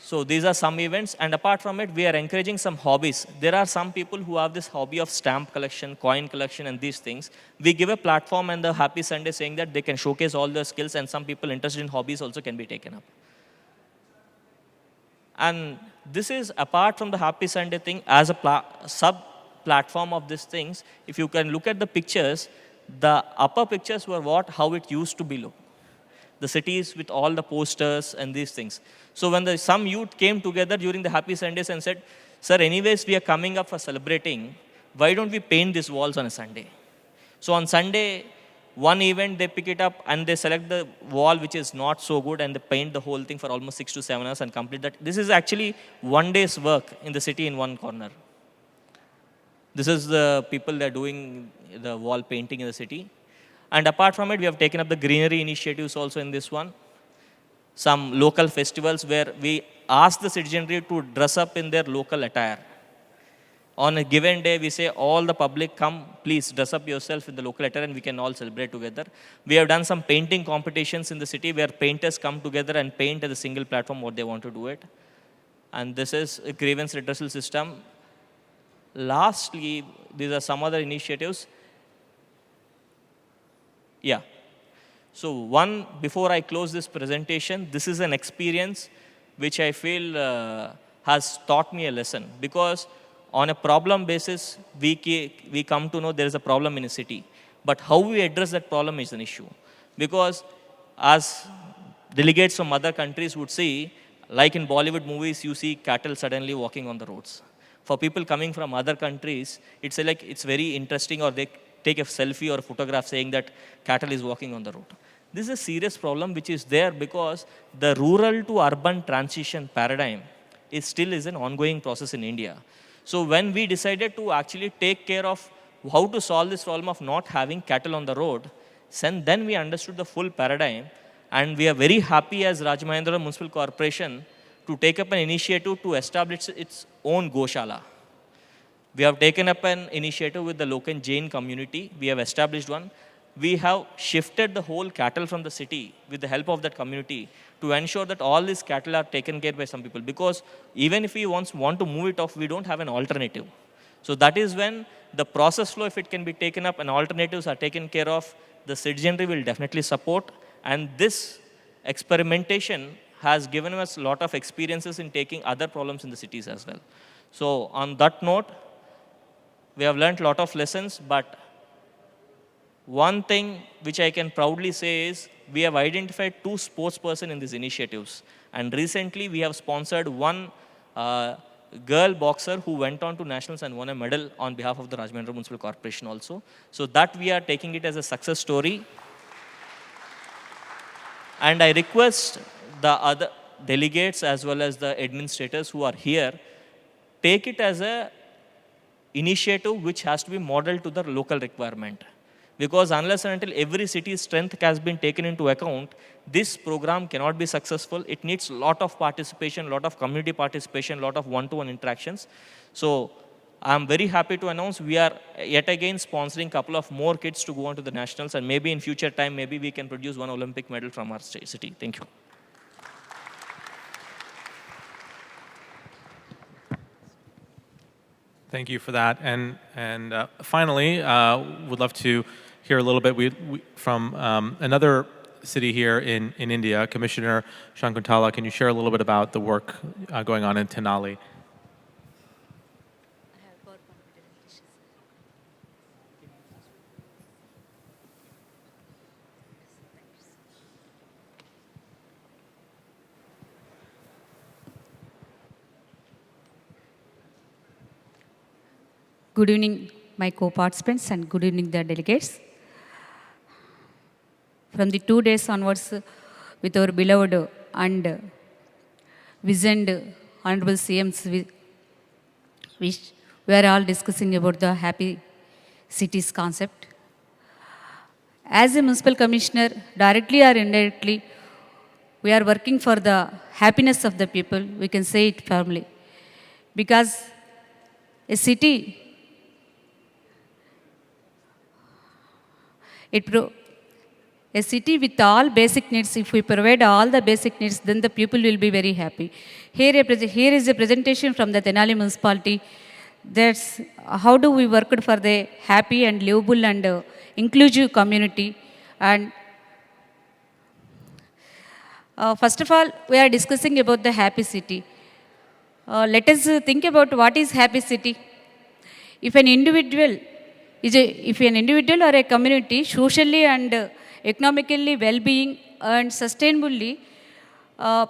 So these are some events, and apart from it, we are encouraging some hobbies. There are some people who have this hobby of stamp collection, coin collection, and these things. We give a platform and the Happy Sunday saying that they can showcase all their skills, and some people interested in hobbies also can be taken up. And this is apart from the Happy Sunday thing, as a sub-platform of these things, if you can look at the pictures, the upper pictures were how it used to be look. The cities with all the posters and these things. So when some youth came together during the Happy Sundays and said, sir, anyways, we are coming up for celebrating, why don't we paint these walls on a Sunday? So on Sunday, one event, they pick it up and they select the wall which is not so good and they paint the whole thing for almost 6 to 7 hours and complete that. This is actually one day's work in the city in one corner. This is the people that are doing the wall painting in the city. And apart from it, we have taken up the greenery initiatives also in this one. Some local festivals where we ask the citizenry to dress up in their local attire. On a given day, we say, all the public come, please dress up yourself in the local attire and we can all celebrate together. We have done some painting competitions in the city where painters come together and paint at a single platform what they want to do it. And this is a grievance redressal system. Lastly, these are some other initiatives. Yeah. So one, before I close this presentation, this is an experience which I feel has taught me a lesson. Because on a problem basis, we come to know there is a problem in a city. But how we address that problem is an issue. Because as delegates from other countries would see, like in Bollywood movies, you see cattle suddenly walking on the roads. For people coming from other countries, it's very interesting, or they take a selfie or a photograph saying that cattle is walking on the road. This is a serious problem which is there because the rural to urban transition paradigm still is an ongoing process in India. So when we decided to actually take care of how to solve this problem of not having cattle on the road, then we understood the full paradigm, and we are very happy as Rajamahendra Municipal Corporation to take up an initiative to establish its own Goshala. We have taken up an initiative with the local Jain community. We have established one. We have shifted the whole cattle from the city with the help of that community to ensure that all these cattle are taken care by some people. Because even if we want to move it off, we don't have an alternative. So that is when the process flow, if it can be taken up and alternatives are taken care of, the citizenry will definitely support. And this experimentation has given us a lot of experiences in taking other problems in the cities as well. So on that note, we have learned a lot of lessons, but one thing which I can proudly say is we have identified 2 sportspersons in these initiatives. And recently we have sponsored one girl boxer who went on to nationals and won a medal on behalf of the Rajamahendra Municipal Corporation also. So that we are taking it as a success story. And I request the other delegates as well as the administrators who are here, take it as a initiative which has to be modeled to the local requirement. Because unless and until every city's strength has been taken into account, this program cannot be successful. It needs a lot of participation, a lot of community participation, a lot of one-to-one interactions. So I'm very happy to announce we are yet again sponsoring a couple of more kids to go on to the nationals, and maybe in future time, maybe we can produce one Olympic medal from our city. Thank you. Thank you for that. And finally, would love to hear a little bit from another city here in India, Commissioner Shankuntala. Can you share a little bit about the work going on in Tenali? For Good evening, my co-participants, and good evening, the delegates. From the 2 days onwards, with our beloved and visioned Honorable CM's wish, we are all discussing about the happy cities concept. As a municipal commissioner, directly or indirectly, we are working for the happiness of the people, we can say it firmly. Because a city, a city with all basic needs, if we provide all the basic needs, then the people will be very happy. Here is a presentation from the Tenali municipality. That's how do we work for the happy and livable and inclusive community. And first of all, we are discussing about the happy city. Let us think about what is happy city. If an individual or a community socially and economically well-being and sustainably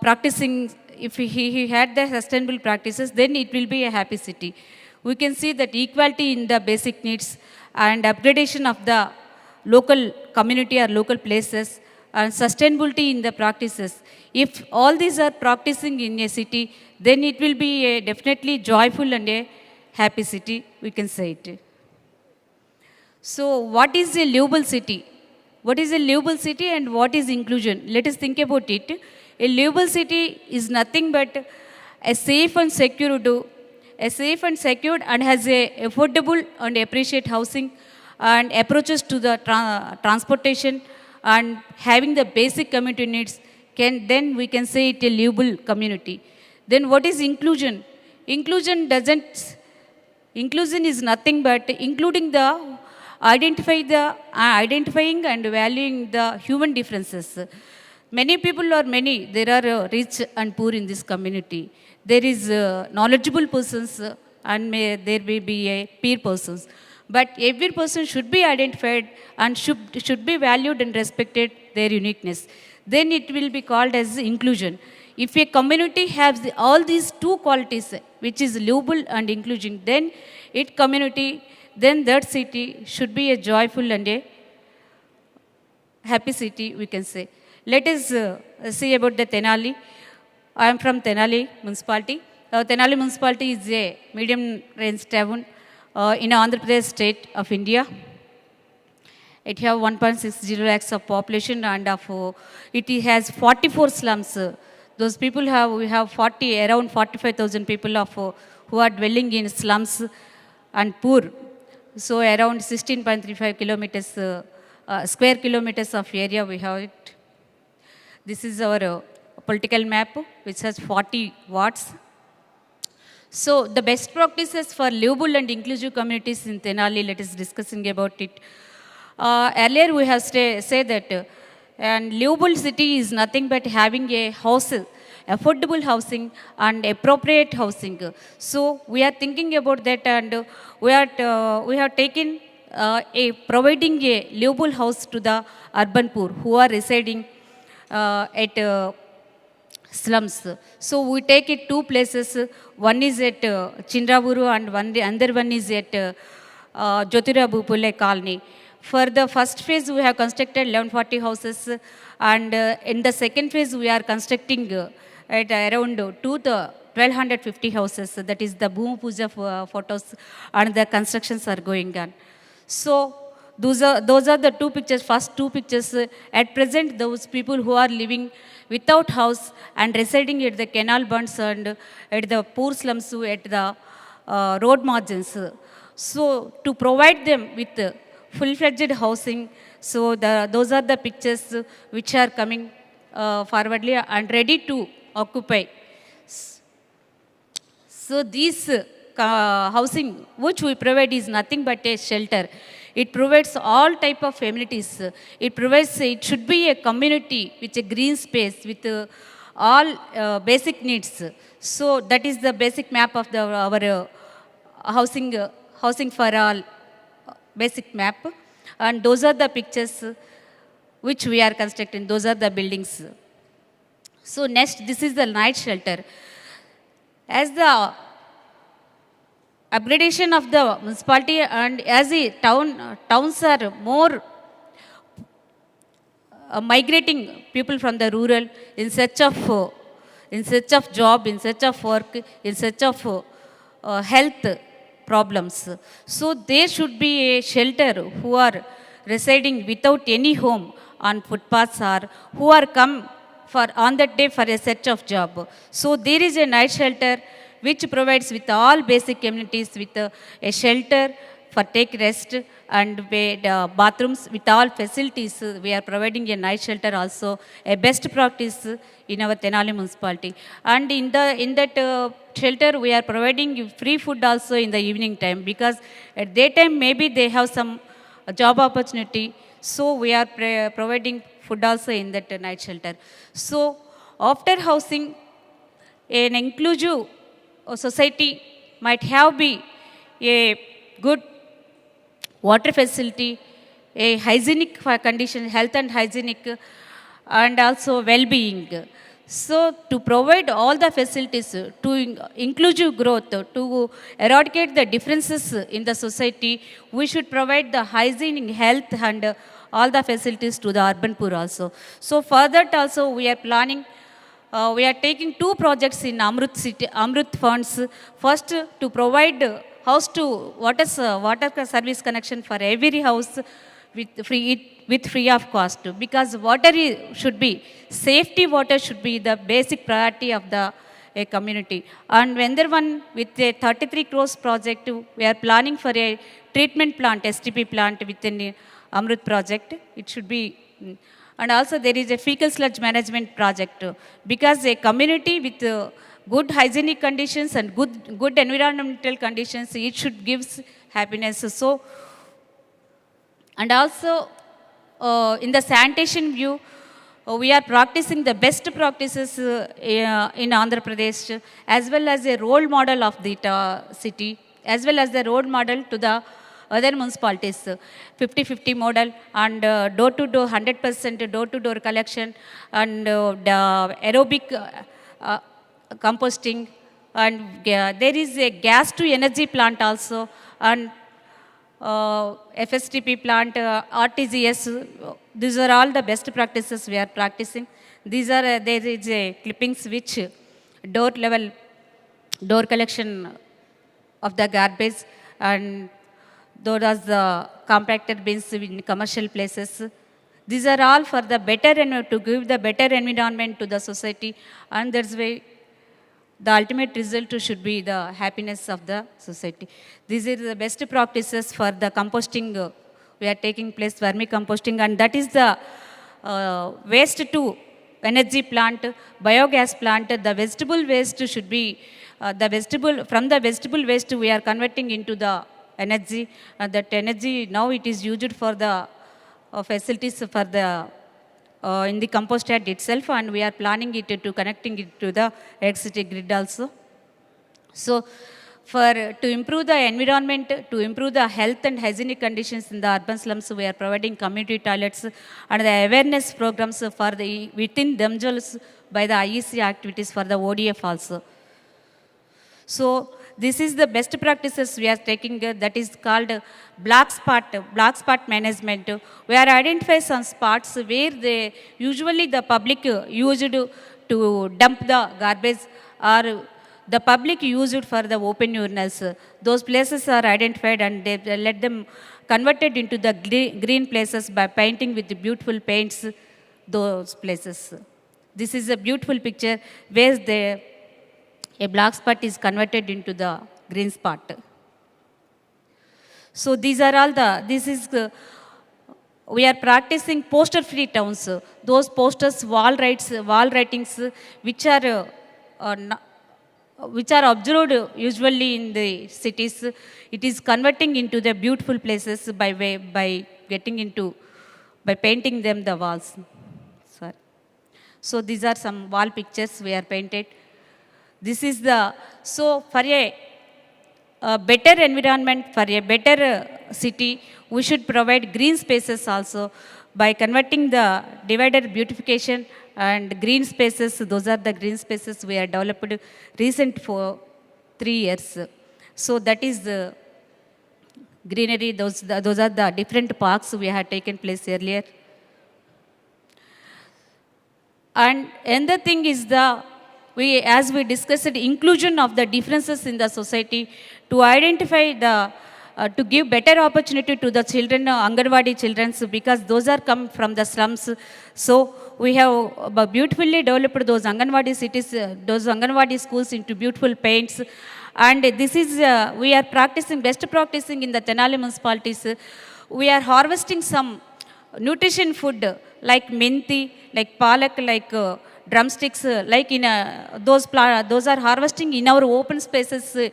practicing, if he had the sustainable practices, then it will be a happy city. We can see that equality in the basic needs and upgradation of the local community or local places and sustainability in the practices. If all these are practicing in a city, then it will be a definitely joyful and a happy city, we can say it. So what is a livable city? What is a livable city and what is inclusion? Let us think about it. A livable city is nothing but a safe and secured and has a affordable and appreciate housing and approaches to the transportation and having the basic community needs, then we can say it a livable community. Then what is inclusion? Inclusion is nothing but including the identifying and valuing the human differences. Many people are many. There are rich and poor in this community. There is knowledgeable persons and there may be a peer persons. But every person should be identified and should be valued and respected their uniqueness. Then it will be called as inclusion. If a community has all these two qualities, which is livable and inclusion, then that city should be a joyful and a happy city, we can say. Let us see about the Tenali. I am from Tenali municipality. Tenali municipality is a medium range town in Andhra Pradesh state of India. It has 1.60 lakhs of population and it has 44 slums. Those people we have around 45,000 people who are dwelling in slums and poor. So around 16.35 kilometers, square kilometers of area we have it. This is our political map, which has 40 wards. So the best practices for livable and inclusive communities in Tenali, let us discussing about it. Earlier we have said that and livable city is nothing but having a house, affordable housing and appropriate housing. So we are thinking about that and we have taken providing a livable house to the urban poor who are residing at slums. So we take it two places. One is at Chindravuru and another one is at Jyotirabu Pule Colony. For the first phase, we have constructed 1140 houses, and in the second phase, we are constructing at around 1250 houses. That is the Bhumi Puja photos, and the constructions are going on. So those are the two pictures. First two pictures. At present, those people who are living without house and residing at the canal bunds and at the poor slums, at the road margins. So to provide them with full-fledged housing, so those are the pictures which are coming forwardly and ready to occupy. So this housing which we provide is nothing but a shelter. It provides all type of amenities. It should be a community with a green space with all basic needs. So that is the basic map of our housing for all basic map. And those are the pictures which we are constructing. Those are the buildings. So next, this is the night shelter. As the upgradation of the municipality, and as the towns are more migrating people from the rural in search of job, in search of work, in search of health problems. So there should be a shelter who are residing without any home on footpaths, or who are come for on that day for a search of job. So there is a night shelter which provides with all basic amenities, with a shelter for take rest, and with bathrooms with all facilities. We are providing a night shelter also, a best practice in our Tenali municipality. And in that shelter we are providing free food also in the evening time, because at daytime maybe they have some job opportunity. So we are providing food also in that night shelter. So after housing, an inclusive society might have be a good water facility, a hygienic condition, health and hygienic, and also well-being. So to provide all the facilities to inclusive growth, to eradicate the differences in the society, we should provide the hygiene, health, and all the facilities to the urban poor also. So for that also we are planning, we are taking 2 projects in Amrut funds. First, to provide house to water service connection for every house with free of cost, because water should be safety. Water should be the basic priority of the a community. And when there one with a 33 crores project, we are planning for a treatment plant, STP plant within the Amrut project. It should be. And also there is a fecal sludge management project, because a community with good hygienic conditions and good environmental conditions, it should give happiness. So, and also in the sanitation view, we are practicing the best practices in Andhra Pradesh, as well as a role model of the city, as well as the role model to the other municipalities, 50-50 model, and door-to-door, 100% door-to-door collection, and the aerobic composting, and there is a gas-to-energy plant also, and FSTP plant, RTGS. These are all the best practices we are practicing. These are there is a clippings which door collection of the garbage, and those are the compacted bins in commercial places. These are all for the better to give the better environment to the society, and that's why the ultimate result should be the happiness of the society. These are the best practices for the composting. We are taking place vermicomposting, and that is the waste to energy plant, biogas plant. The vegetable waste should be from the vegetable waste we are converting into the energy. That energy now it is used for the facilities for the in the compost yard itself, and we are planning it to connecting it to the electricity grid also. So to improve the environment, to improve the health and hygienic conditions in the urban slums, we are providing community toilets and the awareness programs for the within themselves by the IEC activities for the ODF also. So this is the best practices we are taking, that is called black spot management. We are identifying some spots where usually the public used to dump the garbage, or the public use it for the open urinals. Those places are identified, and they let them converted into the green places by painting with the beautiful paints those places. This is a beautiful picture where a black spot is converted into the green spot. So these are all we are practicing poster-free towns. Those posters, wall writings, which are observed usually in the cities, it is converting into the beautiful places by painting them the walls. Sorry. So these are some wall pictures we are painted. This is so for a better environment, for a better city, we should provide green spaces also by converting the divider beautification and green spaces. Those are the green spaces we have developed recent for 3 years. So that is the greenery. Those are the different parks we had taken place earlier. And another thing is as we discussed, inclusion of the differences in the society to identify to give better opportunity to the children, Anganwadi children, because those are come from the slums. So we have beautifully developed those Anganwadi cities, those Anganwadi schools into beautiful paints. And this is, we are best practicing in the Tenali municipalities. We are harvesting some nutrition food like menti, like palak, like drumsticks, like in those are harvesting in our open spaces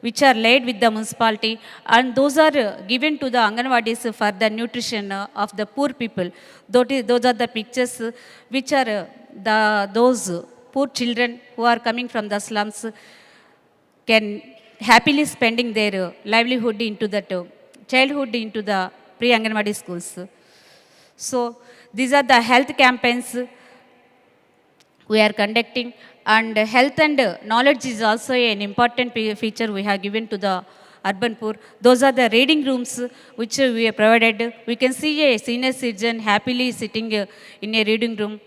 which are laid with the municipality, and those are given to the Anganwadis for the nutrition of the poor people. Those are the pictures which are those poor children who are coming from the slums can happily spending their livelihood into that childhood into the pre-Anganwadi schools. So these are the health campaigns we are conducting, and health and knowledge is also an important feature we have given to the urban poor. Those are the reading rooms which we have provided. We can see a senior citizen happily sitting in a reading room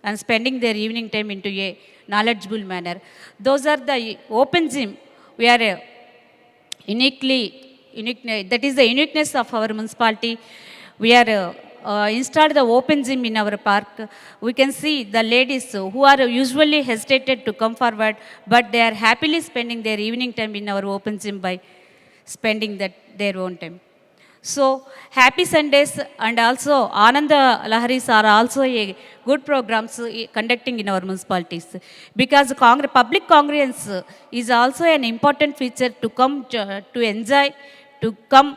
and spending their evening time into a knowledgeable manner. Those are the open gym. We are that is the uniqueness of our municipality. We are installed the open gym in our park. We can see the ladies who are usually hesitated to come forward, but they are happily spending their evening time in our open gym by spending their own time. So Happy Sundays and also Ananda Laharis are also a good programs conducting in our municipalities, because public congruence is also an important feature to come to enjoy, to come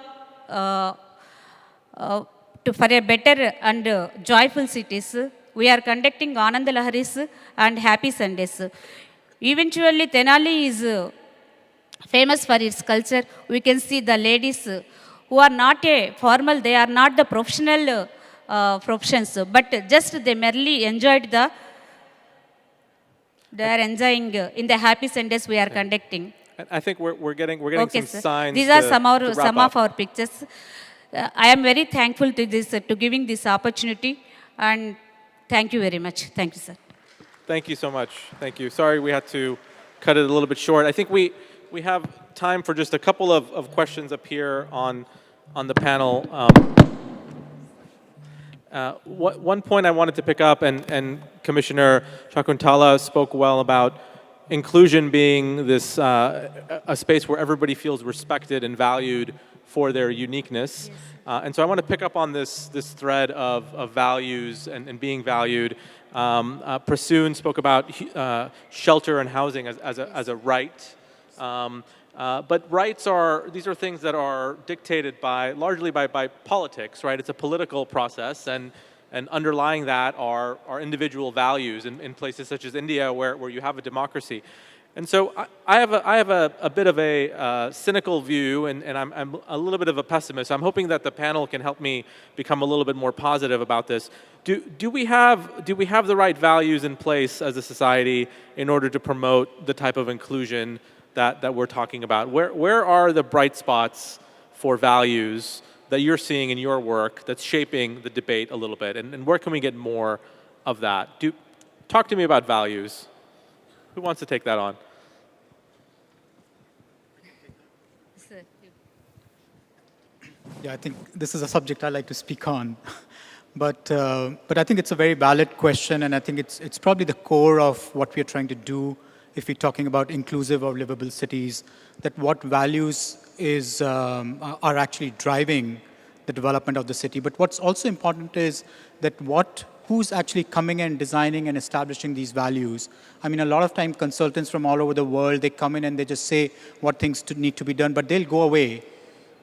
for a better and joyful cities. We are conducting Ananda Laharis and Happy Sundays. Eventually, Tenali is famous for its culture. We can see the ladies who are not formal, they are not the professional professions, but just they merely enjoyed they are enjoying in the Happy Sundays we are conducting. I think we're getting Okay, some sir. signs. These are to some of our pictures. I am very thankful to to giving this opportunity, and thank you very much. Thank you, sir. Thank you so much. Thank you. Sorry we had to cut it a little bit short. I think we have time for just a couple of questions up here on the panel. One point I wanted to pick up, and Commissioner Shakuntala spoke well about inclusion being this a space where everybody feels respected and valued for their uniqueness. Yes. And so I want to pick up on this thread of values and being valued. Prasoon spoke about shelter and housing as a right. But rights these are things that are dictated largely by politics, right? It's a political process, and underlying that are individual values in places such as India where you have a democracy. And so I have a bit of a cynical view, and I'm a little bit of a pessimist. I'm hoping that the panel can help me become a little bit more positive about this. Do we have the right values in place as a society in order to promote the type of inclusion that we're talking about? Where are the bright spots for values that you're seeing in your work that's shaping the debate a little bit? And where can we get more of that? Talk to me about values. Who wants to take that on? Yeah, I think this is a subject I like to speak on. But I think it's a very valid question, and I think it's probably the core of what we're trying to do if we're talking about inclusive or livable cities, that what values are actually driving the development of the city. But what's also important is that who's actually coming and designing and establishing these values. I mean, a lot of time consultants from all over the world, they come in and they just say what things need to be done, but they'll go away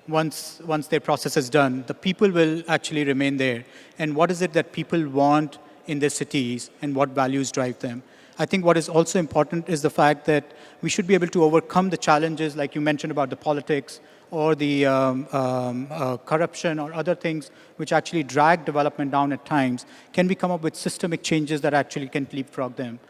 once their process is done. The people will actually remain there. And what is it that people want in their cities, and what values drive them? I think what is also important is the fact that we should be able to overcome the challenges, like you mentioned about the politics or the corruption or other things which actually drag development down at times. Can we come up with systemic changes that actually can leapfrog them?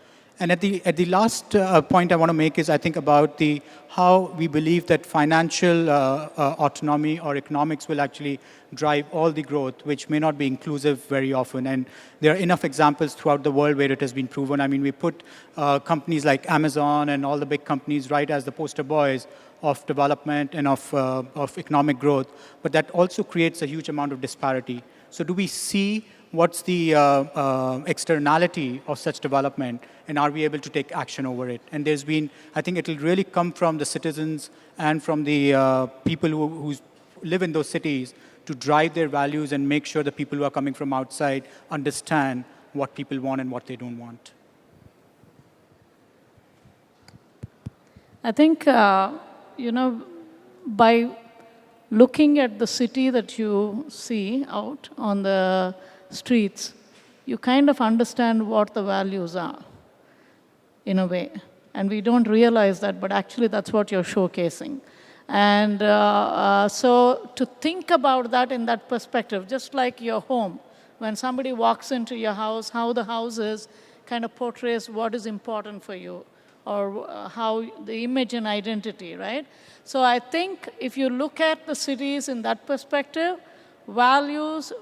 And at the last point I want to make is, I think, about how we believe that financial autonomy or economics will actually drive all the growth, which may not be inclusive very often. And there are enough examples throughout the world where it has been proven. I mean, we put companies like Amazon and all the big companies right as the poster boys of development and of economic growth, but that also creates a huge amount of disparity. So do we see what's the externality of such development, and are we able to take action over it? And there's been, I think it'll really come from the citizens and from the people who live in those cities to drive their values and make sure the people who are coming from outside understand what people want and what they don't want. I think, by looking at the city that you see out on the streets, you kind of understand what the values are, in a way. And we don't realize that, but actually that's what you're showcasing. And so to think about that in that perspective, just like your home, when somebody walks into your house, how the house is kind of portrays what is important for you, or how the image and identity, right? So I think if you look at the cities in that perspective, values,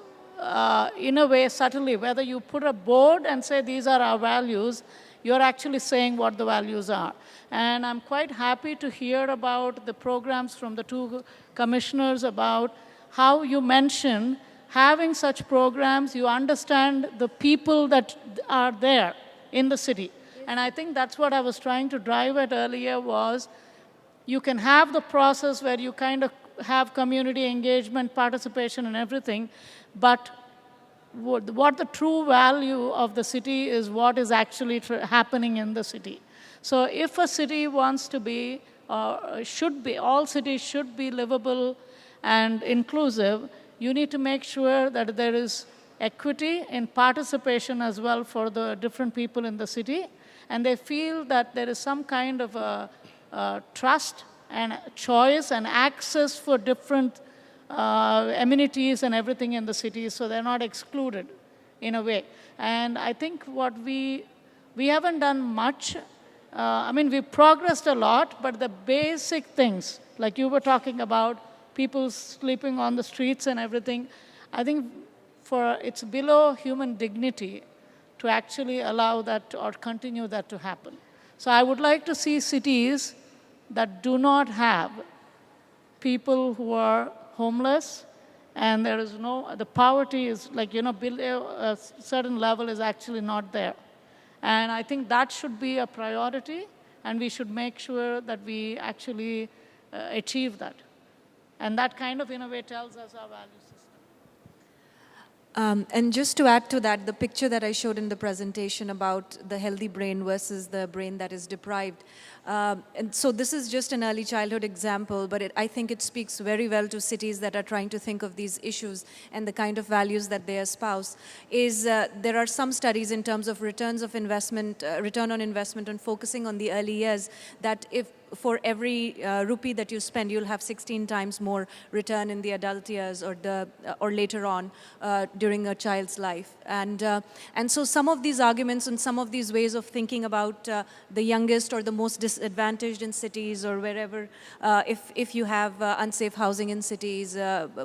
in a way, subtly, whether you put a board and say these are our values, you're actually saying what the values are. And I'm quite happy to hear about the programs from the two commissioners about how you mention having such programs, you understand the people that are there in the city. And I think that's what I was trying to drive at earlier was you can have the process where you kind of have community engagement, participation and everything, but what the true value of the city is what is actually happening in the city. So if a city wants to be, should be, all cities should be livable and inclusive, you need to make sure that there is equity in participation as well for the different people in the city, and they feel that there is some kind of a trust and choice and access for different amenities and everything in the city, so they're not excluded in a way. And I think what we haven't done much. I mean, we've progressed a lot, but the basic things, like you were talking about, people sleeping on the streets and everything, I think it's below human dignity to actually allow that or continue that to happen. So I would like to see cities that do not have people who are homeless, and there is the poverty is like, below a certain level is actually not there. And I think that should be a priority, and we should make sure that we actually achieve that. And that kind of, in a way, tells us our value system. And just to add to that, the picture that I showed in the presentation about the healthy brain versus the brain that is deprived. And so this is just an early childhood example, but I think it speaks very well to cities that are trying to think of these issues and the kind of values that they espouse. There are some studies in terms of returns of investment, return on investment, and focusing on the early years, that if for every rupee that you spend, you'll have 16 times more return in the adult years or later on during a child's life. And so some of these arguments and some of these ways of thinking about the youngest or the most disadvantaged in cities or wherever, if you have unsafe housing in cities,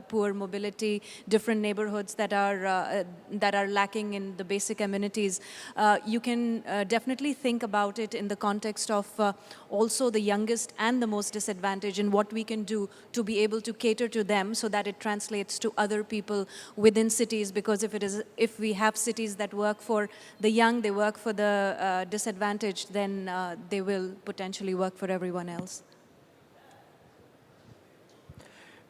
poor mobility, different neighborhoods that are lacking in the basic amenities, you can definitely think about it in the context of also the youngest and the most disadvantaged, and what we can do to be able to cater to them so that it translates to other people within cities. Because if we have cities that work for the young, they work for the disadvantaged, then they will potentially work for everyone else.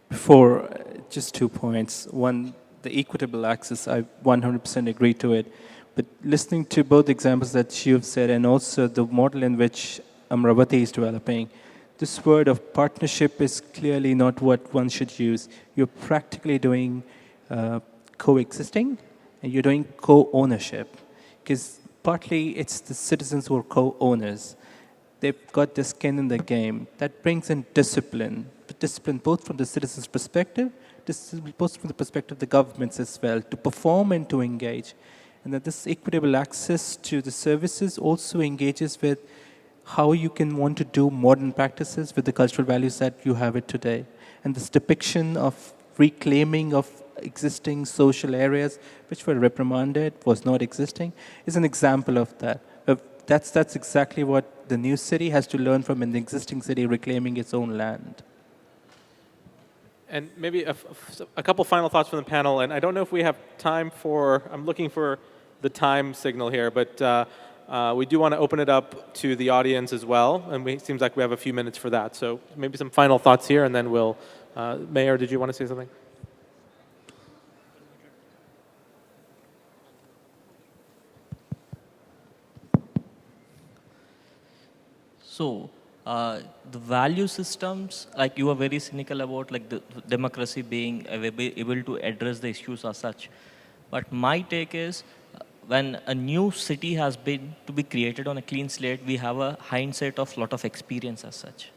Before, just 2 points. One, the equitable access, I 100% agree to it. But listening to both examples that you've said and also the model in which Amaravathi is developing, this word of partnership is clearly not what one should use. You're practically doing coexisting, and you're doing co-ownership. Because partly it's the citizens who are co-owners. They've got their skin in the game. That brings in discipline. But discipline both from the citizens' perspective, both from the perspective of the governments as well, to perform and to engage. And that this equitable access to the services also engages with how you can want to do modern practices with the cultural values that you have it today. And this depiction of reclaiming of existing social areas which were reprimanded, was not existing, is an example of that. That's exactly what the new city has to learn from an existing city reclaiming its own land. And maybe a couple final thoughts from the panel, and I don't know if we have time for, I'm looking for the time signal here, but we do want to open it up to the audience as well, and it seems like we have a few minutes for that. So maybe some final thoughts here, and then we'll, Mayor, did you want to say something? So, the value systems, like you are very cynical about like the democracy being able to address the issues as such. But my take is, when a new city has been to be created on a clean slate, we have a hindsight of lot of experience as such.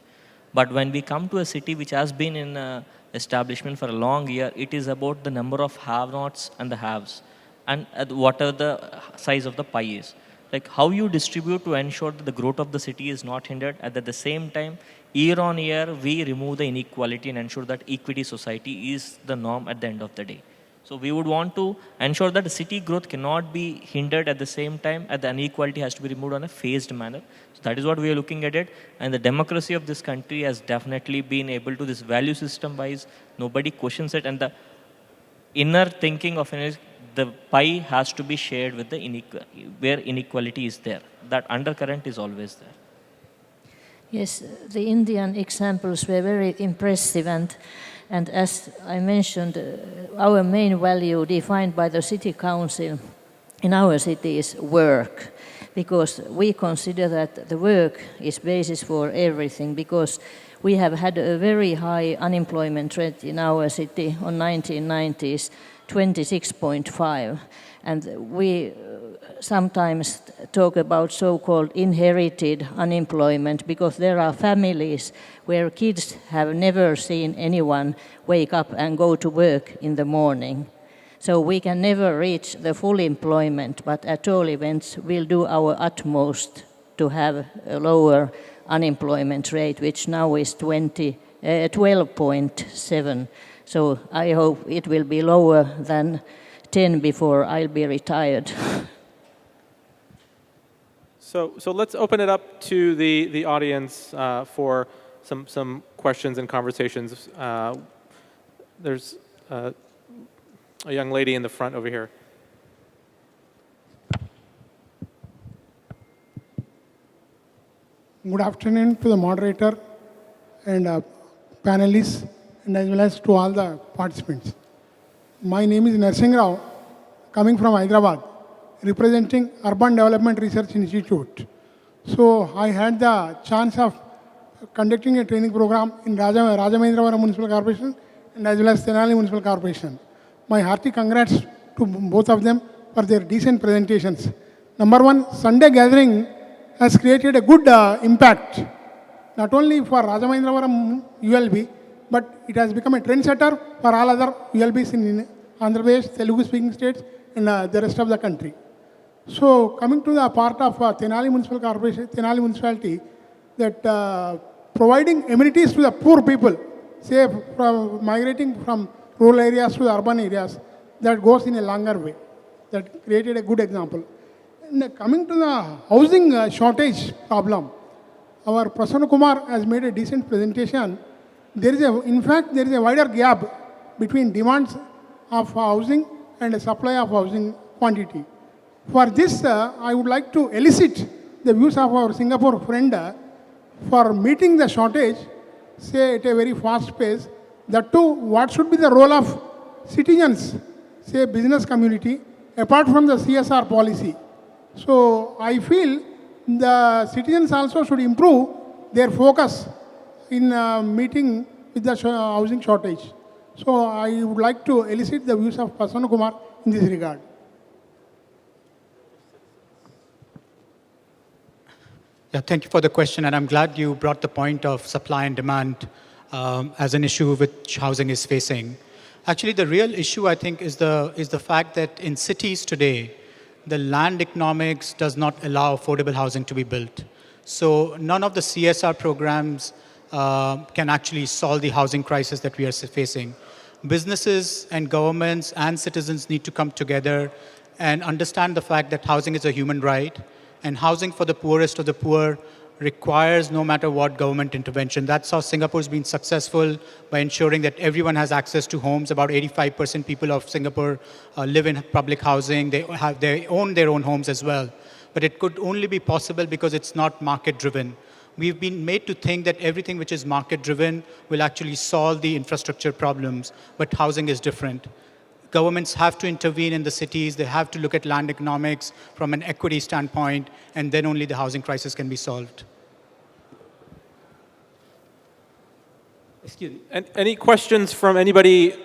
But when we come to a city which has been in establishment for a long year, it is about the number of have-nots and the haves, and whatever the size of the pie is. Like how you distribute to ensure that the growth of the city is not hindered, and at the same time, year on year, we remove the inequality and ensure that equity society is the norm at the end of the day. So we would want to ensure that the city growth cannot be hindered at the same time, and the inequality has to be removed on a phased manner. So that is what we are looking at it. And the democracy of this country has definitely been able to, this value system wise, nobody questions it. And the inner thinking of the pie has to be shared with the where inequality is there. That undercurrent is always there. Yes, the Indian examples were very impressive, and as I mentioned, our main value defined by the city council in our city is work, because we consider that the work is basis for everything, because we have had a very high unemployment rate in our city on 1990s, 26.5, and we sometimes talk about so-called inherited unemployment, because there are families where kids have never seen anyone wake up and go to work in the morning. So we can never reach the full employment, but at all events we'll do our utmost to have a lower unemployment rate, which now is 12.7. So I hope it will be lower than 10 before I'll be retired. So let's open it up to the audience for some questions and conversations. There's a young lady in the front over here. Good afternoon to the moderator and panelists, and as well as to all the participants. My name is Narsingh Rao, coming from Hyderabad, representing Urban Development Research Institute. So I had the chance of conducting a training program in Rajamahendravaram Municipal Corporation and as well as Tenali Municipal Corporation. My hearty congrats to both of them for their decent presentations. Number one, Sunday gathering has created a good impact, not only for Rajamahendravaram ULB, but it has become a trendsetter for all other ULBs in Andhra Pradesh, Telugu-speaking states, and the rest of the country. So, coming to the part of Tenali Municipal Corporation, Tenali Municipality, that providing amenities to the poor people, say from migrating from rural areas to the urban areas, that goes in a longer way. That created a good example. And coming to the housing shortage problem, our Prasanna Kumar has made a decent presentation. In fact, there is a wider gap between demands of housing and a supply of housing quantity. For this, I would like to elicit the views of our Singapore friend for meeting the shortage, say at a very fast pace. That too, what should be the role of citizens, say business community, apart from the CSR policy. So I feel the citizens also should improve their focus in meeting with the housing shortage. So I would like to elicit the views of Prasanna Kumar in this regard. Yeah, thank you for the question, and I'm glad you brought the point of supply and demand as an issue which housing is facing. Actually, the real issue, I think, is the fact that in cities today, the land economics does not allow affordable housing to be built. So none of the CSR programs can actually solve the housing crisis that we are facing. Businesses and governments and citizens need to come together and understand the fact that housing is a human right, and housing for the poorest of the poor requires no matter what government intervention. That's how Singapore's been successful, by ensuring that everyone has access to homes. About 85% people of Singapore live in public housing. They own their own homes as well. But it could only be possible because it's not market driven. We've been made to think that everything which is market driven will actually solve the infrastructure problems, but housing is different. Governments have to intervene in the cities. They have to look at land economics from an equity standpoint, and then only the housing crisis can be solved. Excuse me. And any questions from anybody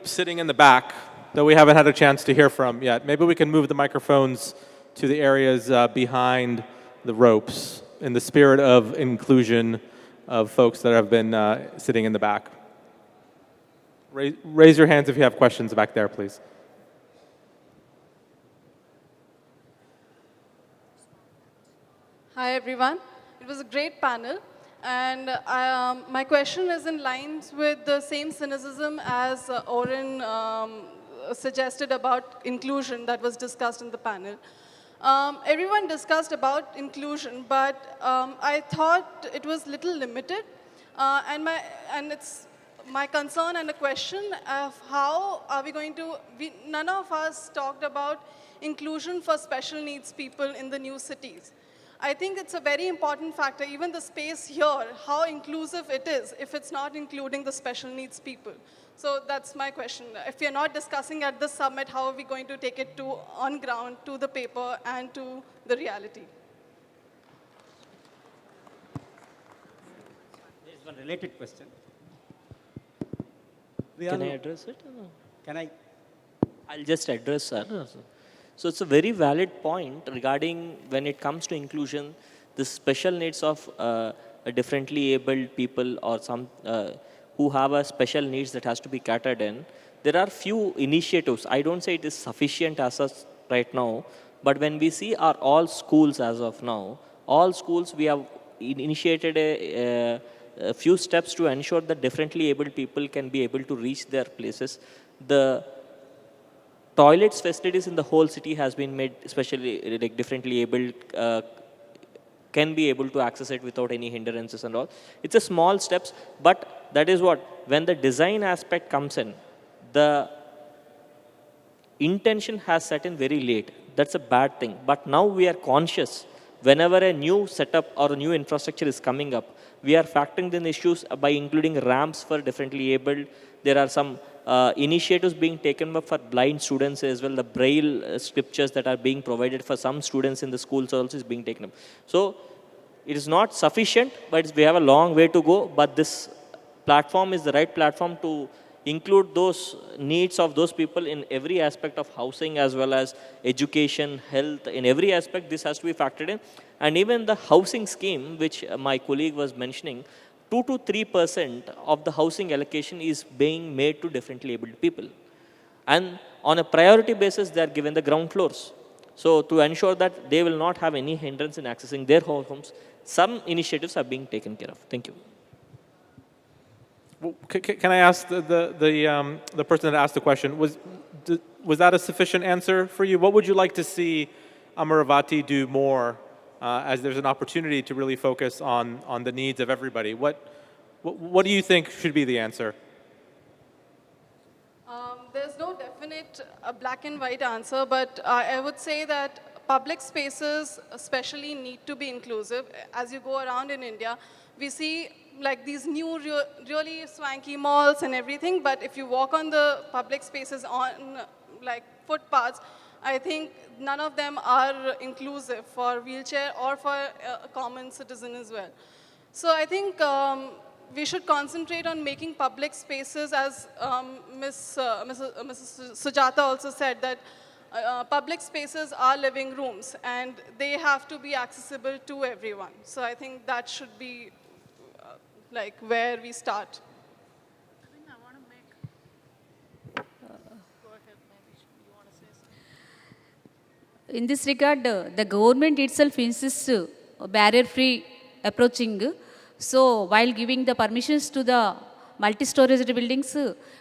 sitting in the back that we haven't had a chance to hear from yet? Maybe we can move the microphones to the areas behind the ropes in the spirit of inclusion of folks that have been sitting in the back. Raise your hands if you have questions back there, please. Hi, everyone. It was a great panel. And my question is in lines with the same cynicism as Oren suggested about inclusion that was discussed in the panel. Everyone discussed about inclusion, but I thought it was little limited. And it's my concern and a question of how are we going to, none of us talked about inclusion for special needs people in the new cities. I think it's a very important factor, even the space here, how inclusive it is if it's not including the special needs people. So that's my question. If we are not discussing at this summit, how are we going to take it to on ground, to the paper, and to the reality? There's one related question. Can I address it? Can I? I'll just address, sir. So it's a very valid point regarding when it comes to inclusion, the special needs of differently abled people or some who have a special needs that has to be catered in. There are few initiatives. I don't say it is sufficient as such right now, but when we see our all schools as of now, all schools we have initiated a few steps to ensure that differently abled people can be able to reach their places. The toilets facilities in the whole city has been made, especially like differently abled can be able to access it without any hindrances and all. It's a small steps, but that is what, when the design aspect comes in, the intention has set in very late. That's a bad thing. But now we are conscious. Whenever a new setup or a new infrastructure is coming up, we are factoring in issues by including ramps for differently abled. There are some initiatives being taken up for blind students as well. The braille scriptures that are being provided for some students in the schools also is being taken up. So it is not sufficient, but we have a long way to go. But this platform is the right platform to include those needs of those people in every aspect of housing as well as education, health. In every aspect, this has to be factored in. And even the housing scheme, which my colleague was mentioning, 2 to 3% of the housing allocation is being made to differently abled people. And on a priority basis, they are given the ground floors. So to ensure that they will not have any hindrance in accessing their homes, some initiatives are being taken care of. Thank you. Well, can I ask the person that asked the question, was that a sufficient answer for you? What would you like to see Amaravati do more as there's an opportunity to really focus on the needs of everybody? What do you think should be the answer? There's no definite black and white answer, but I would say that public spaces especially need to be inclusive. As you go around in India, we see like these new really swanky malls and everything, but if you walk on the public spaces on like footpaths, I think none of them are inclusive for wheelchair or for a common citizen as well. So I think we should concentrate on making public spaces, as Mrs. Sujata also said, that public spaces are living rooms and they have to be accessible to everyone. So I think that should be like where we start. I think I want to make, go ahead, maybe you want to say in this regard, the government itself insists barrier-free approaching. So while giving the permissions to the multi-storage buildings,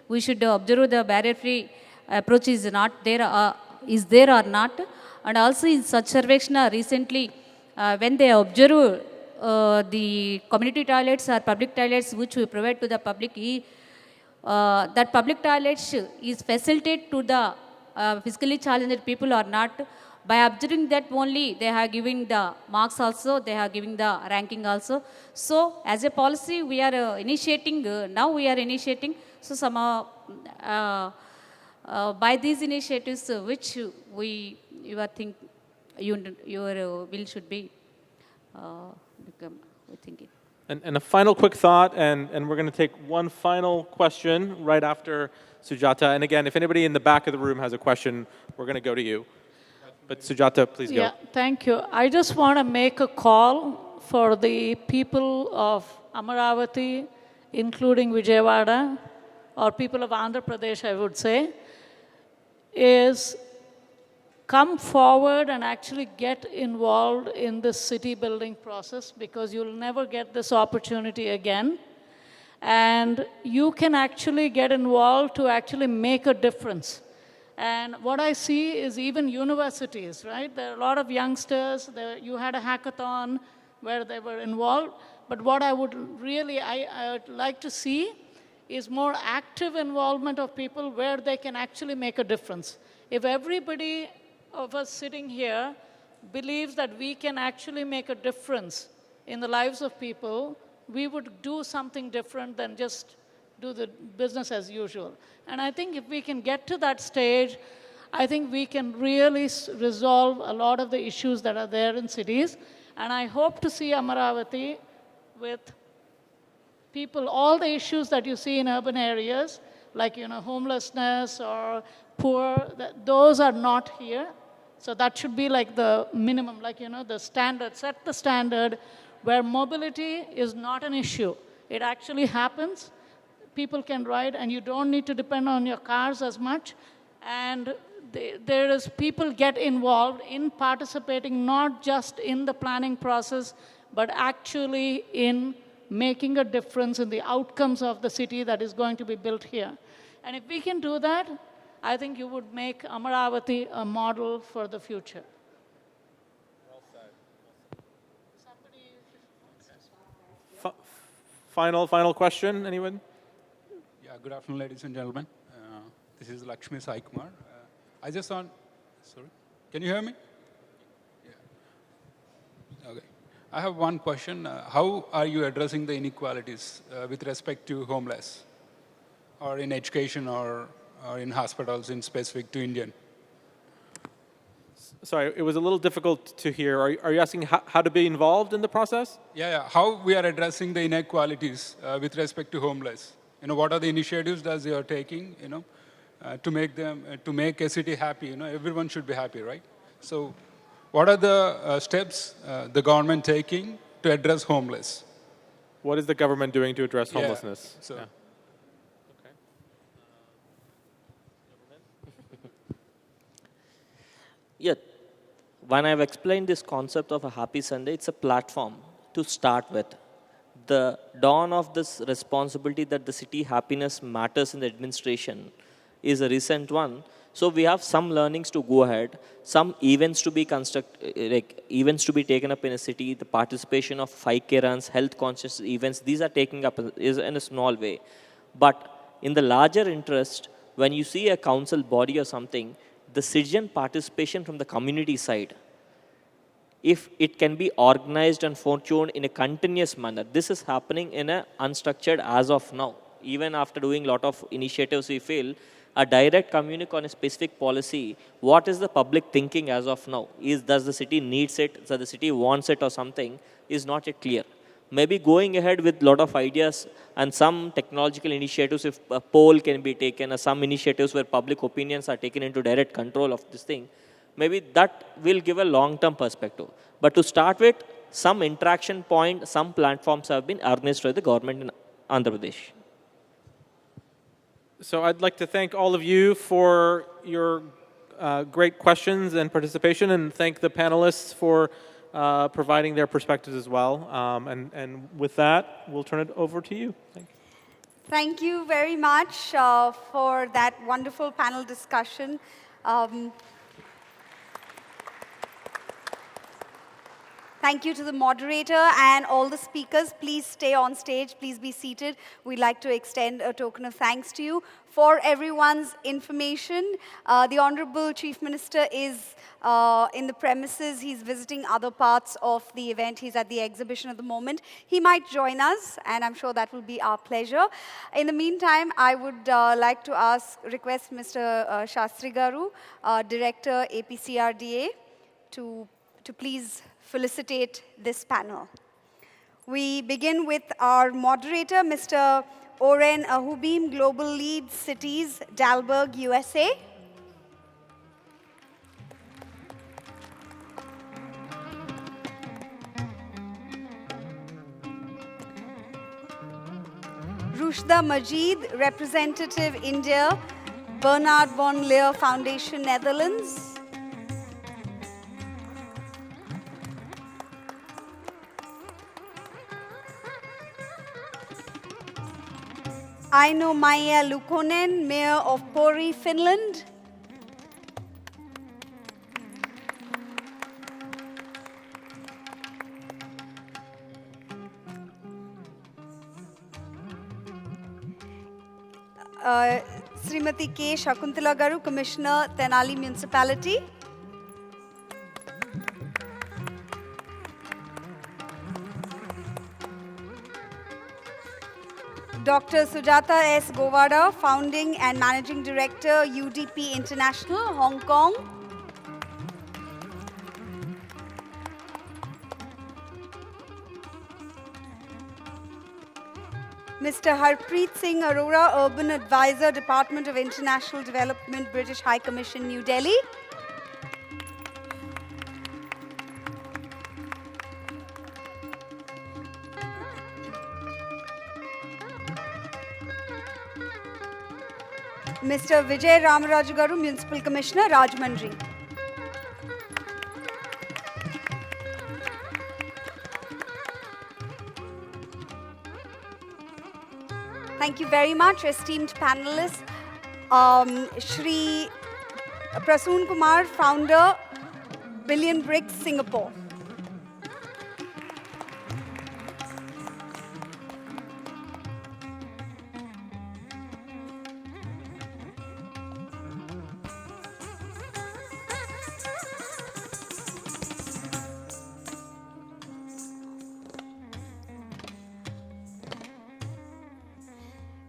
we should observe the barrier-free approach is there or not. And also in such survection recently, when they observe the community toilets or public toilets which we provide to the public, that public toilets is facilitated to the physically challenged people or not. By observing that only, they are giving the marks also, they are giving the ranking also. So as a policy, we are initiating, now we are initiating, so some by these initiatives which you are your will should be we thinking. And a final quick thought, and we're going to take one final question right after Sujata. And again, if anybody in the back of the room has a question, we're going to go to you. But Sujata, please go. Yeah, thank you. I just want to make a call for the people of Amaravathi, including Vijayawada, or people of Andhra Pradesh, I would say, is come forward and actually get involved in the city building process, because you'll never get this opportunity again. And you can actually get involved to actually make a difference. And what I see is even universities, right? There are a lot of youngsters. You had a hackathon where they were involved. But what I would really, I would like to see is more active involvement of people where they can actually make a difference. If everybody of us sitting here believes that we can actually make a difference in the lives of people, we would do something different than just do the business as usual. And I think if we can get to that stage, I think we can really resolve a lot of the issues that are there in cities. And I hope to see Amaravathi with people, all the issues that you see in urban areas, like homelessness or poor, those are not here. So that should be like the minimum, like the standard, set the standard where mobility is not an issue. It actually happens. People can ride, and you don't need to depend on your cars as much. And people get involved in participating not just in the planning process, but actually in making a difference in the outcomes of the city that is going to be built here. And if we can do that, I think you would make Amaravathi a model for the future. Final question, anyone? Yeah, good afternoon, ladies and gentlemen. This is Lakshmi Sai Kumar. I just want, sorry, can you hear me? Yeah. Okay. I have one question. How are you addressing the inequalities with respect to homeless, or in education, or in hospitals, in specific to Indian? Sorry, it was a little difficult to hear. Are you asking how to be involved in the process? Yeah. How we are addressing the inequalities with respect to homeless? What are the initiatives that you are taking? To make a city happy. Everyone should be happy, right? So, what are the steps the government taking to address homeless? What is the government doing to address homelessness? So. Yeah. Yeah, when I've explained this concept of a happy Sunday, it's a platform to start with. The dawn of this responsibility that the city happiness matters in the administration is a recent one. So we have some learnings to go ahead, some events to be events to be taken up in a city, the participation of 5K runs, health conscious events, these are taken up is in a small way. But in the larger interest, when you see a council body or something, the citizen participation from the community side, if it can be organized and fortuned in a continuous manner, this is happening in a unstructured as of now. Even after doing a lot of initiatives, we feel a direct communique on a specific policy, what is the public thinking as of now? Does the city needs it, does the city wants it or something, is not yet clear. Maybe going ahead with a lot of ideas and some technological initiatives, if a poll can be taken, or some initiatives where public opinions are taken into direct control of this thing, maybe that will give a long-term perspective. But to start with, some interaction point, some platforms have been organized by the government in Andhra Pradesh. So I'd like to thank all of you for your great questions and participation, and thank the panelists for providing their perspectives as well. And with that, we'll turn it over to you. Thank you. Thank you very much for that wonderful panel discussion. Thank you to the moderator and all the speakers. Please stay on stage. Please be seated. We'd like to extend a token of thanks to you. For everyone's information, the Honorable Chief Minister is in the premises. He's visiting other parts of the event. He's at the exhibition at the moment. He might join us, and I'm sure that will be our pleasure. In the meantime, I would like to request Mr. Shastri Garu, Director, APCRDA, to please felicitate this panel. We begin with our moderator, Mr. Oren Ahubim, Global Lead Cities, Dalberg, USA. Rushda Majid, Representative India, Bernard von Leer Foundation, Netherlands. Aino Maija Lukonen, Mayor of Pori, Finland. Srimati K. Shakuntala Garu, Commissioner, Tenali Municipality. Dr. Sujata S. Govada, Founding and Managing Director, UDP International, Hong Kong. Mr. Harpreet Singh Arora, Urban Advisor, Department of International Development, British High Commission, New Delhi. Mr. Vijay Ramaraju Garu, Municipal Commissioner, Rajahmundry. Thank you very much, esteemed panelists. Shri Prasoon Kumar, Founder, Billion Bricks, Singapore.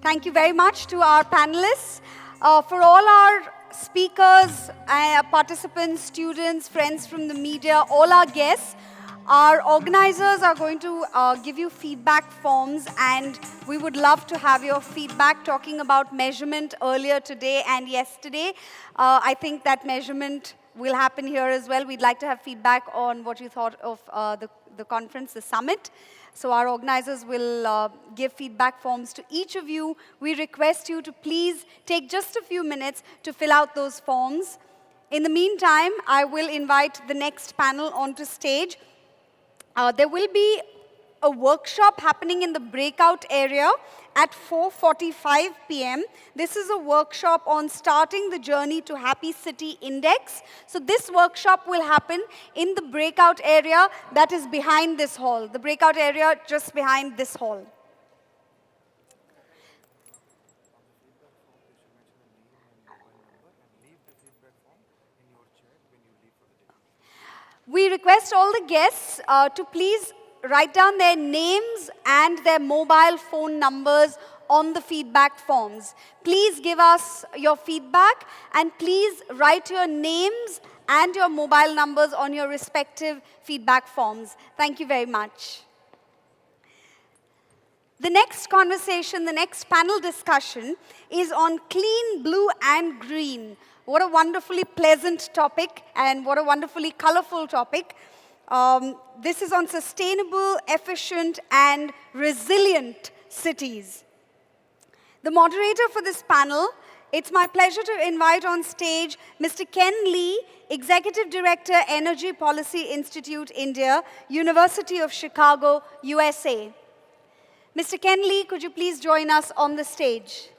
Thank you very much to our panelists. For all our speakers, participants, students, friends from the media, all our guests, our organizers are going to give you feedback forms, and we would love to have your feedback talking about measurement earlier today and yesterday. I think that measurement will happen here as well. We'd like to have feedback on what you thought of the conference, the summit. So our organizers will give feedback forms to each of you. We request you to please take just a few minutes to fill out those forms. In the meantime, I will invite the next panel onto stage. There will be a workshop happening in the breakout area at 4:45 p.m. This is a workshop on starting the journey to Happy City Index. So this workshop will happen in the breakout area that is behind this hall, the breakout area just behind this hall. We request all the guests to please write down their names and their mobile phone numbers on the feedback forms. Please give us your feedback, and please write your names and your mobile numbers on your respective feedback forms. Thank you very much. The next conversation, the next panel discussion is on clean blue and green. What a wonderfully pleasant topic, and what a wonderfully colorful topic. This is on sustainable, efficient, and resilient cities. The moderator for this panel It's my pleasure to invite on stage Mr. Ken Lee, Executive Director, Energy Policy Institute, India, University of Chicago, USA. Mr. Ken Lee, could you please join us on the stage?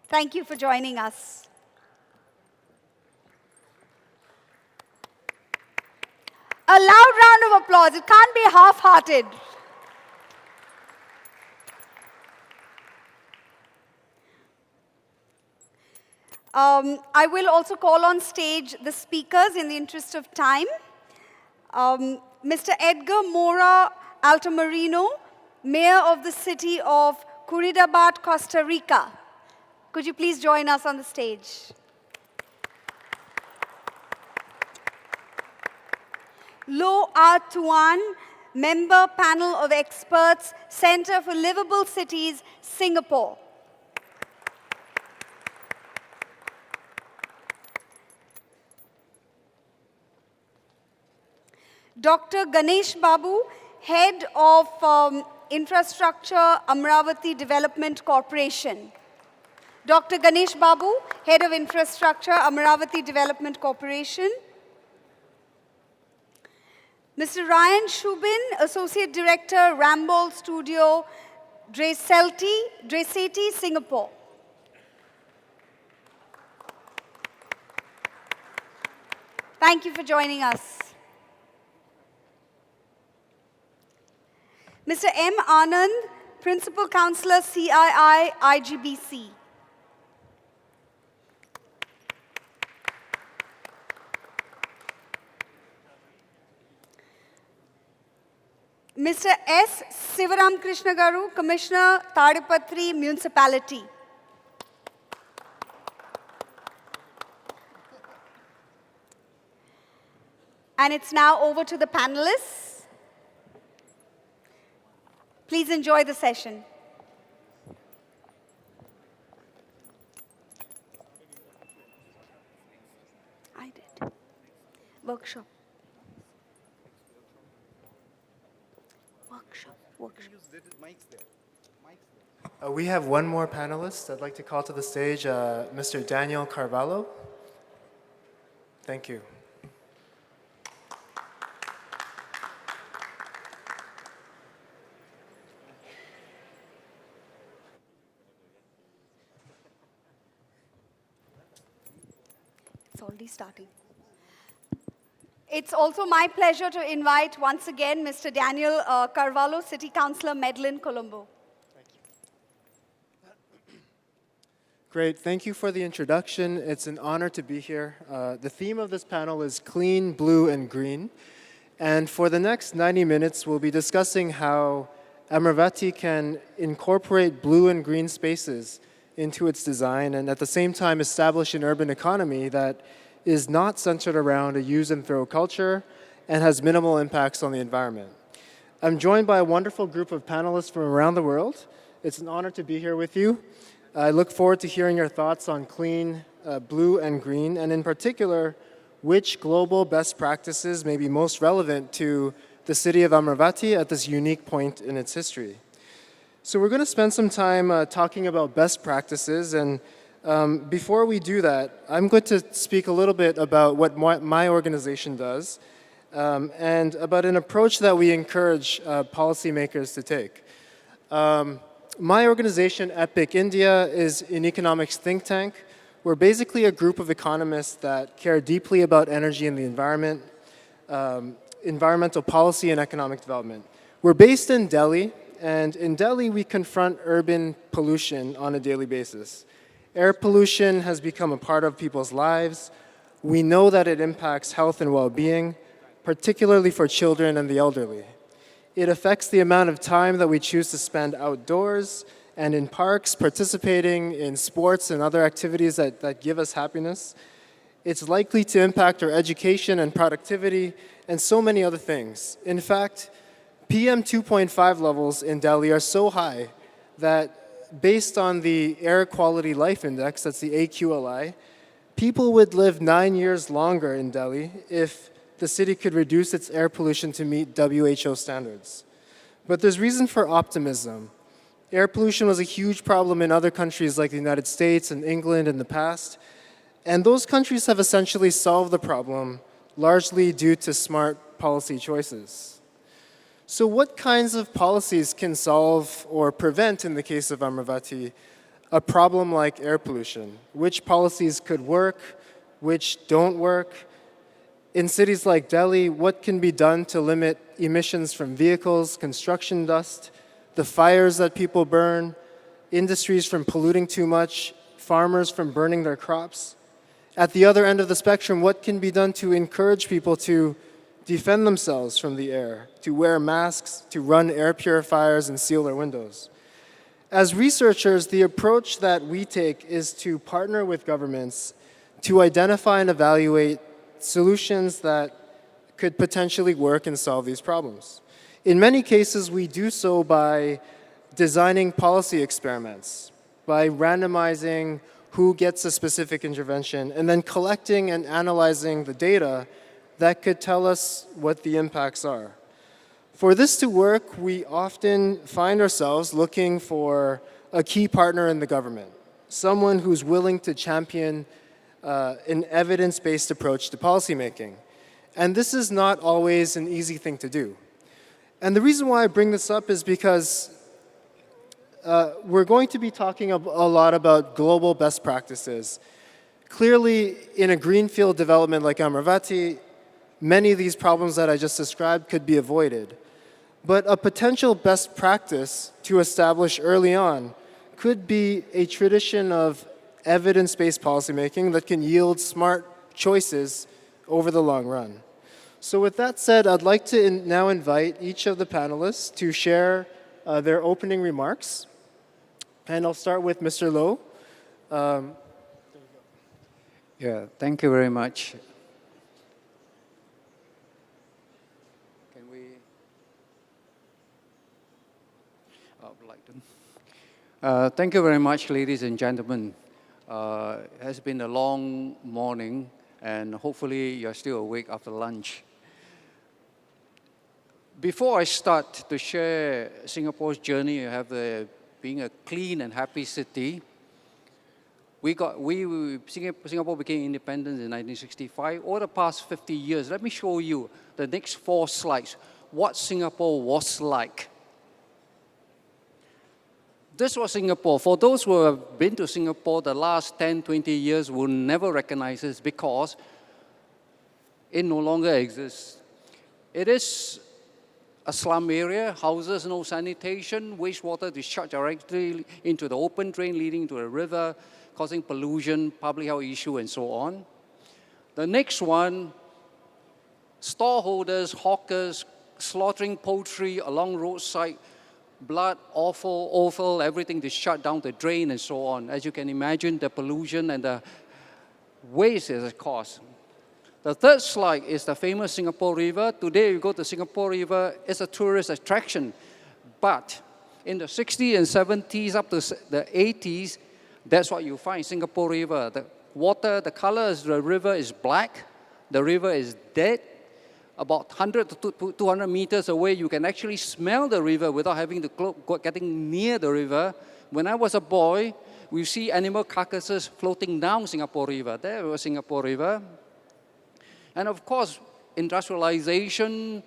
Thank you for joining us. A loud round of applause. It can't be half-hearted. I will also call on stage the speakers in the interest of time. Mr. Edgar Mora Altamirano, Mayor of the city of Curitiba, Costa Rica. Could you please join us on the stage? Lo Ah Tuan, Member Panel of Experts, Center for Livable Cities, Singapore. Dr. Ganesh Babu, Head of Infrastructure, Amaravathi Development Corporation. Dr. Ganesh Babu, Head of Infrastructure, Amaravathi Development Corporation. Mr. Ryan Shubin, Associate Director, Rambol Studio, Dreseti, Singapore. Thank you for joining us. Mr. M. Anand, Principal Counselor, CII, IGBC. Mr. S. Sivaram Krishna Garu, Commissioner, Tadipatri Municipality. And it's now over to the panelists. Please enjoy the session. I did. Workshop. We have one more panelist I'd like to call to the stage, Mr. Daniel Carvalho. Thank you. It's already starting. It's also my pleasure to invite once again Mr. Daniel Carvalho, City Councillor, Medellin, Colombo. Great, thank you for the introduction. It's an honor to be here. The theme of this panel is clean, blue, and green. And for the next 90 minutes, we'll be discussing how Amaravathi can incorporate blue and green spaces into its design and at the same time establish an urban economy that is not centered around a use and throw culture and has minimal impacts on the environment. I'm joined by a wonderful group of panelists from around the world. It's an honor to be here with you. I look forward to hearing your thoughts on clean, blue, and green, and in particular, which global best practices may be most relevant to the city of Amaravathi at this unique point in its history. So we're going to spend some time talking about best practices, and before we do that, I'm going to speak a little bit about what my organization does and about an approach that we encourage policymakers to take. My organization, EPIC India, is an economics think tank. We're basically a group of economists that care deeply about energy and the environment, environmental policy, and economic development. We're based in Delhi, and in Delhi, we confront urban pollution on a daily basis. Air pollution has become a part of people's lives. We know that it impacts health and well-being, particularly for children and the elderly. It affects the amount of time that we choose to spend outdoors and in parks, participating in sports and other activities that give us happiness. It's likely to impact our education and productivity and so many other things. In fact, PM 2.5 levels in Delhi are so high that based on the Air Quality Life Index, that's the AQLI, people would live 9 years longer in Delhi if the city could reduce its air pollution to meet WHO standards. But there's reason for optimism. Air pollution was a huge problem in other countries like the United States and England in the past, and those countries have essentially solved the problem largely due to smart policy choices. So what kinds of policies can solve or prevent, in the case of Amaravathi, a problem like air pollution? Which policies could work, which don't work? In cities like Delhi, what can be done to limit emissions from vehicles, construction dust, the fires that people burn, industries from polluting too much, farmers from burning their crops? At the other end of the spectrum, what can be done to encourage people to defend themselves from the air, to wear masks, to run air purifiers and seal their windows? As researchers, the approach that we take is to partner with governments to identify and evaluate solutions that could potentially work and solve these problems. In many cases, we do so by designing policy experiments, by randomizing who gets a specific intervention, and then collecting and analyzing the data that could tell us what the impacts are. For this to work, we often find ourselves looking for a key partner in the government, someone who's willing to champion an evidence-based approach to policymaking. And this is not always an easy thing to do. And the reason why I bring this up is because we're going to be talking a lot about global best practices. Clearly, in a greenfield development like Amaravathi, many of these problems that I just described could be avoided. But a potential best practice to establish early on could be a tradition of evidence-based policymaking that can yield smart choices over the long run. So with that said, I'd like to now invite each of the panelists to share their opening remarks. And I'll start with Mr. Loh. Yeah, thank you very much. Can we? Thank you very much, ladies and gentlemen. It has been a long morning, and hopefully you're still awake after lunch. Before I start to share Singapore's journey of being a clean and happy city, Singapore became independent in 1965. Over the past 50 years, let me show you the next 4 slides, what Singapore was like. This was Singapore. For those who have been to Singapore the last 10, 20 years will never recognize this because it no longer exists. It is a slum area, houses, no sanitation, wastewater discharged directly into the open drain leading to a river, causing pollution, public health issue, and so on. The next one, storeholders, hawkers, slaughtering poultry along roadside, blood, offal, everything discharged down the drain, and so on. As you can imagine, the pollution and the waste is a cause. The third slide is the famous Singapore River. Today, you go to Singapore River, it's a tourist attraction. But in the 60s and 70s, up to the 80s, that's what you find, Singapore River. The water, the color of the river is black. The river is dead. About 100 to 200 meters away, you can actually smell the river without having to getting near the river. When I was a boy, we see animal carcasses floating down Singapore River. There was Singapore River. And of course, industrialization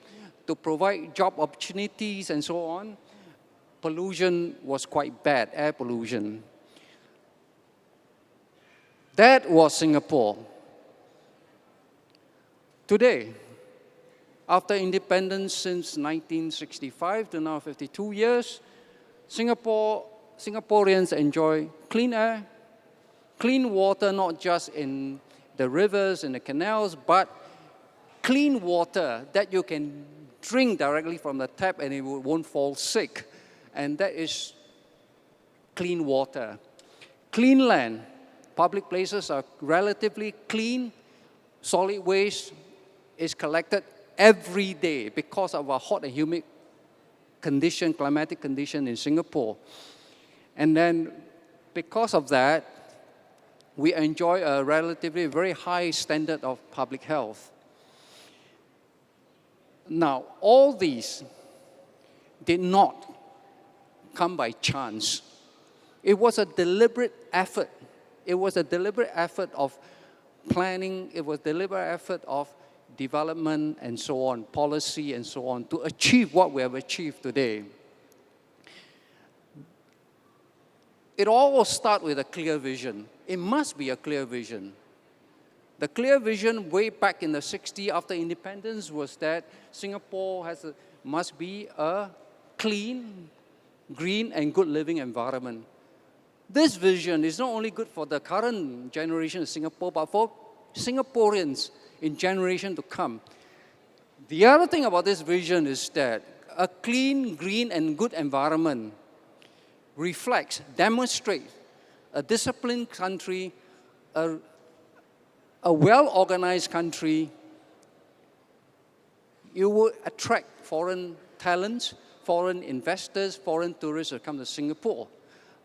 to provide job opportunities and so on, pollution was quite bad, air pollution. That was Singapore. Today, after independence since 1965 to now 52 years, Singaporeans enjoy clean air, clean water, not just in the rivers and the canals, but clean water that you can drink directly from the tap and it won't fall sick. And that is clean water. Clean land. Public places are relatively clean. Solid waste is collected every day because of our hot and humid condition, climatic condition in Singapore. And then because of that, we enjoy a relatively very high standard of public health. Now, all these did not come by chance. It was a deliberate effort. It was a deliberate effort of planning. It was a deliberate effort of development and so on, policy and so on, to achieve what we have achieved today. It all will start with a clear vision. It must be a clear vision. The clear vision way back in the 60s after independence was that Singapore must be a clean, green, and good living environment. This vision is not only good for the current generation of Singapore, but for Singaporeans in generation to come. The other thing about this vision is that a clean, green, and good environment reflects, demonstrates a disciplined country, a well-organized country. You will attract foreign talents, foreign investors, foreign tourists who come to Singapore.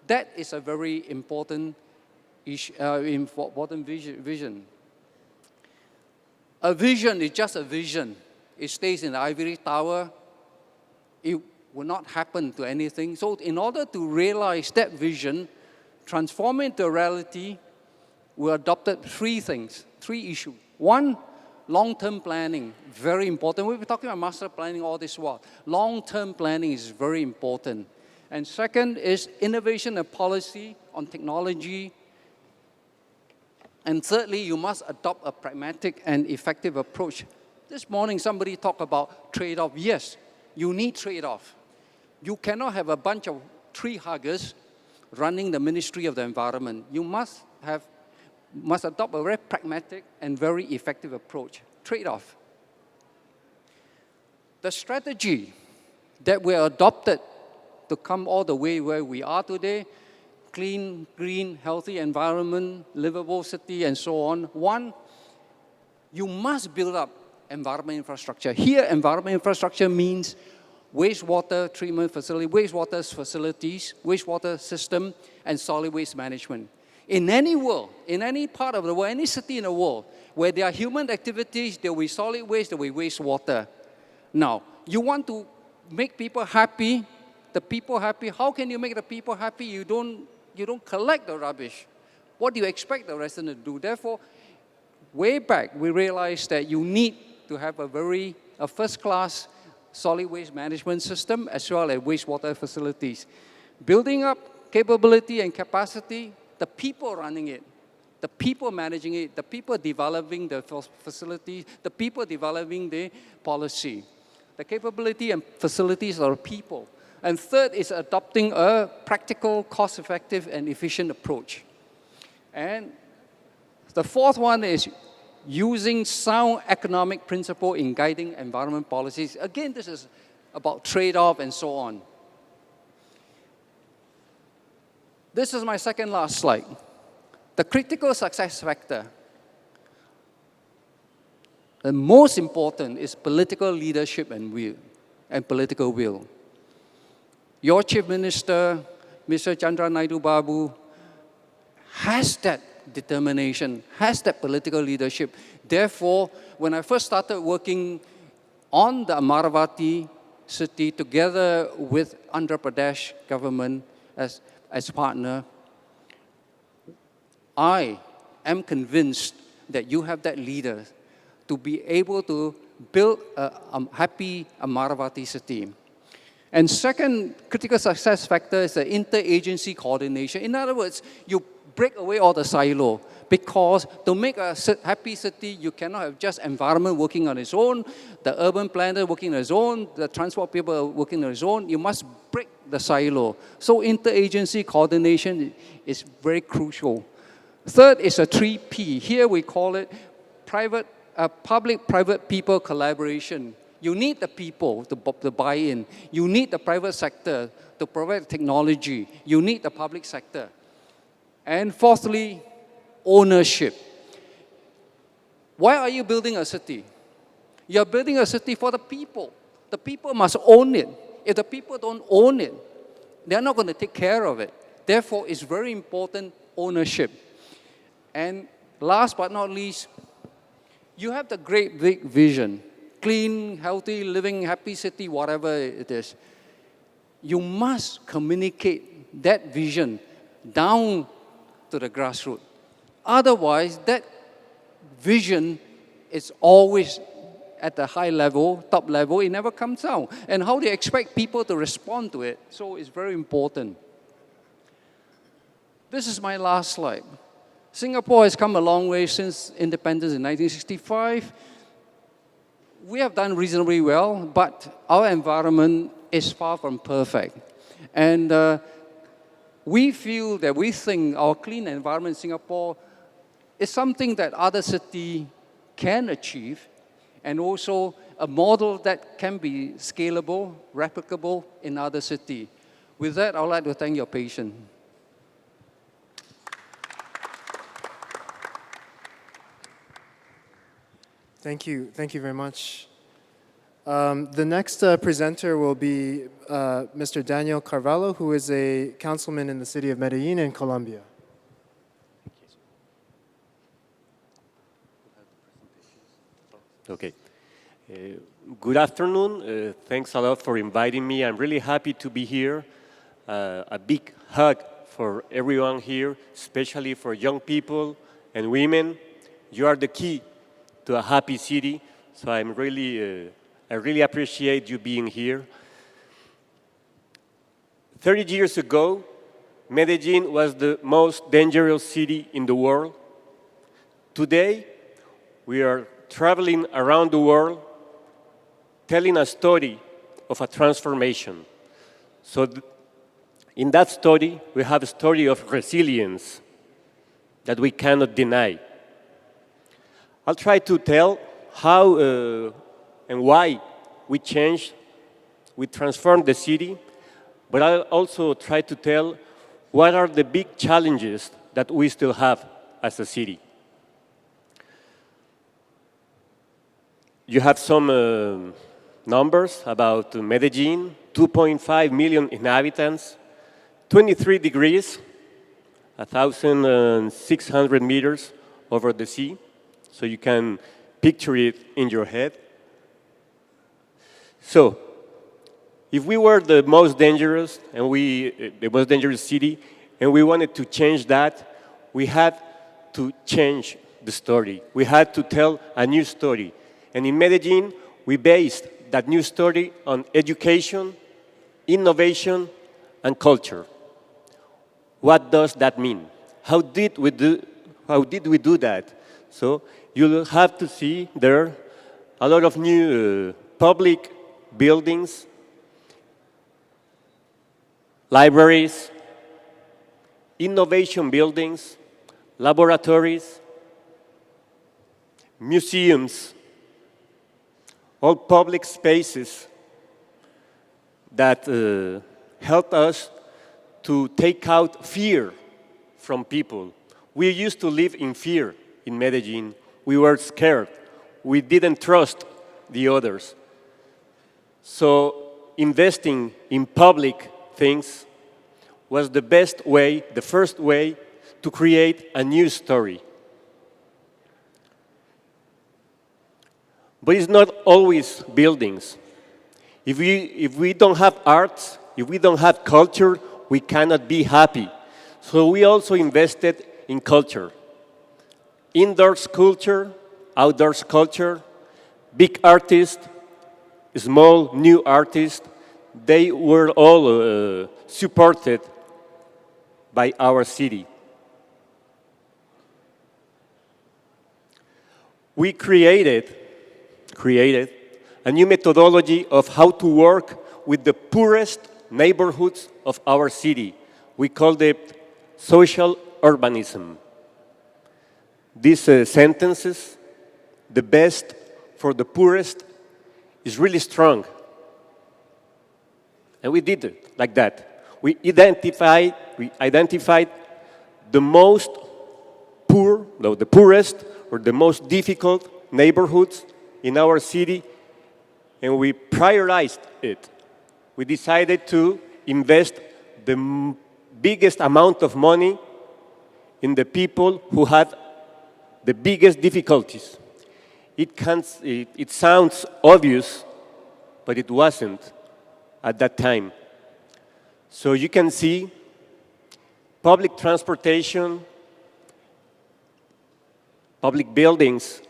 That is a very important vision. A vision is just a vision. It stays in the ivory tower. It will not happen to anything. So in order to realize that vision, transform it into reality, we adopted three things, three issues. One, long-term planning, very important. We've been talking about master planning all this while. Long-term planning is very important. And second is innovation and policy on technology. And thirdly, you must adopt a pragmatic and effective approach. This morning, somebody talked about trade-off. Yes, you need trade-off. You cannot have a bunch of tree huggers running the Ministry of the Environment. You must adopt a very pragmatic and very effective approach. Trade-off. The strategy that we adopted to come all the way where we are today, clean, green, healthy environment, livable city, and so on. One, you must build up environment infrastructure. Here, environment infrastructure means wastewater treatment facility, wastewater facilities, wastewater system, and solid waste management. In any world, in any part of the world, any city in the world, where there are human activities, there will be solid waste, there will be wastewater. Now, you want to make people happy, the people happy. How can you make the people happy? You don't collect the rubbish. What do you expect the resident to do? Therefore, way back, we realized that you need to have a first-class solid waste management system as well as wastewater facilities. Building up capability and capacity, the people running it, the people managing it, the people developing the facilities, the people developing the policy. The capability and facilities are people. And third is adopting a practical, cost-effective, and efficient approach. And the fourth one is using sound economic principle in guiding environment policies. Again, this is about trade-off and so on. This is my second last slide. The critical success factor. The most important is political leadership and will, and political will. Your Chief Minister, Mr. Chandra Naidu Babu, has that determination, has that political leadership. Therefore, when I first started working on the Amaravathi city together with Andhra Pradesh government as partner, I am convinced that you have that leader to be able to build a happy Amaravathi city. And second critical success factor is the interagency coordination. In other words, you break away all the silo, because to make a happy city, you cannot have just environment working on its own, the urban planner working on its own, the transport people working on its own. You must break the silo. So interagency coordination is very crucial. Third is a 3P. Here we call it public-private people collaboration. You need the people to buy in. You need the private sector to provide technology. You need the public sector. And fourthly, ownership. Why are you building a city? You're building a city for the people. The people must own it. If the people don't own it, they're not going to take care of it. Therefore, it's very important ownership. And last but not least, you have the great big vision. Clean, healthy, living, happy city, whatever it is. you must communicate that vision down to the grassroots. Otherwise, that vision is always at the high level, top level, it never comes down. And how do you expect people to respond to it? So it's very important. This is my last slide. Singapore has come a long way since independence in 1965. We have done reasonably well, but our environment is far from perfect. And we think our clean environment in Singapore is something that other cities can achieve, and also a model that can be scalable, replicable in other cities. With that, I would like to thank your patience. Thank you very much. The next presenter will be Mr. Daniel Carvalho, who is a councilman in the city of Medellin in Colombia. Okay. Good afternoon. Thanks a lot for inviting me. I'm really happy to be here. A big hug for everyone here, especially for young people and women. You are the key to a happy city, so I really appreciate you being here. 30 years ago, Medellin was the most dangerous city in the world. Today, we are traveling around the world, telling a story of a transformation. So in that story, we have a story of resilience that we cannot deny. I'll try to tell how and why we changed, we transformed the city, but I'll also try to tell what are the big challenges that we still have as a city. You have some numbers about Medellin, 2.5 million inhabitants, 23 degrees, 1,600 meters over the sea. So you can picture it in your head. So, if we were the most dangerous the most dangerous city, and we wanted to change that, we had to change the story. We had to tell a new story. And in Medellin, we based that new story on education, innovation, and culture. What does that mean? How did we do that? So you'll have to see there a lot of new public buildings, libraries, innovation buildings, laboratories, museums, all public spaces that help us to take out fear from people. We used to live in fear in Medellin. We were scared. We didn't trust the others. So investing in public things was the best way, the first way to create a new story. But it's not always buildings. If we don't have arts, if we don't have culture, we cannot be happy. So we also invested in culture. Indoors culture, outdoors culture, big artists, small new artists, they were all supported by our city. We created a new methodology of how to work with the poorest neighborhoods of our city. We called it social urbanism. These sentences, the best for the poorest, is really strong. And we did it like that. We identified the most poor, no, the poorest or the most difficult neighborhoods in our city, and we prioritized it. We decided to invest the biggest amount of money in the people who had the biggest difficulties. It sounds obvious, but it wasn't at that time. So you can see public transportation, public buildings,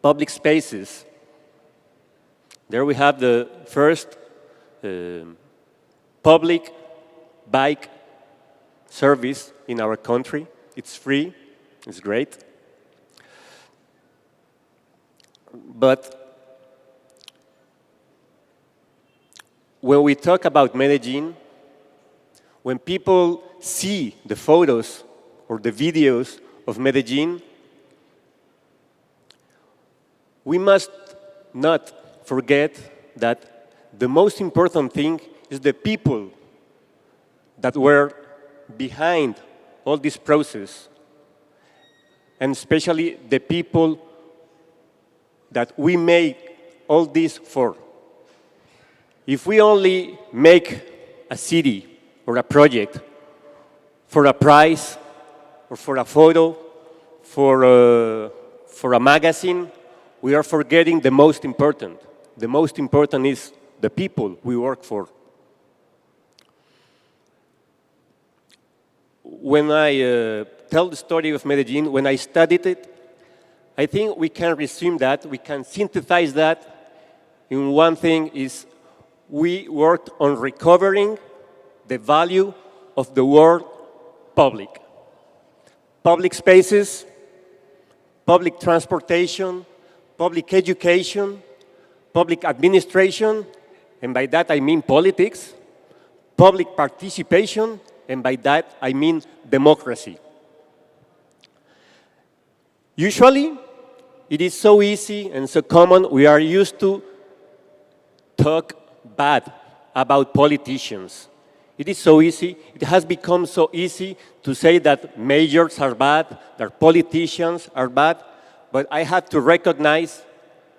public spaces. There we have the first public bike service in our country. It's free, it's great. But when we talk about Medellin, when people see the photos or the videos of Medellin, we must not forget that the most important thing is the people that were behind all this process, and especially the people that we make all this for. If we only make a city or a project for a prize or for a photo, for a magazine, we are forgetting the most important. The most important is the people we work for. When I tell the story of Medellin, when I studied it, I think we can resume that, we can synthesize that in one thing is we worked on recovering the value of the word public. Public spaces, public transportation, public education, public administration, and by that I mean politics, public participation, and by that I mean democracy. Usually, it is so easy and so common, we are used to talk bad about politicians. It is so easy, it has become so easy to say that mayors are bad, that politicians are bad, but I have to recognize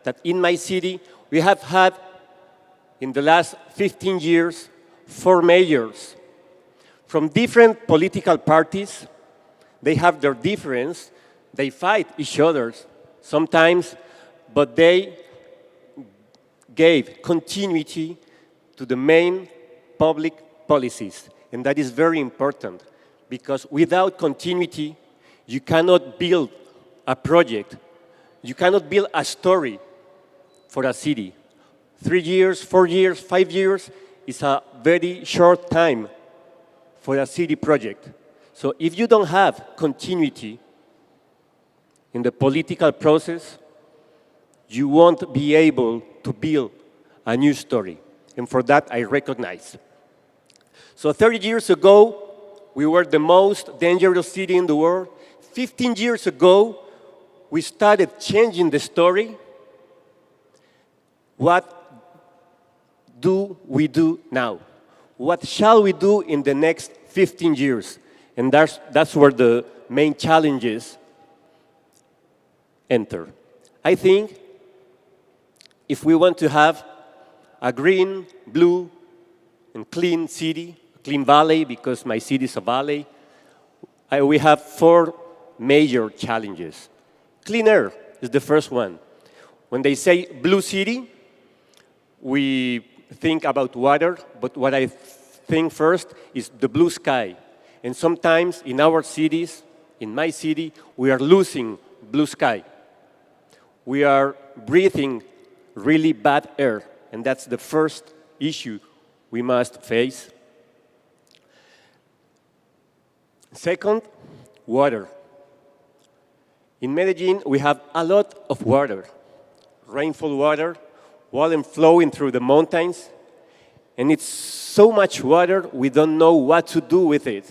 that in my city, we have had, in the last 15 years, 4 mayors from different political parties. They have their difference, they fight each other sometimes, but they gave continuity to the main public policies. And that is very important, because without continuity, you cannot build a project, you cannot build a story for a city. 3 years, 4 years, 5 years is a very short time for a city project. So if you don't have continuity in the political process, you won't be able to build a new story. And for that, I recognize. So 30 years ago, we were the most dangerous city in the world. 15 years ago, we started changing the story. What do we do now? What shall we do in the next 15 years? And that's where the main challenges enter. I think if we want to have a green, blue, and clean city, a clean valley, because my city is a valley, we have 4 major challenges. Clean air is the first one. When they say blue city, we think about water, but what I think first is the blue sky. And sometimes in our cities, in my city, we are losing blue sky. We are breathing really bad air, and that's the first issue we must face. Second, water. In Medellin, we have a lot of water, rainfall water, water flowing through the mountains, and it's so much water, we don't know what to do with it.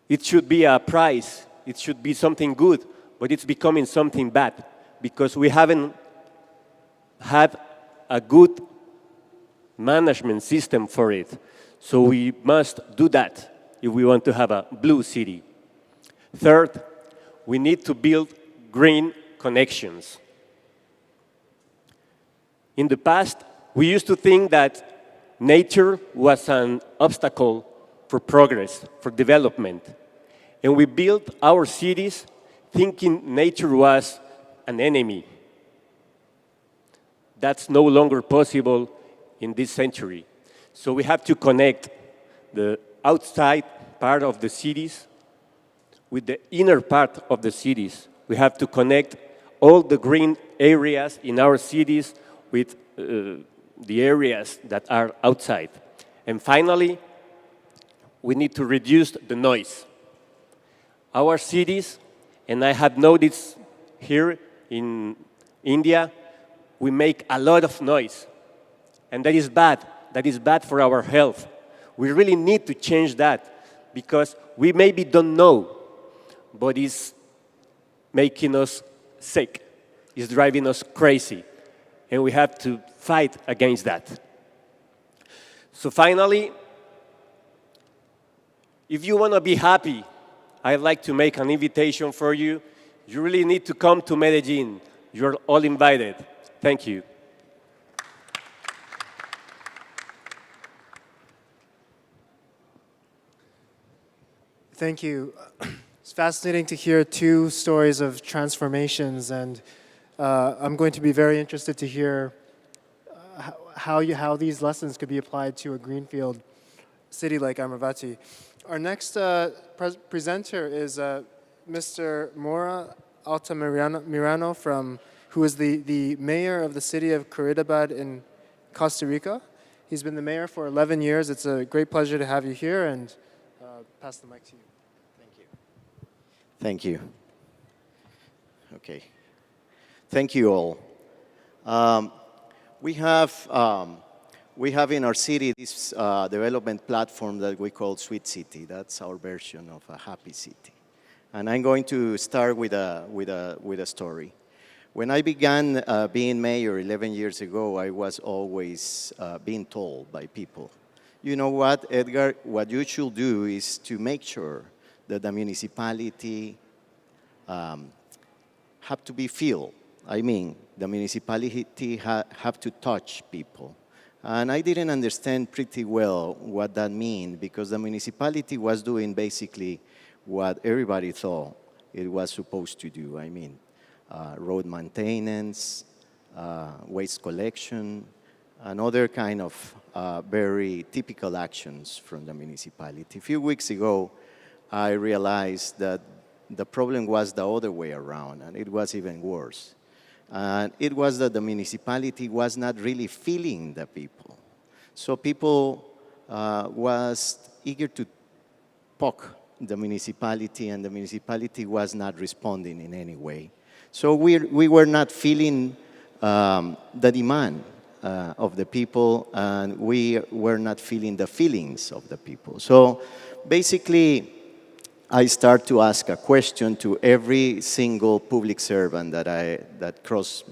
It should be a prize, it should be something good, but it's becoming something bad, because we haven't had a good management system for it. So we must do that if we want to have a blue city. Third, we need to build green connections. In the past, we used to think that nature was an obstacle for progress, for development. And we built our cities thinking nature was an enemy. That's no longer possible in this century. So we have to connect the outside part of the cities with the inner part of the cities. We have to connect all the green areas in our cities with the areas that are outside. And finally, we need to reduce the noise. Our cities, and I have noticed here in India, we make a lot of noise. And that is bad. That is bad for our health. We really need to change that because we maybe don't know, but it's making us sick. It's driving us crazy. And we have to fight against that. So finally, if you want to be happy, I'd like to make an invitation for you. You really need to come to Medellin. You're all invited. Thank you. Thank you. It's fascinating to hear two stories of transformations, and I'm going to be very interested to hear how these lessons could be applied to a greenfield city like Amaravathi. Our next presenter is Mr. Mora Altamirano, who is the mayor of the city of Curitiba in Costa Rica. He's been the mayor for 11 years. It's a great pleasure to have you here, and pass the mic to you. Thank you. Okay. Thank you all. We have in our city this development platform that we call Sweet City. That's our version of a happy city. And I'm going to start with a story. When I began being mayor 11 years ago, I was always being told by people, you know what, Edgar, what you should do is to make sure that the municipality have to be filled. I mean, the municipality have to touch people. And I didn't understand pretty well what that meant because the municipality was doing basically what everybody thought it was supposed to do. I mean, road maintenance, waste collection, and other kind of very typical actions from the municipality. A few weeks ago, I realized that the problem was the other way around, and it was even worse. And it was that the municipality was not really feeling the people. So people was eager to poke the municipality, and the municipality was not responding in any way. So we were not feeling the demand of the people, and we were not feeling the feelings of the people. So basically, I start to ask a question to every single public servant that crossed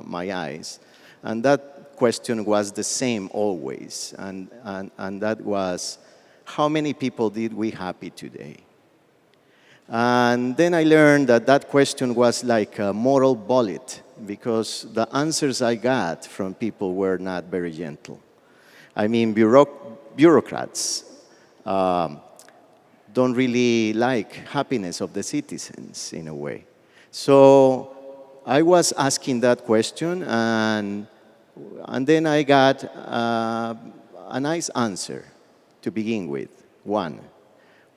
my eyes. And that question was the same always. And that was, how many people did we happy today? And then I learned that that question was like a moral bullet because the answers I got from people were not very gentle. I mean, bureaucrats don't really like happiness of the citizens in a way. So I was asking that question, and then I got a nice answer to begin with. One,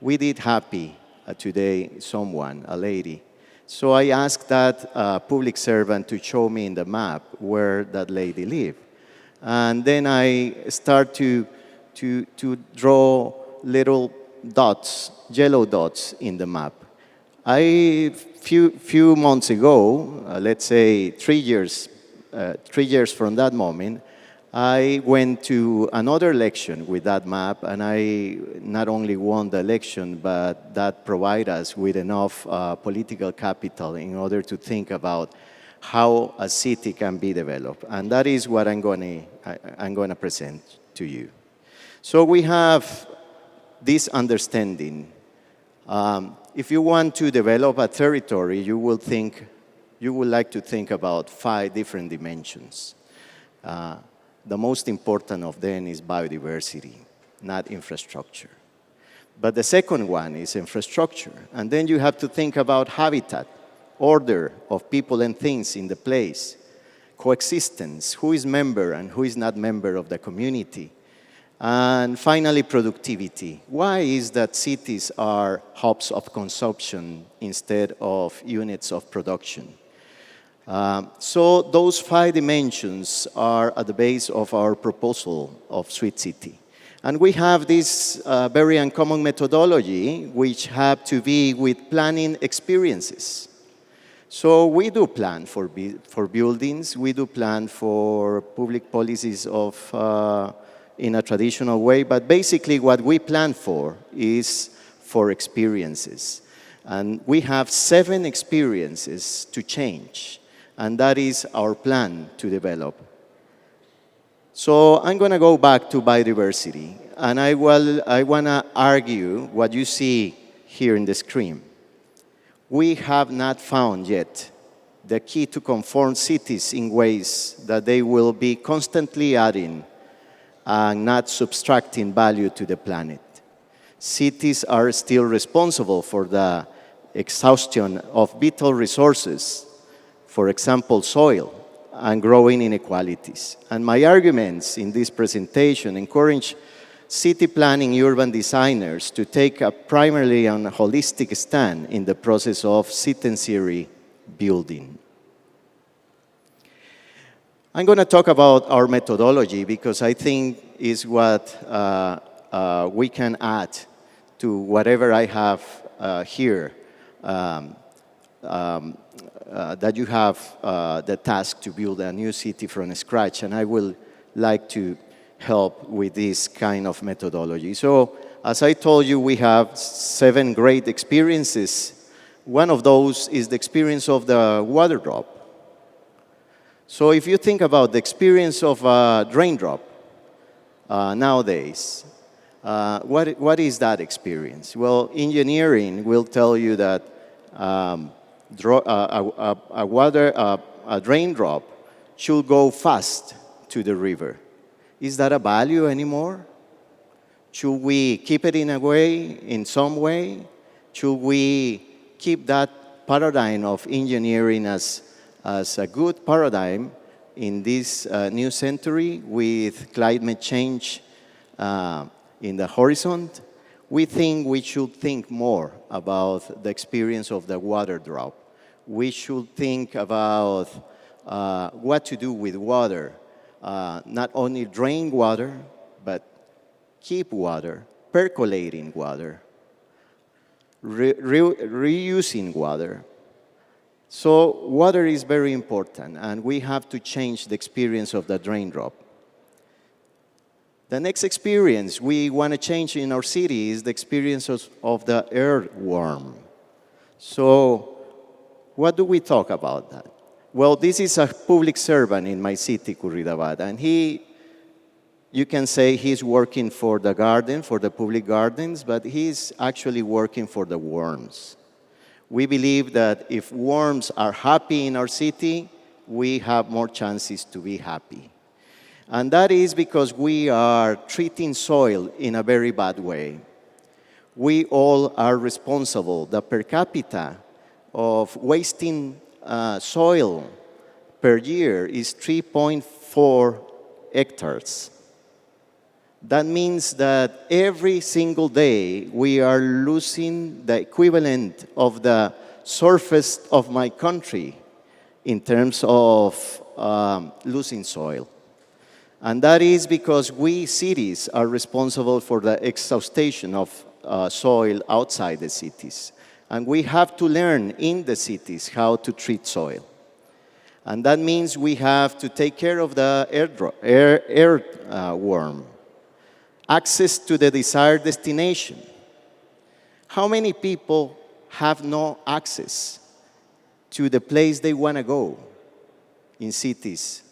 we did happy today someone, a lady. So I asked that public servant to show me in the map where that lady lived. And then I start to draw little dots, yellow dots in the map. Few months ago, let's say 3 years from that moment, I went to another election with that map, and I not only won the election, but that provided us with enough political capital in order to think about how a city can be developed. And that is what I'm going to present to you. So we have this understanding. If you want to develop a territory, you would like to think about 5 different dimensions. The most important of them is biodiversity, not infrastructure. But the second one is infrastructure. And then you have to think about habitat, order of people and things in the place, coexistence, who is member and who is not member of the community, And finally, productivity. Why is that cities are hubs of consumption instead of units of production? So those 5 dimensions are at the base of our proposal of Sweet City. And we have this very uncommon methodology, which have to be with planning experiences. So we do plan for buildings, we do plan for public policies in a traditional way, but basically what we plan for is for experiences. And we have 7 experiences to change, and that is our plan to develop. So I'm going to go back to biodiversity, and I want to argue what you see here in the screen. We have not found yet the key to conform cities in ways that they will be constantly adding and not subtracting value to the planet. Cities are still responsible for the exhaustion of vital resources, for example, soil, and growing inequalities. And my arguments in this presentation encourage city planning urban designers to take a primarily and holistic stand in the process of citizenry building. I'm going to talk about our methodology because I think is what we can add to whatever I have here, that you have the task to build a new city from scratch, and I will like to help with this kind of methodology. So, as I told you, we have 7 great experiences. One of those is the experience of the water drop. So if you think about the experience of a drain drop nowadays, what is that experience? Well, engineering will tell you that a drain drop should go fast to the river. Is that a value anymore? Should we keep it in some way? Should we keep that paradigm of engineering as a good paradigm in this new century with climate change in the horizon? We think we should think more about the experience of the water drop. We should think about what to do with water, not only drain water, but keep water, percolating water, reusing water. So water is very important, and we have to change the experience of the drain drop. The next experience we want to change in our city is the experience of the earthworm. So what do we talk about that? Well, this is a public servant in my city, Curridabat, and you can say he's working for the garden, for the public gardens, but he's actually working for the worms. We believe that if worms are happy in our city, we have more chances to be happy. And that is because we are treating soil in a very bad way. We all are responsible. The per capita of wasting soil per year is 3.4 hectares. That means that every single day we are losing the equivalent of the surface of my country in terms of losing soil. And that is because we cities are responsible for the exhaustion of soil outside the cities. And we have to learn in the cities how to treat soil. And that means we have to take care of the earthworm. Access to the desired destination. How many people have no access to the place they want to go in cities?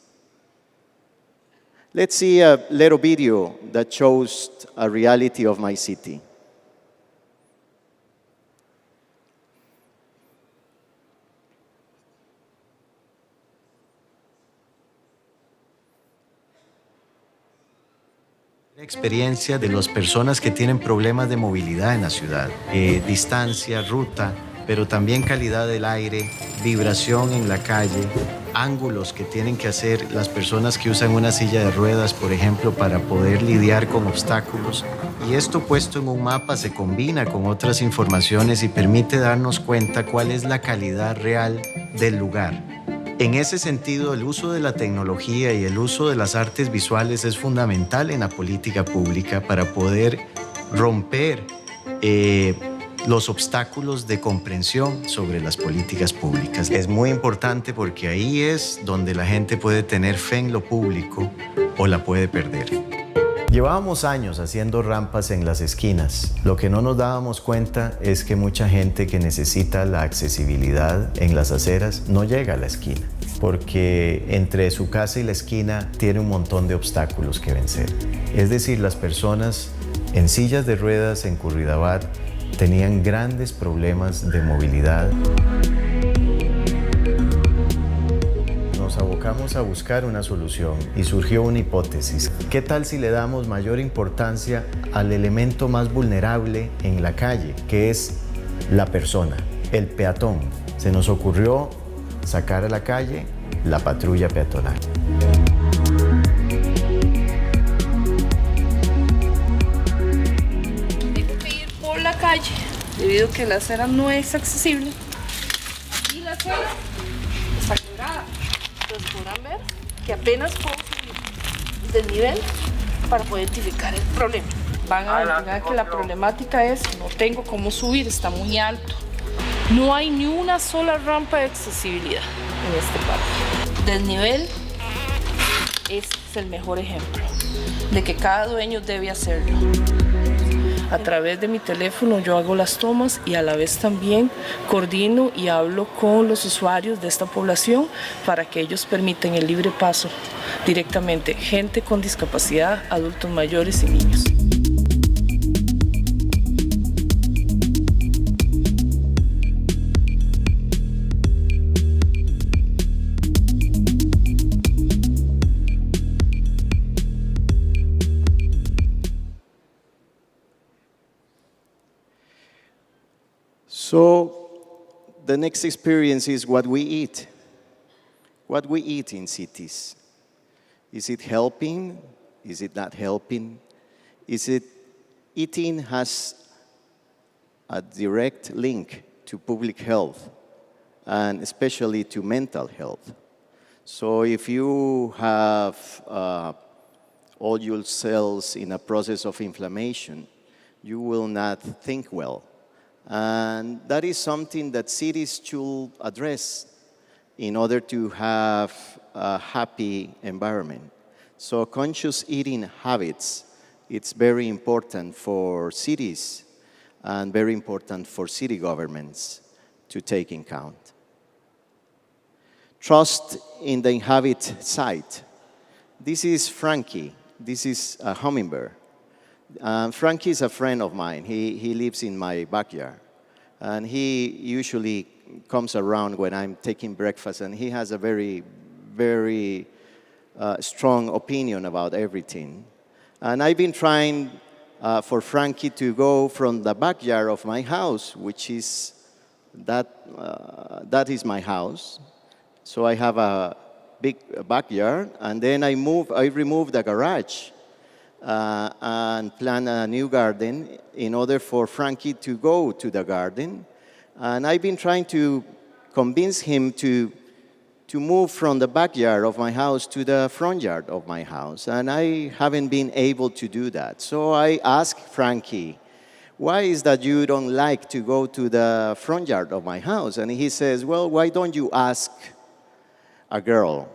Let's see a little video that shows a reality of my city. Experiencia de las personas que tienen problemas de movilidad en la ciudad, distancia, ruta, pero también calidad del aire, vibración en la calle, ángulos que tienen que hacer las personas que usan una silla de ruedas, por ejemplo, para poder lidiar con obstáculos. Y esto puesto en un mapa se combina con otras informaciones y permite darnos cuenta cuál es la calidad real del lugar. En ese sentido, el uso de la tecnología y el uso de las artes visuales es fundamental en la política pública para poder romper los obstáculos de comprensión sobre las políticas públicas. Es muy importante porque ahí es donde la gente puede tener fe en lo público o la puede perder. Llevábamos años haciendo rampas en las esquinas. Lo que no nos dábamos cuenta es que mucha gente que necesita la accesibilidad en las aceras no llega a la esquina, porque entre su casa y la esquina tiene un montón de obstáculos que vencer. Es decir, las personas en sillas de ruedas en Curridabat tenían grandes problemas de movilidad. Nos abocamos a buscar una solución y surgió una hipótesis. ¿Qué tal si le damos mayor importancia al elemento más vulnerable en la calle, que es la persona, el peatón? Se nos ocurrió sacar a la calle la patrulla peatonal. Tengo que ir por la calle debido a que la acera no es accesible y la acera está quebrada. Entonces podrán ver que apenas puedo subir del nivel para poder identificar el problema. Van a identificar que la problemática es no tengo cómo subir, está muy alto. No hay ni una sola rampa de accesibilidad en este parque. Desnivel es el mejor ejemplo de que cada dueño debe hacerlo. A través de mi teléfono yo hago las tomas y a la vez también coordino y hablo con los usuarios de esta población para que ellos permitan el libre paso directamente, gente con discapacidad, adultos mayores y niños. So the next experience is what we eat. What we eat in cities. Is it helping? Is it not helping? Is it eating has a direct link to public health and especially to mental health. So if you have all your cells in a process of inflammation, you will not think well. And that is something that cities should address in order to have a happy environment. So conscious eating habits, it's very important for cities and very important for city governments to take in count. Trust in the inhabit site. This is Frankie. This is a hummingbird. Frankie is a friend of mine. He lives in my backyard. And he usually comes around when I'm taking breakfast, and he has a very, very strong opinion about everything. And I've been trying for Frankie to go from the backyard of my house, which is that is my house. So I have a big backyard, and then I remove the garage. And plan a new garden in order for Frankie to go to the garden. And I've been trying to convince him to move from the backyard of my house to the front yard of my house. And I haven't been able to do that. So I asked Frankie, why is that you don't like to go to the front yard of my house? And he says, well, why don't you ask a girl?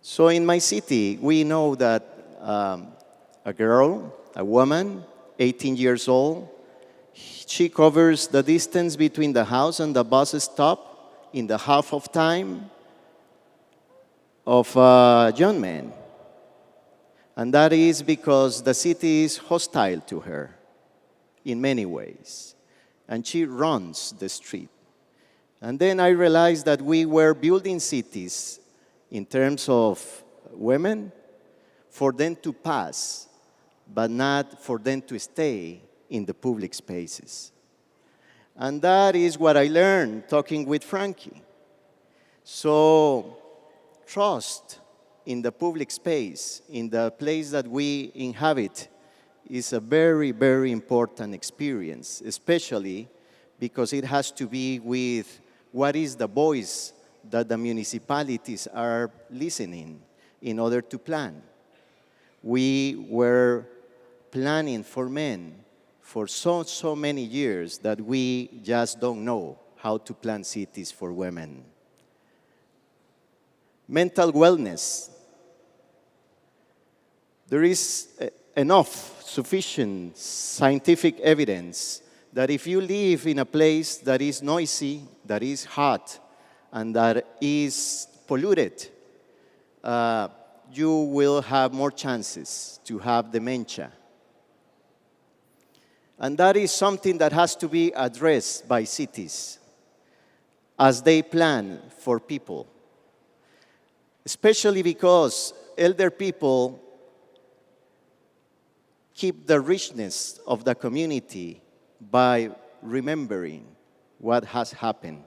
So in my city, we know that a girl, a woman, 18 years old, she covers the distance between the house and the bus stop in the half of time of a young man. And that is because the city is hostile to her in many ways. And she runs the street. And then I realized that we were building cities in terms of women, for them to pass, but not for them to stay in the public spaces. And that is what I learned talking with Frankie. So trust in the public space, in the place that we inhabit, is a very, very important experience, especially because it has to be with what is the voice that the municipalities are listening in order to plan. We were planning for men for so many years that we just don't know how to plan cities for women. Mental wellness. There is enough, sufficient scientific evidence that if you live in a place that is noisy, that is hot, and that is polluted, you will have more chances to have dementia. And that is something that has to be addressed by cities as they plan for people, especially because elder people keep the richness of the community by remembering what has happened.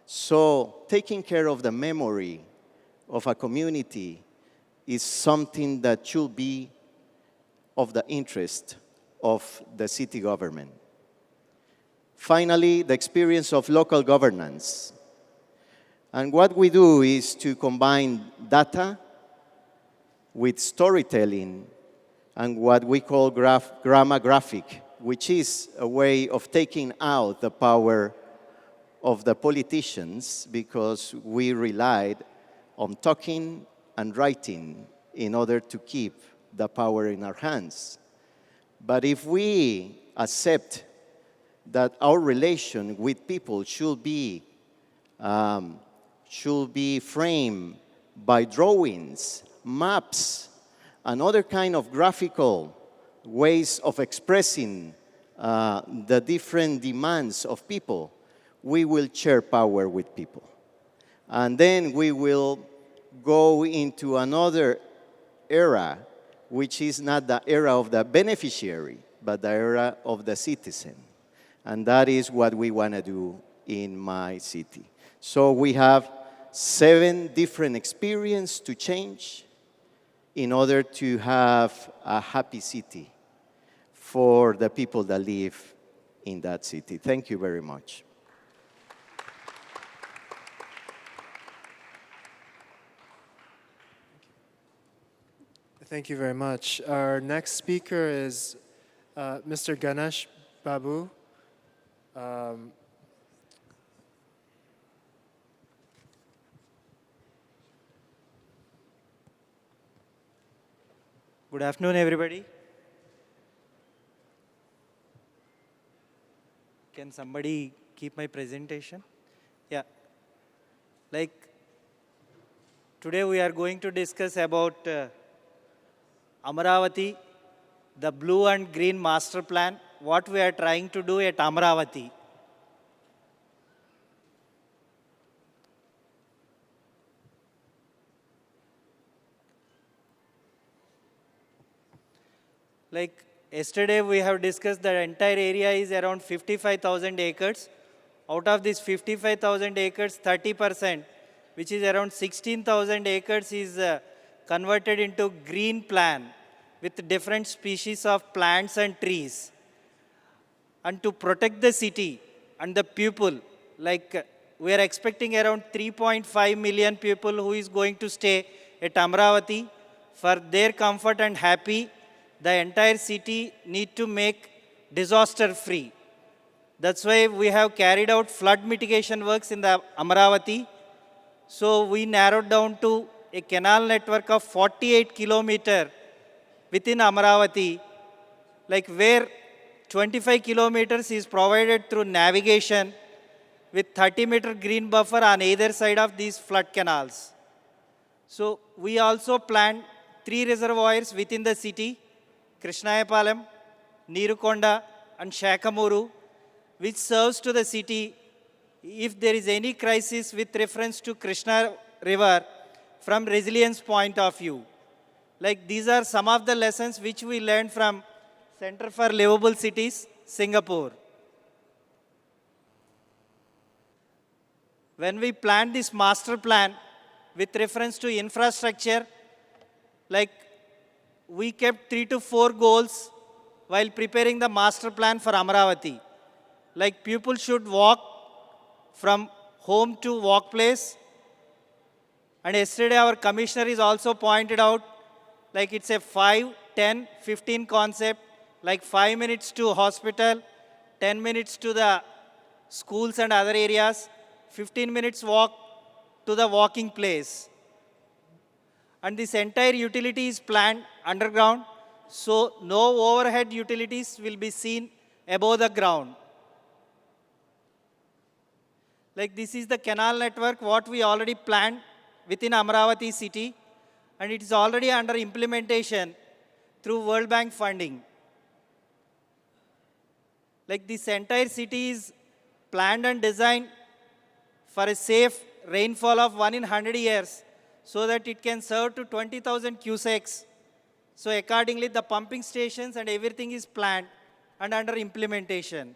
So taking care of the memory of a community is something that should be of the interest of the city government. Finally, the experience of local governance. And what we do is to combine data with storytelling and what we call grammar graphic, which is a way of taking out the power of the politicians because we relied on talking and writing in order to keep the power in our hands. But if we accept that our relation with people should be framed by drawings, maps, and other kind of graphical ways of expressing the different demands of people, we will share power with people. And then we will go into another era, which is not the era of the beneficiary, but the era of the citizen. And that is what we want to do in my city. So we have 7 different experiences to change in order to have a happy city for the people that live in that city. Thank you very much. Thank you very much. Our next speaker is Mr. Ganesh Babu. Good afternoon, everybody. Can somebody keep my presentation? Yeah. Like, today we are going to discuss about Amaravathi, the blue and green master plan, what we are trying to do at Amaravathi. Like yesterday we have discussed the entire area is around 55,000 acres. Out of this 55,000 acres, 30%, which is around 16,000 acres is converted into green plan with different species of plants and trees. And to protect the city and the people, like we are expecting around 3.5 million people who is going to stay at Amaravathi. For their comfort and happy, the entire city need to make disaster free. That's why we have carried out flood mitigation works in the Amaravathi. So we narrowed down to a canal network of 48 kilometers within Amaravathi, like where 25 kilometers is provided through navigation with 30-meter green buffer on either side of these flood canals. So we also planned 3 reservoirs within the city, Krishnayapalam, Neerukonda, and Shakamuru, which serves to the city if there is any crisis with reference to Krishna River from resilience point of view. Like these are some of the lessons which we learned from Center for Livable Cities, Singapore. when we planned this master plan with reference to infrastructure, like we kept 3 to 4 goals while preparing the master plan for Amaravati. Like people should walk from home to workplace. And yesterday our commissioner is also pointed out, like it's a 5, 10, 15 concept, like 5 minutes to hospital, 10 minutes to the schools and other areas, 15 minutes walk to the walking place. And this entire utility is planned underground, so no overhead utilities will be seen above the ground. Like this is the canal network, what we already planned within Amaravati city, and it is already under implementation through World Bank funding. Like this entire city is planned and designed for a safe rainfall of 1 in 100 years, so that it can serve to 20,000 cusecs. So accordingly, the pumping stations and everything is planned and under implementation.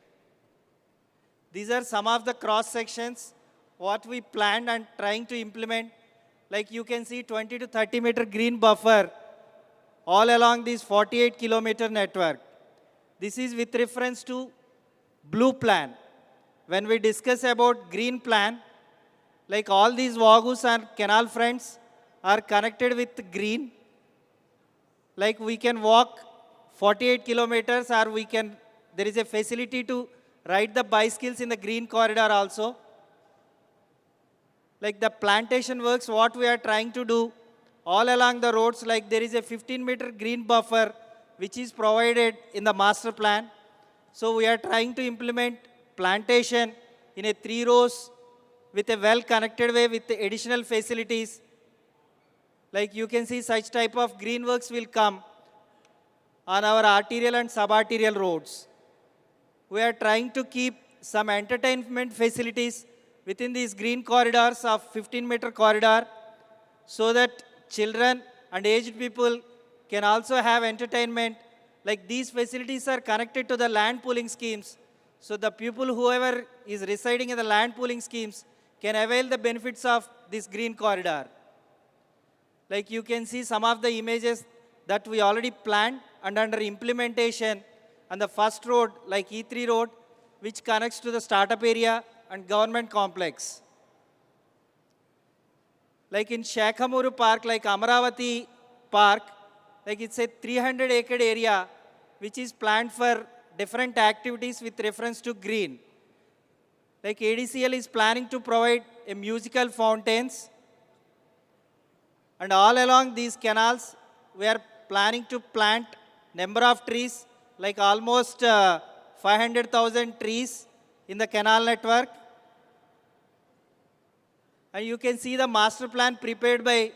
These are some of the cross sections, what we planned and trying to implement. Like you can see 20 to 30 meter green buffer all along this 48-kilometer network. This is with reference to blue plan. When we discuss about green plan, like all these wagus and canal fronts are connected with green. Like we can walk 48 kilometers, or there is a facility to ride the bicycles in the green corridor also. Like the plantation works, what we are trying to do all along the roads, like there is a 15-meter green buffer which is provided in the master plan. So we are trying to implement plantation in a 3 rows with a well-connected way with the additional facilities. Like you can see such type of green works will come on our arterial and subarterial roads. We are trying to keep some entertainment facilities within these green corridors of 15-meter corridor, so that children and aged people can also have entertainment. Like these facilities are connected to the land pooling schemes. So the people, whoever is residing in the land pooling schemes, can avail the benefits of this green corridor. Like you can see some of the images that we already planned and under implementation. And the first road, like E3 road, which connects to the startup area and government complex. Like in Shakhamuru Park, like Amaravati Park, like it's a 300-acre area which is planned for different activities with reference to green. Like ADCL is planning to provide a musical fountains, and all along these canals we are planning to plant number of trees, like almost 500,000 trees in the canal network. And you can see the master plan prepared by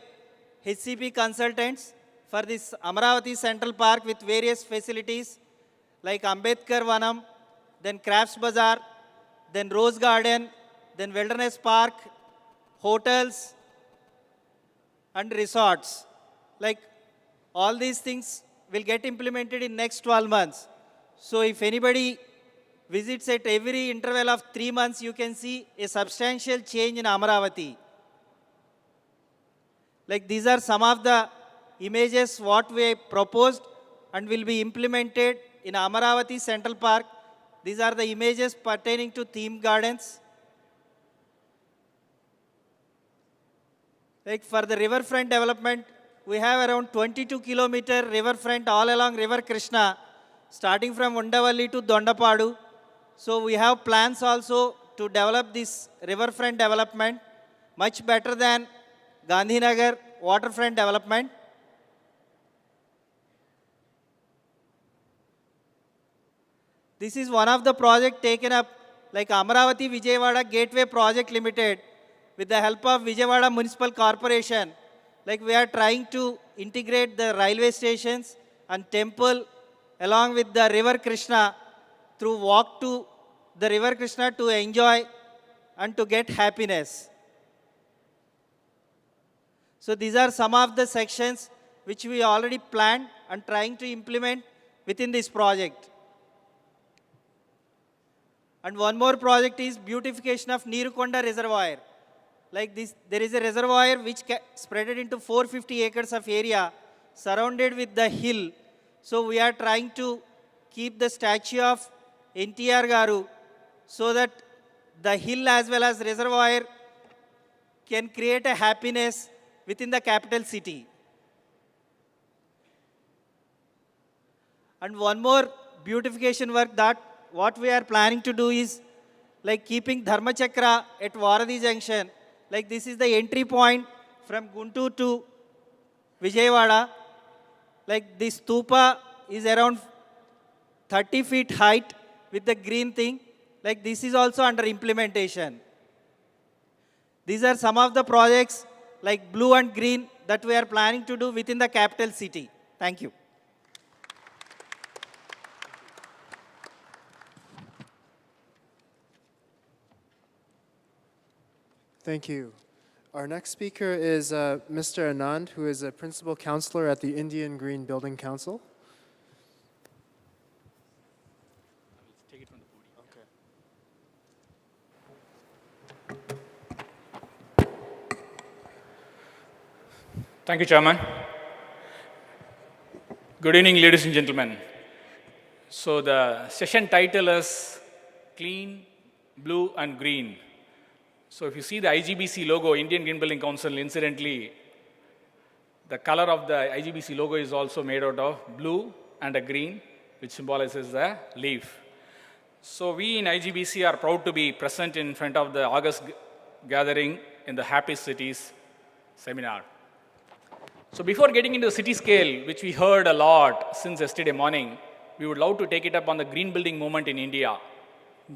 HCP consultants for this Amaravati Central Park with various facilities like Ambedkar Vanam, then Crafts Bazaar, then Rose Garden, then Wilderness Park, hotels, and resorts. Like all these things will get implemented in next 12 months. So if anybody visits at every interval of 3 months, you can see a substantial change in Amaravati. Like these are some of the images what we proposed and will be implemented in Amaravati Central Park. These are the images pertaining to theme gardens. Like for the riverfront development, we have around 22-kilometer riverfront all along River Krishna, starting from Undavalli to Dondapadu. So we have plans also to develop this riverfront development much better than Gandhinagar waterfront development. This is one of the projects taken up, like Amaravati Vijayawada Gateway Project Limited, with the help of Vijayawada Municipal Corporation. Like we are trying to integrate the railway stations and temple along with the River Krishna through walk to the River Krishna to enjoy and to get happiness. So these are some of the sections which we already planned and trying to implement within this project. And one more project is beautification of Neerukonda Reservoir. Like this, there is a reservoir which spread it into 450 acres of area surrounded with the hill. So we are trying to keep the statue of NTR Garu so that the hill as well as reservoir can create a happiness within the capital city. And one more beautification work that what we are planning to do is like keeping Dharmachakra at Varadi Junction. Like this is the entry point from Guntur to Vijayawada. Like this stupa is around 30 feet height with the green thing. Like this is also under implementation. These are some of the projects like blue and green that we are planning to do within the capital city. Thank you. Thank you. Our next speaker is Mr. Anand, who is a principal counselor at the Indian Green Building Council. Thank you, Chairman. Good evening, ladies and gentlemen. So the session title is Clean, Blue and Green. So if you see the IGBC logo, Indian Green Building Council, incidentally, the color of the IGBC logo is also made out of blue and a green, which symbolizes the leaf. So we in IGBC are proud to be present in front of the August gathering in the Happy Cities seminar. So before getting into the city scale, which we heard a lot since yesterday morning, we would love to take it up on the green building movement in India.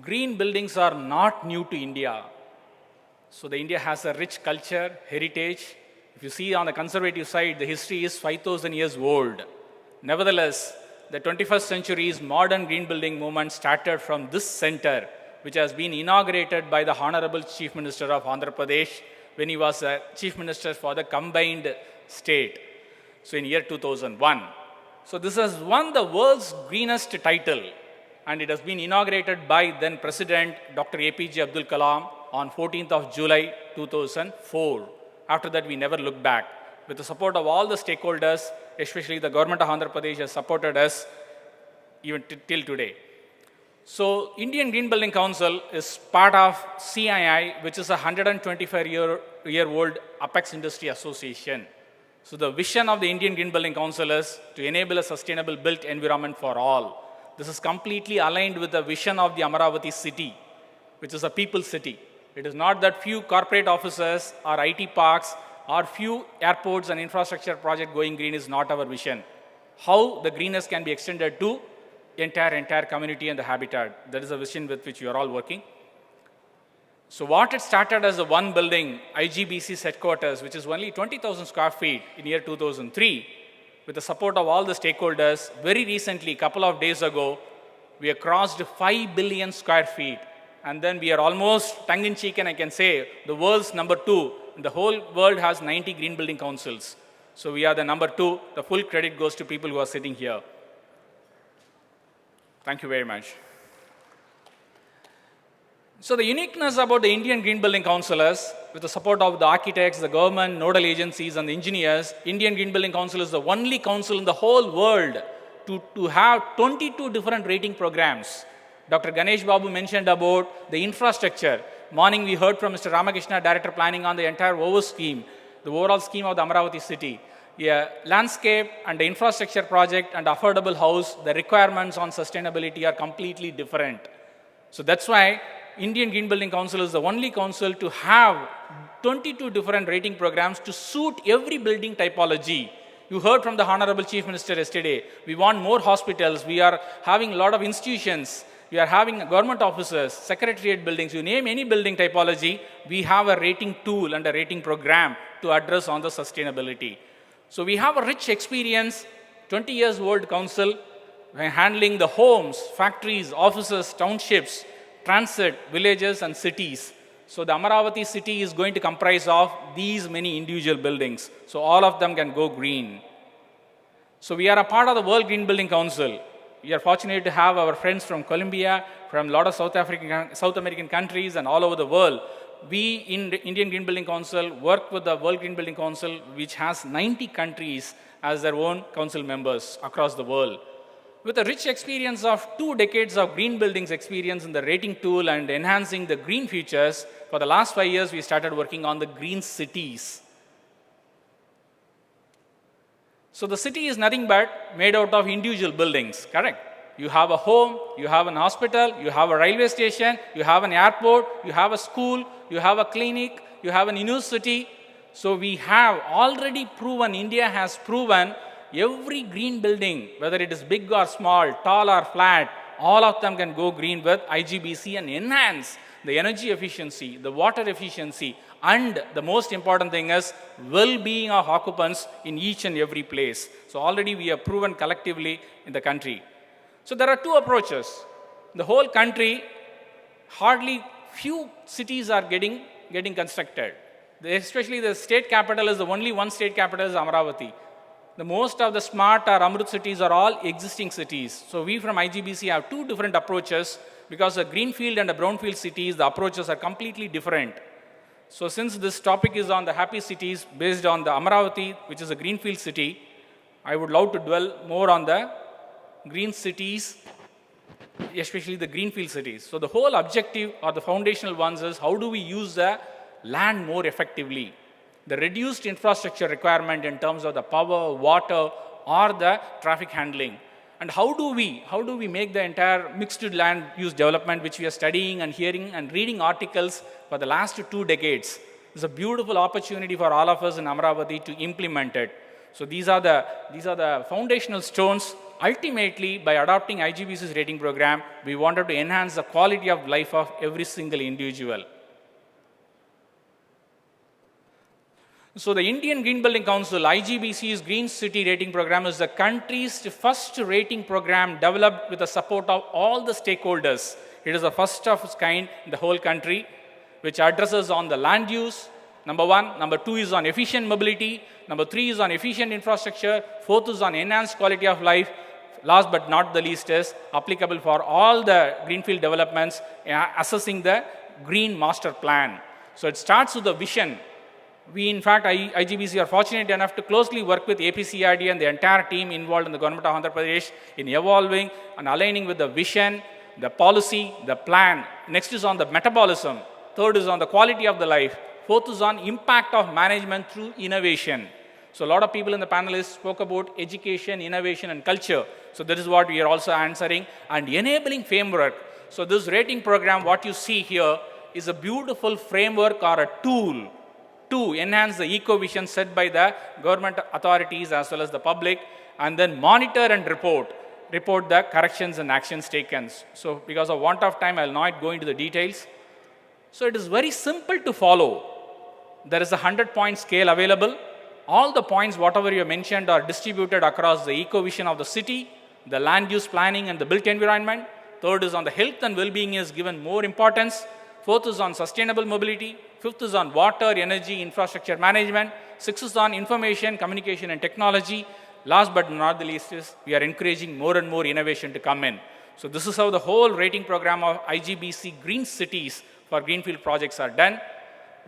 Green buildings are not new to India. So the India has a rich culture, heritage. If you see on the conservative side, the history is 5,000 years old. Nevertheless, the 21st century's modern green building movement started from this center, which has been inaugurated by the Honorable Chief Minister of Andhra Pradesh when he was Chief Minister for the combined state. So in year 2001. So this has won the world's greenest title, and it has been inaugurated by then President Dr. APJ Abdul Kalam on 14th of July 2004. After that, we never looked back. With the support of all the stakeholders, especially the government of Andhra Pradesh has supported us even till today. So Indian Green Building Council is part of CII, which is a 125-year-old Apex Industry Association. So the vision of the Indian Green Building Council is to enable a sustainable built environment for all. This is completely aligned with the vision of the Amaravathi city, which is a people city. It is not that few corporate offices or IT parks or few airports and infrastructure project going green is not our vision. How the greenness can be extended to entire community and the habitat. That is a vision with which you are all working. So what it started as a one building, IGBC's headquarters, which is only 20,000 square feet in year 2003, with the support of all the stakeholders, very recently, a couple of days ago, we have crossed 5 billion square feet. And then we are almost tongue-in-cheek, and I can say the world's number 2. The whole world has 90 green building councils. So we are the number 2. The full credit goes to people who are sitting here. Thank you very much. So the uniqueness about the Indian Green Building Council is, with the support of the architects, the government, nodal agencies, and the engineers, Indian Green Building Council is the only council in the whole world to have 22 different rating programs. Dr. Ganesh Babu mentioned about the infrastructure. Morning we heard from Mr. Ramakrishna, Director Planning, on the entire scheme, the overall scheme of the Amaravathi city. Yeah, landscape and the infrastructure project and affordable house, the requirements on sustainability are completely different. So that's why Indian Green Building Council is the only council to have 22 different rating programs to suit every building typology. You heard from the Honorable Chief Minister yesterday. We want more hospitals. We are having a lot of institutions. We are having government offices, secretariat buildings. You name any building typology, we have a rating tool and a rating program to address on the sustainability. So we have a rich experience, 20 years old council, handling the homes, factories, offices, townships, transit, villages and cities. So the Amaravathi city is going to comprise of these many individual buildings. So all of them can go green. So we are a part of the World Green Building Council. We are fortunate to have our friends from Colombia, from a lot of South American countries and all over the world we in the Indian Green Building Council work with the World Green Building Council, which has 90 countries as their own council members across the world. With a rich experience of 2 decades of green buildings experience in the rating tool and enhancing the green features, for the last 5 years, we started working on the green cities. So the city is nothing but made out of individual buildings, correct? You have a home, you have an hospital, you have a railway station, you have an airport, you have a school, you have a clinic, you have an university. So we have already proven, India has proven, every green building, whether it is big or small, tall or flat, all of them can go green with IGBC and enhance the energy efficiency, the water efficiency, and the most important thing is well-being of occupants in each and every place. So already we have proven collectively in the country. So there are 2 approaches. The whole country, hardly few cities are getting constructed. Especially the state capital is the only one state capital is Amaravathi. The most of the smart or Amrut cities are all existing cities. So we from IGBC have 2 different approaches because a greenfield and a brownfield cities, the approaches are completely different. So since this topic is on the happy cities based on the Amaravathi, which is a greenfield city, I would love to dwell more on the green cities, especially the greenfield cities. So the whole objective or the foundational ones is how do we use the land more effectively? The reduced infrastructure requirement in terms of the power, water, or the traffic handling. And how do we make the entire mixed land use development, which we are studying and hearing and reading articles for the last 2 decades. It's a beautiful opportunity for all of us in Amaravathi to implement it. So these are the foundational stones. Ultimately, by adopting IGBC's rating program, we wanted to enhance the quality of life of every single individual. So the Indian Green Building Council, IGBC's Green City Rating Program, is the country's first rating program developed with the support of all the stakeholders. It is the first of its kind in the whole country, which addresses on the land use, number 1. Number 2 is on efficient mobility. Number 3 is on efficient infrastructure. 4th is on enhanced quality of life. Last but not the least is applicable for all the greenfield developments, assessing the green master plan. So it starts with the vision. We, in fact, IGBC are fortunate enough to closely work with APCRD and the entire team involved in the government of Andhra Pradesh in evolving and aligning with the vision, the policy, the plan. Next is on the metabolism. 3rd is on the quality of the life. 4th is on impact of management through innovation. So a lot of people in the panelists spoke about education, innovation, and culture. So that is what we are also answering. And enabling framework. So this rating program, what you see here, is a beautiful framework or a tool to enhance the eco-vision set by the government authorities as well as the public, and then monitor and report the corrections and actions taken. So because of want of time, I will not go into the details. So it is very simple to follow. There is a 100-point scale available. All the points, whatever you mentioned, are distributed across the eco-vision of the city, the land use planning and the built environment. 3rd is on the health and well-being is given more importance. 4th is on sustainable mobility. 5th is on water, energy, infrastructure management. 6th is on information, communication, and technology. Last but not the least is we are encouraging more and more innovation to come in. So this is how the whole rating program of IGBC Green Cities for greenfield projects are done.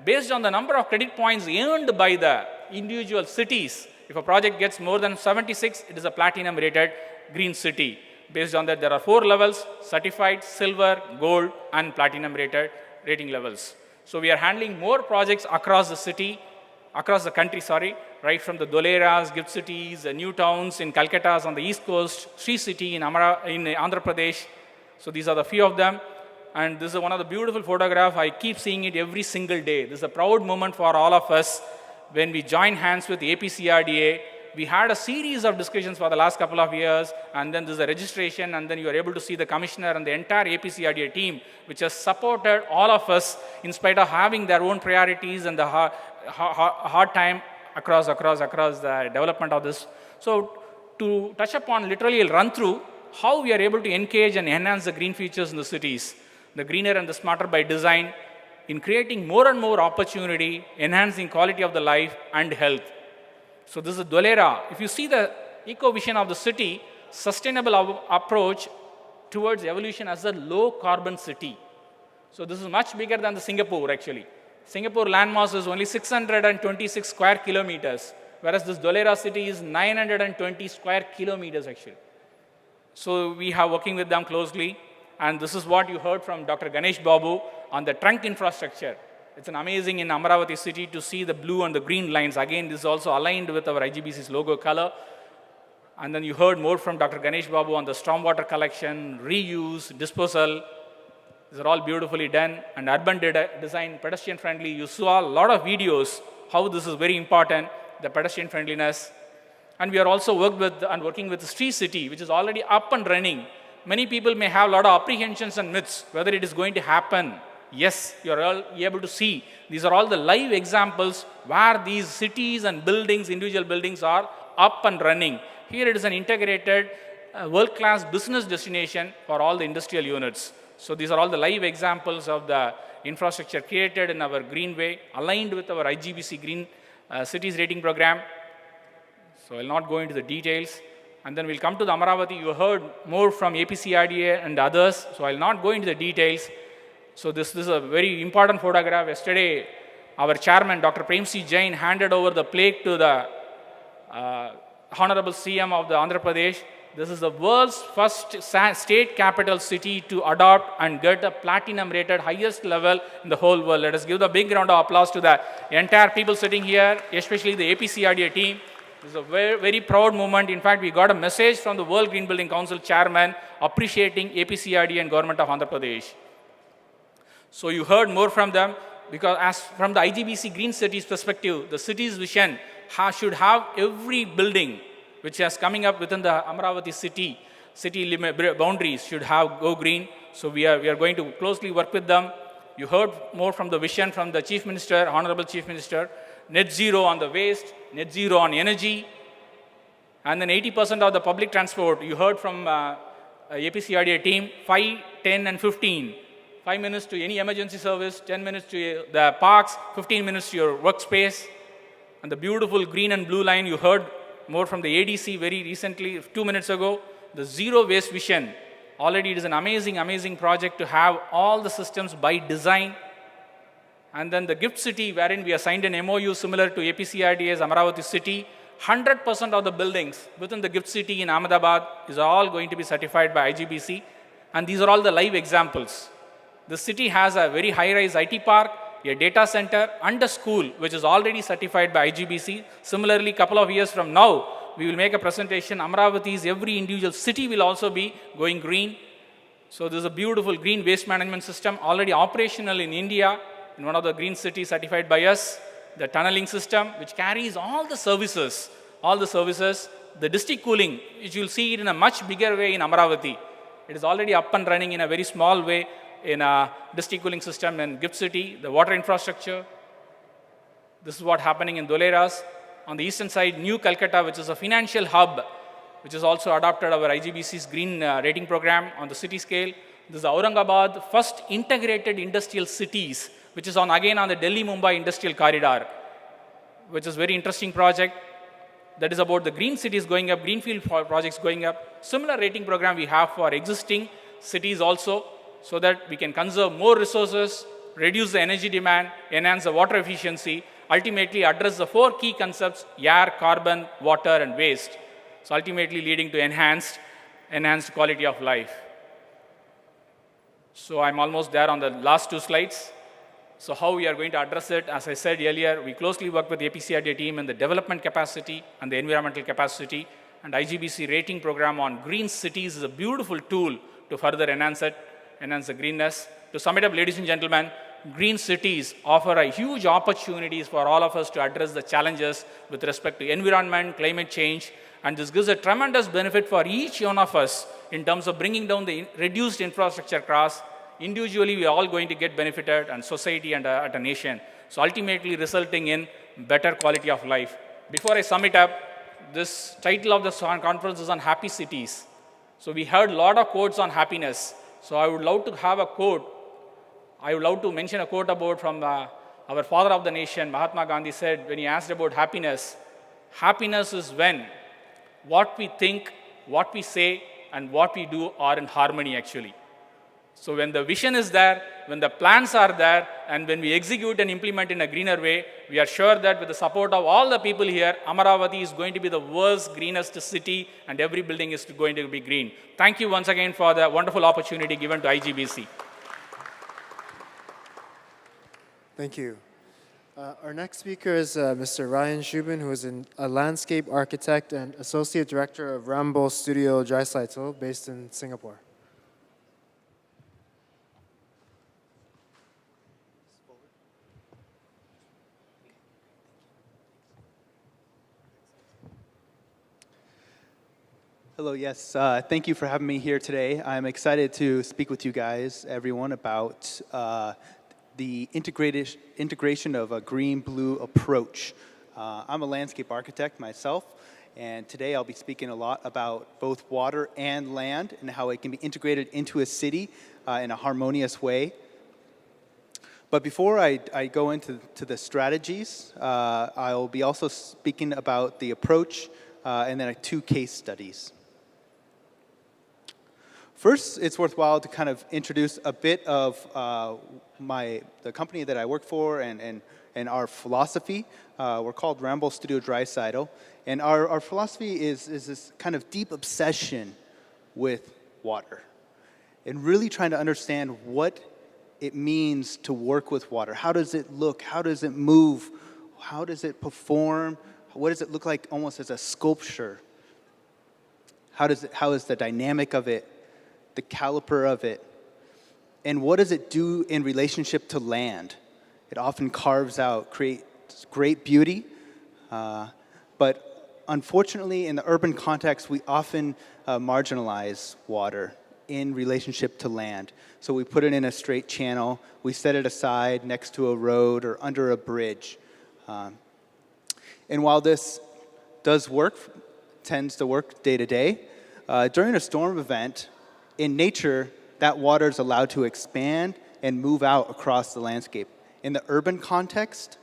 Based on the number of credit points earned by the individual cities, if a project gets more than 76, it is a platinum rated green city. Based on that, there are 4 levels: certified, silver, gold, and platinum rated rating levels. So we are handling more projects across the country, right from the Dholeras, gift cities, new towns in Calcutta on the east coast, Sri City in Andhra Pradesh. So these are the few of them. And this is one of the beautiful photographs. I keep seeing it every single day. This is a proud moment for all of us when we join hands with APCRDA. We had a series of discussions for the last couple of years, and then there's a registration, and then you are able to see the commissioner and the entire APCRDA team, which has supported all of us in spite of having their own priorities and the hard time across the development of this. So to touch upon, literally I'll run through how we are able to engage and enhance the green features in the cities, the greener and the smarter by design, in creating more and more opportunity, enhancing quality of the life and health. So this is Dholera. If you see the eco-vision of the city, sustainable approach towards evolution as a low-carbon city. So this is much bigger than the Singapore, actually. Singapore landmass is only 626 square kilometers, whereas this Dholera city is 920 square kilometers actually. So we are working with them closely, and this is what you heard from Dr. Ganesh Babu on the trunk infrastructure. It's an amazing in Amaravathi city to see the blue and the green lines. Again, this is also aligned with our IGBC's logo color. And then you heard more from Dr. Ganesh Babu on the stormwater collection, reuse, disposal. These are all beautifully done. And urban design, pedestrian friendly. You saw a lot of videos how this is very important, the pedestrian friendliness. And we are also working with the Street City, which is already up and running. Many people may have a lot of apprehensions and myths, whether it is going to happen. Yes, you are all able to see. These are all the live examples where these cities and buildings, individual buildings are up and running. Here it is an integrated, world-class business destination for all the industrial units. So these are all the live examples of the infrastructure created in our Greenway, aligned with our IGBC Green Cities Rating Program. So I will not go into the details. And then we'll come to the Amaravathi. You heard more from APCRDA and others, so I will not go into the details. So this is a very important photograph. Yesterday, our chairman, Dr. Premsi Jain, handed over the plaque to the Honorable CM of the Andhra Pradesh. This is the world's first state capital city to adopt and get a platinum rated highest level in the whole world. Let us give the big round of applause to the entire people sitting here, especially the APCRDA team. This is a very, very proud moment. In fact, we got a message from the World Green Building Council chairman appreciating APCRDA and government of Andhra Pradesh. So you heard more from them, because as from the IGBC Green Cities perspective, the city's vision should have every building which is coming up within the Amaravathi city boundaries should have go green. So we are going to closely work with them. You heard more from the vision from the Chief Minister, Honorable Chief Minister, net zero on the waste, net zero on energy, and then 80% of the public transport. You heard from APCRDA team, 5, 10, and 15. 5 minutes to any emergency service, 10 minutes to the parks, 15 minutes to your workspace. And the beautiful green and blue line, you heard more from the ADC very recently, 2 minutes ago. The zero waste vision. Already it is an amazing, amazing project to have all the systems by design. And then the gift city, wherein we have signed an MOU similar to APCRDA's Amaravathi city. 100% of the buildings within the gift city in Ahmedabad is all going to be certified by IGBC. And these are all the live examples. The city has a very high-rise IT park, a data center, and a school, which is already certified by IGBC. Similarly, a couple of years from now, we will make a presentation. Amaravati's every individual city will also be going green. So this is a beautiful green waste management system already operational in India, in one of the green cities certified by us. The tunneling system, which carries all the services, the district cooling, which you'll see it in a much bigger way in Amaravathi. It is already up and running in a very small way in a district cooling system in Gift City, the water infrastructure. This is what happening in Dholeras. On the eastern side, New Calcutta, which is a financial hub, which has also adopted our IGBC's green rating program on the city scale. This is Aurangabad, first integrated industrial cities, which is again on the Delhi-Mumbai industrial corridor, which is a very interesting project. That is about the green cities going up, greenfield projects going up. Similar rating program we have for existing cities also, so that we can conserve more resources, reduce the energy demand, enhance the water efficiency, ultimately address the 4 key concepts: air, carbon, water, and waste. So ultimately leading to enhanced quality of life. So I'm almost there on the last 2 slides. So how we are going to address it, as I said earlier, we closely work with the APCRDA team in the development capacity and the environmental capacity, and IGBC rating program on green cities is a beautiful tool to further enhance the greenness. To sum it up, ladies and gentlemen, green cities offer a huge opportunities for all of us to address the challenges with respect to environment, climate change, and this gives a tremendous benefit for each one of us in terms of bringing down the reduced infrastructure costs. Individually, we are all going to get benefited, and society and at a nation. So ultimately resulting in better quality of life. Before I sum it up, this title of the conference is on happy cities. So we heard a lot of quotes on happiness. So I would love to have a quote. I would love to mention a quote about from our father of the nation, Mahatma Gandhi said, when he asked about happiness, happiness is when what we think, what we say, and what we do are in harmony actually. So when the vision is there, when the plans are there, And when we execute and implement in a greener way, we are sure that with the support of all the people here, Amaravathi is going to be the world's greenest city, and every building is going to be green. Thank you once again for the wonderful opportunity given to IGBC. Thank you. Our next speaker is Mr. Ryan Shubin, who is a landscape architect and associate director of Rambo Studio Dreisaitl, based in Singapore. Hello, yes. Thank you for having me here today. I'm excited to speak with you guys, everyone, about the integration of a green-blue approach. I'm a landscape architect myself, and today I'll be speaking a lot about both water and land and how it can be integrated into a city in a harmonious way. But before I go into the strategies, I'll be also speaking about the approach and then 2 case studies. First, it's worthwhile to kind of introduce a bit of the company that I work for and our philosophy. We're called Rambo Studio Dreisaitl, and our philosophy is this kind of deep obsession with water and really trying to understand what it means to work with water. How does it look? How does it move? How does it perform? What does it look like almost as a sculpture? How is the dynamic of it? The caliper of it, and what does it do in relationship to land? It often carves out, creates great beauty, but unfortunately in the urban context, we often marginalize water in relationship to land. So we put it in a straight channel, we set it aside next to a road or under a bridge. And while this does work, tends to work day to day, during a storm event, in nature, that water is allowed to expand and move out across the landscape. In the urban context,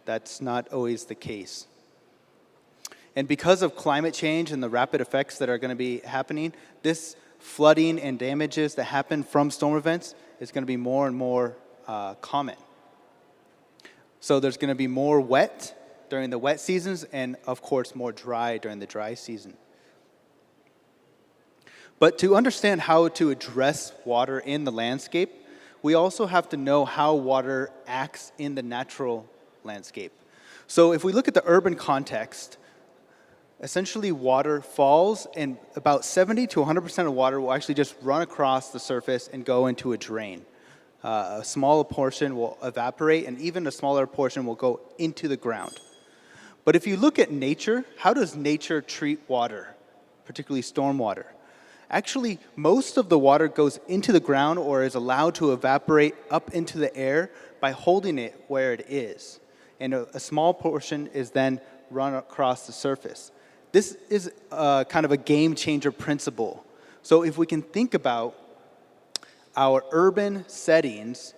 that's not always the case. And because of climate change and the rapid effects that are going to be happening, this flooding and damages that happen from storm events is going to be more and more common. So there's going to be more wet during the wet seasons and, of course, more dry during the dry season. But to understand how to address water in the landscape, we also have to know how water acts in the natural landscape. So if we look at the urban context, essentially water falls and about 70 to 100% of water will actually just run across the surface and go into a drain. A smaller portion will evaporate and even a smaller portion will go into the ground. But if you look at nature, how does nature treat water, particularly stormwater? Actually, most of the water goes into the ground or is allowed to evaporate up into the air by holding it where it is. And a small portion is then run across the surface. This is kind of a game changer principle. So if we can think about our urban settings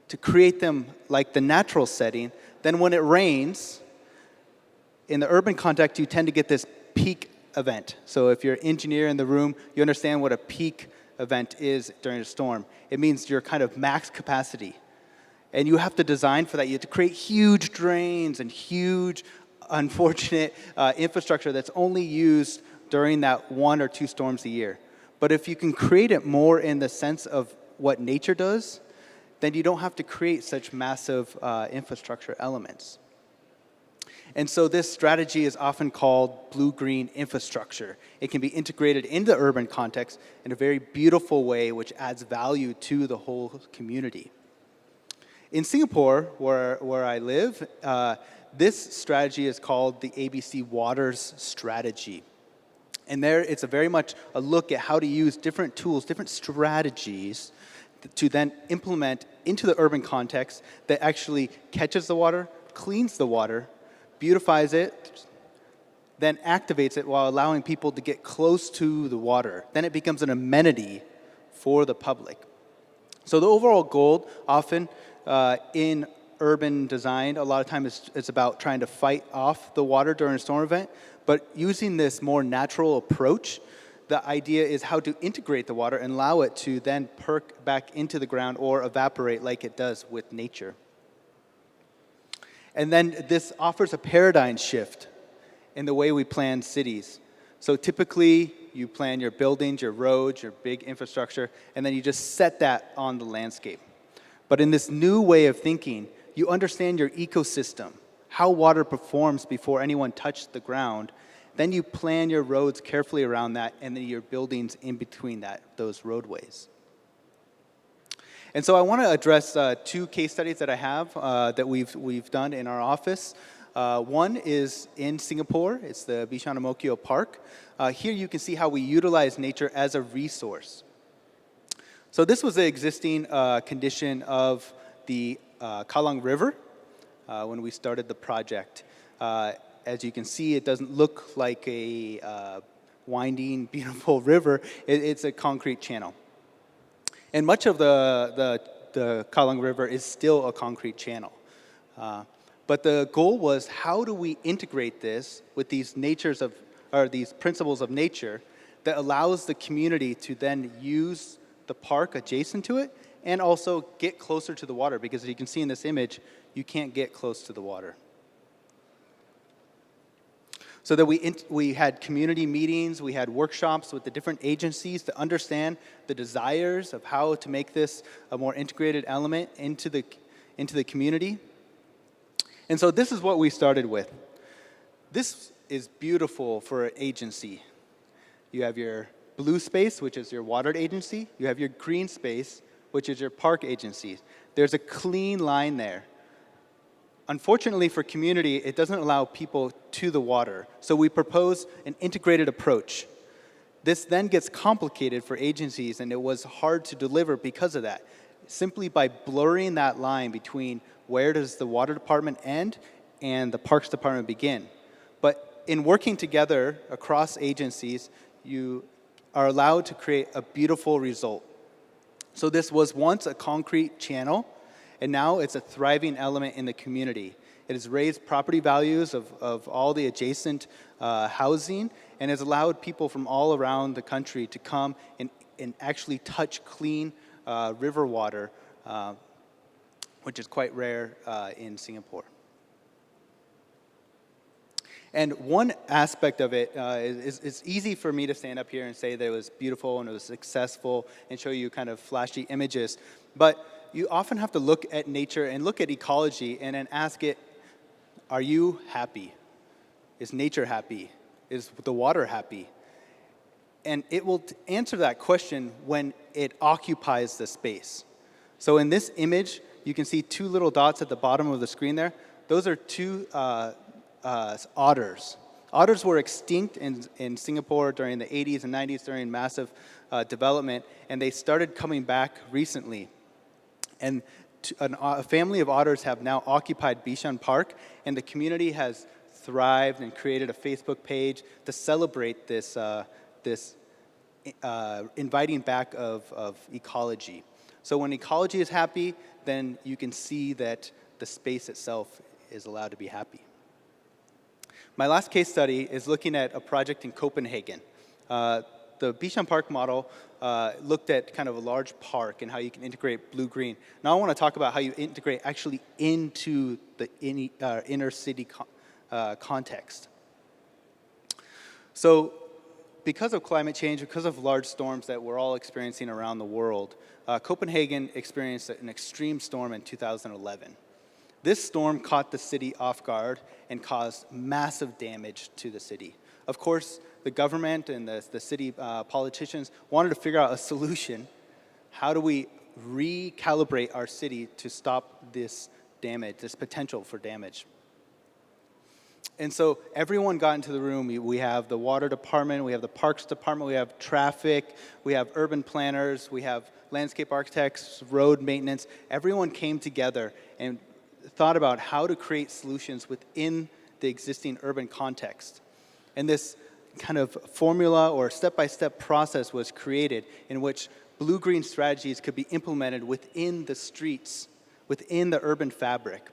to create them like the natural setting, then when it rains, in the urban context, you tend to get this peak event. So if you're an engineer in the room, you understand what a peak event is during a storm. It means your kind of max capacity. And you have to design for that. You have to create huge drains and huge, unfortunate infrastructure that's only used during that 1 or 2 storms a year. But if you can create it more in the sense of what nature does, then you don't have to create such massive infrastructure elements. And so this strategy is often called blue-green infrastructure. It can be integrated into the urban context in a very beautiful way, which adds value to the whole community. In Singapore, where I live, this strategy is called the ABC Waters Strategy. And there, it's very much a look at how to use different tools, different strategies to then implement into the urban context that actually catches the water, cleans the water, beautifies it, then activates it while allowing people to get close to the water. Then it becomes an amenity for the public. So the overall goal, often in urban design, a lot of times it's about trying to fight off the water during a storm event, but using this more natural approach, the idea is how to integrate the water and allow it to then perk back into the ground or evaporate like it does with nature. And then this offers a paradigm shift in the way we plan cities. So typically, you plan your buildings, your roads, your big infrastructure, and then you just set that on the landscape. But in this new way of thinking, you understand your ecosystem, how water performs before anyone touched the ground. Then you plan your roads carefully around that, and then your buildings in between those roadways. And so I want to address two case studies that I have that we've done in our office. One is in Singapore. It's the Bishan Am Mo Kio Park. Here you can see how we utilize nature as a resource. So this was the existing condition of the Kallang River when we started the project. As you can see, it doesn't look like a winding, beautiful river. It's a concrete channel. And much of the Kallang River is still a concrete channel. But the goal was, how do we integrate this with these these principles of nature that allows the community to then use the park adjacent to it and also get closer to the water? Because as you can see in this image, you can't get close to the water. So that we had community meetings, we had workshops with the different agencies to understand the desires of how to make this a more integrated element into the community. And so this is what we started with. This is beautiful for an agency. You have your blue space, which is your water agency. You have your green space, which is your park agency. There's a clean line there. Unfortunately for community, it doesn't allow people to the water. So we propose an integrated approach. This then gets complicated for agencies, and it was hard to deliver because of that. Simply by blurring that line between where does the water department end and the parks department begin. But in working together across agencies, you are allowed to create a beautiful result. So this was once a concrete channel, and now it's a thriving element in the community. It has raised property values of all the adjacent housing, and has allowed people from all around the country to come and actually touch clean river water, which is quite rare in Singapore. And one aspect of it it's easy for me to stand up here and say that it was beautiful and it was successful and show you kind of flashy images, but you often have to look at nature and look at ecology and then ask it, are you happy? Is nature happy? Is the water happy? And it will answer that question when it occupies the space. So in this image, you can see two little dots at the bottom of the screen there. Those are two otters. Otters were extinct in Singapore during the 80s and 90s during massive development, and they started coming back recently. And a family of otters have now occupied Bishan Park, and the community has thrived and created a Facebook page to celebrate this inviting back of ecology. So when ecology is happy, then you can see that the space itself is allowed to be happy. My last case study is looking at a project in Copenhagen. The Bishan Park model looked at kind of a large park and how you can integrate blue-green. Now I want to talk about how you integrate actually into the inner city context. So because of climate change, because of large storms that we're all experiencing around the world, Copenhagen experienced an extreme storm in 2011. This storm caught the city off guard and caused massive damage to the city. Of course, the government and the city politicians wanted to figure out a solution. How do we recalibrate our city to stop this damage, this potential for damage? And so everyone got into the room. We have the water department, we have the parks department, we have traffic, we have urban planners, we have landscape architects, road maintenance. Everyone came together and thought about how to create solutions within the existing urban context. And this kind of formula or step-by-step process was created in which blue-green strategies could be implemented within the streets, within the urban fabric.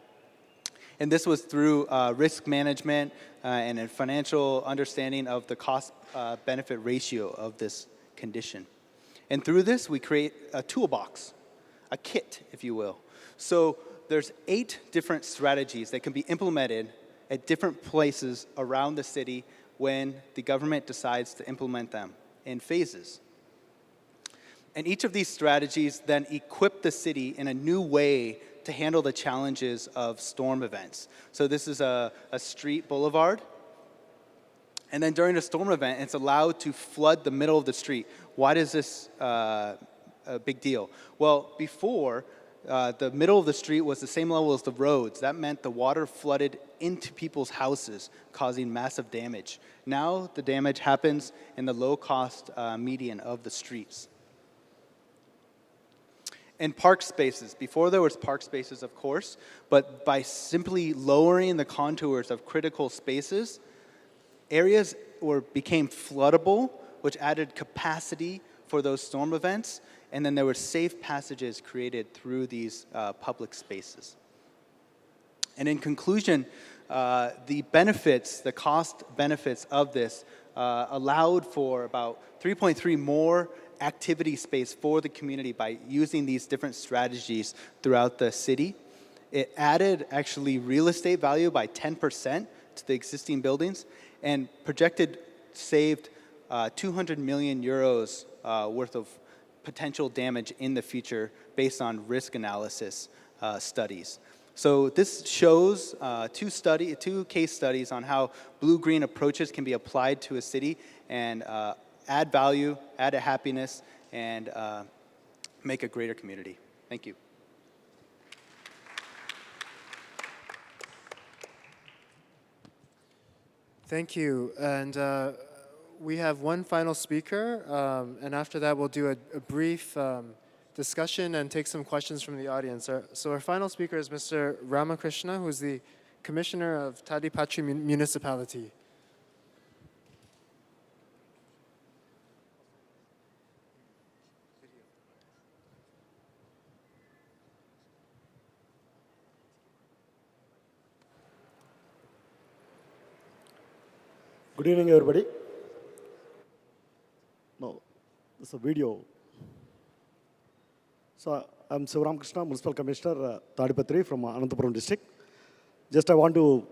And this was through risk management and a financial understanding of the cost-benefit ratio of this condition. And through this, we create a toolbox, a kit, if you will. So there's 8 different strategies that can be implemented at different places around the city when the government decides to implement them in phases. And each of these strategies then equip the city in a new way to handle the challenges of storm events. So this is a street boulevard. And then during a storm event, it's allowed to flood the middle of the street. Why is this a big deal? Well, before, the middle of the street was the same level as the roads. That meant the water flooded into people's houses, causing massive damage. Now the damage happens in the low-cost median of the streets. And park spaces. Before there was park spaces, of course, but by simply lowering the contours of critical spaces, areas became floodable, which added capacity for those storm events, and then there were safe passages created through these public spaces. And in conclusion, the benefits, the cost benefits of this allowed for about 3.3 more activity space for the community by using these different strategies throughout the city. It added actually real estate value by 10% to the existing buildings, and projected saved 200 million euros worth of potential damage in the future based on risk analysis studies. So this shows 2 case studies on how blue-green approaches can be applied to a city and add value, add a happiness, and make a greater community. Thank you. Thank you. And we have one final speaker, and after that we'll do a brief discussion and take some questions from the audience. So our final speaker is Mr. Ramakrishna, who's the Commissioner of Tadipatri Municipality. Good evening, everybody. No, it's a video. So I'm Sivaram Krishna, Municipal Commissioner, Tadipatri from Anantapuram district. Just I want to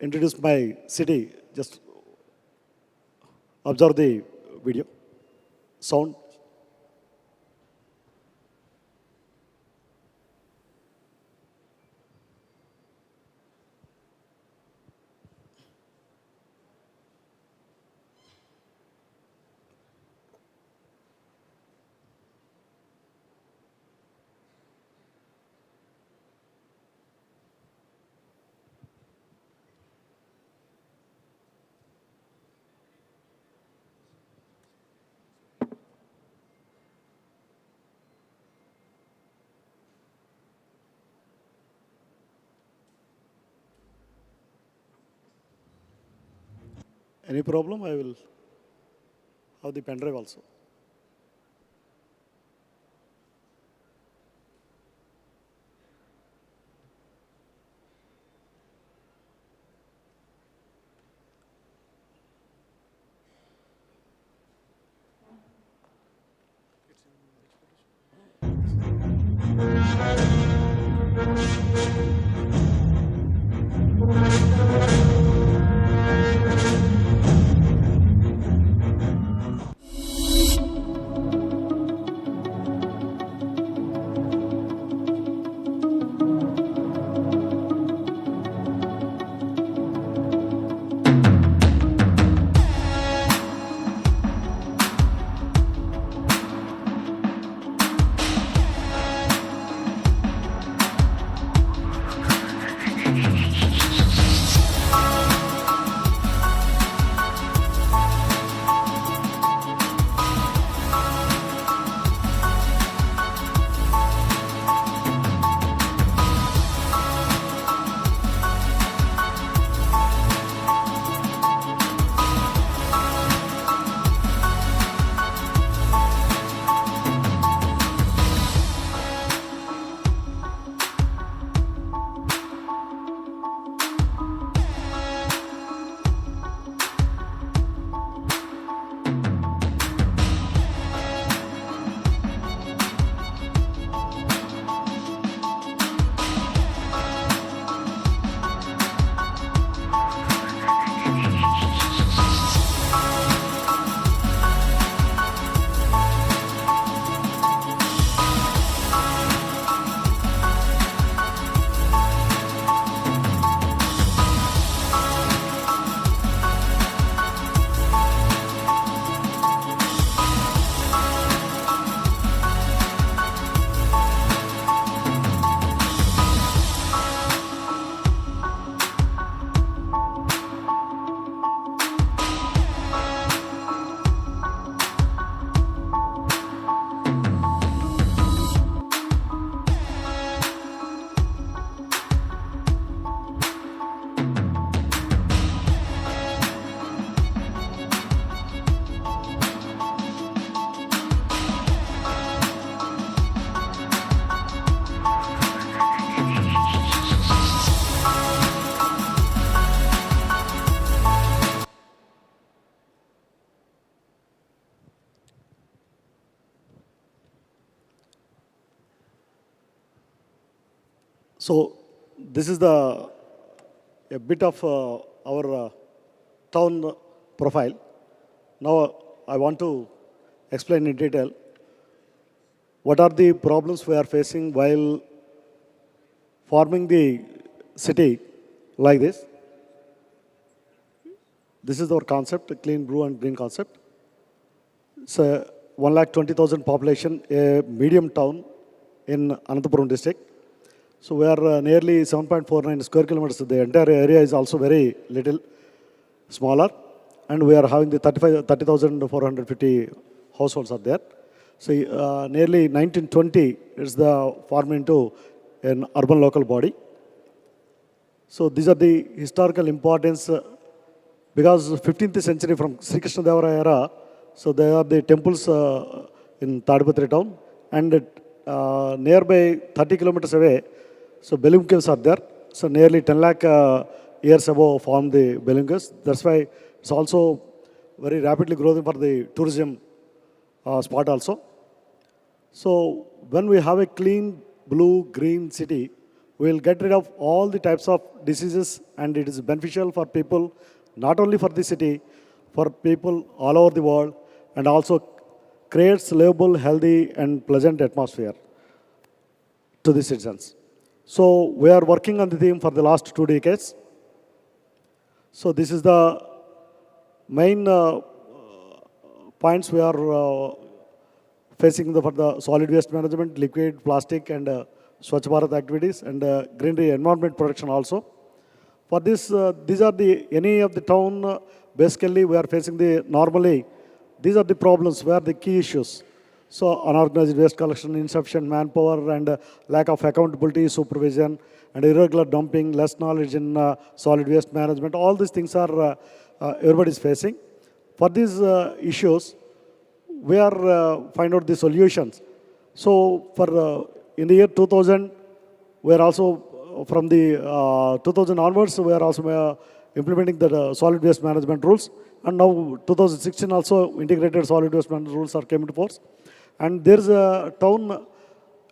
introduce my city. Just observe the video. Sound. Any problem, I will have the pen drive also. So this is a bit of our town profile. Now I want to explain in detail what are the problems we are facing while forming the city like this. This is our concept, clean, blue and green concept. It's a 1,20,000 population, a medium town in Anantapuram district. So we are nearly 7.49 square kilometers. The entire area is also very little smaller. And we are having the 30,450 households are there. So nearly 1920 is the formed into an urban local body. So these are the historical importance because 15th century from Sri Krishna Devaraya era, so there are the temples in Tadipatri town, and nearby 30 kilometers away, so Belum caves are there. So nearly 10 lakh years ago formed the Belum caves. That's why it's also very rapidly growing for the tourism spot also. So when we have a clean blue green city, we will get rid of all the types of diseases, and it is beneficial for people, not only for the city, for people all over the world, and also creates livable, healthy and pleasant atmosphere to the citizens. So we are working on the theme for the last 2 decades. So this is the main points we are facing for the solid waste management, liquid, plastic and Swachh Bharat activities, and greenery environment protection also. For this, these are any of the town, basically we are facing normally, these are the problems, where the key issues. So unorganized waste collection, insufficient manpower and lack of accountability, supervision and irregular dumping, less knowledge in solid waste management, all these things are everybody is facing. For these issues, we are find out the solutions. So for in the year 2000, we are also from the 2000 onwards, we are also implementing the solid waste management rules. And now 2016 also integrated solid waste management rules are came into force. And there's a town,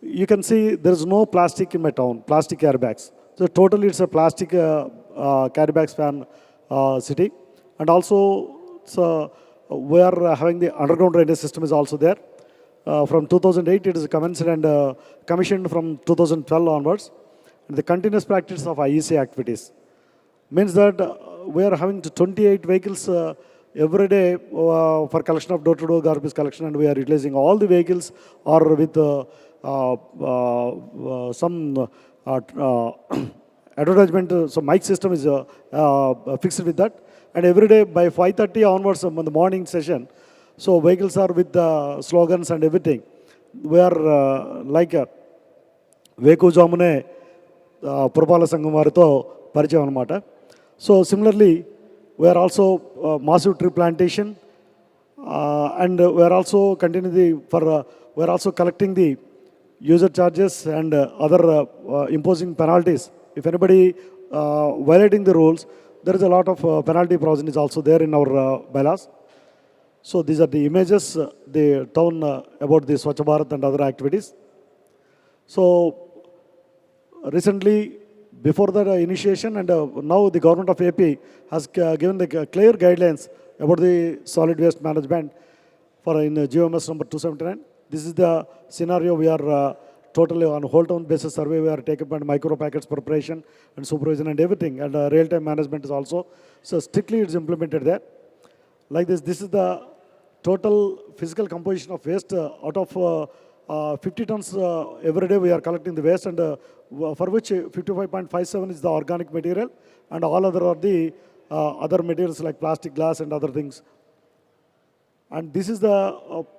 you can see there's no plastic in my town, plastic carry bags. So totally it's a plastic carry bags fan city. And also we are having the underground drainage system is also there. From 2008 it is commenced and commissioned from 2012 onwards. And the continuous practice of IEC activities means that we are having 28 vehicles every day for collection of door-to-door garbage collection, and we are utilizing all the vehicles or with some advertisement, so mic system is fixed with that. And every day by 5:30 onwards in the morning session, so vehicles are with slogans and everything. We are like Veku Jamune Purpala Sangamarito Paricham Anamata. So similarly, we are also massive tree plantation, and we are also continuing we are also collecting the user charges and other imposing penalties. If anybody violating the rules, there is a lot of penalty provision is also there in our bylaws. So these are the images, the town about the Swachh Bharat and other activities. So recently, before the initiation, and now the government of AP has given the clear guidelines about the solid waste management for in GMS number 279. This is the scenario we are totally on whole town basis survey. We are taking up micro packets preparation and supervision and everything, and real-time management is also. So strictly it's implemented there. Like this is the total physical composition of waste out of 50 tons every day we are collecting the waste, and for which 55.57 is the organic material, and all other are the other materials like plastic, glass and other things. And this is the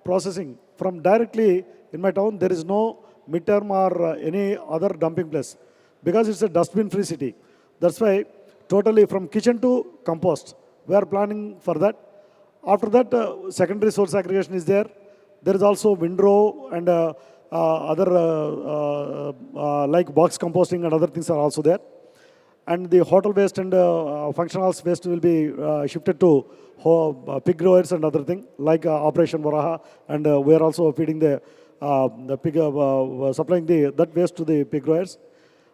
processing. From directly in my town, there is no midterm or any other dumping place because it's a dustbin-free city. That's why totally from kitchen to compost, we are planning for that. After that, secondary source aggregation is there. There is also windrow and other like box composting and other things are also there. And the hotel waste and functional waste will be shifted to pig growers and other things like Operation Varaha, and we are also feeding the pig, supplying that waste to the pig growers.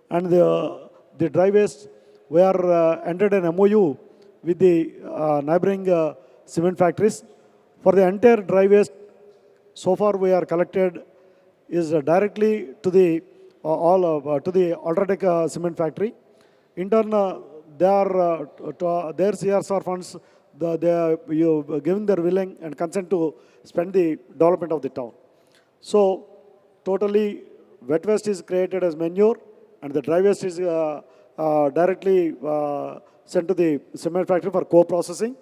And the dry waste, we are entered an MOU with the neighboring cement factories. For the entire dry waste, so far we are collected is directly to the to the Ultratech cement factory. In turn, their CSR funds, they are giving their willing and consent to spend the development of the town. So totally wet waste is created as manure, and the dry waste is directly sent to the cement factory for co-processing.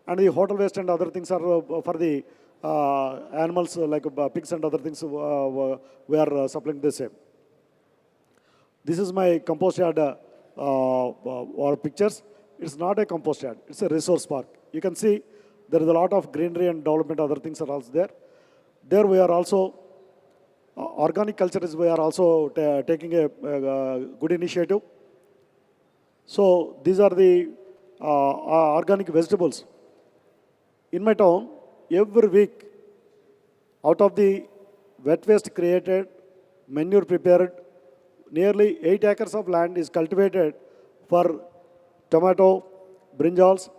And the hotel waste and other things are for the animals like pigs and other things we are supplying the same. This is my compost yard or pictures. It's not a compost yard, it's a resource park. You can see there is a lot of greenery and development, other things are also there. There we are also, organic culture is we are also taking a good initiative. So these are the organic vegetables. In my town, every week, out of the wet waste created, manure prepared, nearly 8 acres of land is cultivated for tomato, brinjals,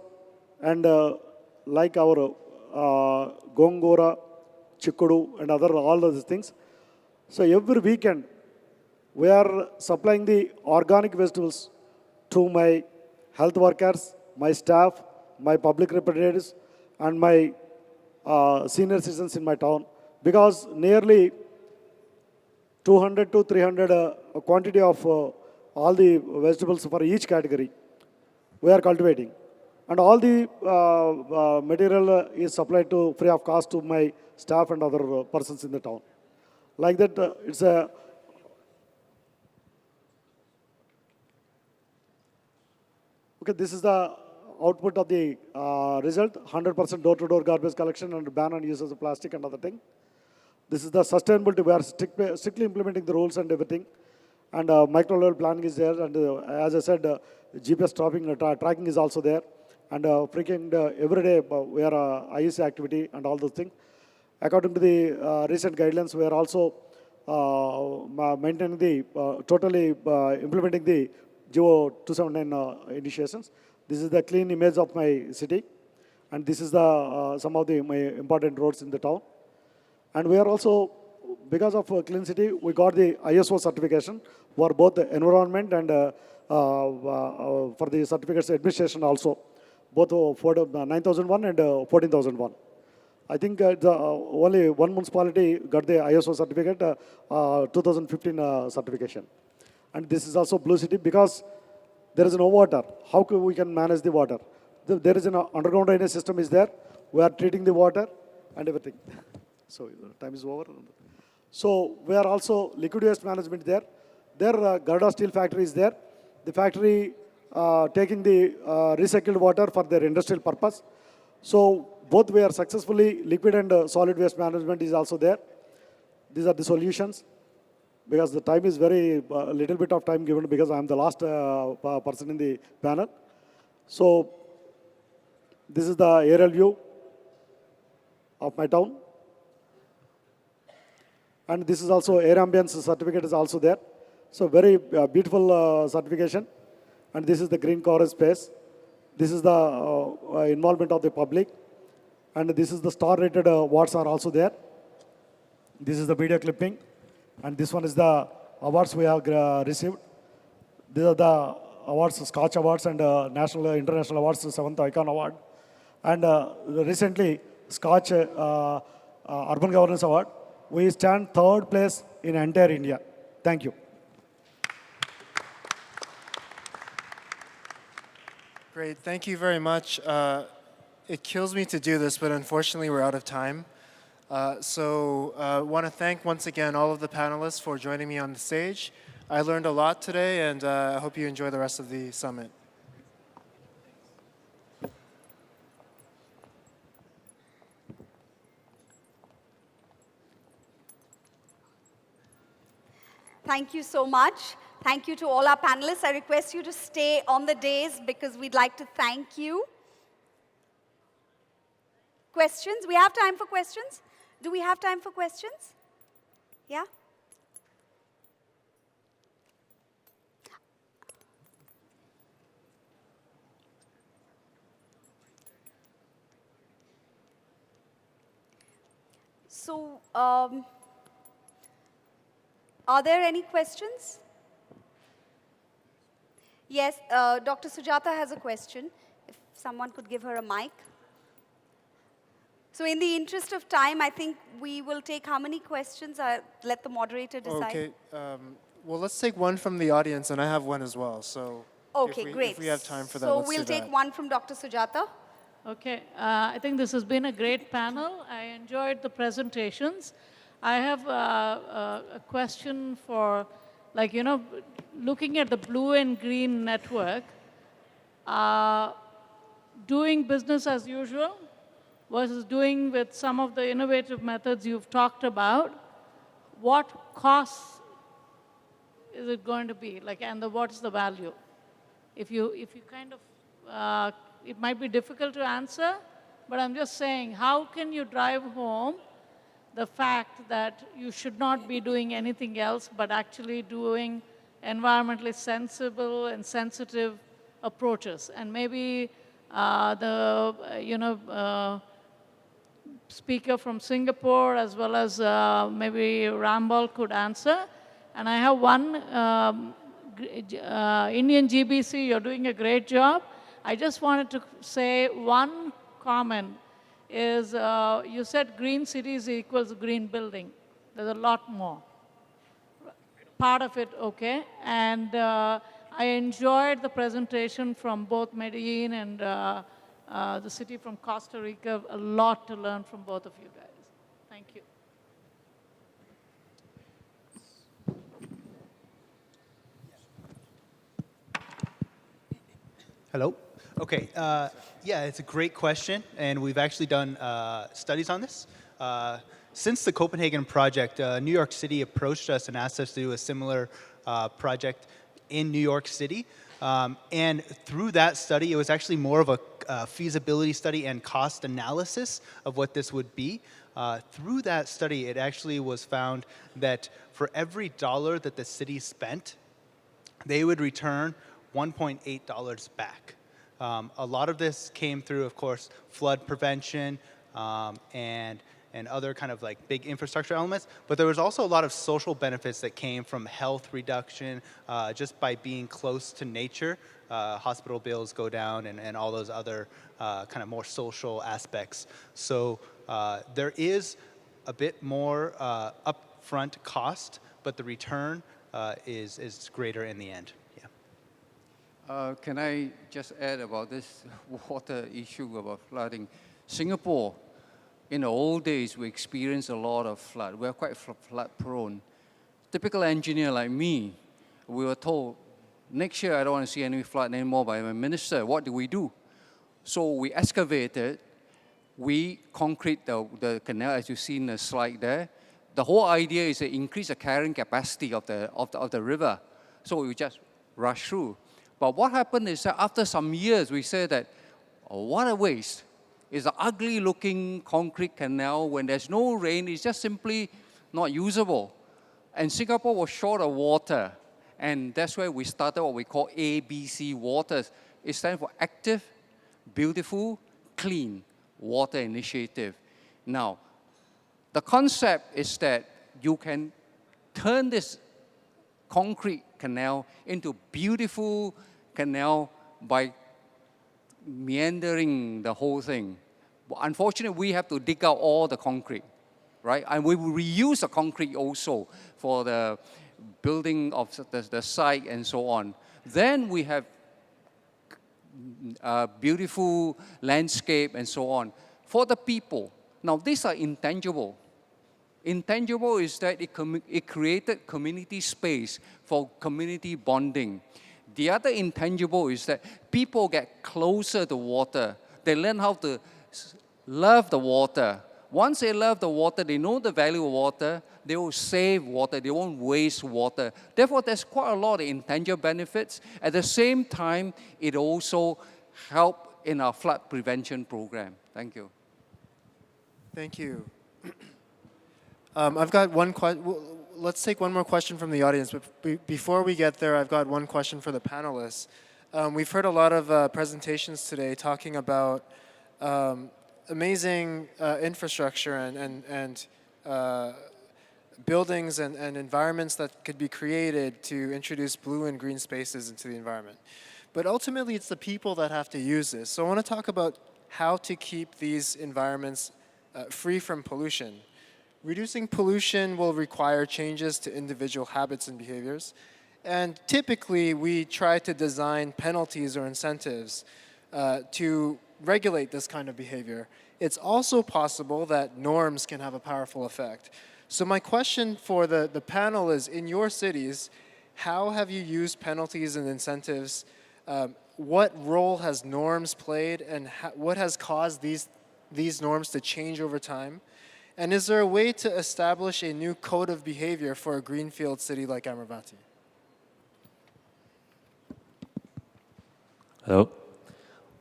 and like our gongora, chikudu, and other all those things. So every weekend, we are supplying the organic vegetables to my health workers, my staff, my public representatives, and my senior citizens in my town, because nearly 200 to 300 quantity of all the vegetables for each category we are cultivating. And all the material is supplied to free of cost to my staff and other persons in the town. Like that, it's a okay. This is the output of the result: 100% door-to-door garbage collection and ban on use of plastic and other thing. This is the sustainability. We are strictly implementing the rules and everything. And micro-level planning is there. And as I said, GPS tracking is also there. And frequent every day we are IEC activity and all those things. According to the recent guidelines, we are also maintaining the totally implementing the GEO 279 initiations. This is the clean image of my city, and this is the some of the my important roads in the town. And we are also, because of clean city, we got the ISO certification for both the environment and for the certificates administration also, both for 9001 and 14001. I think only one municipality got the ISO certificate, 2015 certification. And this is also blue city because there is no water. How we can manage the water? There is an underground drainage system is there. We are treating the water and everything. So time is over. So we are also liquid waste management there. There Garda Steel factory is there. The factory taking the recycled water for their industrial purpose. So both we are successfully liquid and solid waste management is also there. These are the solutions. Because the time is very little bit of time given because I am the last person in the panel. So this is the aerial view of my town. And this is also air ambience certificate is also there. So very beautiful certification. And this is the green coverage space. This is the involvement of the public. And this is the star rated awards are also there. This is the video clipping. And this one is the awards we have received. These are the awards, Scotch Awards and National International Awards, 7th Icon Award. And recently, Scotch Urban Governance Award. We stand 3rd place in entire India. Thank you. Great, thank you very much. It kills me to do this, but unfortunately we're out of time. I want to thank once again all of the panelists for joining me on the stage. I learned a lot today, and I hope you enjoy the rest of the summit. Thank you so much. Thank you to all our panelists. I request you to stay on the dais because we'd like to thank you. Questions? We have time for questions? Do we have time for questions? Yeah? So, are there any questions? Yes, Dr. Sujata has a question. If someone could give her a mic. So in the interest of time, I think we will take how many questions? I'll let the moderator decide. Okay, well, let's take one from the audience, and I have one as well. So Okay, great. If we have time for that, so let's we'll do take that. one from Dr. Sujata. Okay, I think this has been a great panel. I enjoyed the presentations. I have a question for, like, you know, looking at the blue and green network, doing business as usual versus doing with some of the innovative methods you've talked about, what costs is it going to be? Like, and what's the value? If you kind of, it might be difficult to answer, but I'm just saying, how can you drive home the fact that you should not be doing anything else but actually doing environmentally sensible and sensitive approaches? And maybe speaker from Singapore as well as maybe Rambal could answer. And I have one, Indian GBC, you're doing a great job. I just wanted to say one comment is you said green cities equals green building. There's a lot more. Part of it, okay. And I enjoyed the presentation from both Medellin and the city from Costa Rica. A lot to learn from both of you guys. Thank you. Hello. Okay. Yeah, it's a great question, and we've actually done studies on this. Since the Copenhagen project, New York City approached us and asked us to do a similar project in New York City. And through that study, it was actually more of a feasibility study and cost analysis of what this would be. Through that study, it actually was found that for every dollar that the city spent, they would return $1.8 back. A lot of this came through, of course, flood prevention and other kind of like big infrastructure elements, but there was also a lot of social benefits that came from health reduction, just by being close to nature. Hospital bills go down and all those other kind of more social aspects. So there is a bit more upfront cost, but the return is greater in the end. Can I just add about this water issue about flooding? Singapore, in the old days, we experienced a lot of flood. We're quite flood prone. Typical engineer like me, we were told, next year I don't want to see any flood anymore by my minister. What do? So we excavated, we concrete the canal, as you see in the slide there. The whole idea is to increase the carrying capacity of the river. So we just rush through. But what happened is that after some years, we said that, oh, what a waste. It's an ugly-looking concrete canal. When there's no rain, it's just simply not usable. And Singapore was short of water. And that's where we started what we call ABC Waters. It stands for Active, Beautiful, Clean Water Initiative. Now, the concept is that you can turn this concrete canal into beautiful canal by meandering the whole thing. But unfortunately, we have to dig out all the concrete, right? And we will reuse the concrete also for the building of the site and so on. Then we have beautiful landscape and so on. For the people, now these are intangible. Intangible is that it created community space for community bonding. The other intangible is that people get closer to water. They learn how to love the water. Once they love the water, they know the value of water, they will save water, they won't waste water. Therefore, there's quite a lot of intangible benefits. At the same time, it also helps in our flood prevention program. Thank you. Thank you. I've got one question. Let's take one more question from the audience. But before we get there, I've got one question for the panelists. We've heard a lot of presentations today talking about amazing infrastructure and buildings and environments that could be created to introduce blue and green spaces into the environment. But ultimately, it's the people that have to use this. So I want to talk about how to keep these environments free from pollution. Reducing pollution will require changes to individual habits and behaviors. And typically, we try to design penalties or incentives to regulate this kind of behavior. It's also possible that norms can have a powerful effect. So my question for the panel is, in your cities, how have you used penalties and incentives? What role has norms played, and what has caused these norms to change over time? And is there a way to establish a new code of behavior for a greenfield city like Amaravathi? Hello.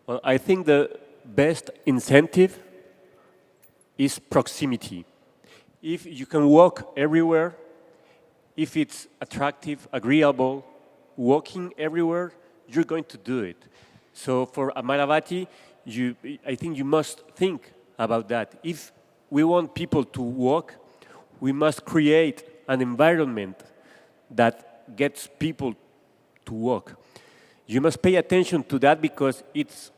Well, I think the best incentive is proximity. If you can walk everywhere, if it's attractive, agreeable, walking everywhere, you're going to do it. So for Amaravathi, I think you must think about that. If we want people to walk, we must create an environment that gets people to walk. You must pay attention to that because it's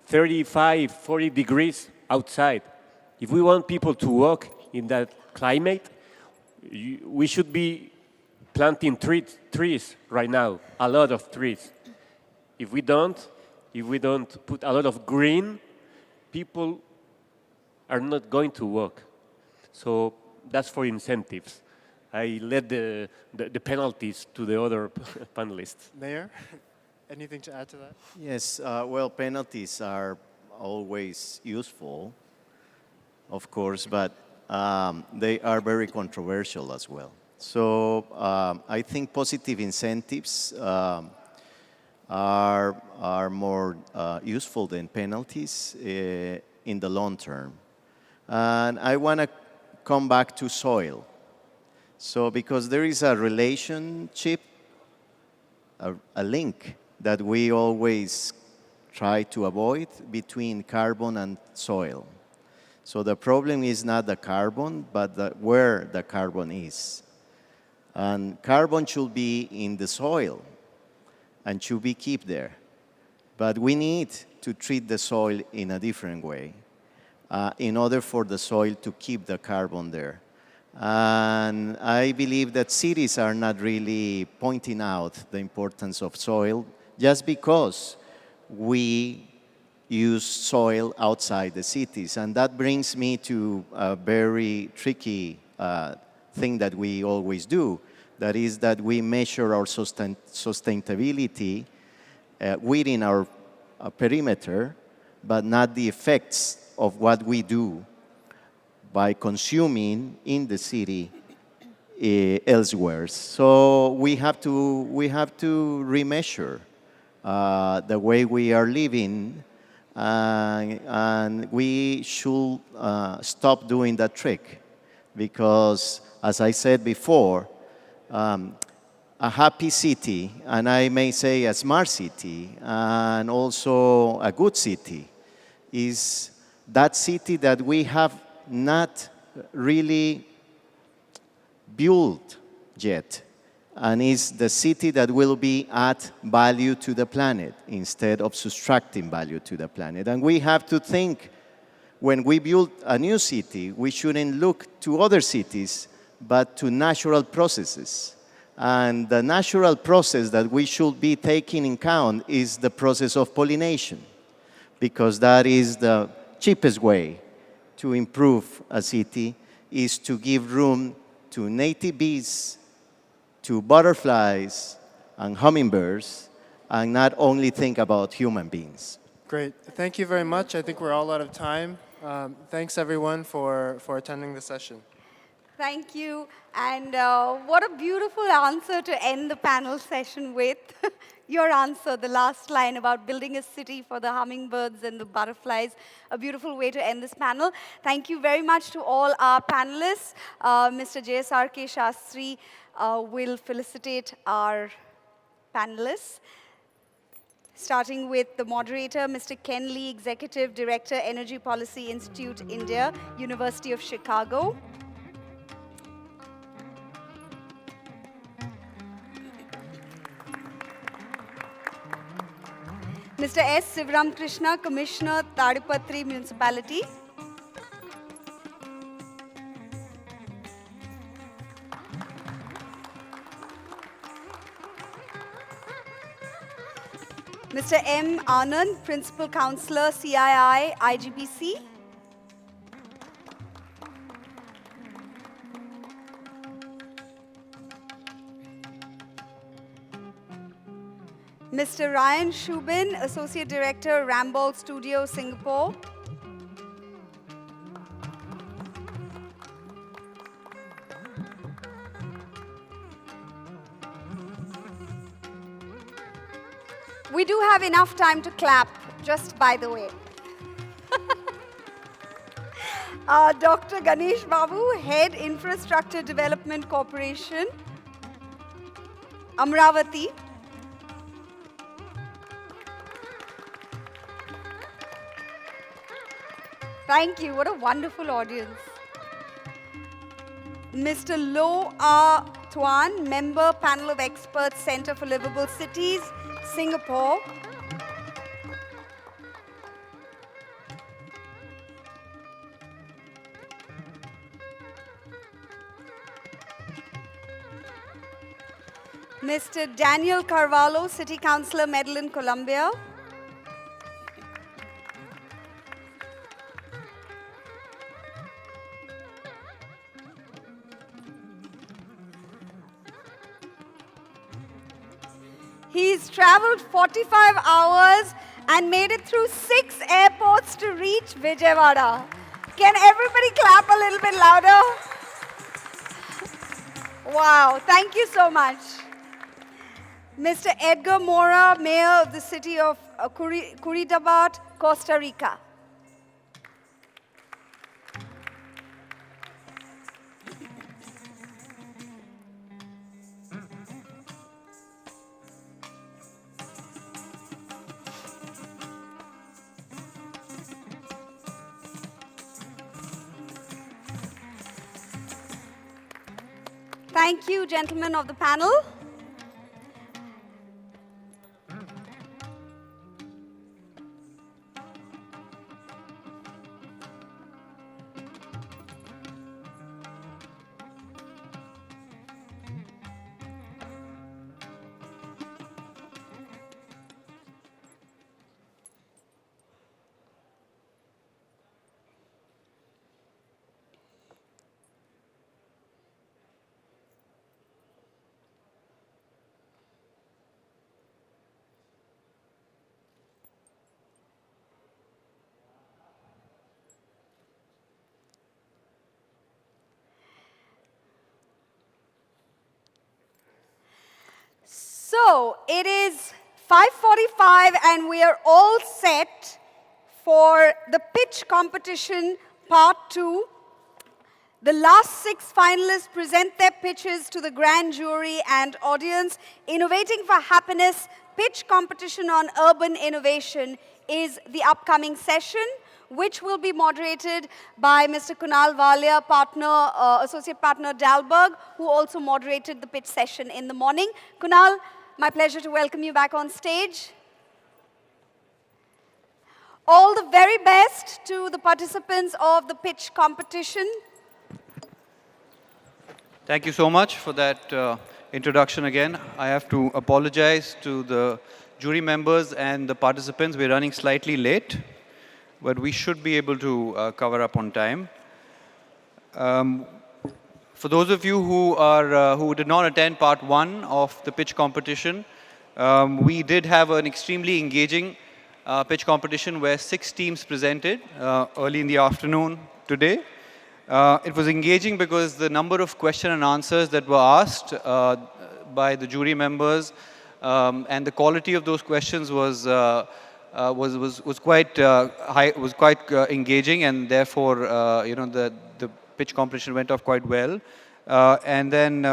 35, 40 degrees outside. If we want people to walk in that climate, we should be planting trees right now, a lot of trees. If we don't put a lot of green, people are not going to walk. So that's for incentives. I let the penalties to the other panelists. Mayor, anything to add to that? Yes, well, penalties are always useful, of course, but they are very controversial as well. So I think positive incentives are more useful than penalties in the long term. And I want to come back to soil. So because there is a relationship, a link that we always try to avoid between carbon and soil. So the problem is not the carbon, but where the carbon is. And carbon should be in the soil and should be kept there. But we need to treat the soil in a different way in order for the soil to keep the carbon there. And I believe that cities are not really pointing out the importance of soil just because we use soil outside the cities. And that brings me to a very tricky thing that we always do. That is that we measure our sustainability within our perimeter, but not the effects of what we do by consuming in the city elsewhere. So we have to remeasure the way we are living, and we should stop doing that trick, because as I said before, a happy city, and I may say a smart city, and also a good city, is that city that we have not really built yet, and is the city that will be add value to the planet instead of subtracting value to the planet. And we have to think, when we build a new city, we shouldn't look to other cities, but to natural processes. And the natural process that we should be taking in account is the process of pollination, because that is the cheapest way to improve a city, is to give room to native bees, to butterflies and hummingbirds, and not only think about human beings. Great. Thank you very much. I think we're all out of time. Thanks, everyone, for attending the session. Thank you. And what a beautiful answer to end the panel session with. Your answer, the last line about building a city for the hummingbirds and the butterflies, a beautiful way to end this panel. Thank you very much to all our panelists. Mr. JSRK Shastri will felicitate our panelists, starting with the moderator, Mr. Ken Lee, Executive Director, Energy Policy Institute, India, University of Chicago. Mr. S. Sivaram Krishna, Commissioner, Tadipatri Municipality. Mr. M. Anand, Principal Councillor, CII, IGBC. Mr. Ryan Shubin, Associate Director, Rambol Studio, Singapore. We do have enough time to clap, just by the way. Dr. Ganesh Babu, Head Infrastructure Development Corporation, Amaravathi. Thank you, what a wonderful audience. Mr. Lo Ah Tuan, Member, Panel of Experts, Center for Livable Cities, Singapore. Mr. Daniel Carvalho, City Councillor, Medellin, Colombia. He's traveled 45 hours and made it through 6 airports to reach Vijayawada. Can everybody clap a little bit louder? Wow, thank you so much. Mr. Edgar Mora, Mayor of the city of Curitiba, Costa Rica. Thank you, gentlemen of the panel. So it is 5:45 and we are all set for the pitch competition part 2. The last 6 finalists present their pitches to the grand jury and audience. Innovating for Happiness pitch competition on urban innovation is the upcoming session, which will be moderated by Mr. Kunal Walia, Associate Partner Dalberg, who also moderated the pitch session in the morning. Kunal, my pleasure to welcome you back on stage. All the very best to the participants of the pitch competition. Thank you so much for that introduction again. I have to apologize to the jury members and the participants. We're running slightly late, but we should be able to cover up on time. For those of you who did not attend part 1 of the pitch competition, we did have an extremely engaging pitch competition where 6 teams presented early in the afternoon today. It was engaging because the number of questions and answers that were asked by the jury members and the quality of those questions was quite high, was quite engaging, and therefore the pitch competition went off quite well. And then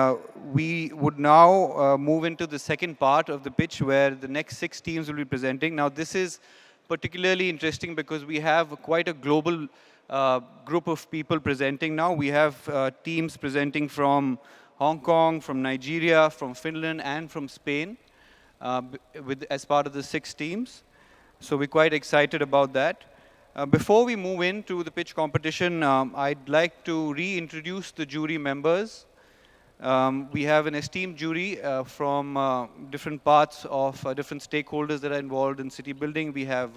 we would now move into the second part of the pitch where the next 6 teams will be presenting. Now this is particularly interesting because we have quite a global group of people presenting now. We have teams presenting from Hong Kong, from Nigeria, from Finland, and from Spain as part of the 6 teams. So we're quite excited about that. Before we move into the pitch competition, I'd like to reintroduce the jury members. We have an esteemed jury from different parts of different stakeholders that are involved in city building. We have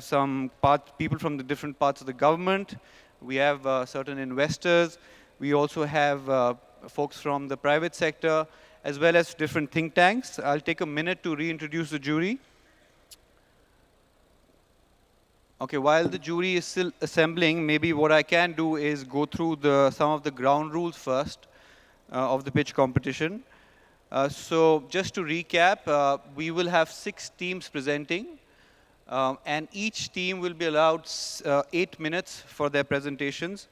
some people from the different parts of the government. We have certain investors. We also have folks from the private sector, as well as different think tanks. I'll take a minute to reintroduce the jury. Okay, while the jury is still assembling, maybe what I can do is go through some of the ground rules first of the pitch competition. So just to recap, we will have 6 teams presenting, and each team will be allowed 8 minutes for their presentations.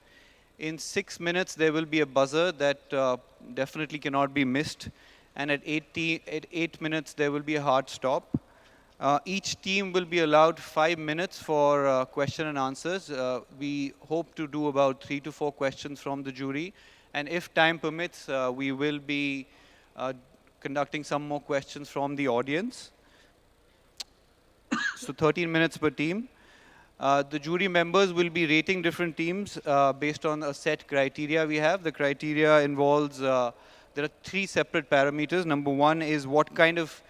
In 6 minutes, there will be a buzzer that definitely cannot be missed, and at 8 minutes, there will be a hard stop. Each team will be allowed 5 minutes for question and answers. We hope to do about 3 to 4 questions from the jury. And if time permits, we will be conducting some more questions from the audience. So 13 minutes per team. The jury members will be rating different teams based on a set criteria we have. The criteria involves, there are 3 separate parameters. Number 1 is what kind of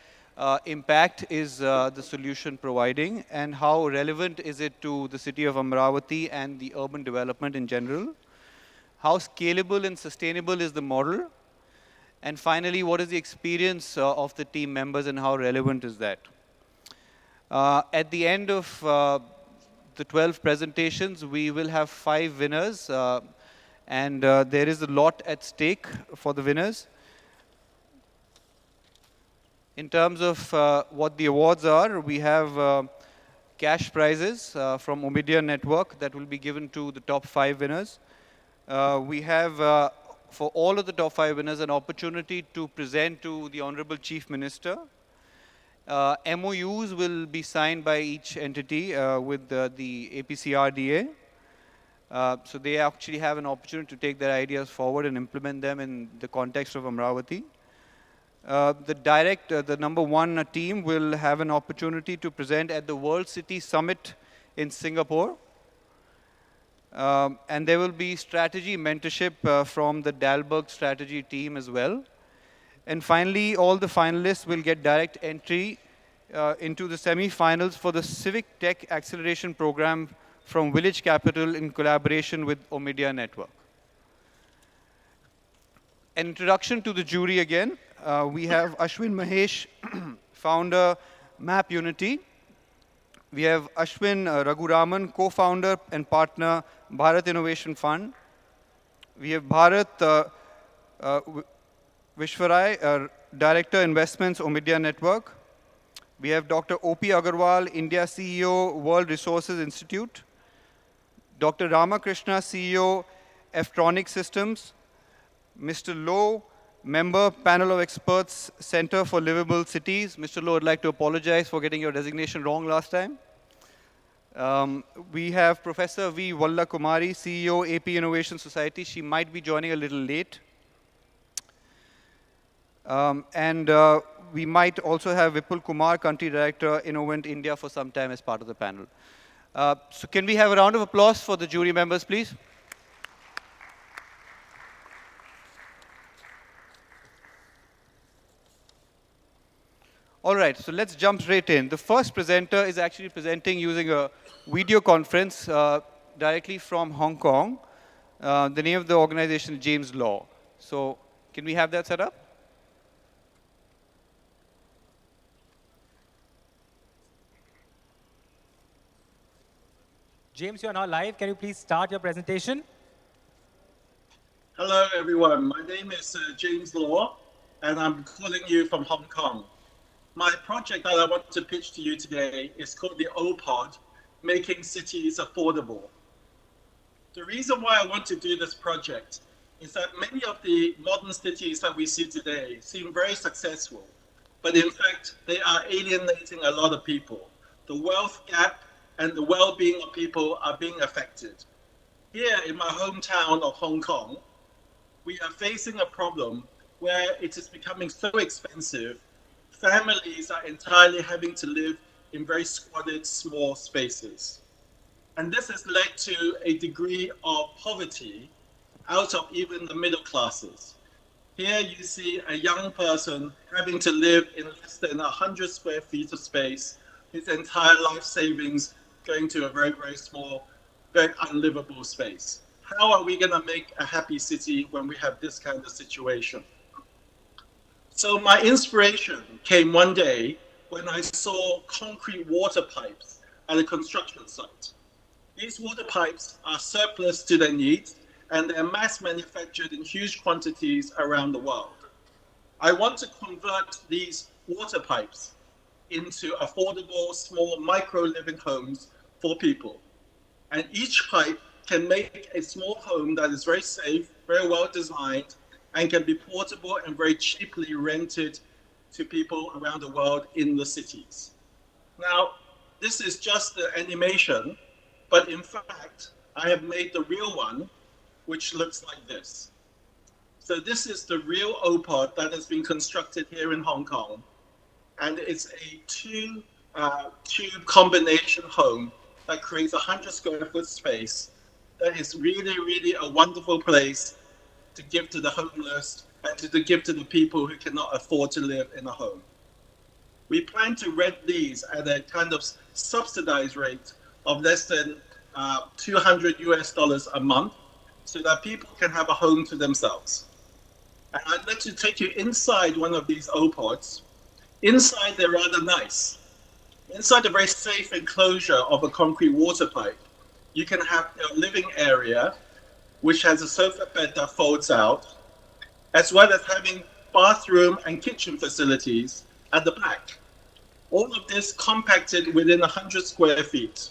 impact is the solution providing, and how relevant is it to the city of Amaravathi and the urban development in general? How scalable and sustainable is the model? And finally, what is the experience of the team members and how relevant is that? At the end of the 12 presentations, we will have 5 winners, and there is a lot at stake for the winners. In terms of what the awards are, we have cash prizes from Omidyar Network that will be given to the top 5 winners. We have, for all of the top 5 winners, an opportunity to present to the Honorable Chief Minister. MOUs will be signed by each entity with the APCRDA. So they actually have an opportunity to take their ideas forward and implement them in the context of Amaravathi. The number 1 team will have an opportunity to present at the World City Summit in Singapore. And there will be strategy mentorship from the Dalberg strategy team as well. And finally, all the finalists will get direct entry into the semi-finals for the Civic Tech Acceleration Program from Village Capital in collaboration with Omidyar Network. An introduction to the jury again. We have Ashwin Mahesh, founder, Map Unity. We have Ashwin Raghuraman, co-founder and partner, Bharat Innovation Fund. We have Bharat Vishwarai, Director Investments, Omidyar Network. We have Dr. O.P. Agarwal, India CEO, World Resources Institute. Dr. Ramakrishna, CEO, Eftronic Systems. Mr. Lowe, member, Panel of Experts, Center for Livable Cities. Mr. Lowe, I'd like to apologize for getting your designation wrong last time. We have Professor V. Valla Kumari, CEO, AP Innovation Society. She might be joining a little late. We might also have Vipul Kumar, Country Director, Innovent India, for some time as part of the panel. So can we have a round of applause for the jury members, please? All right, so let's jump straight in. The first presenter is actually presenting using a video conference directly from Hong Kong. The name of the organization is James Law. So can we have that set up? James, you are now live. Can you please start your presentation? Hello, everyone. My name is James Law, and I'm calling you from Hong Kong. My project that I want to pitch to you today is called the OPOD, Making Cities Affordable. The reason why I want to do this project is that many of the modern cities that we see today seem very successful, but in fact, they are alienating a lot of people. The wealth gap and the well-being of people are being affected. Here in my hometown of Hong Kong, we are facing a problem where it is becoming so expensive families are entirely having to live in very squalid, small spaces. And this has led to a degree of poverty out of even the middle classes. Here you see a young person having to live in less than 100 square feet of space, his entire life savings going to a very, very small, very unlivable space. How are we going to make a happy city when we have this kind of situation? So my inspiration came one day when I saw concrete water pipes at a construction site. These water pipes are surplus to their needs, and they're mass manufactured in huge quantities around the world. I want to convert these water pipes into affordable, small, micro living homes for people. And each pipe can make a small home that is very safe, very well designed, and can be portable and very cheaply rented to people around the world in the cities. Now, this is just the animation, but in fact, I have made the real one, which looks like this. So this is the real OPOD that has been constructed here in Hong Kong. And it's a tube combination home that creates a 100 square foot space that is really, really a wonderful place to give to the homeless and to give to the people who cannot afford to live in a home. We plan to rent these at a kind of subsidized rate of less than $200 a month so that people can have a home to themselves. And I'd like to take you inside one of these OPODs. Inside, they're rather nice. Inside a very safe enclosure of a concrete water pipe, you can have a living area, which has a sofa bed that folds out, as well as having bathroom and kitchen facilities at the back. All of this compacted within 100 square feet.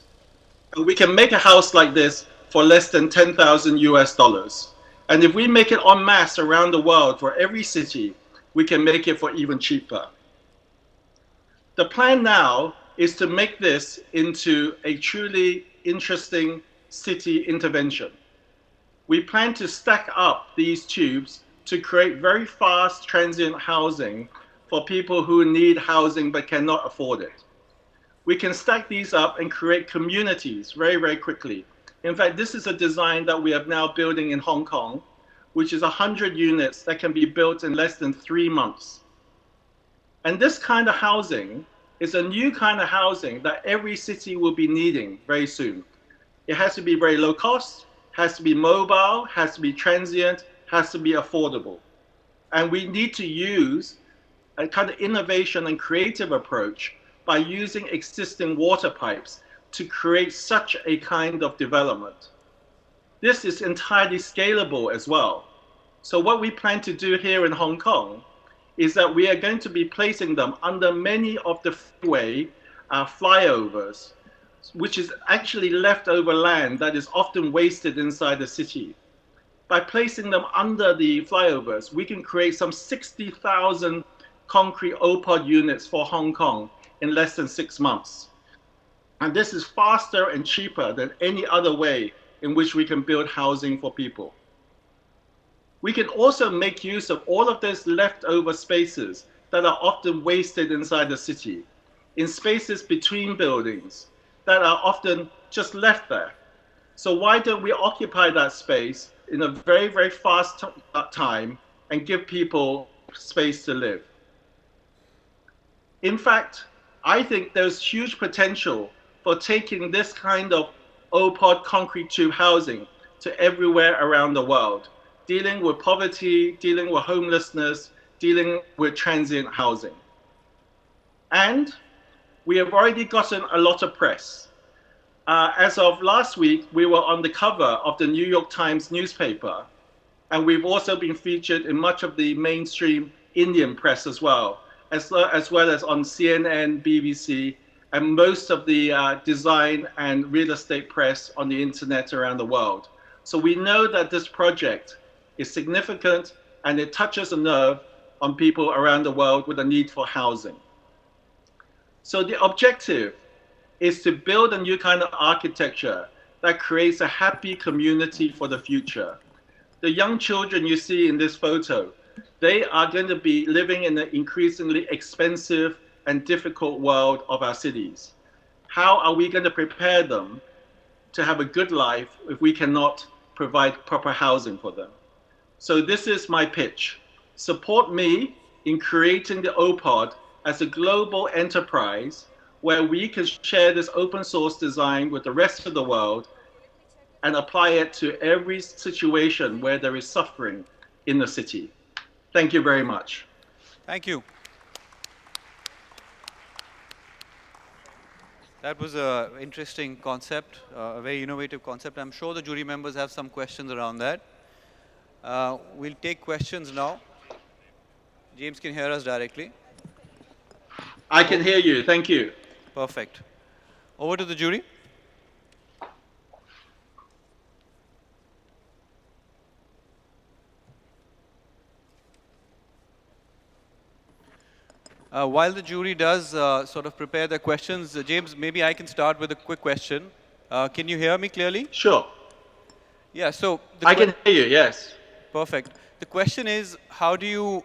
And we can make a house like this for less than $10,000. And if we make it en masse around the world for every city, we can make it for even cheaper. The plan now is to make this into a truly interesting city intervention. We plan to stack up these tubes to create very fast transient housing for people who need housing but cannot afford it. We can stack these up and create communities very, very quickly. In fact, this is a design that we are now building in Hong Kong, which is 100 units that can be built in less than 3 months. And this kind of housing is a new kind of housing that every city will be needing very soon. It has to be very low cost, has to be mobile, has to be transient, has to be affordable. And we need to use a kind of innovation and creative approach by using existing water pipes to create such a kind of development. This is entirely scalable as well. So what we plan to do here in Hong Kong is that we are going to be placing them under many of the freeway flyovers, which is actually leftover land that is often wasted inside the city. By placing them under the flyovers, we can create some 60,000 concrete OPOD units for Hong Kong in less than 6 months. And this is faster and cheaper than any other way in which we can build housing for people. We can also make use of all of those leftover spaces that are often wasted inside the city, in spaces between buildings that are often just left there. So why don't we occupy that space in a very, very fast time and give people space to live? In fact, I think there's huge potential for taking this kind of OPOD concrete tube housing to everywhere around the world, dealing with poverty, dealing with homelessness, dealing with transient housing. And we have already gotten a lot of press. As of last week, we were on the cover of the New York Times newspaper, and we've also been featured in much of the mainstream Indian press as well as on CNN, BBC, and most of the design and real estate press on the internet around the world. So we know that this project is significant and it touches a nerve on people around the world with a need for housing. So the objective is to build a new kind of architecture that creates a happy community for the future. The young children you see in this photo they are going to be living in an increasingly expensive and difficult world of our cities. How are we going to prepare them to have a good life if we cannot provide proper housing for them? So this is my pitch. Support me in creating the OPOD as a global enterprise where we can share this open source design with the rest of the world and apply it to every situation where there is suffering in the city. Thank you very much. Thank you. That was an interesting concept, a very innovative concept. I'm sure the jury members have some questions around that. We'll take questions now. James can hear us directly. I can hear you. Thank you. Perfect. Over to the jury. While the jury does sort of prepare their questions, James, maybe I can start with a quick question. Can you hear me clearly? Sure. Yeah, so... I can hear you, yes. Perfect. The question is, how do you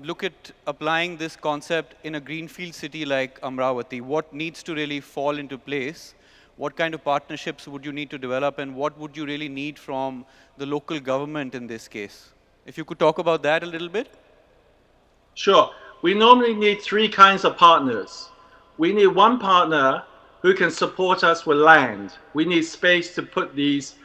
look at applying this concept in a greenfield city like Amaravathi? What needs to really fall into place? What kind of partnerships would you need to develop, and what would you really need from the local government in this case? If you could talk about that a little bit. Sure. We normally need three kinds of partners. We need one partner who can support us with land. We need space to put these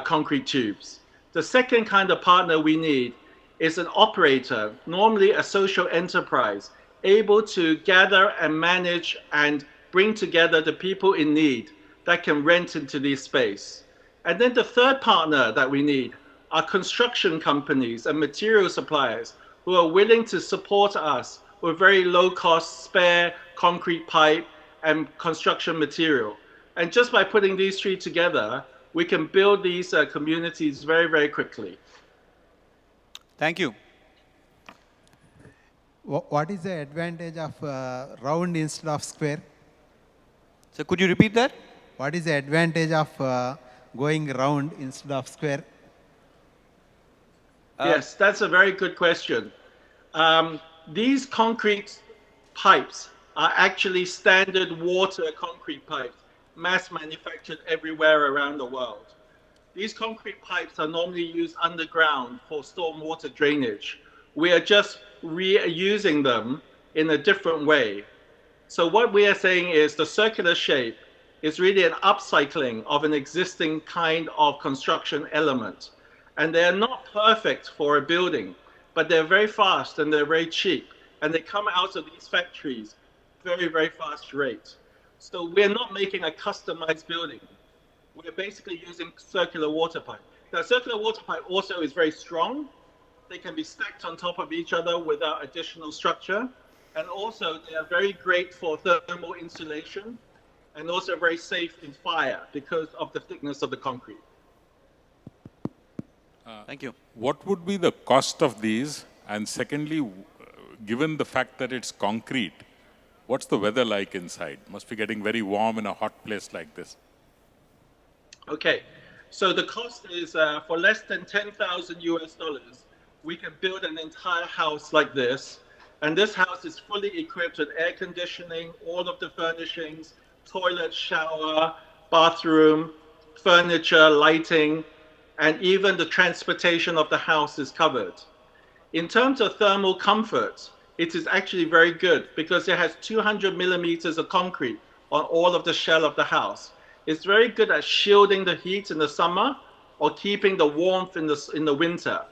concrete tubes. The second kind of partner we need is an operator, normally a social enterprise, able to gather and manage and bring together the people in need that can rent into this space. And then the third partner that we need are construction companies and material suppliers who are willing to support us with very low-cost spare concrete pipe and construction material. And just by putting these three together, we can build these communities very, very quickly. Thank you. What is the advantage of round instead of square? So could you repeat that? What is the advantage of going round instead of square? Yes, that's a very good question. These concrete pipes are actually standard water concrete pipes, mass manufactured everywhere around the world. These concrete pipes are normally used underground for stormwater drainage. We are just reusing them in a different way. So what we are saying is the circular shape is really an upcycling of an existing kind of construction element. And they are not perfect for a building, but they're very fast and they're very cheap. And they come out of these factories very, very fast rate. So we're not making a customized building. We're basically using circular water pipe. Now, circular water pipe also is very strong. They can be stacked on top of each other without additional structure. And also, they are very great for thermal insulation and also very safe in fire because of the thickness of the concrete. Thank you. What would be the cost of these? And secondly, given the fact that it's concrete, what's the weather like inside? Must be getting very warm in a hot place like this. Okay, so the cost is for less than 10,000 US dollars, we can build an entire house like this. And this house is fully equipped with air conditioning, all of the furnishings, toilet, shower, bathroom, furniture, lighting, and even the transportation of the house is covered. In terms of thermal comfort, it is actually very good because it has 200 millimeters of concrete on all of the shell of the house. It's very good at shielding the heat in the summer or keeping the warmth in the winter.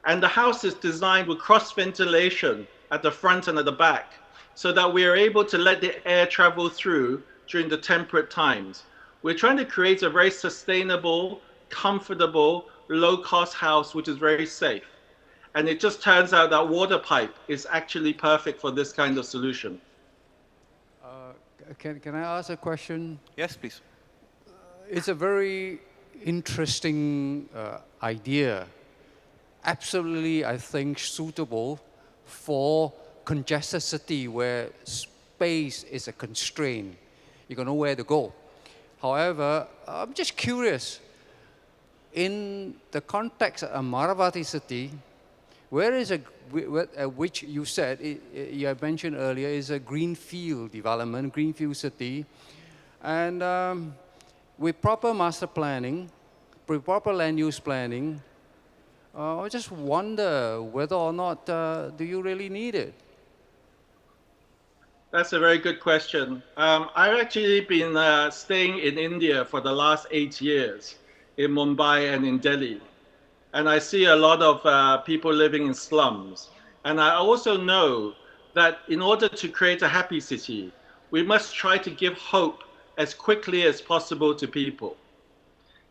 And the house is designed with cross ventilation at the front and at the back so that we are able to let the air travel through during the temperate times. We're trying to create a very sustainable, comfortable, low-cost house which is very safe. And it just turns out that water pipe is actually perfect for this kind of solution. Can I ask a question? Yes, please. It's a very interesting idea. Absolutely, I think, suitable for congested city where space is a constraint. You got nowhere to go. However, I'm just curious, in the context of Amaravathi city, where is which you said, you have mentioned earlier, is a greenfield development, greenfield city. And with proper master planning, with proper land use planning, I just wonder whether or not do you really need it? That's a very good question. I've actually been staying in India for the last 8 years, in Mumbai and in Delhi. And I see a lot of people living in slums. And I also know that in order to create a happy city, we must try to give hope as quickly as possible to people.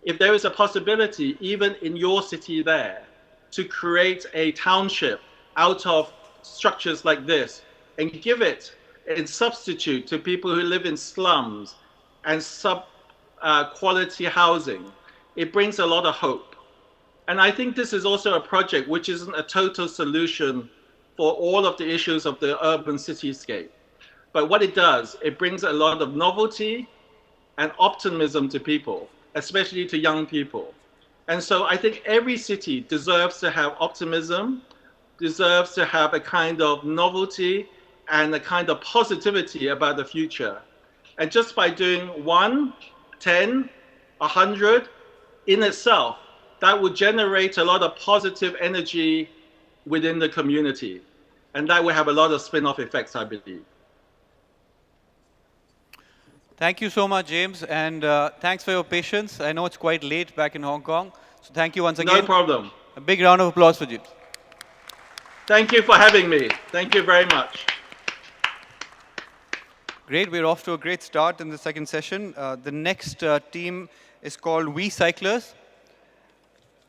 If there is a possibility, even in your city there, to create a township out of structures like this and give it in substitute to people who live in slums and sub-quality housing, it brings a lot of hope. And I think this is also a project which isn't a total solution for all of the issues of the urban cityscape. But what it does, it brings a lot of novelty and optimism to people, especially to young people. And so I think every city deserves to have optimism, deserves to have a kind of novelty and a kind of positivity about the future. And just by doing 1, 10, 100 in itself, that would generate a lot of positive energy within the community. And that will have a lot of spin-off effects, I believe. Thank you so much, James, and thanks for your patience. I know it's quite late back in Hong Kong, so thank you once again. No problem. A big round of applause for James. Thank you for having me. Thank you very much. Great, we're off to a great start in the second session. The next team is called We Cyclers.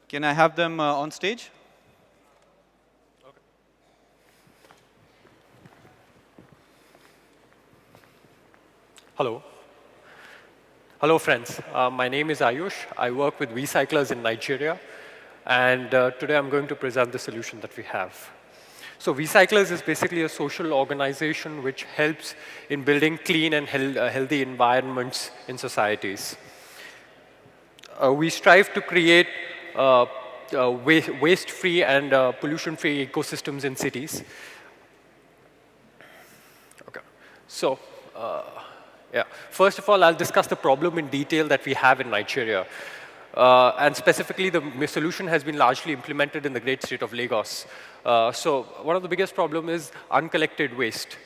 Can I have them on stage? Hello. Hello, friends. My name is Ayush. I work with We Cyclers in Nigeria. And today I'm going to present the solution that we have. So We Cyclers is basically a social organization which helps in building clean and healthy environments in societies. We strive to create waste-free and pollution-free ecosystems in cities. Okay. So, yeah. First of all, I'll discuss the problem in detail that we have in Nigeria. And specifically, the solution has been largely implemented in the great state of Lagos. So one of the biggest problems is uncollected waste.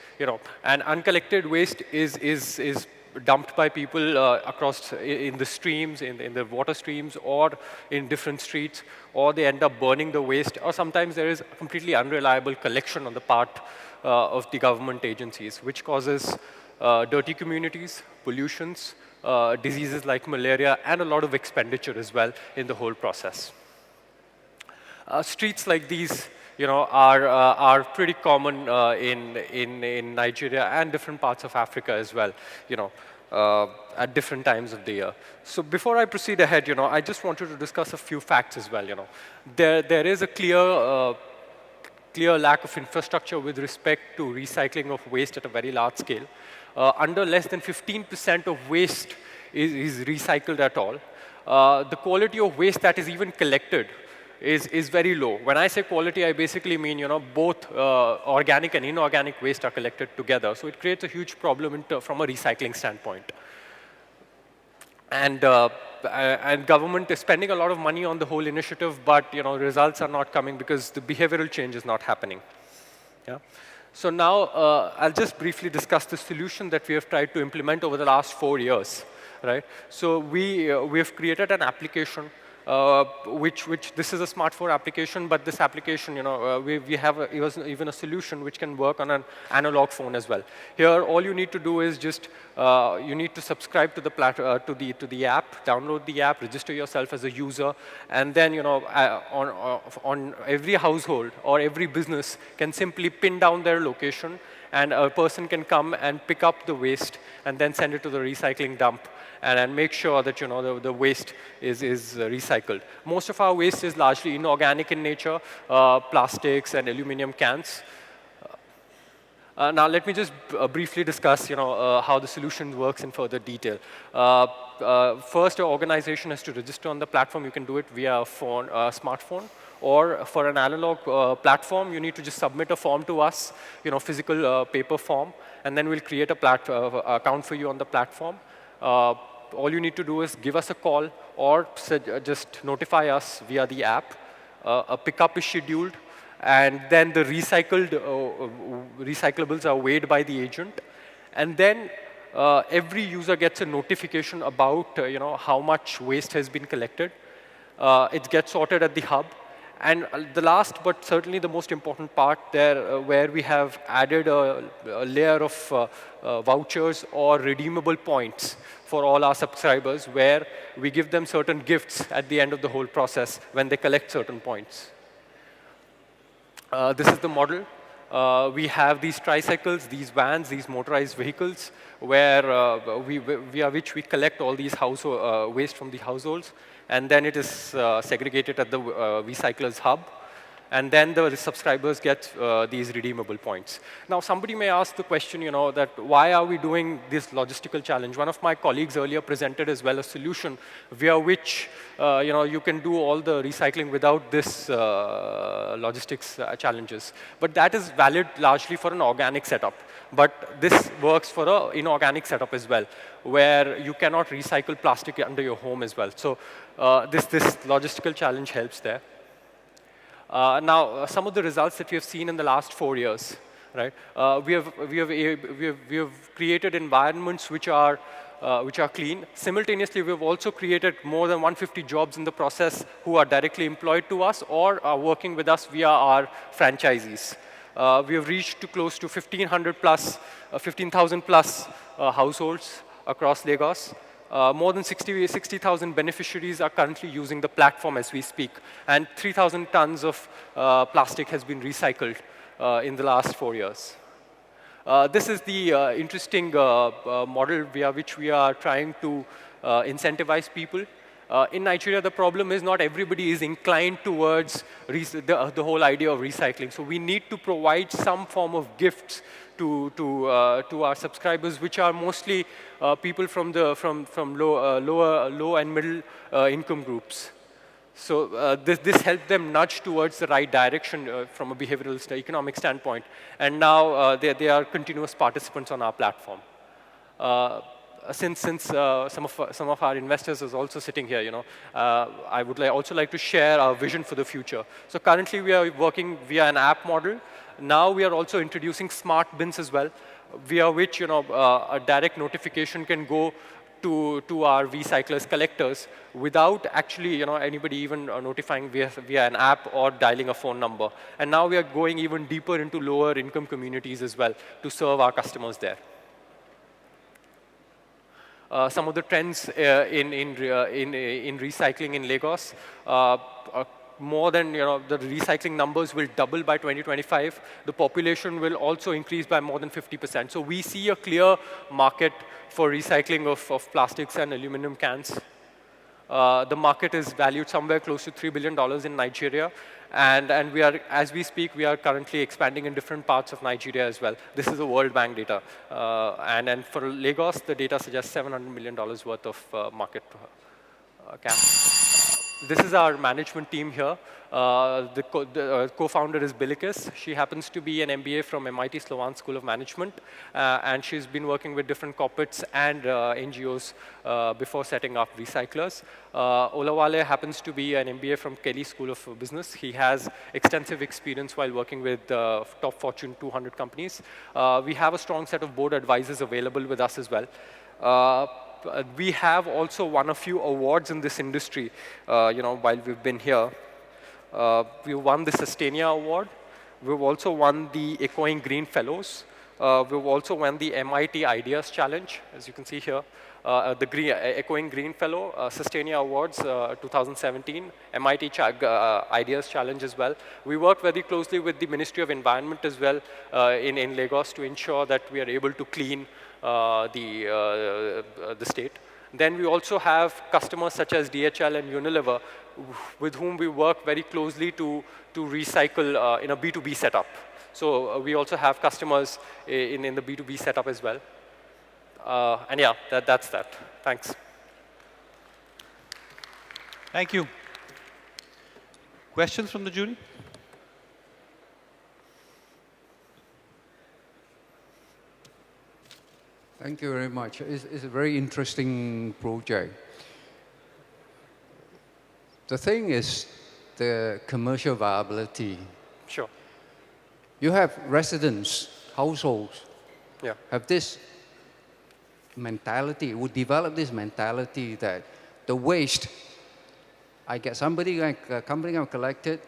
And uncollected waste is dumped by people across in the streams, in the water streams, or in different streets, or they end up burning the waste, or sometimes there is completely unreliable collection on the part of the government agencies, which causes dirty communities, pollutions, diseases like malaria, and a lot of expenditure as well in the whole process. Streets like these, are pretty common in Nigeria and different parts of Africa as well, at different times of the year. So before I proceed ahead, I just wanted to discuss a few facts as well. There is a clear lack of infrastructure with respect to recycling of waste at a very large scale. Under less than 15% of waste is recycled at all. The quality of waste that is even collected is very low. When I say quality, I basically mean, both organic and inorganic waste are collected together. So it creates a huge problem from a recycling standpoint. And government is spending a lot of money on the whole initiative, but results are not coming because the behavioral change is not happening. Yeah. So now I'll just briefly discuss the solution that we have tried to implement over the last 4 years. Right? So we have created an application, which this is a smartphone application, but this application, we have even a solution which can work on an analog phone as well. Here, all you need to do is just you need to subscribe to the app, download the app, register yourself as a user, and then on every household or every business can simply pin down their location, and a person can come and pick up the waste and then send it to the recycling dump and make sure that the waste is recycled. Most of our waste is largely inorganic in nature, plastics and aluminum cans. Now let me just briefly discuss how the solution works in further detail. First, an organization has to register on the platform. You can do it via a phone, smartphone Or for an analog platform, you need to just submit a form to us, physical paper form, and then we'll create a account for you on the platform. All you need to do is give us a call or just notify us via the app. A pickup is scheduled, and then the recyclables are weighed by the agent. And then every user gets a notification about how much waste has been collected. It gets sorted at the hub. And the last, but certainly the most important part there, where we have added a layer of vouchers or redeemable points for all our subscribers, where we give them certain gifts at the end of the whole process when they collect certain points. This is the model. We have these tricycles, these vans, these motorized vehicles, where via which we collect all these waste from the households, and then it is segregated at the recyclers hub, and then the subscribers get these redeemable points. Now, somebody may ask the question, that why are we doing this logistical challenge? One of my colleagues earlier presented as well a solution via which you can do all the recycling without this logistics challenges. But that is valid largely for an organic setup. But this works for an inorganic setup as well, where you cannot recycle plastic under your home as well. So this logistical challenge helps there. Now, some of the results that we have seen in the last 4 years, right? We have created environments which are clean. Simultaneously, we have also created more than 150 jobs in the process who are directly employed to us or are working with us via our franchisees. We have reached to close to 15,000 plus households across Lagos. More than 60,000 beneficiaries are currently using the platform as we speak, and 3,000 tons of plastic has been recycled in the last 4 years. This is the interesting model via which we are trying to incentivize people. In Nigeria, the problem is not everybody is inclined towards the whole idea of recycling. So we need to provide some form of gifts to our subscribers, which are mostly people from low and middle income groups. So this helped them nudge towards the right direction from a behavioral economic standpoint. And now they are continuous participants on our platform. Since some of our investors is also sitting here, I would also like to share our vision for the future. So currently we are working via an app model. Now we are also introducing smart bins as well, via which a direct notification can go to our recyclers collectors without actually anybody even notifying via an app or dialing a phone number. And now we are going even deeper into lower income communities as well to serve our customers there. Some of the trends in recycling in Lagos. More than, the recycling numbers will double by 2025. The population will also increase by more than 50%. So we see a clear market for recycling of plastics and aluminum cans. The market is valued somewhere close to $3 billion in Nigeria. And we are, as we speak, we are currently expanding in different parts of Nigeria as well. This is a World Bank data. And for Lagos, the data suggests $700 million worth of market cap. This is our management team here. The co-founder is Bilikas. She happens to be an MBA from MIT Sloan School of Management, and she's been working with different corporates and NGOs before setting up recyclers. Olawale happens to be an MBA from Kelly School of Business. He has extensive experience while working with top Fortune 200 companies. We have a strong set of board advisors available with us as well. We have also won a few awards in this industry, while we've been here. We won the Sustainia Award. We've also won the Echoing Green Fellows. We've also won the MIT Ideas Challenge, as you can see here. The Echoing Green Fellow, Sustainia Awards 2017, MIT Ideas Challenge as well. We work very closely with the Ministry of Environment as well in Lagos to ensure that we are able to clean the state. Then we also have customers such as DHL and Unilever, with whom we work very closely to recycle in a B2B setup. So we also have customers in the B2B setup as well. And yeah, that's that. Thanks. Thank you. Questions from the jury? Thank you very much. It's a very interesting project. The thing is the commercial viability. Sure. You have residents, households, Yeah. have this mentality, would develop this mentality that the waste, I get somebody like a company I've collected,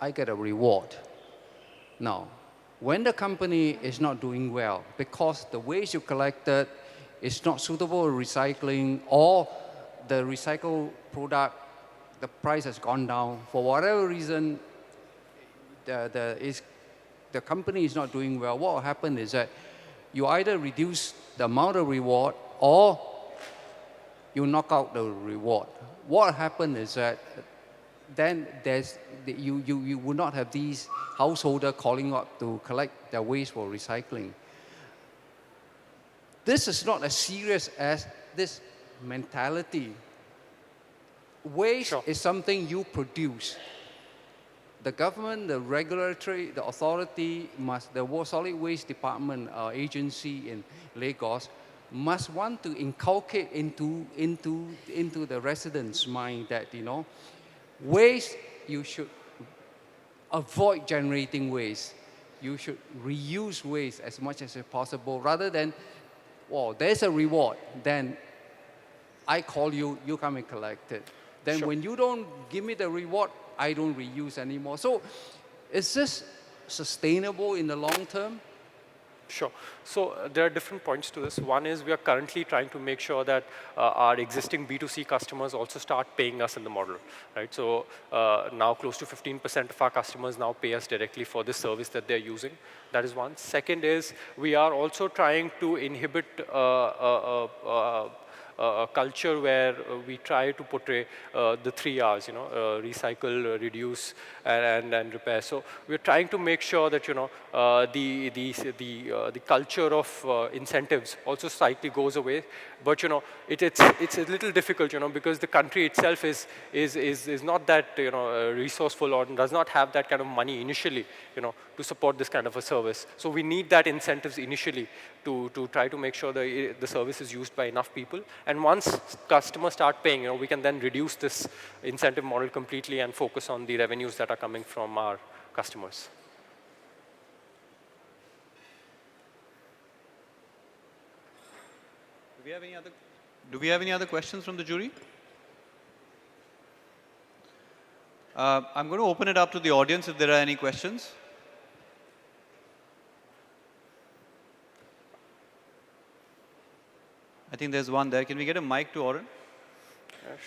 I get a reward. Now, when the company is not doing well because the waste you collected is not suitable for recycling or the recycled product, the price has gone down for whatever reason, the company is not doing well, what will happen is that you either reduce the amount of reward or you knock out the reward. What will happen is that then you will not have these householders calling up to collect their waste for recycling. This is not as serious as this mentality. Waste is something you produce. The government, the regulatory, the authority the solid waste department agency in Lagos must want to inculcate into the residents' mind that, waste, you should avoid generating waste. You should reuse waste as much as possible rather than, well, there's a reward, then I call you, you come and collect it. Then when you don't give me the reward, I don't reuse anymore. So is this sustainable in the long term? Sure. So there are different points to this. One is we are currently trying to make sure that our existing B2C customers also start paying us in the model, right? So now close to 15% of our customers now pay us directly for this service that they're using. That is one. Second is we are also trying to inhibit a culture where we try to portray the 3 R's, recycle, reduce, and repair. So we're trying to make sure that, the culture of incentives also slightly goes away. But, it's a little difficult, because the country itself is not that, resourceful or does not have that kind of money initially, to support this kind of a service. So we need that incentives initially to try to make sure the service is used by enough people. And once customers start paying, we can then reduce this incentive model completely and focus on the revenues that are coming from our customers. Do we have any other questions from the jury? I'm going to open it up to the audience if there are any questions. I think there's one there. Can we get a mic to Oren? Yes.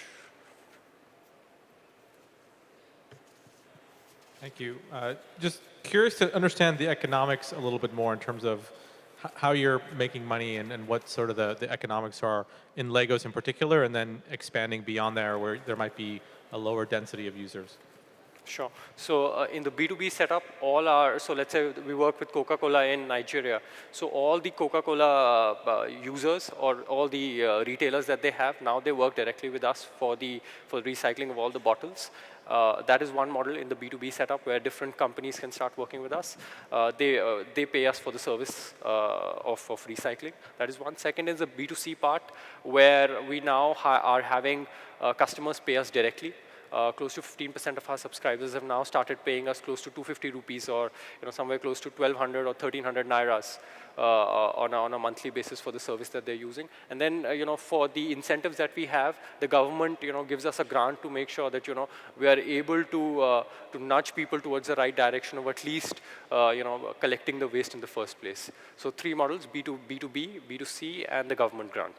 Thank you. Just curious to understand the economics a little bit more in terms of how you're making money and what sort of the economics are in Lagos in particular, and then expanding beyond there where there might be a lower density of users. Sure. So in the B2B setup, so let's say we work with Coca-Cola in Nigeria. So all the Coca-Cola users or all the retailers that they have, now they work directly with us for recycling of all the bottles. That is one model in the B2B setup where different companies can start working with us. They pay us for the service of recycling. That is one. Second is the B2C part where we now are having customers pay us directly. Close to 15% of our subscribers have now started paying us close to 250 rupees or somewhere close to 1200 or 1300 nairas on a monthly basis for the service that they're using. And then for the incentives that we have, the government gives us a grant to make sure that we are able to nudge people towards the right direction of at least collecting the waste in the first place. So 3 models: B2B, B2C, and the government grant.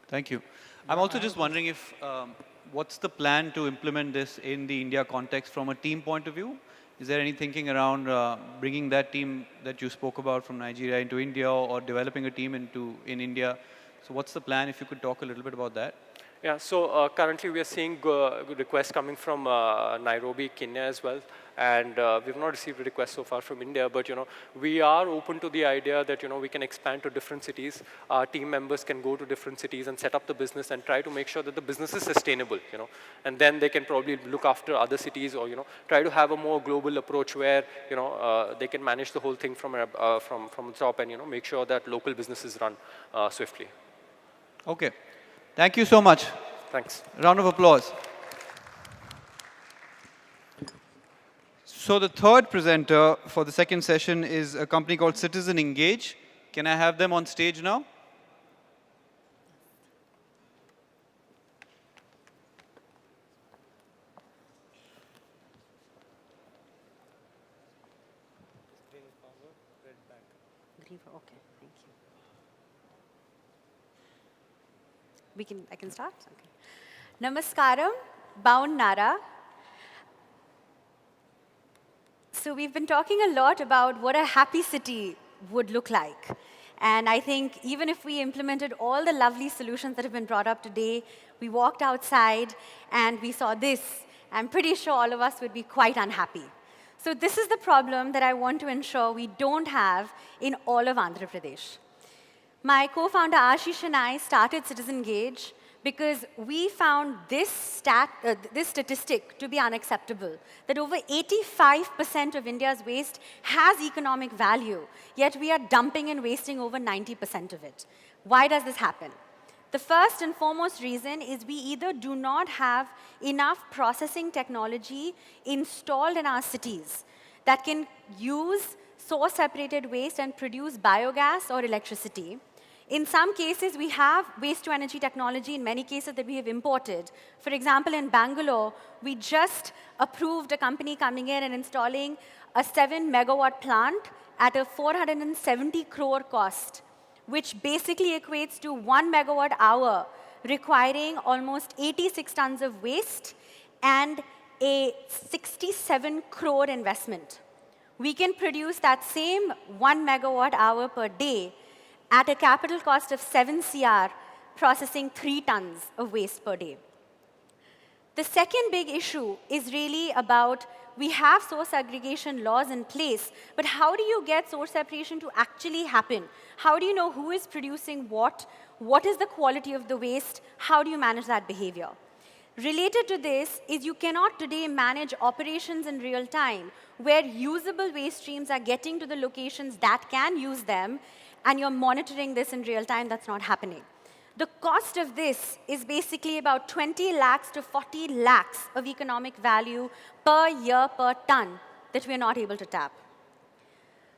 Thank you. I'm also just wondering if, what's the plan to implement this in the India context from a team point of view? Is there any thinking around bringing that team that you spoke about from Nigeria into India or developing a team in India? So what's the plan, if you could talk a little bit about that? Yeah, so currently we are seeing requests coming from Nairobi, Kenya as well. And we've not received a request so far from India, but we are open to the idea that we can expand to different cities. Our team members can go to different cities and set up the business and try to make sure that the business is sustainable. And then they can probably look after other cities, or try to have a more global approach where they can manage the whole thing from the top and make sure that local businesses run swiftly. Okay, thank you so much. Thanks. Round of applause. So the third presenter for the second session is a company called Citizen Engage. Can I have them on stage now? Okay, thank you. I can start? Okay. Namaskaram, Baun Nara. So we've been talking a lot about what a happy city would look like. And I think even if we implemented all the lovely solutions that have been brought up today, we walked outside and we saw this, I'm pretty sure all of us would be quite unhappy. So this is the problem that I want to ensure we don't have in all of Andhra Pradesh. My co-founder Ashish and I started Citizen Engage because we found this statistic to be unacceptable, that over 85% of India's waste has economic value, yet we are dumping and wasting over 90% of it. Why does this happen? The first and foremost reason is we either do not have enough processing technology installed in our cities that can use source-separated waste and produce biogas or electricity. In some cases, we have waste-to-energy technology, in many cases that we have imported. For example, in Bangalore, we just approved a company coming in and installing a 7-megawatt plant at a 470 crore cost, which basically equates to 1 megawatt hour, requiring almost 86 tons of waste and a 67 crore investment. We can produce that same 1 megawatt hour per day at a capital cost of 7 CR, processing 3 tons of waste per day. The second big issue is really about, we have source aggregation laws in place, but how do you get source separation to actually happen? How do you know who is producing what? What is the quality of the waste? How do you manage that behavior? Related to this is you cannot today manage operations in real time where usable waste streams are getting to the locations that can use them, and you're monitoring this in real time. That's not happening. The cost of this is basically about 20 lakhs to 40 lakhs of economic value per year per ton that we're not able to tap.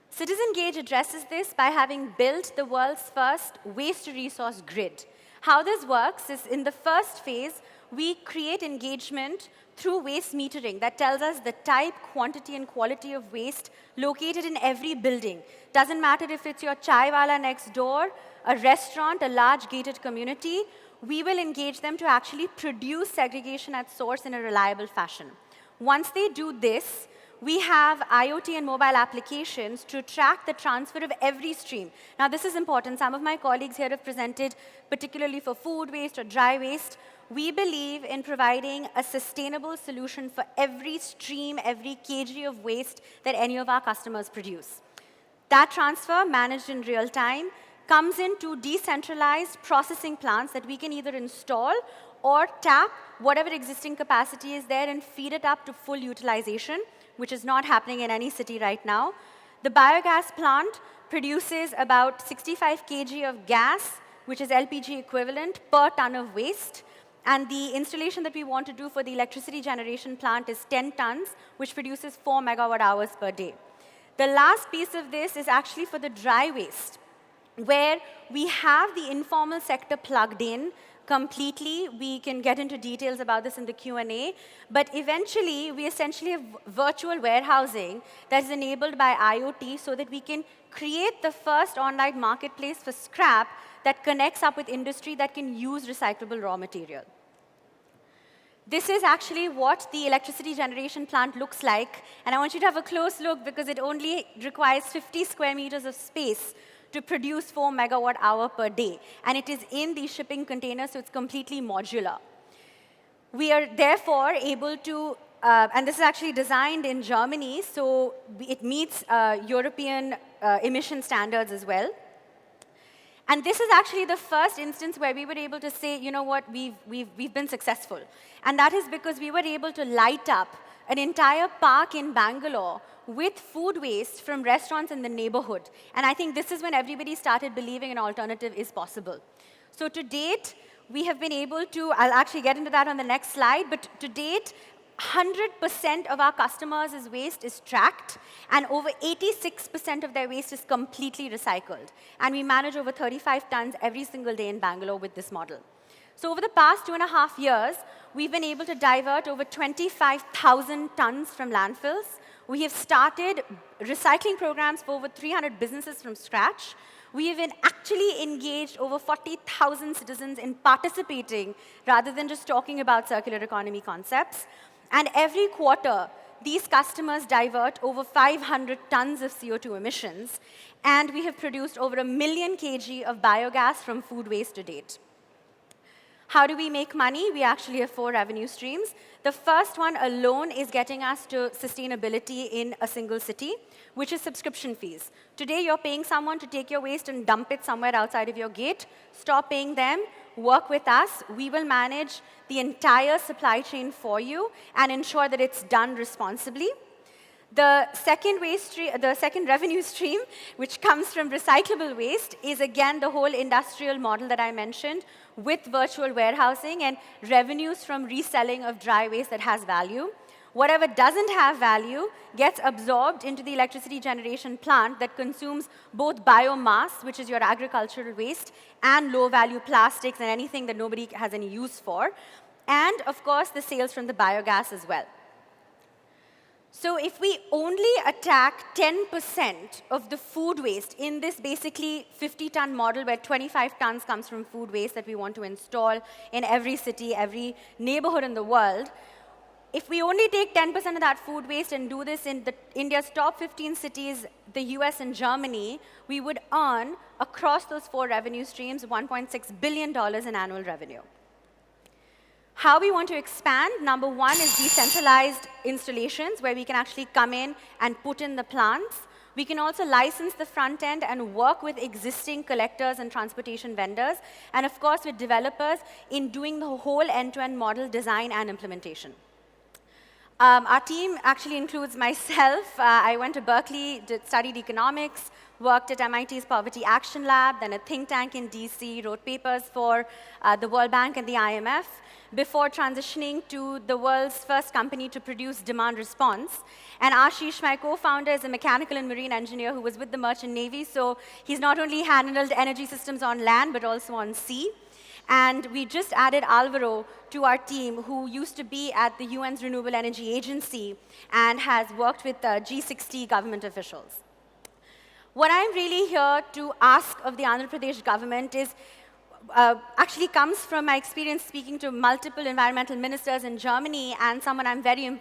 Citizen Engage addresses this by having built the world's first waste-to-resource grid. How this works is, in the first phase, we create engagement through waste metering that tells us the type, quantity, and quality of waste located in every building. Doesn't matter if it's your chai wala next door, a restaurant, a large gated community, we will engage them to actually produce segregation at source in a reliable fashion. Once they do this, we have IoT and mobile applications to track the transfer of every stream. Now, this is important. Some of my colleagues here have presented, particularly for food waste or dry waste. We believe in providing a sustainable solution for every stream, every kg of waste that any of our customers produce. That transfer, managed in real time, comes into decentralized processing plants that we can either install or tap whatever existing capacity is there and feed it up to full utilization, which is not happening in any city right now. The biogas plant produces about 65 kg of gas, which is LPG equivalent, per ton of waste. And the installation that we want to do for the electricity generation plant is 10 tons, which produces 4 megawatt hours per day. The last piece of this is actually for the dry waste, where we have the informal sector plugged in completely. We can get into details about this in the Q&A. But eventually, we essentially have virtual warehousing that is enabled by IoT so that we can create the first online marketplace for scrap that connects up with industry that can use recyclable raw material. This is actually what the electricity generation plant looks like. And I want you to have a close look because it only requires 50 square meters of space to produce 4 megawatt hour per day. And it is in these shipping containers, so it's completely modular. We are therefore able to and this is actually designed in Germany, so it meets European emission standards as well. And this is actually the first instance where we were able to say, you know what, we've been successful. And that is because we were able to light up an entire park in Bangalore with food waste from restaurants in the neighborhood. And I think this is when everybody started believing an alternative is possible. So to date, we have been able to, I'll actually get into that on the next slide, but to date, 100% of our customers' waste is tracked, and over 86% of their waste is completely recycled. And we manage over 35 tons every single day in Bangalore with this model. So over the past 2.5 years, we've been able to divert over 25,000 tons from landfills. We have started recycling programs for over 300 businesses from scratch. We have actually engaged over 40,000 citizens in participating rather than just talking about circular economy concepts. And every quarter, these customers divert over 500 tons of CO2 emissions, and we have produced over 1 million kg of biogas from food waste to date. How do we make money? We actually have 4 revenue streams. The first one alone is getting us to sustainability in a single city, which is subscription fees. Today, you're paying someone to take your waste and dump it somewhere outside of your gate. Stop paying them. Work with us. We will manage the entire supply chain for you and ensure that it's done responsibly. The second revenue stream, which comes from recyclable waste, is again the whole industrial model that I mentioned with virtual warehousing and revenues from reselling of dry waste that has value. Whatever doesn't have value gets absorbed into the electricity generation plant that consumes both biomass, which is your agricultural waste, and low-value plastics and anything that nobody has any use for, and, of course, the sales from the biogas as well. So if we only attack 10% of the food waste in this basically 50-ton model where 25 tons comes from food waste that we want to install in every city, every neighborhood in the world, if we only take 10% of that food waste and do this in India's top 15 cities, the US and Germany, we would earn, across those 4 revenue streams, $1.6 billion in annual revenue. How we want to expand, number 1 is decentralized installations where we can actually come in and put in the plants. We can also license the front end and work with existing collectors and transportation vendors, and of course with developers in doing the whole end-to-end model design and implementation. Our team actually includes myself. I went to Berkeley, studied economics, worked at MIT's Poverty Action Lab, then a think tank in DC, wrote papers for the World Bank and the IMF, before transitioning to the world's first company to produce demand response. And Ashish, my co-founder, is a mechanical and marine engineer who was with the Merchant Navy, so he's not only handled energy systems on land, but also on sea. And we just added Alvaro to our team, who used to be at the UN's Renewable Energy Agency and has worked with G60 government officials. What I'm really here to ask of the Andhra Pradesh government is, actually comes from my experience speaking to multiple environmental ministers in Germany and someone I'm very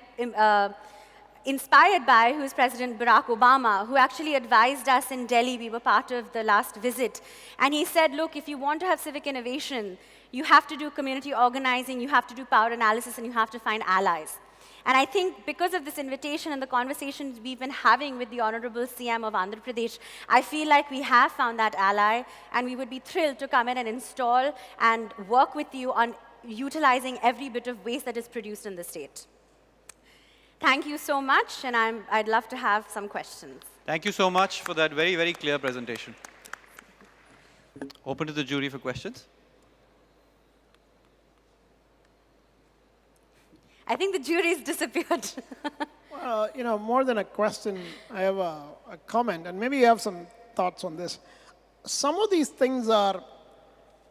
inspired by, who is President Barack Obama, who actually advised us in Delhi. We were part of the last visit. And he said, look, if you want to have civic innovation, you have to do community organizing, you have to do power analysis, and you have to find allies. And I think because of this invitation and the conversations we've been having with the Honorable CM of Andhra Pradesh, I feel like we have found that ally, and we would be thrilled to come in and install and work with you on utilizing every bit of waste that is produced in the state. Thank you so much, and I'd love to have some questions. Thank you so much for that very, very clear presentation. Open to the jury for questions. I think the jury's disappeared. Well, you know, more than a question, I have a comment, and maybe you have some thoughts on this. Some of these things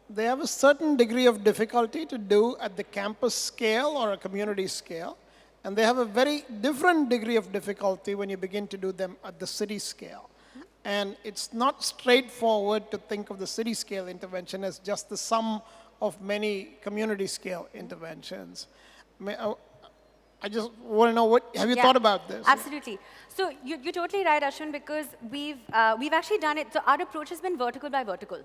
they have a certain degree of difficulty to do at the campus scale or a community scale, and they have a very different degree of difficulty when you begin to do them at the city scale. And it's not straightforward to think of the city scale intervention as just the sum of many community scale interventions. I just want to know, have you thought about this? Absolutely. So you're totally right, Ashwin, because we've actually done it. So our approach has been vertical by vertical.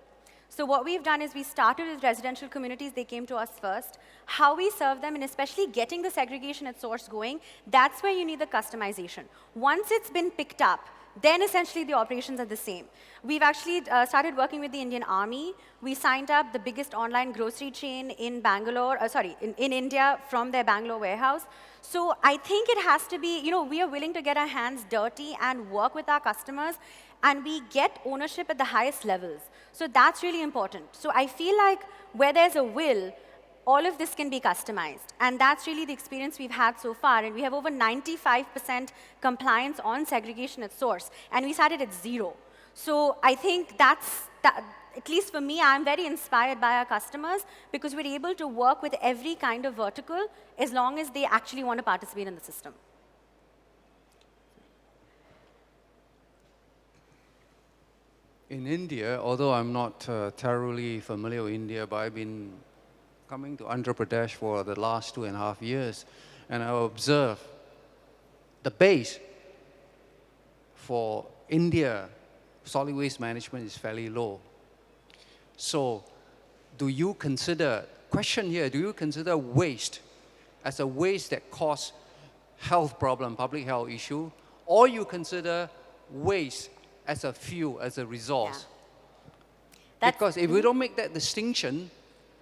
So what we've done is we started with residential communities. They came to us first. How we serve them, and especially getting the segregation at source going, that's where you need the customization. Once it's been picked up, then essentially the operations are the same. We've actually started working with the Indian Army. We signed up the biggest online grocery chain in Bangalore, in India from their Bangalore warehouse. So I think it has to be, we are willing to get our hands dirty and work with our customers, and we get ownership at the highest levels. So that's really important. So I feel like where there's a will, all of this can be customized. And that's really the experience we've had so far. And we have over 95% compliance on segregation at source. And we started at 0. So I think that, at least for me, I'm very inspired by our customers because we're able to work with every kind of vertical as long as they actually want to participate in the system. In India, although I'm not thoroughly familiar with India, but I've been coming to Andhra Pradesh for the last 2.5 years, and I observe the base for India solid waste management is fairly low. So do you consider waste as a waste that causes health problem, public health issue, or you consider waste as a fuel, as a resource? Yeah. Because if we don't make that distinction,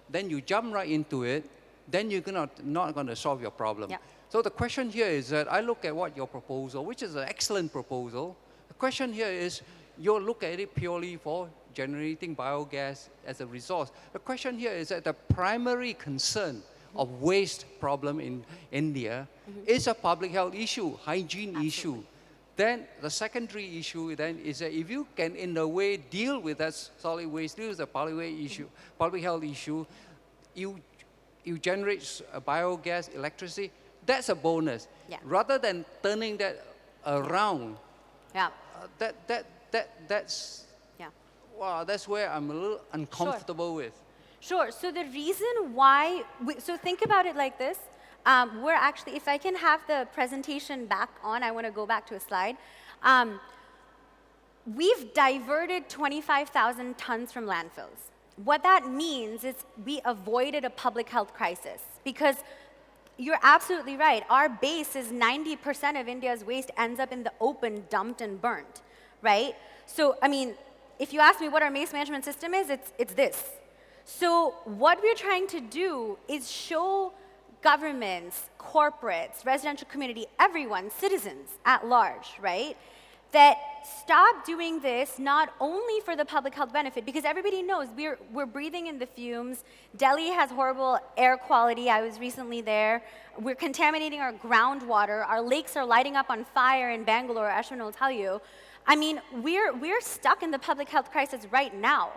then you jump right into it, then you're not going to solve your problem. Yeah. So the question here is that I look at what your proposal, which is an excellent proposal. The question here is you look at it purely for generating biogas as a resource. The question here is that the primary concern of waste problem in India is a public health issue, hygiene issue. Then the secondary issue then is that if you can in a way deal with that solid waste, deal with the public waste issue, public health issue, you generate biogas, electricity, that's a bonus. Yeah. Rather than turning that around, that's where I'm a little uncomfortable with. Sure. So the reason why, so think about it like this. We're actually, if I can have the presentation back on, I want to go back to a slide. We've diverted 25,000 tons from landfills. What that means is we avoided a public health crisis because you're absolutely right. Our base is 90% of India's waste ends up in the open, dumped and burnt, right? So, I mean, if you ask me what our waste management system is, it's this. So what we're trying to do is show governments, corporates, residential community, everyone, citizens at large, right? That stop doing this not only for the public health benefit, because everybody knows we're breathing in the fumes. Delhi has horrible air quality. I was recently there. We're contaminating our groundwater. Our lakes are lighting up on fire in Bangalore, Ashwin will tell you. I mean, we're stuck in the public health crisis right now.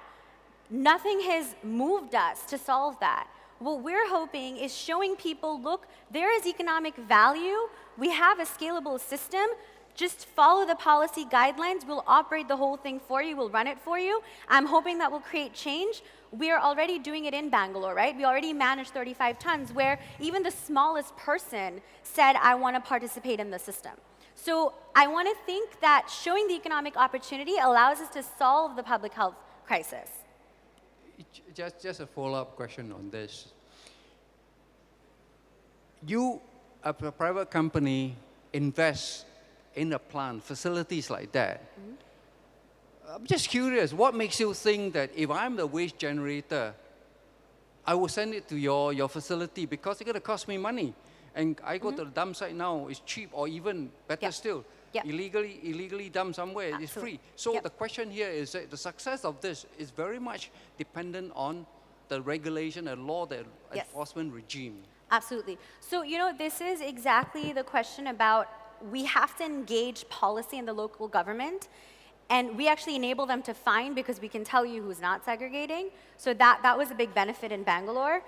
Nothing has moved us to solve that. What we're hoping is showing people, look, there is economic value. We have a scalable system. Just follow the policy guidelines. We'll operate the whole thing for you. We'll run it for you. I'm hoping that will create change. We are already doing it in Bangalore, right? We already manage 35 tons where even the smallest person said, I want to participate in the system. So I want to think that showing the economic opportunity allows us to solve the public health crisis. Just a follow-up question on this. You, a private company, invest in a plant, facilities like that. I'm just curious, what makes you think that if I'm the waste generator, I will send it to your facility because it's going to cost me money. And I go to the dump site now, it's cheap, or even better still, illegally dump somewhere, it's free. So the question here is that the success of this is very much dependent on the regulation and law, the enforcement regime. Absolutely. So, this is exactly the question about we have to engage policy in the local government, and we actually enable them to fine because we can tell you who's not segregating. So that was a big benefit in Bangalore.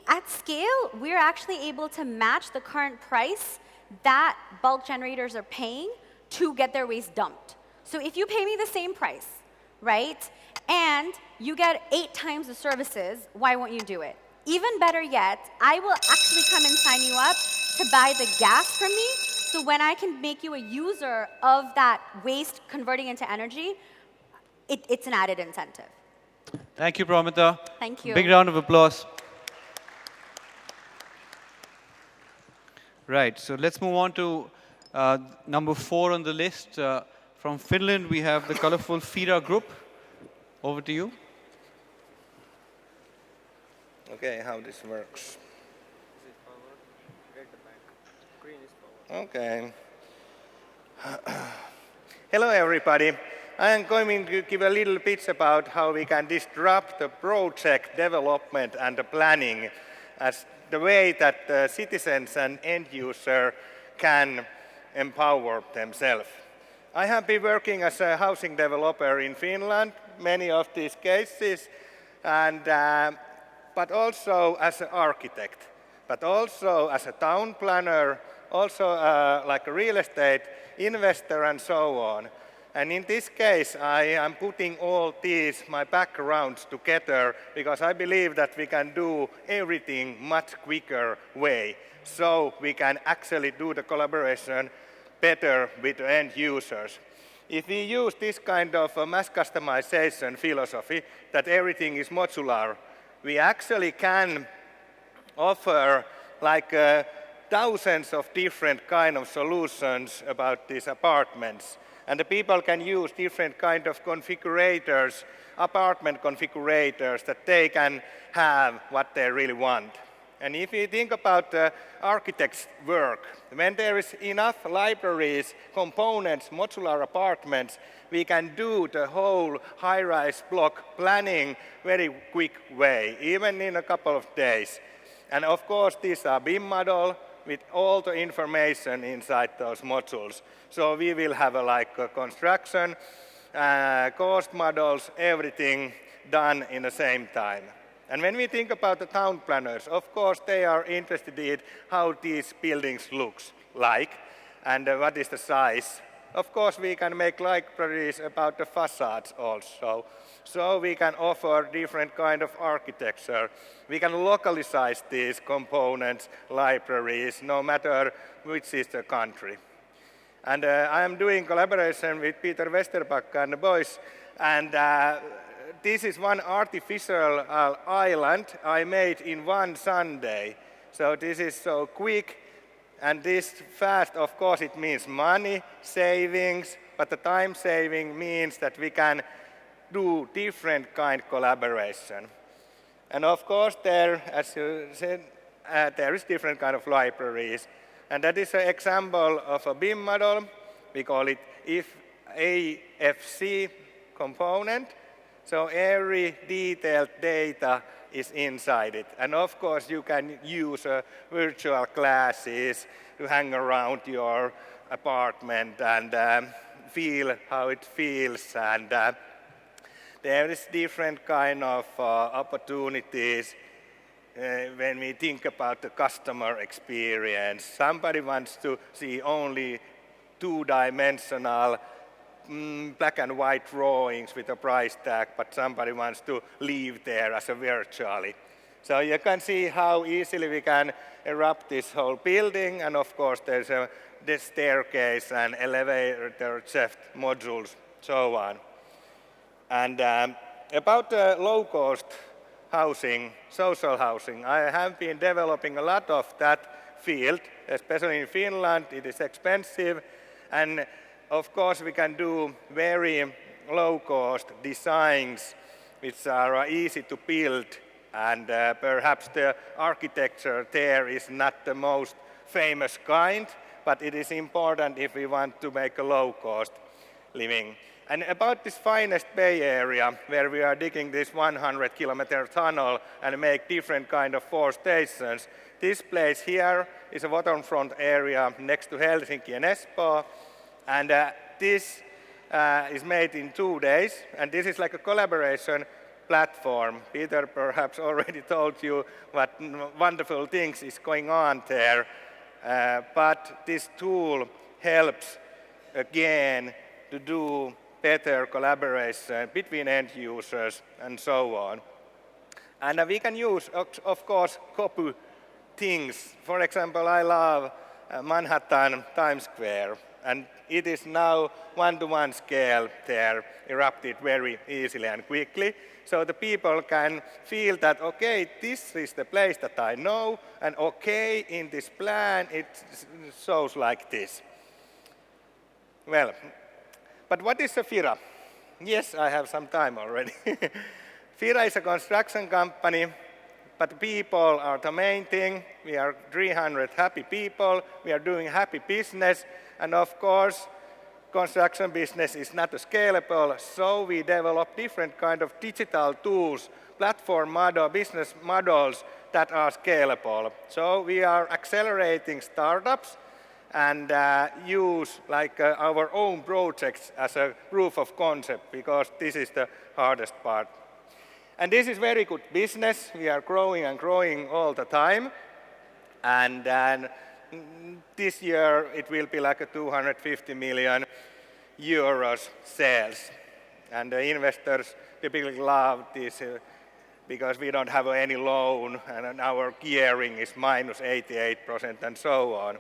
At scale, we're actually able to match the current price that bulk generators are paying to get their waste dumped. So if you pay me the same price, right, and you get 8 times the services, why won't you do it? Even better yet, I will actually come and sign you up to buy the gas from me, so when I can make you a user of that waste converting into energy, it's an added incentive. Thank you, Pramita. Thank you. Big round of applause. Right, so let's move on to number 4 on the list. From Finland, we have the colorful Fira group. Over to you. Okay, how this works. Okay. Hello, everybody. I am going to give a little pitch about how we can disrupt the project development and the planning as the way that the citizens and end user can empower themselves. I have been working as a housing developer in Finland, many of these cases, and but also as an architect, but also as a town planner, also like a real estate investor and so on. And in this case, I am putting all these, my backgrounds together, because I believe that we can do everything much quicker way. So we can actually do the collaboration better with the end users. If we use this kind of mass customization philosophy, that everything is modular, we actually can offer like thousands of different kind of solutions about these apartments. And the people can use different kind of configurators, apartment configurators that they can have what they really want. And if you think about the architect's work, when there is enough libraries, components, modular apartments, we can do the whole high-rise block planning very quick way, even in a couple of days. And of course, these are BIM model with all the information inside those modules. So we will have a construction, cost models, everything done in the same time. And when we think about the town planners, of course, they are interested in how these buildings look like and what is the size. Of course, we can make libraries about the facades also. So we can offer different kind of architecture. We can localize these components, libraries, no matter which is the country. And I am doing collaboration with Peter Westerbacka and the boys, and this is one artificial island I made in one Sunday. So this is so quick, and this fast, of course, it means money, savings, but the time saving means that we can do different kind of collaboration. And of course, there, as you said, there is different kind of libraries. And that is an example of a BIM model. We call it AFC component. So every detailed data is inside it. And of course, you can use virtual glasses to hang around your apartment and feel how it feels. And there is different kind of opportunities when we think about the customer experience. Somebody wants to see only two-dimensional black and white drawings with a price tag, but somebody wants to live there as a virtually. So you can see how easily we can erupt this whole building, and of course there's this staircase and elevator shaft modules, so on. And about low-cost housing, social housing, I have been developing a lot of that field, especially in Finland. It is expensive, and of course, we can do very low-cost designs which are easy to build, and perhaps the architecture there is not the most famous kind, but it is important if we want to make a low-cost living. And about this finest Bay Area, where we are digging this 100-kilometer tunnel and make different kind of 4 stations, this place here is a waterfront area next to Helsinki and Espoo. And this is made in 2 days, and this is like a collaboration platform. Peter perhaps already told you what wonderful things is going on there, but this tool helps again to do better collaboration between end users and so on. And we can use, of course, copy things. For example, I love Manhattan Times Square. And it is now one-to-one scale there, erupted very easily and quickly. So the people can feel that, okay, this is the place that I know, and okay, in this plan, it shows like this. Well, but what is a FIRA? Yes, I have some time already. FIRA is a construction company, but people are the main thing. We are 300 happy people. We are doing happy business. And of course, construction business is not scalable, so we develop different kind of digital tools, platform model, business models that are scalable. So we are accelerating startups and use like our own projects as a proof of concept, because this is the hardest part. And this is very good business. We are growing and growing all the time. And this year it will be like a 250 million euros sales. And the investors typically love this because we don't have any loan and our gearing is minus 88% and so on.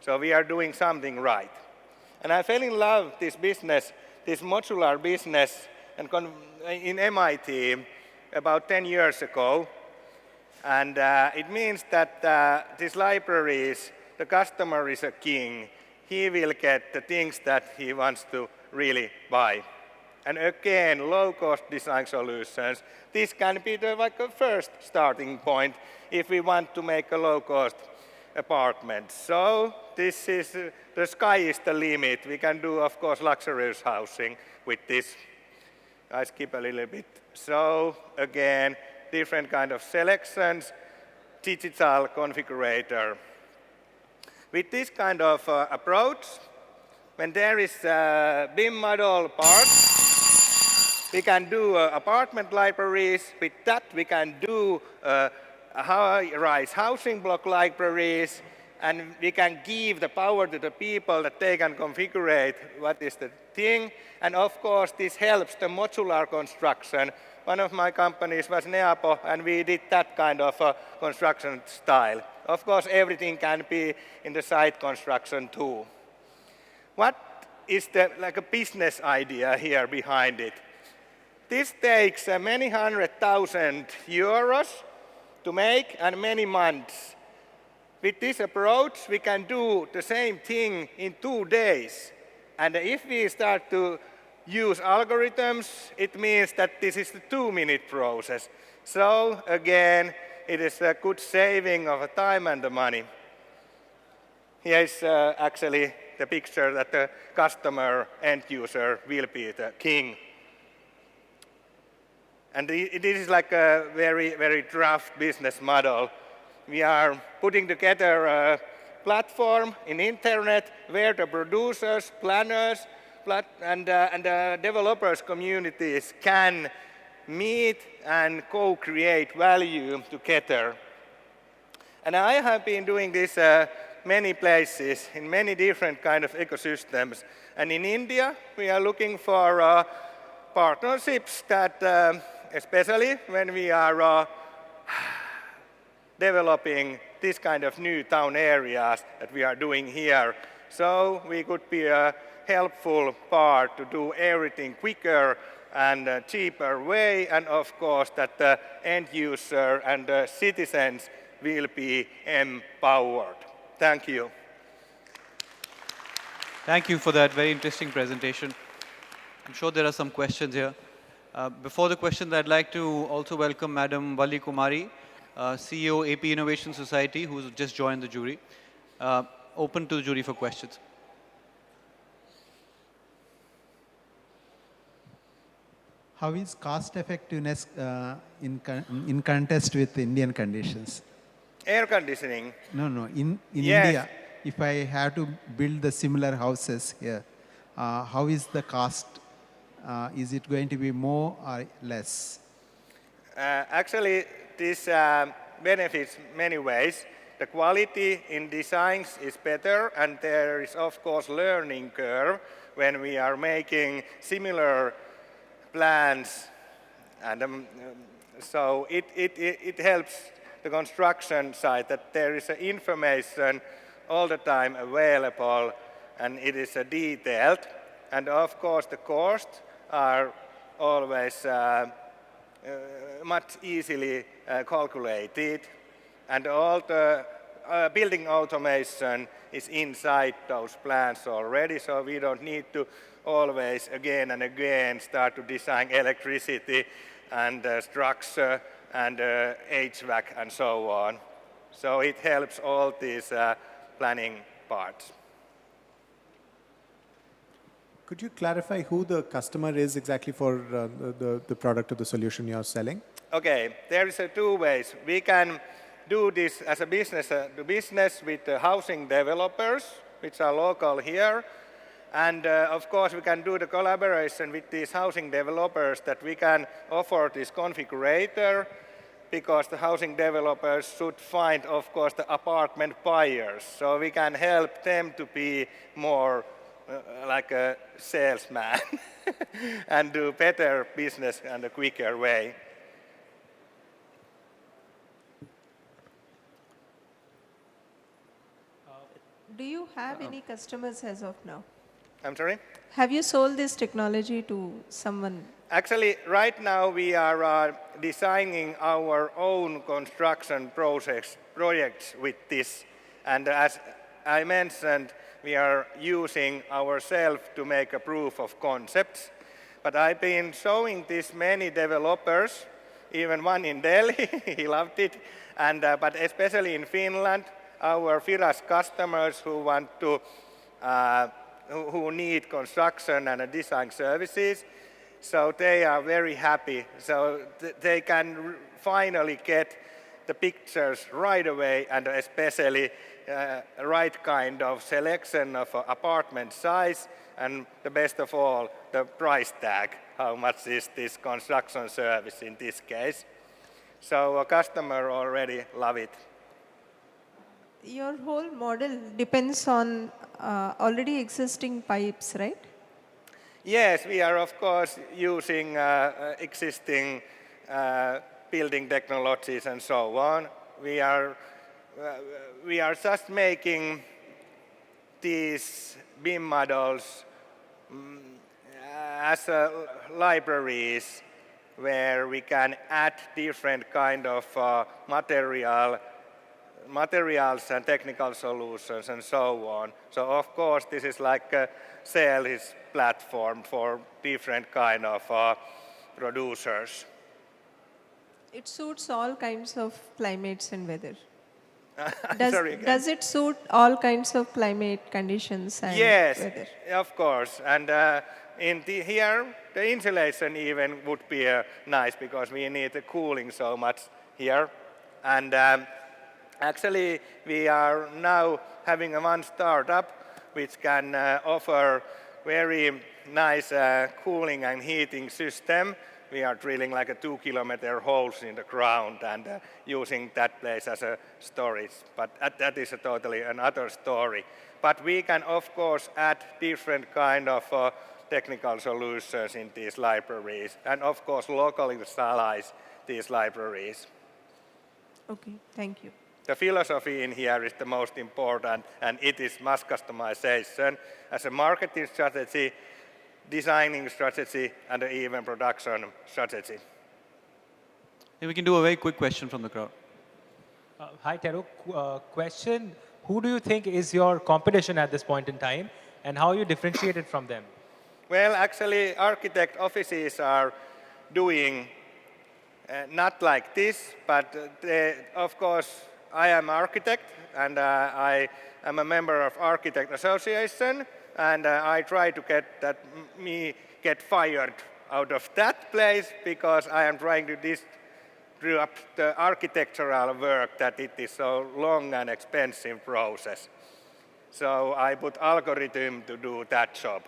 So we are doing something right. And I fell in love with this business, this modular business, and in MIT about 10 years ago. And it means that these libraries, the customer is a king. He will get the things that he wants to really buy. And again, low-cost design solutions. This can be the first starting point if we want to make a low-cost apartment. So this is, the sky is the limit. We can do, of course, luxurious housing with this. I skip a little bit. So again, different kind of selections, digital configurator. With this kind of approach, when there is a BIM model part, we can do apartment libraries. With that, we can do high-rise housing block libraries, and we can give the power to the people that they can configure what is the thing. And of course, this helps the modular construction. One of my companies was Neapo, and we did that kind of construction style. Of course, everything can be in the site construction too. What is the like a business idea here behind it? This takes many 100,000 euros to make and many months. With this approach, we can do the same thing in 2 days. And if we start to use algorithms, it means that this is the 2-minute process. So again, it is a good saving of time and the money. Here is actually the picture that the customer end user will be the king. And it is like a very, very rough business model. We are putting together a platform in internet where the producers, planners, and developers communities can meet and co-create value together. And I have been doing this many places in many different kind of ecosystems. And in India, we are looking for partnerships that, especially when we are developing this kind of new town areas that we are doing here. So we could be a helpful part to do everything quicker and cheaper way, and of course that the end user and the citizens will be empowered. Thank you. Thank you for that very interesting presentation. I'm sure there are some questions here. Before the questions, I'd like to also welcome Madam Valli Kumari, CEO, AP Innovation Society, who's just joined the jury. Open to the jury for questions. How is cost effectiveness in contest with Indian conditions? Air conditioning? No. In Yes. India, if I have to build the similar houses here, how is the cost? Is it going to be more or less? Actually, this benefits many ways. The quality in designs is better, and there is, of course, learning curve when we are making similar plans. And so it helps the construction side that there is information all the time available and it is detailed. And of course, the costs are always much easily calculated, and all the building automation is inside those plans already, so we don't need to always again and again start to design electricity and structure and HVAC and so on. So it helps all these planning parts. Could you clarify who the customer is exactly for the product or the solution you're selling? Okay, there is two ways. We can do this as a business to business with housing developers, which are local here. And of course, we can do the collaboration with these housing developers that we can offer this configurator, because the housing developers should find, of course, the apartment buyers. So we can help them to be more like a salesman and do better business in a quicker way. Do you have any customers as of now? I'm sorry? Have you sold this technology to someone? Actually, right now we are designing our own construction projects with this. And as I mentioned, we are using ourselves to make a proof of concepts. But I've been showing this many developers, even one in Delhi, he loved it. And, but especially in Finland, our Firas customers who want to, who need construction and design services, so they are very happy. So they can finally get the pictures right away, and especially right kind of selection of apartment size, and the best of all, the price tag. How much is this construction service in this case? So a customer already love it. Your whole model depends on already existing pipes, right? Yes, we are of course using existing building technologies and so on. We are just making these BIM models as libraries where we can add different kind of materials and technical solutions and so on. So of course this is like a sales platform for different kind of producers. It suits all kinds of climates and weather. Sorry, does it suit all kinds of climate conditions and yes, weather? of course. And here, the insulation even would be nice, because we need the cooling so much here. And actually, we are now having one startup which can offer very nice cooling and heating system. We are drilling like a 2-kilometer holes in the ground and using that place as a storage. But that is a totally another story. But we can, of course, add different kind of technical solutions in these libraries, and of course, localize these libraries. Okay, thank you. The philosophy in here is the most important, and it is mass customization as a marketing strategy, designing strategy, and even production strategy. We can do a very quick question from the crowd. Hi, Tero. Question, who do you think is your competition at this point in time, and how are you differentiated from them? Well, actually, architect offices are doing not like this, but of course, I am an architect, and I am a member of Architect Association, and I try to get fired out of that place, because I am trying to disrupt the architectural work, that it is so long and expensive process. So I put algorithm to do that job.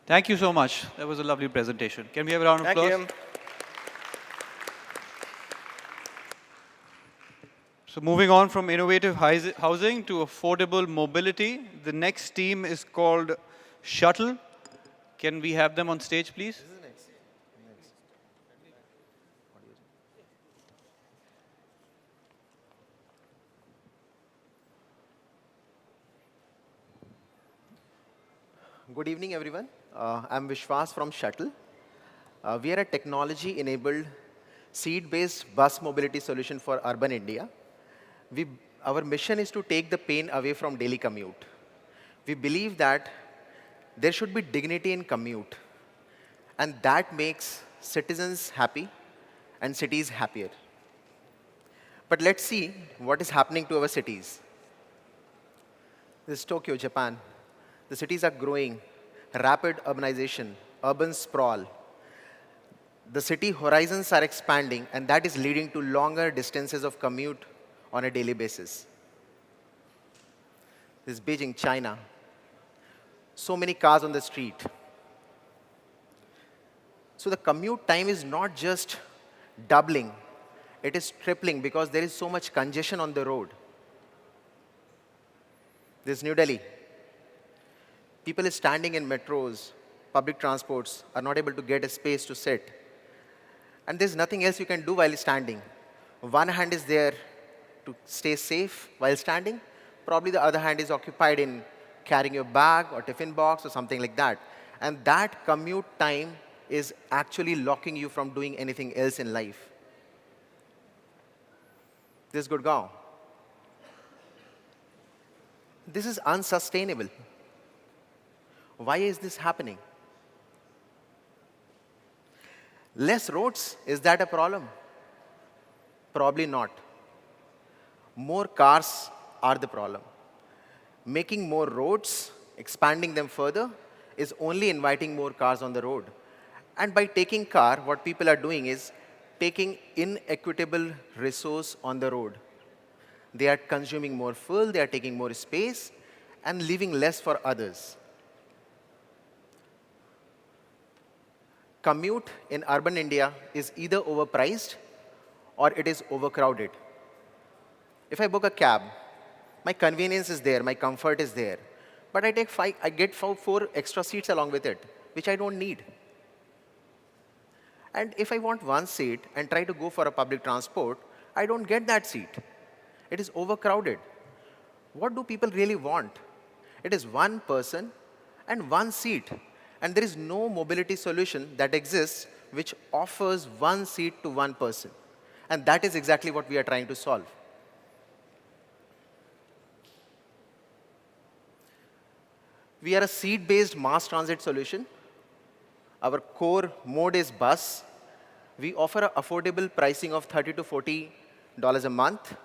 Thank you so much. That was a lovely presentation. Can we have a round of applause? Thank you. So moving on from innovative housing to affordable mobility, the next team is called Shuttle. Can we have them on stage, please? Good evening, everyone. I'm Vishwas from Shuttle. We are a technology-enabled, seat-based bus mobility solution for urban India. Our mission is to take the pain away from daily commute. We believe that there should be dignity in commute, and that makes citizens happy and cities happier. But let's see what is happening to our cities. This is Tokyo, Japan. The cities are growing, rapid urbanization, urban sprawl. The city horizons are expanding, and that is leading to longer distances of commute on a daily basis. This is Beijing, China. So many cars on the street. So the commute time is not just doubling, it is tripling because there is so much congestion on the road. This is New Delhi. People are standing in metros, public transports, are not able to get a space to sit. And there's nothing else you can do while standing. One hand is there to stay safe while standing. Probably the other hand is occupied in carrying your bag or tiffin box or something like that. And that commute time is actually locking you from doing anything else in life. This is Gurgaon. This is unsustainable. Why is this happening? Less roads, is that a problem? Probably not. More cars are the problem. Making more roads, expanding them further, is only inviting more cars on the road. And by taking car, what people are doing is taking inequitable resource on the road. They are consuming more fuel, they are taking more space, and leaving less for others. Commute in urban India is either overpriced or it is overcrowded. If I book a cab, my convenience is there, my comfort is there, but I get four extra seats along with it, which I don't need. And if I want one seat and try to go for a public transport, I don't get that seat. It is overcrowded. What do people really want? It is one person and one seat. And there is no mobility solution that exists which offers one seat to one person. And that is exactly what we are trying to solve. We are a seat-based mass transit solution. Our core mode is bus. We offer an affordable pricing of $30 to $40 a month.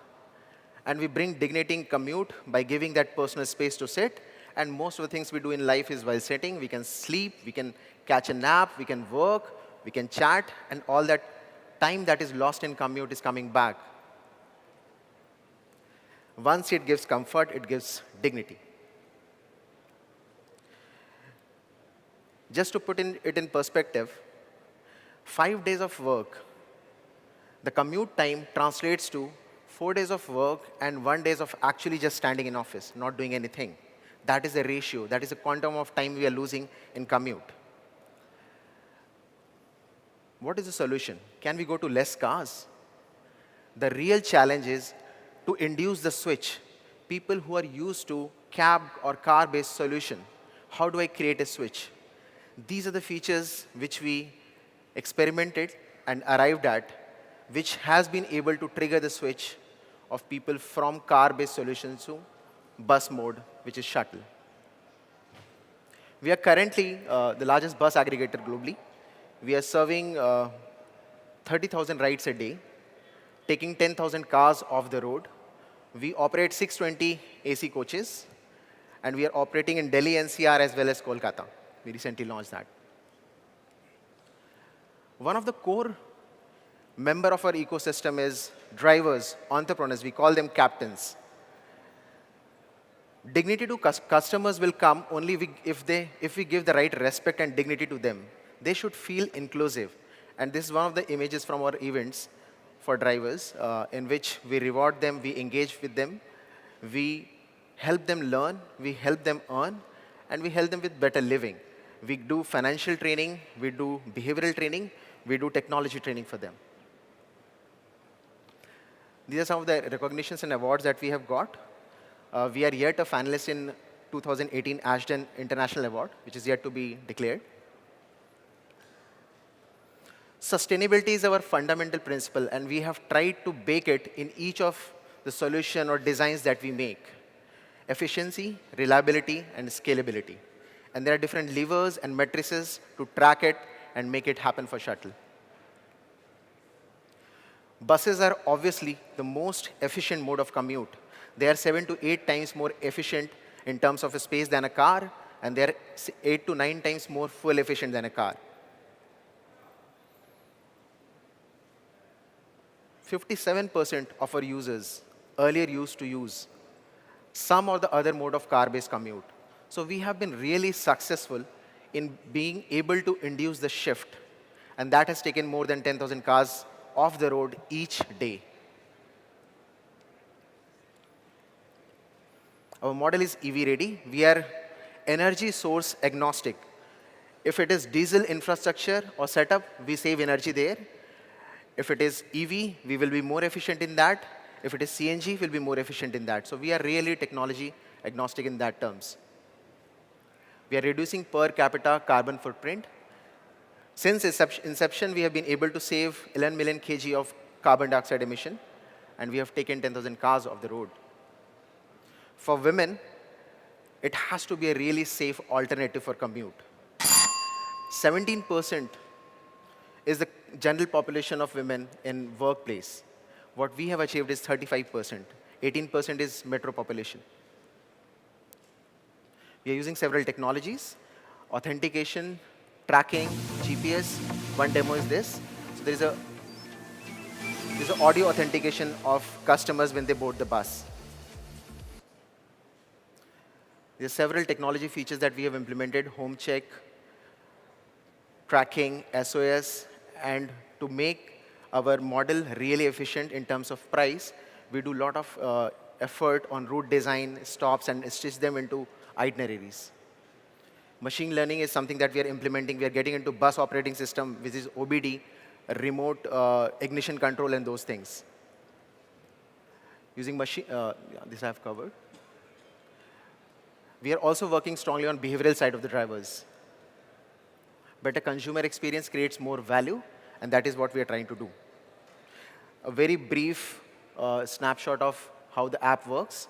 And we bring dignity in commute by giving that personal space to sit. And most of the things we do in life is while sitting. We can sleep, we can catch a nap, we can work, we can chat, and all that time that is lost in commute is coming back. One seat gives comfort, it gives dignity. Just to put it in perspective, 5 days of work, the commute time translates to 4 days of work and 1 day of actually just standing in office, not doing anything. That is the ratio. That is the quantum of time we are losing in commute. What is the solution? Can we go to less cars? The real challenge is to induce the switch. People who are used to cab or car-based solution, how do I create a switch? These are the features which we experimented and arrived at, which has been able to trigger the switch of people from car-based solutions to bus mode, which is shuttle. We are currently the largest bus aggregator globally. We are serving 30,000 rides a day, taking 10,000 cars off the road. We operate 620 AC coaches, and we are operating in Delhi NCR as well as Kolkata. We recently launched that. One of the core member of our ecosystem is drivers, entrepreneurs. We call them captains. Dignity to customers will come only if we give the right respect and dignity to them. They should feel inclusive. And this is one of the images from our events for drivers, in which we reward them, we engage with them, we help them learn, we help them earn, and we help them with better living. We do financial training, we do behavioral training, we do technology training for them. These are some of the recognitions and awards that we have got. We are yet a finalist in 2018 Ashton International Award, which is yet to be declared. Sustainability is our fundamental principle, and we have tried to bake it in each of the solution or designs that we make. Efficiency, reliability, and scalability. And there are different levers and matrices to track it and make it happen for shuttle. Buses are obviously the most efficient mode of commute. They are 7 to 8 times more efficient in terms of space than a car, and they are 8 to 9 times more fuel efficient than a car. 57% of our users earlier used to use some or the other mode of car-based commute. So we have been really successful in being able to induce the shift, and that has taken more than 10,000 cars off the road each day. Our model is EV ready. We are energy source agnostic. If it is diesel infrastructure or setup, we save energy there. If it is EV, we will be more efficient in that. If it is CNG, we'll be more efficient in that. So we are really technology agnostic in that terms. We are reducing per capita carbon footprint. Since inception, we have been able to save 11 million kg of carbon dioxide emission, and we have taken 10,000 cars off the road. For women, it has to be a really safe alternative for commute. 17% is the general population of women in workplace. What we have achieved is 35%. 18% is metro population. We are using several technologies: authentication, tracking, GPS. One demo is this. So there's an audio authentication of customers when they board the bus. There are several technology features that we have implemented: home check, tracking, SOS, and to make our model really efficient in terms of price, we do a lot of effort on route design, stops, and stitch them into itineraries. Machine learning is something that we are implementing. We are getting into bus operating system, which is OBD, remote ignition control, and those things. Using machine, this I have covered. We are also working strongly on behavioral side of the drivers. Better consumer experience creates more value, and that is what we are trying to do. A very brief snapshot of how the app works.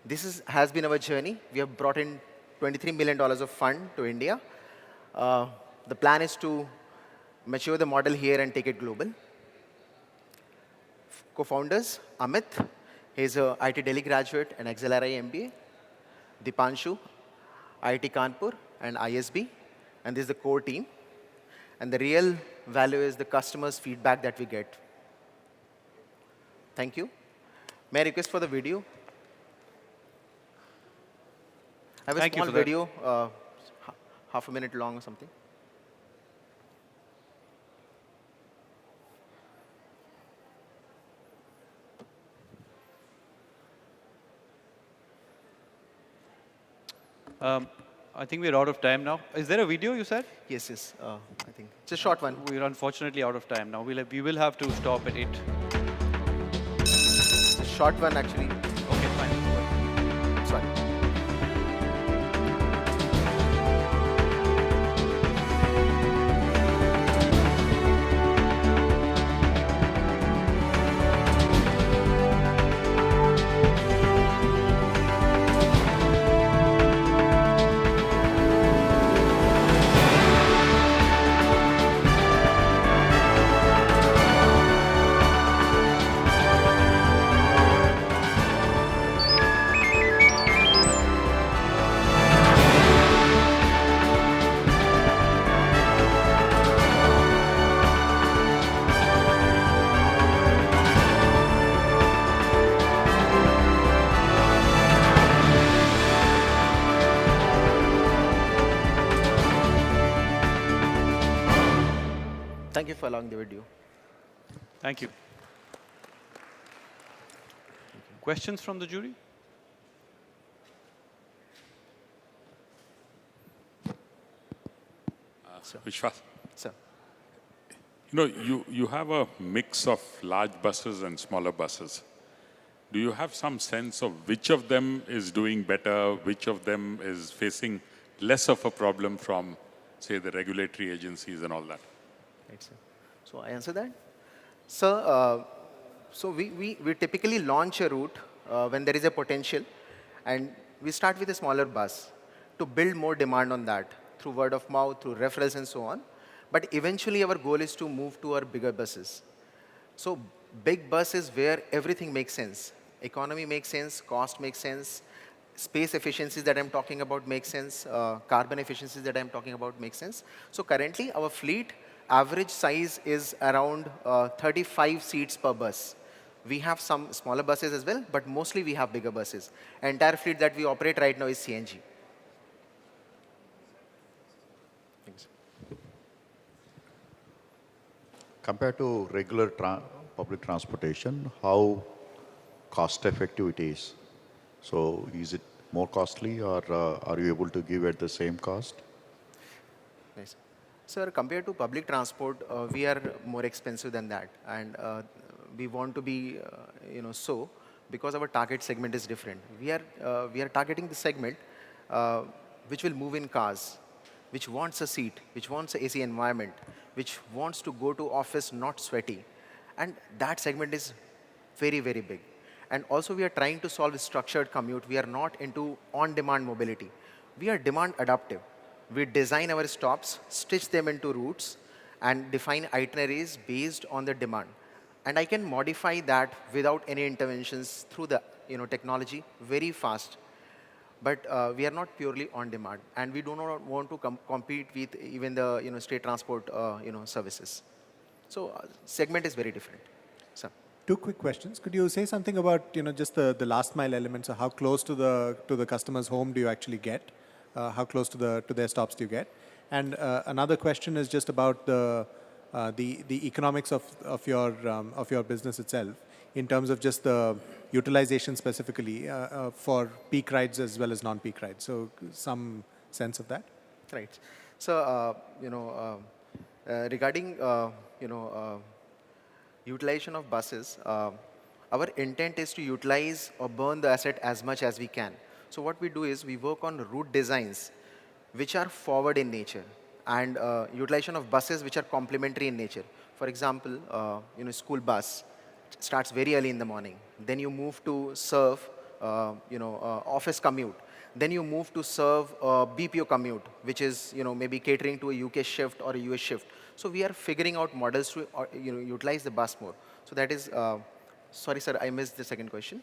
This has been our journey. We have brought in $23 million of fund to India. The plan is to mature the model here and take it global. Co-founders, Amit, he's an IT Delhi graduate and XLRI MBA. Dipanshu, IIT Kanpur and ISB. And this is the core team. And the real value is the customer's feedback that we get. Thank you. May I request for the video? I have a small video, half a minute long or something. I think we're out of time now. Is there a video, you said? Yes, yes. I think it's a short one. We're unfortunately out of time now. We will have to stop at 8. It's a short one, actually. Okay, fine. Sorry. Thank you for allowing the video. Thank you. Questions from the jury? Vishwas? Sir. You know, you have a mix of large buses and smaller buses. Do you have some sense of which of them is doing better, which of them is facing less of a problem from, say, the regulatory agencies and all that? Right, sir. So I answer that. Sir, so we typically launch a route when there is a potential, and we start with a smaller bus to build more demand on that through word of mouth, through referrals and so on. But eventually our goal is to move to our bigger buses. So big bus is where everything makes sense. Economy makes sense, cost makes sense, space efficiencies that I'm talking about make sense, carbon efficiencies that I'm talking about make sense. So currently our fleet average size is around 35 seats per bus. We have some smaller buses as well, but mostly we have bigger buses. Entire fleet that we operate right now is CNG. Thanks. Compared to regular public transportation, how cost effective it is? So is it more costly, or are you able to give at the same cost? Nice. Sir, compared to public transport, we are more expensive than that. And we want to be, so because our target segment is different. We are targeting the segment which will move in cars, which wants a seat, which wants an AC environment, which wants to go to office not sweaty. And that segment is very, very big. And also we are trying to solve a structured commute. We are not into on-demand mobility. We are demand adaptive. We design our stops, stitch them into routes, and define itineraries based on the demand. And I can modify that without any interventions through the technology very fast. But we are not purely on demand, and we do not want to compete with even the state transport services. So segment is very different. So. Two quick questions. Could you say something about just the last mile elements? So how close to the customer's home do you actually get? How close to their stops do you get? And another question is just about the economics of your business itself, in terms of just the utilization specifically for peak rides as well as non-peak rides. So some sense of that. Right. So regarding utilization of buses, our intent is to utilize or burn the asset as much as we can. So what we do is we work on route designs which are forward in nature, and utilization of buses which are complementary in nature. For example, school bus starts very early in the morning. Then you move to serve office commute. Then you move to serve BPO commute, which is maybe catering to a UK shift or a US shift. So we are figuring out models to utilize the bus more. So that is, sorry sir, I missed the second question.